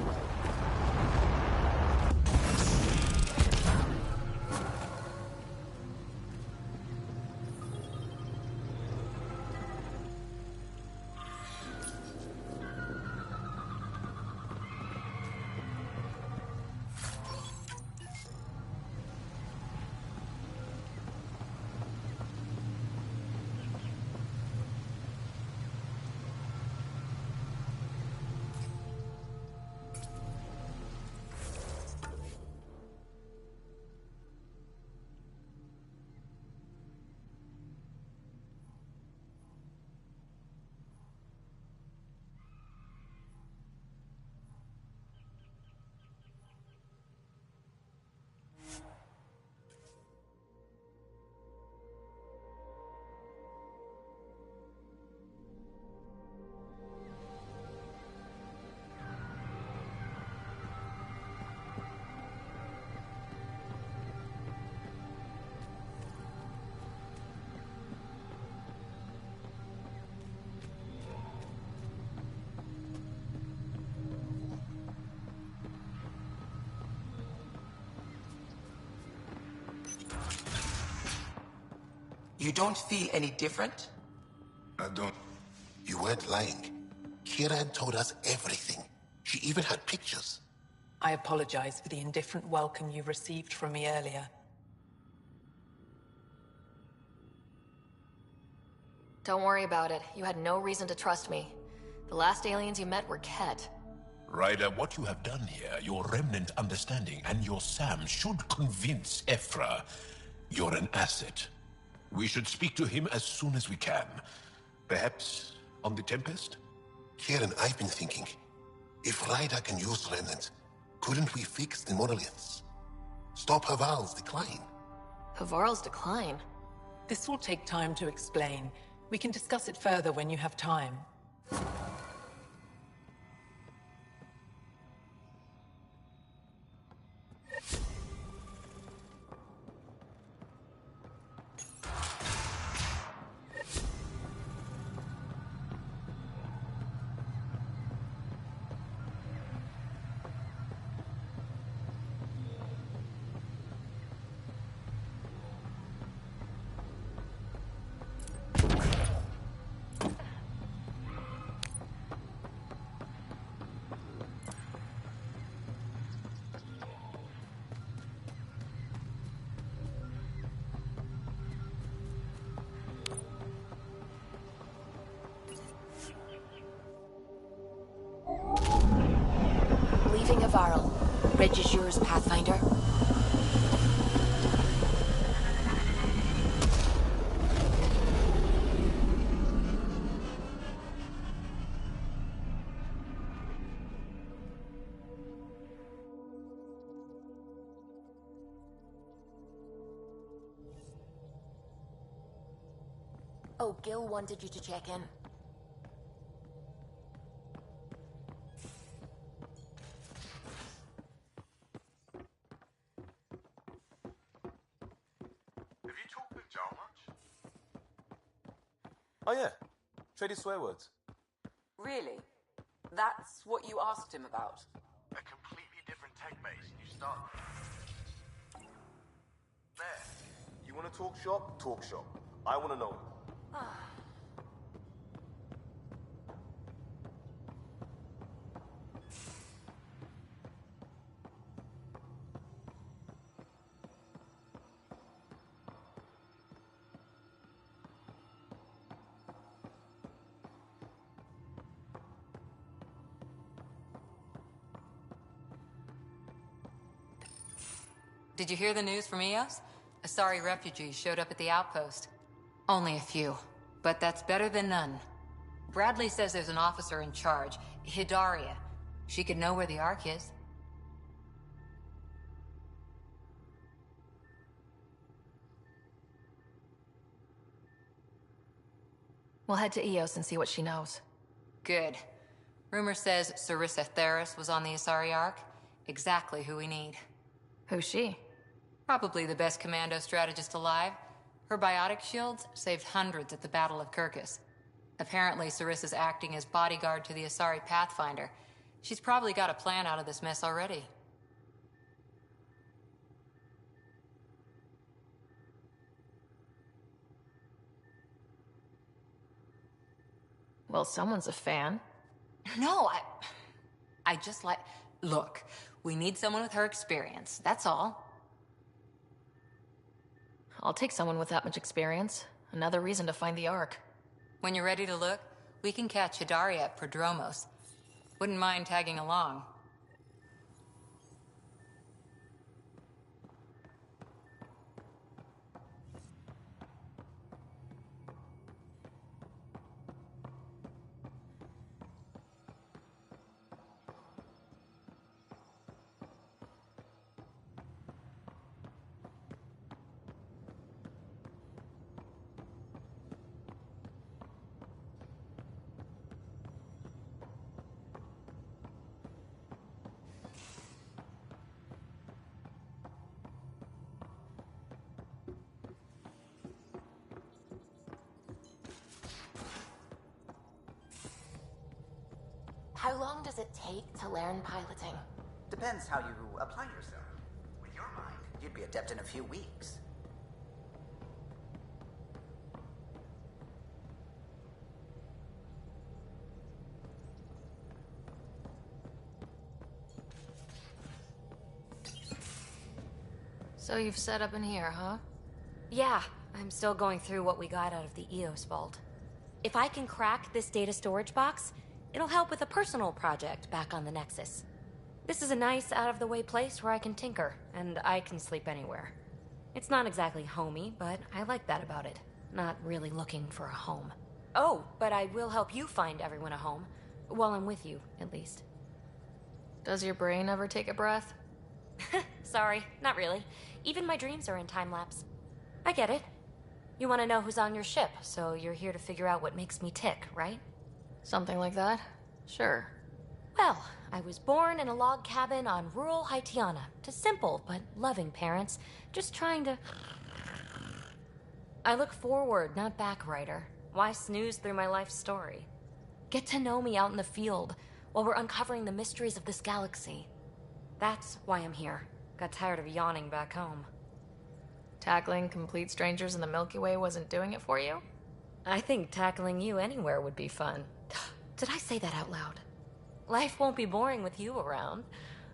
You don't feel any different? I don't. You weren't lying. Kira had told us everything. She even had pictures. I apologize for the indifferent welcome you received from me earlier. Don't worry about it. You had no reason to trust me. The last aliens you met were Ket. Ryder, what you have done here, your remnant understanding and your Sam should convince Ephra you're an asset. We should speak to him as soon as we can. Perhaps on the Tempest? Kieran, I've been thinking. If Ryder can use remnants, couldn't we fix the monoliths? Stop Haval's decline? Havarl's decline? This will take time to explain. We can discuss it further when you have time. Leaving Avarl. Bridge is yours, Pathfinder. Oh, Gil wanted you to check in. Have you talked with Joel much? Oh yeah, traded swear words. Really? That's what you asked him about? A completely different tech base, new start. There. You want to talk shop? Talk shop. I want to know. Did you hear the news from Eos? Asari refugees showed up at the outpost. Only a few, but that's better than none. Bradley says there's an officer in charge, Hidaria. She could know where the Ark is. We'll head to Eos and see what she knows. Good. Rumor says Sarissa Theris was on the Asari Ark. Exactly who we need. Who's she? Probably the best commando strategist alive. Her biotic shields saved hundreds at the Battle of Kirkus. Apparently, Sarissa's acting as bodyguard to the Asari Pathfinder. She's probably got a plan out of this mess already. Well, someone's a fan. No, I just like... Look, we need someone with her experience, that's all. I'll take someone with that much experience. Another reason to find the Ark. When you're ready to look, we can catch Hidari at Prodromos. Wouldn't mind tagging along. How long does it take to learn piloting? Depends how you apply yourself. With your mind, you'd be adept in a few weeks. So you've set up in here, huh? Yeah, I'm still going through what we got out of the EOS vault. If I can crack this data storage box, it'll help with a personal project back on the Nexus. This is a nice, out-of-the-way place where I can tinker, and I can sleep anywhere. It's not exactly homey, but I like that about it. Not really looking for a home. Oh, but I will help you find everyone a home. While I'm with you, at least. Does your brain ever take a breath? Sorry, not really. Even my dreams are in time-lapse. I get it. You want to know who's on your ship, so you're here to figure out what makes me tick, right? Something like that? Sure. Well, I was born in a log cabin on rural Haitiana to simple but loving parents, just trying to... I look forward, not back, writer. Why snooze through my life story? Get to know me out in the field while we're uncovering the mysteries of this galaxy. That's why I'm here. Got tired of yawning back home. Tackling complete strangers in the Milky Way wasn't doing it for you? I think tackling you anywhere would be fun. Did I say that out loud? Life won't be boring with you around.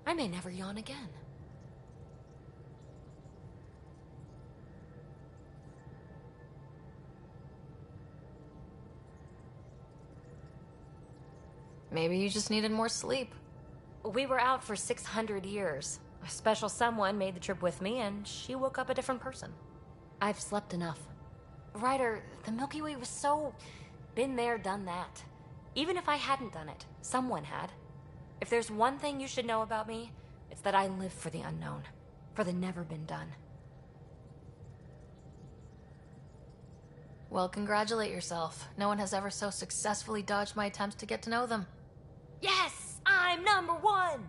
I may never yawn again. Maybe you just needed more sleep. We were out for 600 years. A special someone made the trip with me, and she woke up a different person. I've slept enough. Ryder, the Milky Way was so... been there, done that. Even if I hadn't done it, someone had. If there's one thing you should know about me, it's that I live for the unknown. For the never been done. Well, congratulate yourself. No one has ever so successfully dodged my attempts to get to know them. Yes! I'm #1!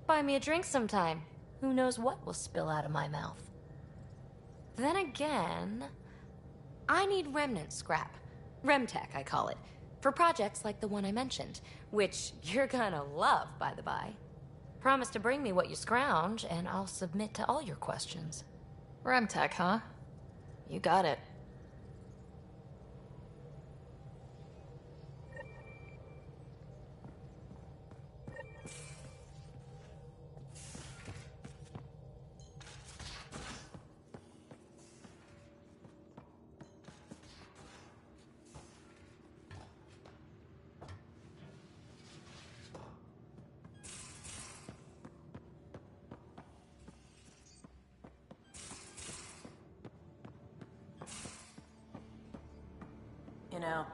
Buy me a drink sometime. Who knows what will spill out of my mouth. Then again... I need remnant scrap. Remtech, I call it. For projects like the one I mentioned. Which you're gonna love, by the by. Promise to bring me what you scrounge, and I'll submit to all your questions. Remtech, huh? You got it. You know,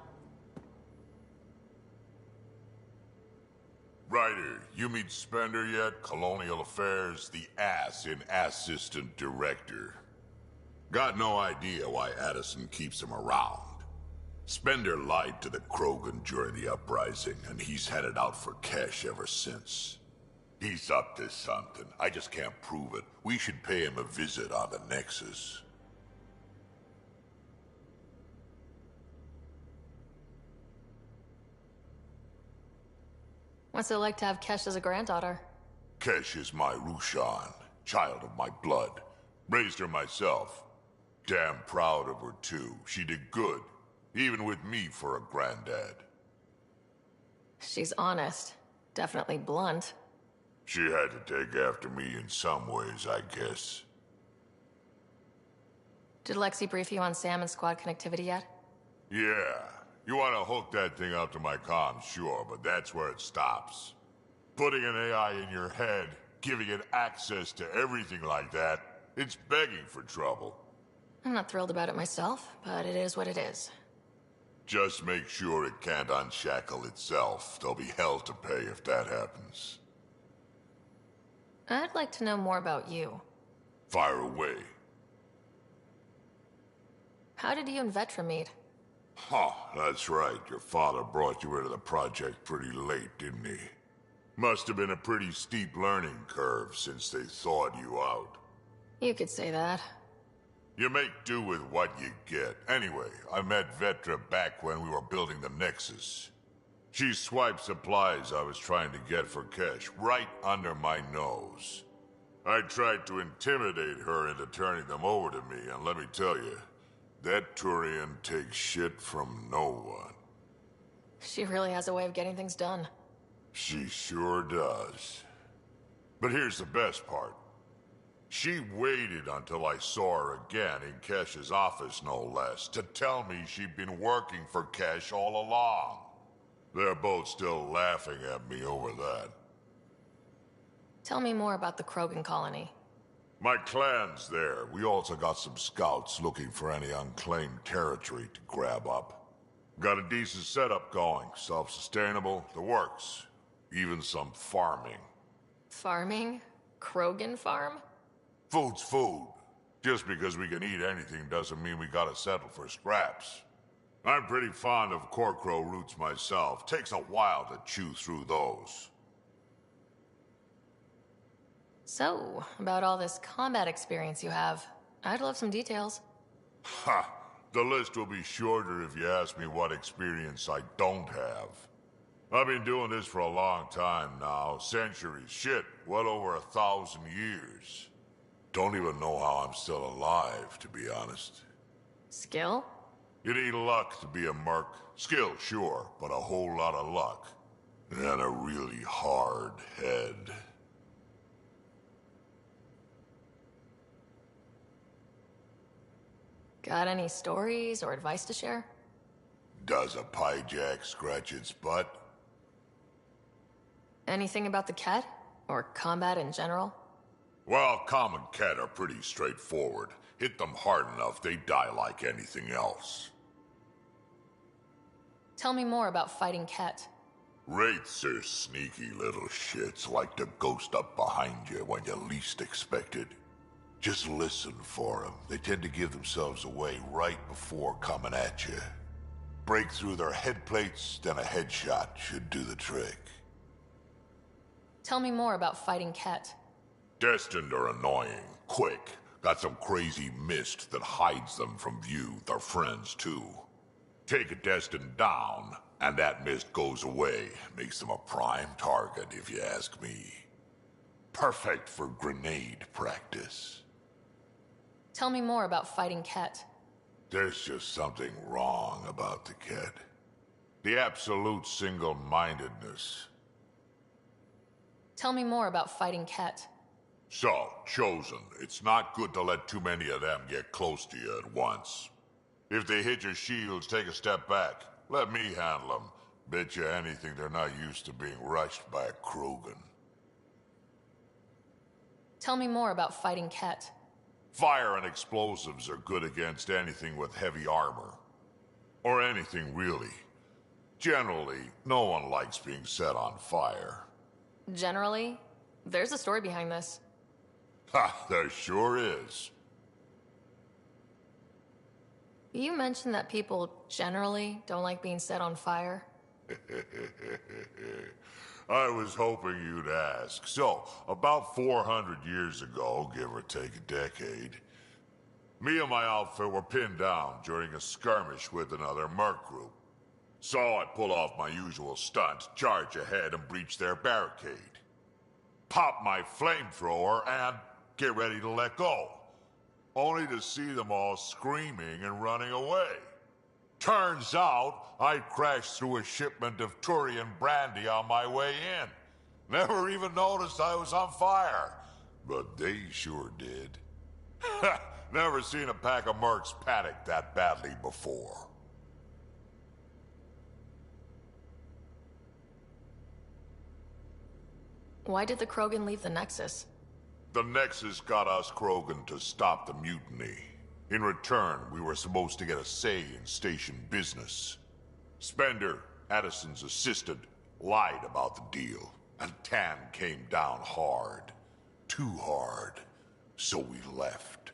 Ryder, you meet Spender yet? Colonial Affairs, the ass in Assistant Director. Got no idea why Addison keeps him around. Spender lied to the Krogan during the uprising, and he's headed out for cash ever since. He's up to something. I just can't prove it. We should pay him a visit on the Nexus. What's it like to have Kesh as a granddaughter? Kesh is my Rushan, child of my blood. Raised her myself. Damn proud of her, too. She did good, even with me for a granddad. She's honest. Definitely blunt. She had to take after me in some ways, I guess. Did Lexi brief you on Sam and squad connectivity yet? Yeah. You want to hook that thing up to my comms, sure, but that's where it stops. Putting an AI in your head, giving it access to everything like that, it's begging for trouble. I'm not thrilled about it myself, but it is what it is. Just make sure it can't unshackle itself. There'll be hell to pay if that happens. I'd like to know more about you. Fire away. How did you and Vetra meet? Huh, that's right. Your father brought you into the project pretty late, didn't he? Must have been a pretty steep learning curve since they thawed you out. You could say that. You make do with what you get. Anyway, I met Vetra back when we were building the Nexus. She swiped supplies I was trying to get for Kesh right under my nose. I tried to intimidate her into turning them over to me, and let me tell you, that Turian takes shit from no one. She really has a way of getting things done. She sure does. But here's the best part. She waited until I saw her again in Kesh's office, no less, to tell me she'd been working for Kesh all along. They're both still laughing at me over that. Tell me more about the Krogan colony. My clan's there. We also got some scouts looking for any unclaimed territory to grab up. Got a decent setup going. Self-sustainable, the works. Even some farming. Farming? Krogan farm? Food's food. Just because we can eat anything doesn't mean we gotta settle for scraps. I'm pretty fond of Corcrow roots myself. Takes a while to chew through those. So, about all this combat experience you have, I'd love some details. Ha! The list will be shorter if you ask me what experience I don't have. I've been doing this for a long time now. Centuries. Shit, well over 1,000 years. Don't even know how I'm still alive, to be honest. Skill? You need luck to be a merc. Skill, sure, but a whole lot of luck. And a really hard head. Got any stories or advice to share? Does a pyjak scratch its butt? Anything about the Ket? Or combat in general? Well, common Ket are pretty straightforward. Hit them hard enough, they die like anything else. Tell me more about fighting Ket. Wraiths are sneaky little shits, like to ghost up behind you when you least expect it. Just listen for them. They tend to give themselves away right before coming at you. Break through their head plates, then a headshot should do the trick. Tell me more about fighting Ket. Destined are annoying, quick. Got some crazy mist that hides them from view, their friends too. Take a Destined down, and that mist goes away. Makes them a prime target, if you ask me. Perfect for grenade practice. Tell me more about fighting Ket. There's just something wrong about the Ket. The absolute single-mindedness. Tell me more about fighting Ket. So, Chosen, it's not good to let too many of them get close to you at once. If they hit your shields, take a step back. Let me handle them. Bet you anything they're not used to being rushed by a Krogan. Tell me more about fighting Ket. Fire and explosives are good against anything with heavy armor. Or anything, really. Generally, no one likes being set on fire. Generally? There's a story behind this. Ha, there sure is. You mentioned that people generally don't like being set on fire. I was hoping you'd ask. So, about 400 years ago, give or take a decade, me and my outfit were pinned down during a skirmish with another merc group. So I pull off my usual stunt, charge ahead and breach their barricade. Pop my flamethrower and get ready to let go. Only to see them all screaming and running away. Turns out, I crashed through a shipment of Turian brandy on my way in. Never even noticed I was on fire. But they sure did. Never seen a pack of mercs panic that badly before. Why did the Krogan leave the Nexus? The Nexus got us Krogan to stop the mutiny. In return, we were supposed to get a say in station business. Spender, Addison's assistant, lied about the deal, and Tan came down hard. Too hard. So we left.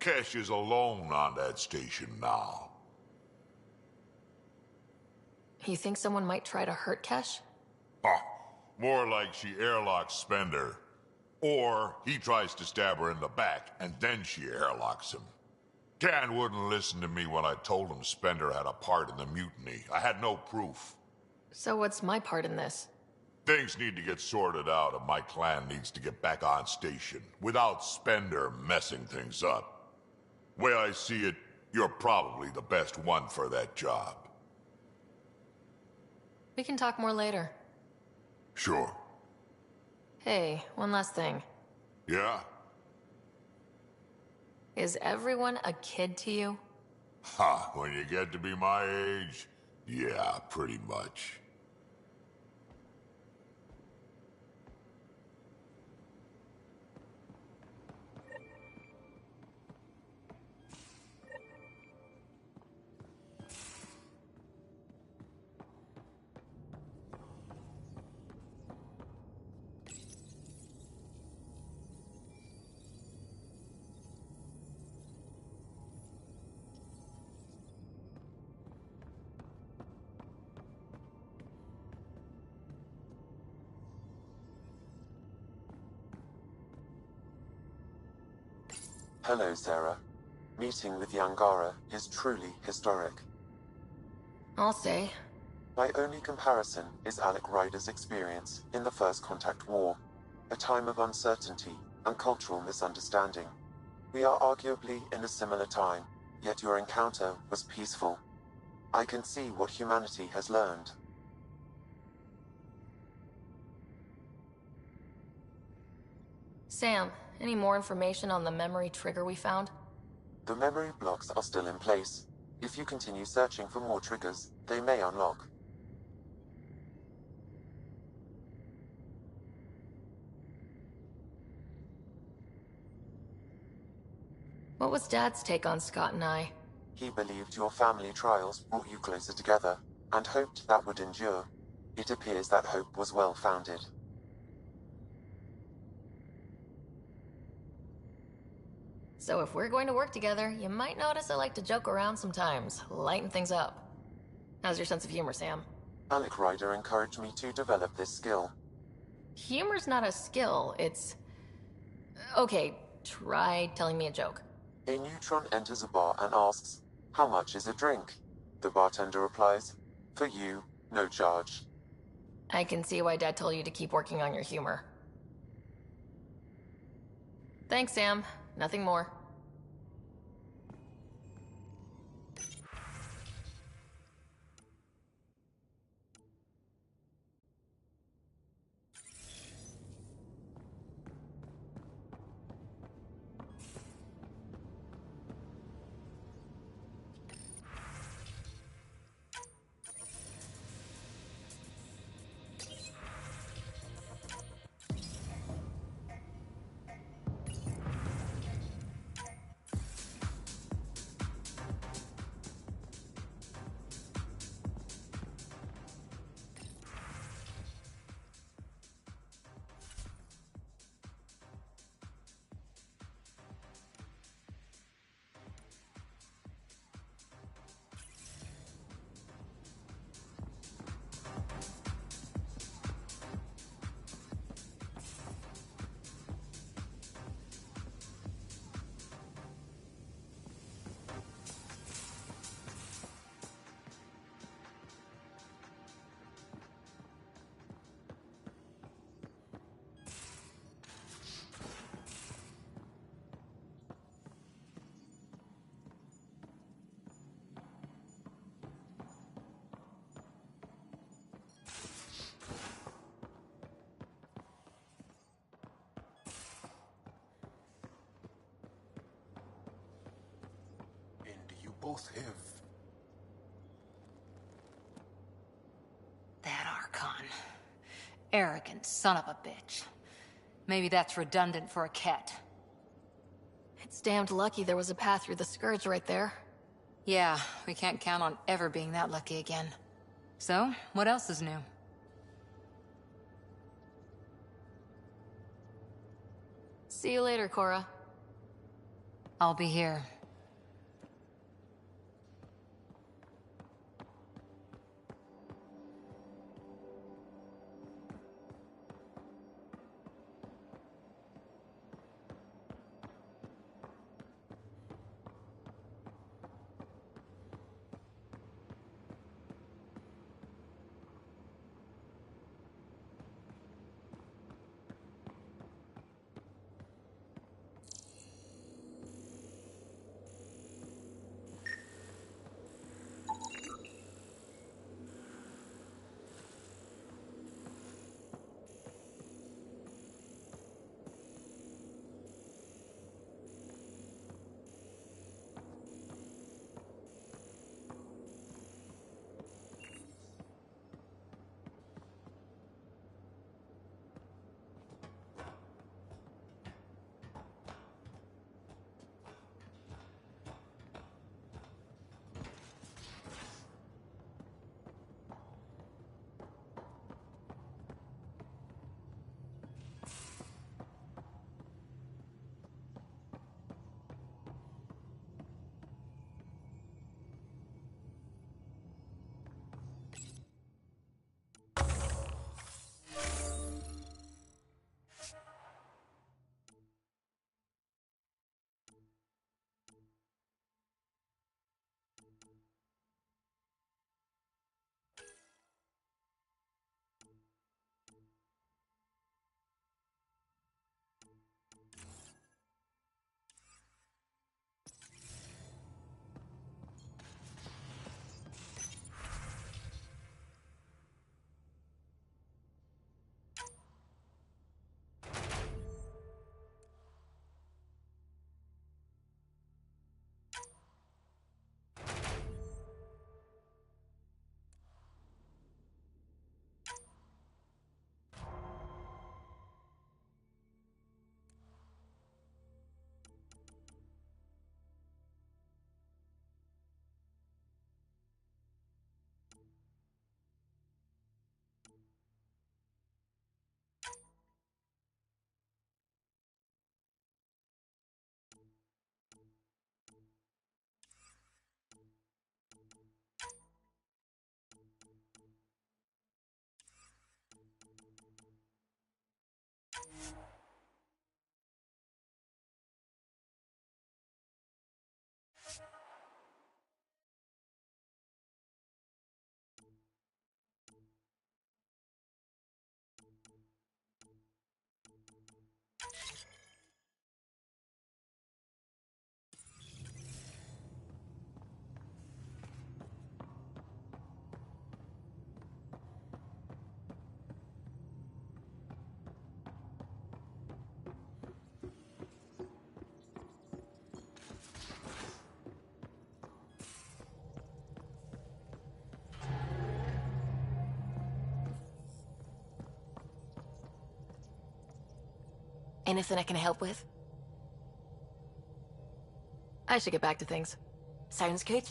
Kesh is alone on that station now. You think someone might try to hurt Kesh? More like she airlocks Spender. Or he tries to stab her in the back, and then she airlocks him. Tan wouldn't listen to me when I told him Spender had a part in the mutiny. I had no proof. So what's my part in this? Things need to get sorted out, and my clan needs to get back on station, without Spender messing things up. Way I see it, you're probably the best one for that job. We can talk more later. Sure. Hey, one last thing. Yeah? Is everyone a kid to you? Ha, when you get to be my age, yeah, pretty much. Hello, Sarah. Meeting with Yangara is truly historic. I'll say. My only comparison is Alec Ryder's experience in the First Contact War, a time of uncertainty and cultural misunderstanding. We are arguably in a similar time, yet your encounter was peaceful. I can see what humanity has learned. Sam, any more information on the memory trigger we found? The memory blocks are still in place. If you continue searching for more triggers, they may unlock. What was Dad's take on Scott and I? He believed your family trials brought you closer together, and hoped that would endure. It appears that hope was well-founded. So if we're going to work together, you might notice I like to joke around sometimes, lighten things up. How's your sense of humor, Sam? Alec Ryder encouraged me to develop this skill. Humor's not a skill, it's... Okay, try telling me a joke. A neutron enters a bar and asks, "How much is a drink?" The bartender replies, "For you, no charge." I can see why Dad told you to keep working on your humor. Thanks, Sam. Nothing more. both have... That Archon. Arrogant son of a bitch. Maybe that's redundant for a Ket. It's damned lucky there was a path through the Scourge right there. Yeah, we can't count on ever being that lucky again. So, what else is new? See you later, Cora. I'll be here. Anything I can help with? I should get back to things. Sounds good.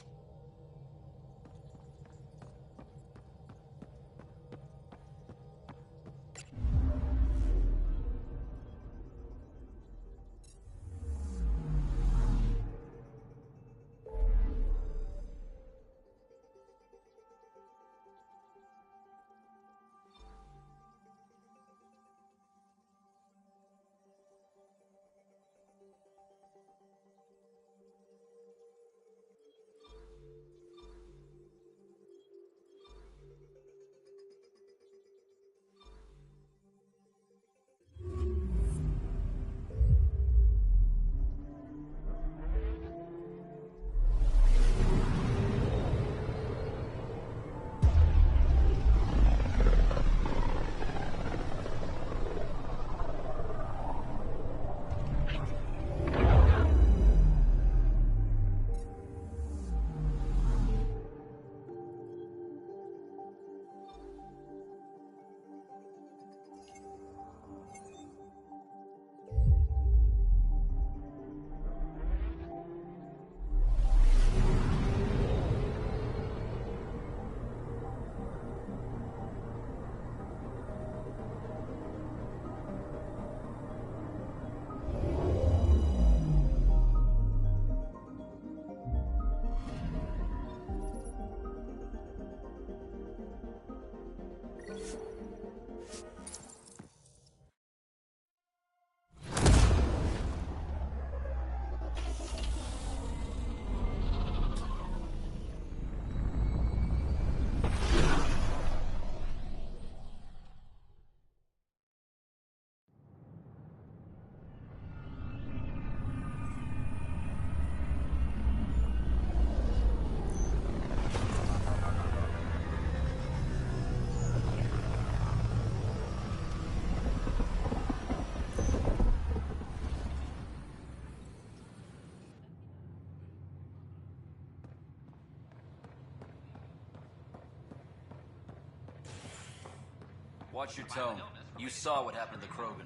Watch your tone. You saw what happened to the Krogan.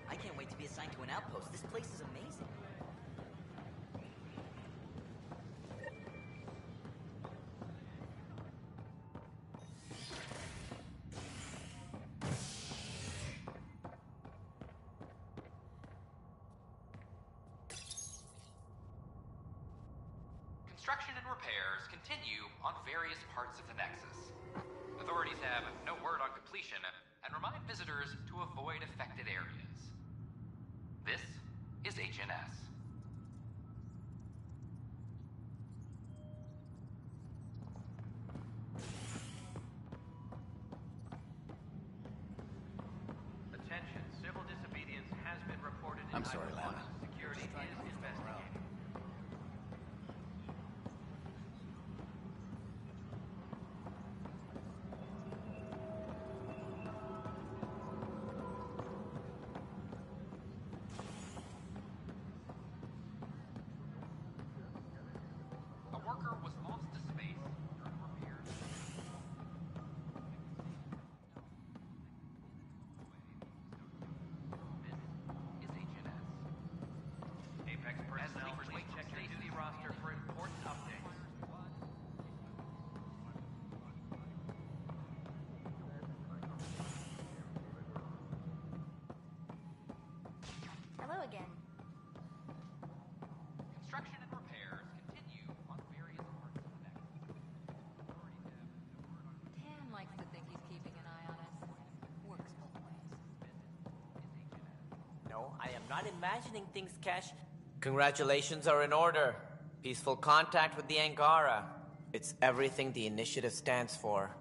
I can't wait to be assigned to an outpost. This place is amazing. Construction and repairs continue on various parts of the Nexus. Authorities have no word on completion and remind visitors to avoid affected areas. This is HNS. Attention, civil disobedience has been reported in I'm sorry, Hyper 1. Lana. Security is investigating. A worker was lost to space during repairs. This is HNS. Apex personnel, sleepers please wait check for your stasis duty roster for important updates. Hello again. Construction and repairs continue on various parts of the Nexus. Authorities have no word on Tan likes to think he's keeping an eye on us. Works both ways. No, I am not imagining things, Cash. Congratulations are in order. Peaceful contact with the Angara. It's everything the initiative stands for.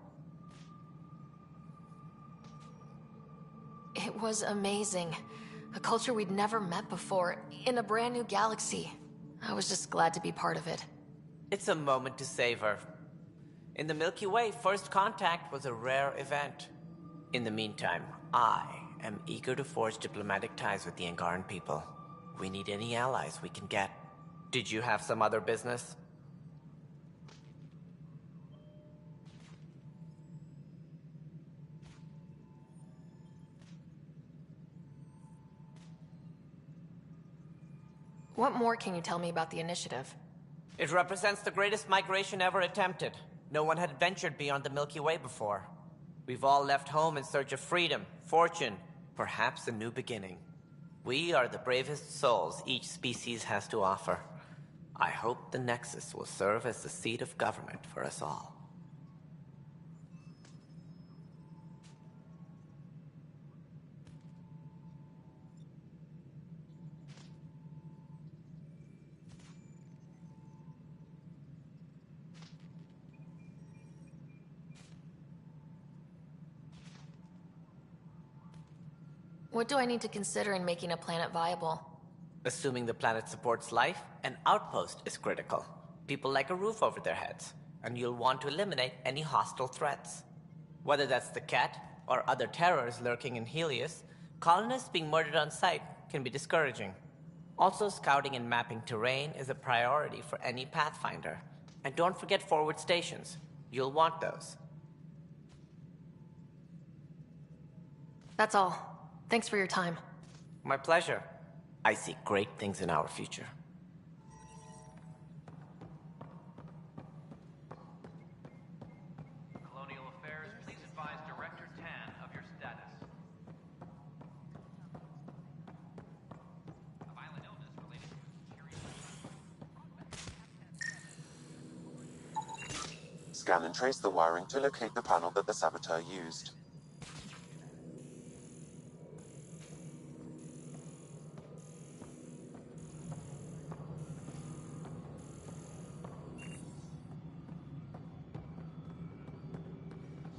It was amazing. A culture we'd never met before, in a brand new galaxy. I was just glad to be part of it. It's a moment to savor. In the Milky Way, first contact was a rare event. In the meantime, I am eager to forge diplomatic ties with the Angaran people. We need any allies we can get. Did you have some other business? What more can you tell me about the initiative? It represents the greatest migration ever attempted. No one had ventured beyond the Milky Way before. We've all left home in search of freedom, fortune, perhaps a new beginning. We are the bravest souls each species has to offer. I hope the Nexus will serve as the seat of government for us all. What do I need to consider in making a planet viable? Assuming the planet supports life, an outpost is critical. People like a roof over their heads, and you'll want to eliminate any hostile threats. Whether that's the Cat or other terrors lurking in Helios, colonists being murdered on sight can be discouraging. Also, scouting and mapping terrain is a priority for any Pathfinder. And don't forget forward stations. You'll want those. That's all. Thanks for your time. My pleasure. I see great things in our future. Colonial Affairs, please advise Director Tan of your status. a violent illness related to Scan and trace the wiring to locate the panel that the saboteur used.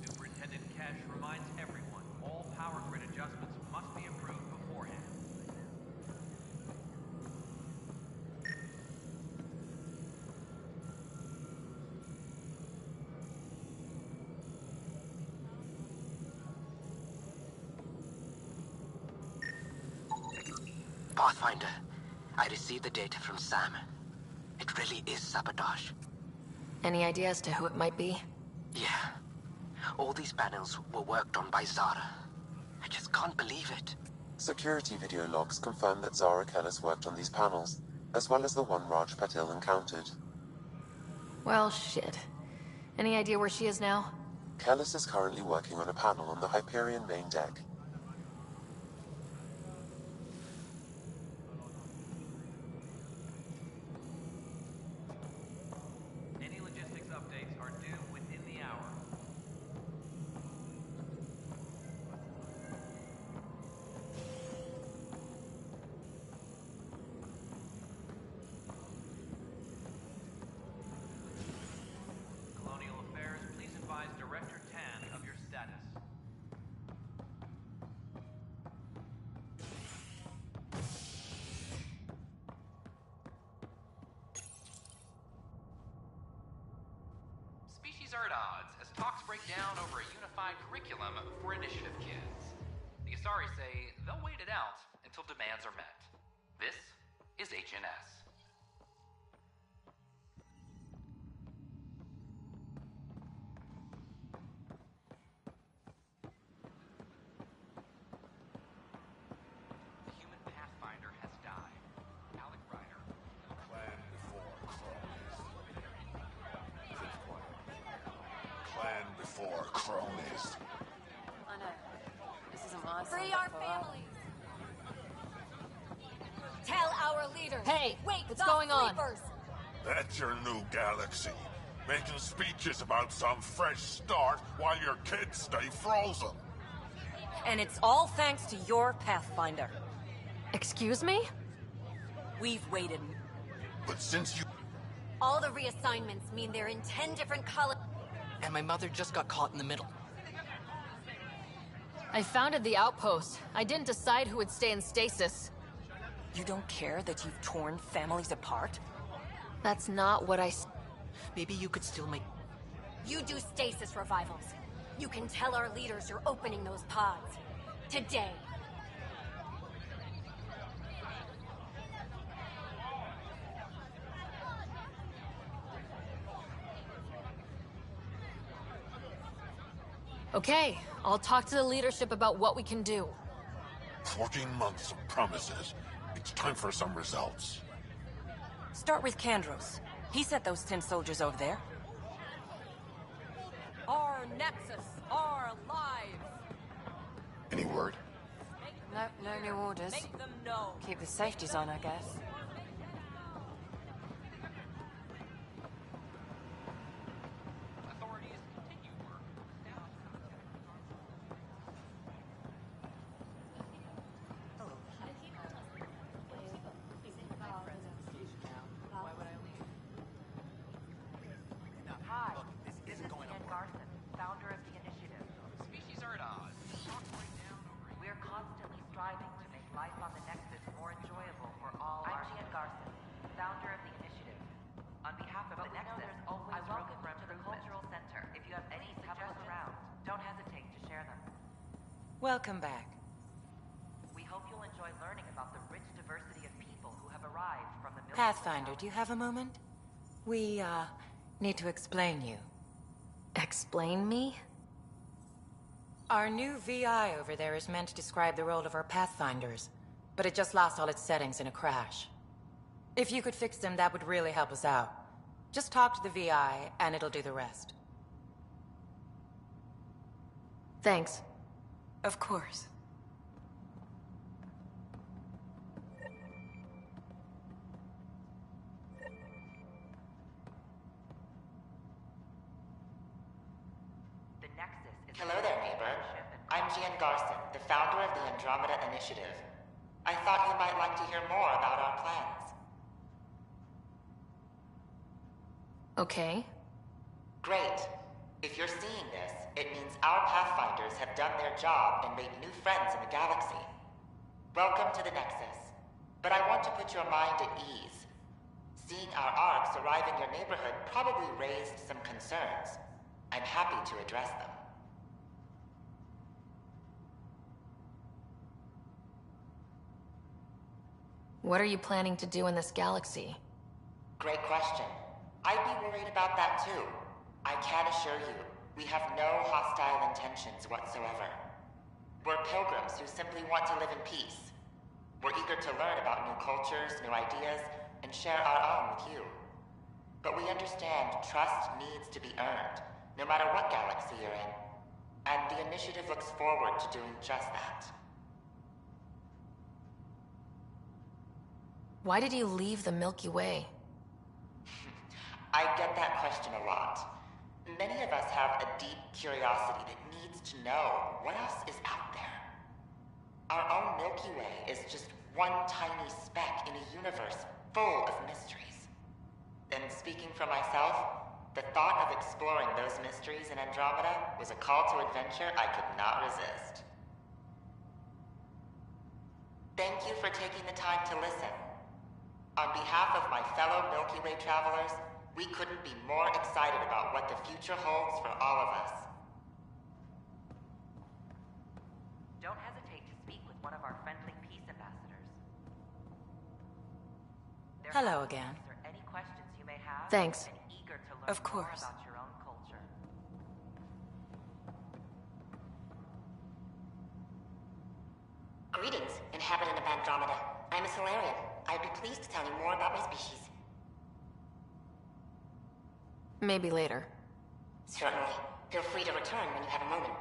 Superintendent Cash reminds everyone, all power grid adjustments must be approved beforehand. Pathfinder, I received the data from Sam. It really is sabotage. Any idea as to who it might be? Yeah. All these panels were worked on by Zara. I just can't believe it. Security video logs confirm that Zara Kellis worked on these panels, as well as the one Raj Patil encountered. Well, shit. Any idea where she is now? Kellis is currently working on a panel on the Hyperion main deck. Any logistics updates are due within the hour. Colonial Affairs, please advise Director Tan of your status. Species are at odds as talks break down over a unified curriculum for initiative kids. The Asari say they'll wait it out until demands are met. This is HNS. The human pathfinder has died. Alec Ryder. Clan before cronies. Clan before cronies. I know. This isn't my Free son, our but for families! Tell our leaders! Hey, wake what's the going on? sleepers! That's your new galaxy. Making speeches about some fresh start while your kids stay frozen. And it's all thanks to your Pathfinder. Excuse me? We've waited. But since you... All the reassignments mean they're in 10 different colors. And my mother just got caught in the middle. I founded the outpost. I didn't decide who would stay in stasis. You don't care that you've torn families apart? That's not what I... Maybe you could still make... You do stasis revivals. You can tell our leaders you're opening those pods. Today. Okay, I'll talk to the leadership about what we can do. 14 months of promises. It's time for some results. Start with Kandros. He sent those 10 soldiers over there. Our Nexus, our lives. Any word? No, no new orders. Make them know. Keep the safeties on, I guess. Authorities continue work. Hi, this is Ian Garson, founder of the initiative. Species are at odds. Talks break down over a We're constantly striving to make life on the Nexus more enjoyable for all I'm Ian Garson, founder of the initiative. On behalf of the Nexus, I welcome you to the Cultural Center. If you have any suggestions around, don't hesitate to share them. Welcome back. We hope you'll enjoy learning about the rich diversity of people who have arrived from the Pathfinder, do you have a moment? We, need to explain you. Explain me? Our new VI over there is meant to describe the role of our Pathfinders, but it just lost all its settings in a crash. If you could fix them, that would really help us out. Just talk to the VI, and it'll do the rest. Thanks. Of course. The Nexus is... Hello there, neighbor. I'm Gian Garson, the founder of the Andromeda Initiative. I thought you might like to hear more about our plans. Okay. Great. If you're seeing this, it means our Pathfinders have done their job and made new friends in the galaxy. Welcome to the Nexus. But I want to put your mind at ease. Seeing our arcs arrive in your neighborhood probably raised some concerns. I'm happy to address them. What are you planning to do in this galaxy? Great question. I'd be worried about that too. I can assure you, we have no hostile intentions whatsoever. We're pilgrims who simply want to live in peace. We're eager to learn about new cultures, new ideas, and share our own with you. But we understand trust needs to be earned, no matter what galaxy you're in. And the initiative looks forward to doing just that. Why did you leave the Milky Way? I get that question a lot. Many of us have a deep curiosity that needs to know what else is out there. Our own Milky Way is just one tiny speck in a universe full of mysteries. And speaking for myself, the thought of exploring those mysteries in Andromeda was a call to adventure I could not resist. Thank you for taking the time to listen. On behalf of my fellow Milky Way travelers, we couldn't be more excited about what the future holds for all of us. Don't hesitate to speak with one of our friendly peace ambassadors. They're Hello happy to again. answer any questions you may have. Thanks. And eager to learn Of course. more about your own culture. Greetings, inhabitant of Andromeda. I'm a Solarian. I'd be pleased to tell you more about my species. Maybe later. Certainly. Feel free to return when you have a moment.